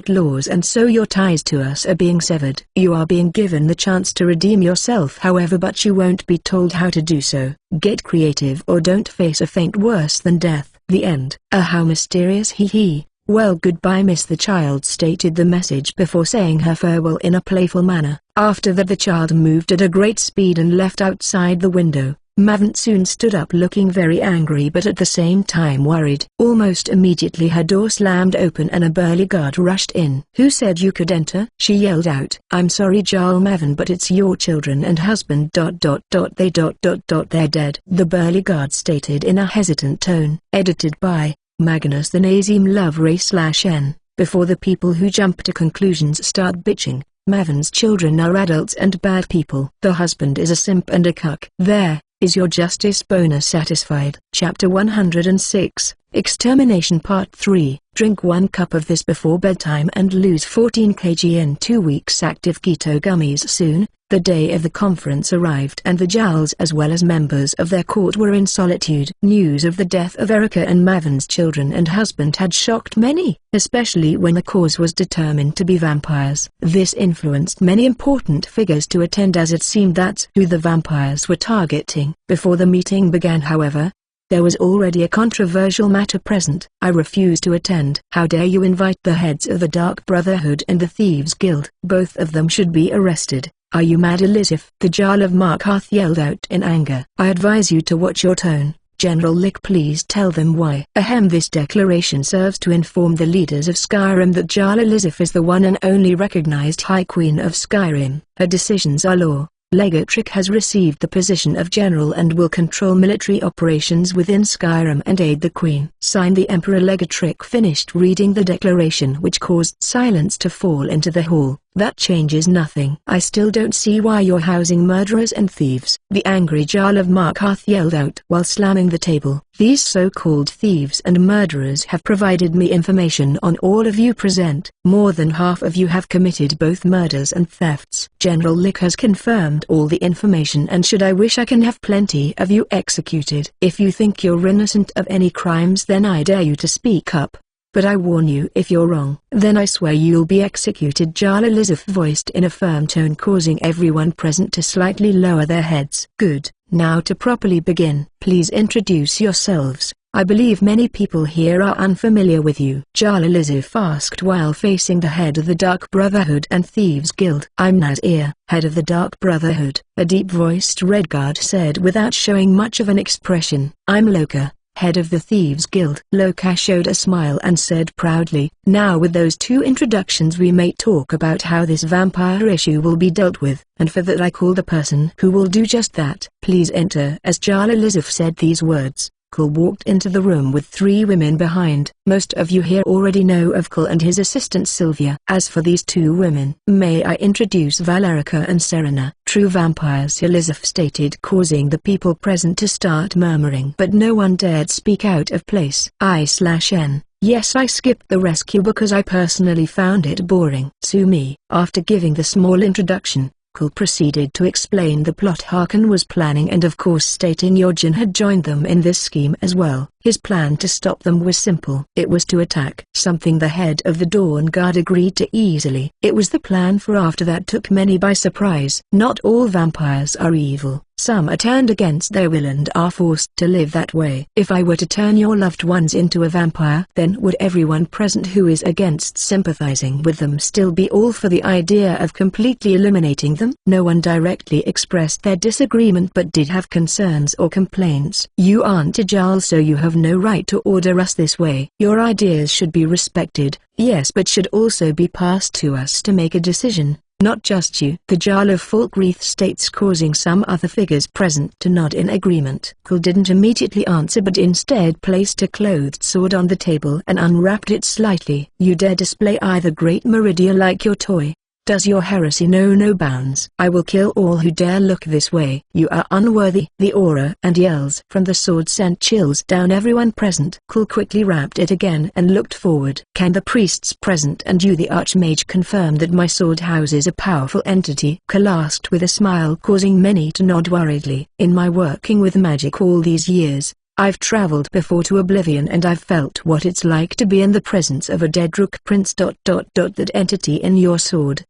laws, and so your ties to us are being severed. You are being given the chance to redeem yourself, however, but you won't be told how to do so. Get creative or don't face a fate worse than death. The end. How mysterious, hee. Well, goodbye, miss, the child stated the message before saying her farewell in a playful manner. After that the child moved at a great speed and left outside the window. Maven soon stood up looking very angry but at the same time worried. Almost immediately her door slammed open and a burly guard rushed in. Who said you could enter? She yelled out. I'm sorry, Jarl Maven, but it's your children and husband. They're dead, the burly guard stated in a hesitant tone. Edited by Magnus the Nazim Love Ray/N. Before the people who jump to conclusions start bitching, Maven's children are adults and bad people. The husband is a simp and a cuck. There, is your justice bonus satisfied? Chapter 106, Extermination Part 3. Drink 1 cup of this before bedtime and lose 14 kg in 2 weeks. Active keto gummies. Soon, the day of the conference arrived and the Jarls as well as members of their court were in solitude. News of the death of Erica and Maven's children and husband had shocked many, especially when the cause was determined to be vampires. This influenced many important figures to attend, as it seemed that's who the vampires were targeting. Before the meeting began, however, there was already a controversial matter present. I refuse to attend. How dare you invite the heads of the Dark Brotherhood and the Thieves Guild? Both of them should be arrested. Are you mad, Elizabeth? The Jarl of Markarth yelled out in anger. I advise you to watch your tone. General Lick, please tell them why. Ahem, this declaration serves to inform the leaders of Skyrim that Jarl Elizabeth is the one and only recognized High Queen of Skyrim. Her decisions are law. Legatrick has received the position of general and will control military operations within Skyrim and aid the Queen. Signed, the Emperor. Legatrick finished reading the declaration, which caused silence to fall into the hall. That changes nothing. I still don't see why you're housing murderers and thieves, the angry Jarl of Markarth yelled out while slamming the table. These so-called thieves and murderers have provided me information on all of you present. More than half of you have committed both murders and thefts. General Lick has confirmed all the information, and should I wish I can have plenty of you executed. If you think you're innocent of any crimes, then I dare you to speak up. But I warn you, if you're wrong, then I swear you'll be executed. Jarl Elizabeth voiced in a firm tone, causing everyone present to slightly lower their heads. Good, now to properly begin. Please introduce yourselves. I believe many people here are unfamiliar with you. Jarl Elizabeth asked while facing the head of the Dark Brotherhood and Thieves Guild. I'm Nazir, head of the Dark Brotherhood, a deep-voiced Redguard said without showing much of an expression. I'm Loka, head of the Thieves Guild. Loka showed a smile and said proudly, now with those two introductions we may talk about how this vampire issue will be dealt with, and for that I call the person who will do just that. Please enter. As Jarl Elizabeth said these words, Kull walked into the room with three women behind. Most of you here already know of Kull and his assistant Sylvia. As for these two women, may I introduce Valerica and Serena, true vampires, Elizabeth stated, causing the people present to start murmuring. But no one dared speak out of place. I/N. Yes, I skipped the rescue because I personally found it boring. Sue me. After giving the small introduction, Kull proceeded to explain the plot Harkon was planning and of course stating Yorjin had joined them in this scheme as well. His plan to stop them was simple. It was to attack, something the head of the Dawn Guard agreed to easily. It was the plan for after that took many by surprise. Not all vampires are evil. Some are turned against their will and are forced to live that way. If I were to turn your loved ones into a vampire, then would everyone present who is against sympathizing with them still be all for the idea of completely eliminating them? No one directly expressed their disagreement but did have concerns or complaints. You aren't a Jarl, so you have no right to order us this way. Your ideas should be respected, yes, but should also be passed to us to make a decision. Not just you. The Jarl of Falkreath states, causing some other figures present to nod in agreement. Kull didn't immediately answer but instead placed a clothed sword on the table and unwrapped it slightly. You dare display either Great Meridia like your toy? Does your heresy know no bounds? I will kill all who dare look this way. You are unworthy. The aura and yells from the sword sent chills down everyone present. Kull quickly wrapped it again and looked forward. Can the priests present and you the Archmage confirm that my sword houses a powerful entity? Kull asked with a smile, causing many to nod worriedly. In my working with magic all these years, I've traveled before to Oblivion and I've felt what it's like to be in the presence of a dead Rook Prince. That entity in your sword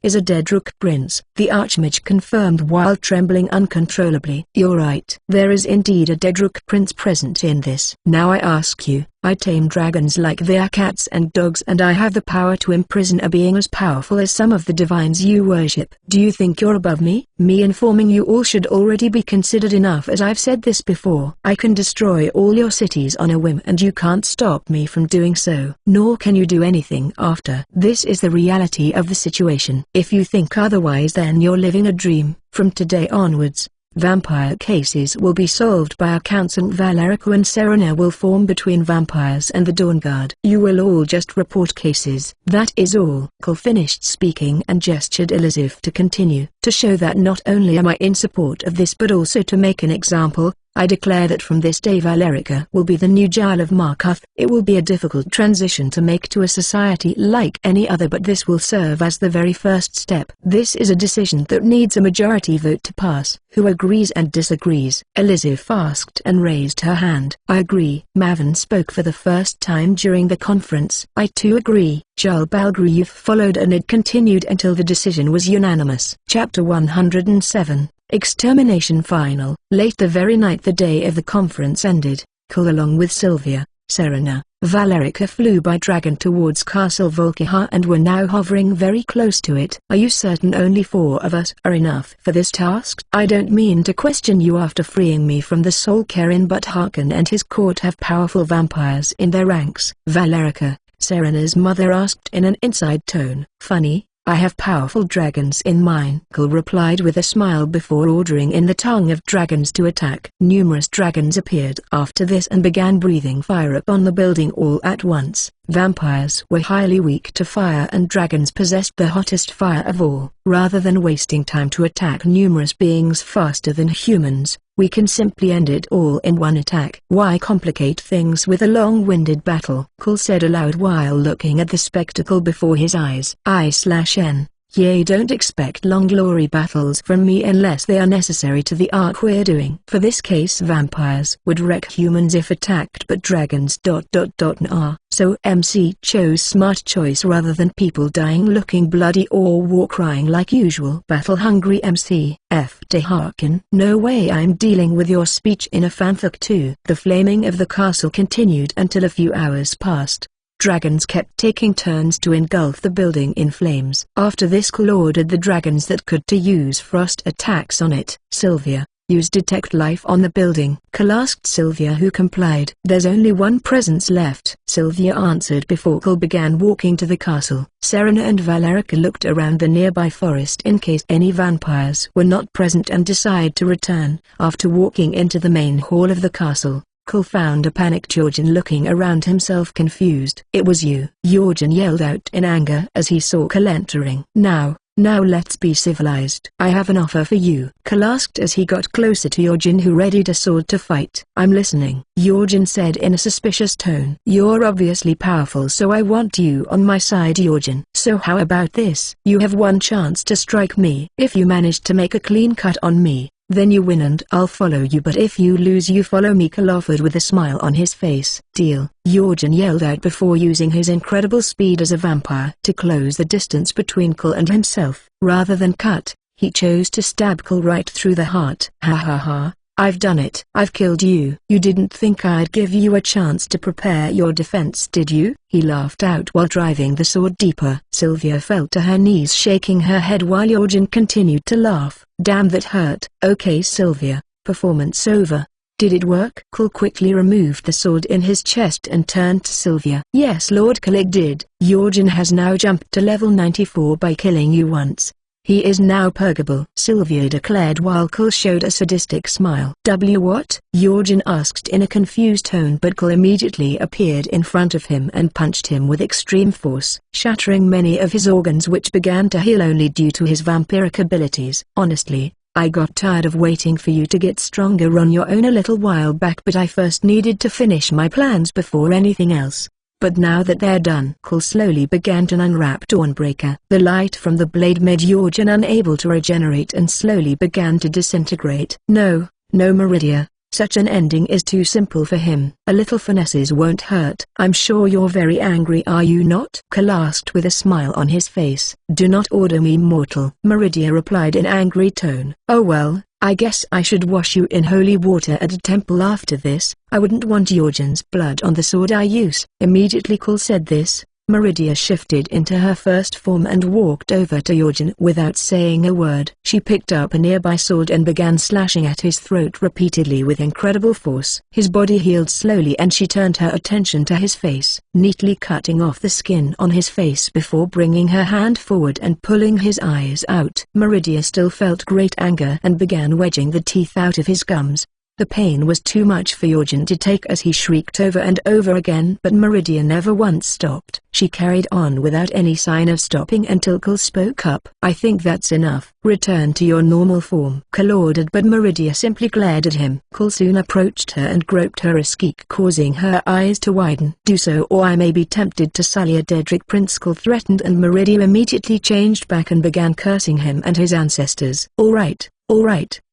is a dead Rook Prince, the Archmage confirmed while trembling uncontrollably. You're right. There is indeed a dead Rook Prince present in this. Now I ask you, I tame dragons like they are cats and dogs, and I have the power to imprison a being as powerful as some of the divines you worship. Do you think you're above me? Me informing you all should already be considered enough, as I've said this before. I can destroy all your cities on a whim and you can't stop me from doing so. Nor can you do anything after. This is the reality of the situation. If you think otherwise, then you're living a dream. From today onwards, vampire cases will be solved by our council. Valerica and Serena will form between vampires and the Dawn Guard. You will all just report cases. That is all. Kull finished speaking and gestured Elizabeth to continue. To show that not only am I in support of this but also to make an example, I declare that from this day Valerica will be the new Jarl of Markarth. It will be a difficult transition to make to a society like any other, but this will serve as the very first step. This is a decision that needs a majority vote to pass. Who agrees and disagrees? Elizabeth asked and raised her hand. I agree. Maven spoke for the first time during the conference. I too agree. Jarl Balgruuf followed and it continued until the decision was unanimous. Chapter 107. Extermination Final. Late the very night the day of the conference ended, Kull along with Sylvia, Serena, Valerica flew by dragon towards Castle Volkihar and were now hovering very close to it. Are you certain only 4 of us are enough for this task? I don't mean to question you after freeing me from the Soul Karen, but Harkin and his court have powerful vampires in their ranks. Valerica, Serena's mother asked in an inside tone. Funny, I have powerful dragons in mine, Cole replied with a smile before ordering in the tongue of dragons to attack. Numerous dragons appeared after this and began breathing fire upon the building all at once. Vampires were highly weak to fire and dragons possessed the hottest fire of all. Rather than wasting time to attack numerous beings faster than humans, we can simply end it all in one attack. Why complicate things with a long-winded battle? Cole said aloud while looking at the spectacle before his eyes. I/N. Yea, don't expect long glory battles from me unless they are necessary to the arc we're doing. For this case vampires would wreck humans if attacked, but dragons ... Nah. So MC chose smart choice rather than people dying looking bloody or war crying like usual. Battle-hungry MC, F. Harkin. No way, I'm dealing with your speech in a fanfic too. The flaming of the castle continued until a few hours passed. Dragons kept taking turns to engulf the building in flames. After this, Cole ordered the dragons that could to use frost attacks on it. Sylvia, use detect life on the building. Cole asked Sylvia, who complied. There's only one presence left, Sylvia answered before Cole began walking to the castle. Serena and Valerica looked around the nearby forest in case any vampires were not present and decided to return. After walking into the main hall of the castle, Cole found a panicked Jorgen looking around himself confused. It was you, Jorgen yelled out in anger as he saw Cole entering. Now let's be civilized. I have an offer for you, Cole asked as he got closer to Jorgen, who readied a sword to fight. I'm listening, Jorgen said in a suspicious tone. You're obviously powerful, so I want you on my side, Jorgen. So how about this? You have one chance to strike me. If you manage to make a clean cut on me, then you win and I'll follow you, but if you lose you follow me, Cole offered with a smile on his face. Deal, Jorgen yelled out before using his incredible speed as a vampire to close the distance between Cole and himself. Rather than cut, he chose to stab Cole right through the heart. Ha ha ha, I've done it. I've killed you. You didn't think I'd give you a chance to prepare your defense, did you? He laughed out while driving the sword deeper. Sylvia fell to her knees, shaking her head while Jorgen continued to laugh. Damn, that hurt. Okay Sylvia, performance over. Did it work? Cole quickly removed the sword in his chest and turned to Sylvia. Yes Lord Cole, it did. Jorgen has now jumped to level 94 by killing you once. He is now purgable, Sylvia declared while Cole showed a sadistic smile. What? Jorgen asked in a confused tone, but Cole immediately appeared in front of him and punched him with extreme force, shattering many of his organs which began to heal only due to his vampiric abilities. Honestly, I got tired of waiting for you to get stronger on your own a little while back, but I first needed to finish my plans before anything else. But now that they're done, Cole slowly began to unwrap Dawnbreaker. The light from the blade made Jorgen unable to regenerate and slowly began to disintegrate. No, Meridia, such an ending is too simple for him. A little finesses won't hurt. I'm sure you're very angry, are you not? Cole asked with a smile on his face. Do not order me, mortal, Meridia replied in angry tone. Oh well, I guess I should wash you in holy water at a temple after this. I wouldn't want Jorgen's blood on the sword I use. Immediately Cole said this, Meridia shifted into her first form and walked over to Jorgen without saying a word. She picked up a nearby sword and began slashing at his throat repeatedly with incredible force. His body healed slowly and she turned her attention to his face, neatly cutting off the skin on his face before bringing her hand forward and pulling his eyes out. Meridia still felt great anger and began wedging the teeth out of his gums. The pain was too much for Jorgen to take as he shrieked over and over again, but Meridia never once stopped. She carried on without any sign of stopping until Cole spoke up. I think that's enough. Return to your normal form, Cole ordered, but Meridia simply glared at him. Cole soon approached her and groped her askeek, causing her eyes to widen. Do so or I may be tempted to sully a Dedrick Prince, Cole threatened, and Meridia immediately changed back and began cursing him and his ancestors. Alright.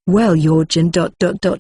Well Jorgen ...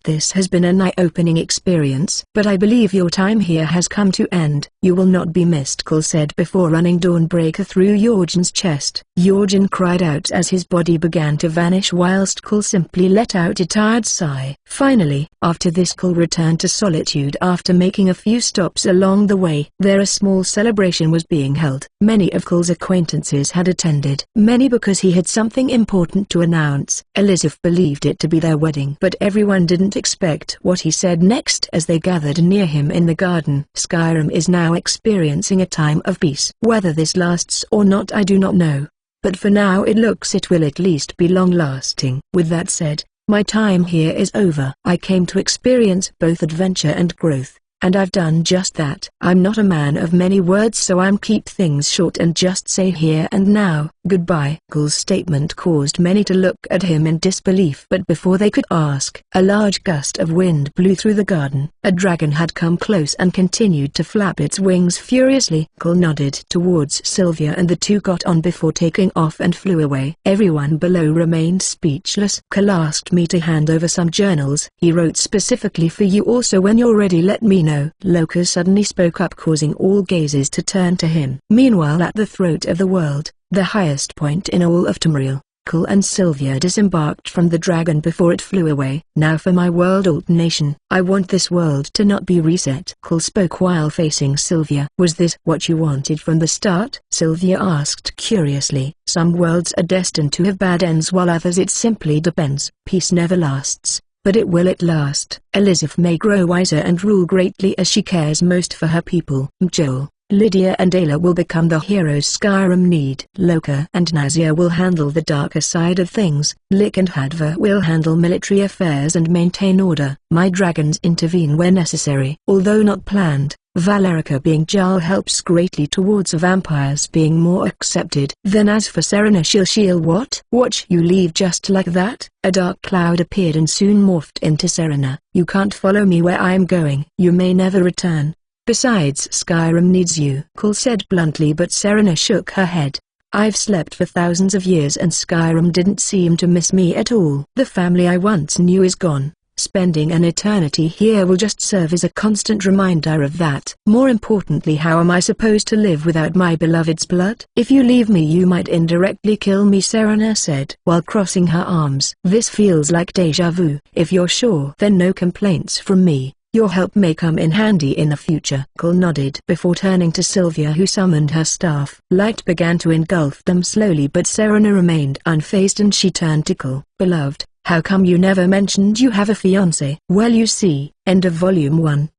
This has been an eye-opening experience, but I believe your time here has come to end. You will not be missed, Cole said before running Dawnbreaker through Jorgen's chest. Jorgen cried out as his body began to vanish whilst Kul simply let out a tired sigh. Finally, after this, Kul returned to solitude after making a few stops along the way. There a small celebration was being held. Many of Kul's acquaintances had attended. Many because he had something important to announce. Elizabeth believed it to be their wedding, but everyone didn't expect what he said next as they gathered near him in the garden. Skyrim is now experiencing a time of peace. Whether this lasts or not I do not know. But for now it looks it will at least be long-lasting. With that said, my time here is over. I came to experience both adventure and growth, and I've done just that. I'm not a man of many words, so I'm keep things short and just say here and now, goodbye. Kul's statement caused many to look at him in disbelief, but before they could ask, a large gust of wind blew through the garden. A dragon had come close and continued to flap its wings furiously. Kul nodded towards Sylvia and the two got on before taking off and flew away. Everyone below remained speechless. Kul asked me to hand over some journals. He wrote specifically for you, also when you're ready let me know. Loka suddenly spoke up, causing all gazes to turn to him. Meanwhile, at the throat of the world, the highest point in all of Tamriel, Kul and Sylvia disembarked from the dragon before it flew away. Now for my world alternation. I want this world to not be reset. Kul spoke while facing Sylvia. Was this what you wanted from the start? Sylvia asked curiously. Some worlds are destined to have bad ends while others it simply depends. Peace never lasts. But it will at last. Elizabeth may grow wiser and rule greatly as she cares most for her people. Joel, Lydia and Ayla will become the heroes Skyrim need. Loka and Nazir will handle the darker side of things. Lik and Hadva will handle military affairs and maintain order. My dragons intervene where necessary. Although not planned, Valerica being Jarl helps greatly towards vampires being more accepted. Then as for Serena, she'll what? Watch you leave just like that? A dark cloud appeared and soon morphed into Serena. You can't follow me where I'm going. You may never return. Besides, Skyrim needs you. Kul said bluntly, but Serena shook her head. I've slept for thousands of years and Skyrim didn't seem to miss me at all. The family I once knew is gone. Spending an eternity here will just serve as a constant reminder of that. More importantly, how am I supposed to live without my beloved's blood? If you leave me you might indirectly kill me, Serena said while crossing her arms. This feels like deja vu. If you're sure, then no complaints from me. Your help may come in handy in the future. Kul nodded before turning to Sylvia, who summoned her staff. Light began to engulf them slowly, but Serena remained unfazed and she turned to Kul. Beloved, how come you never mentioned you have a fiancé? Well, you see, end of volume 1.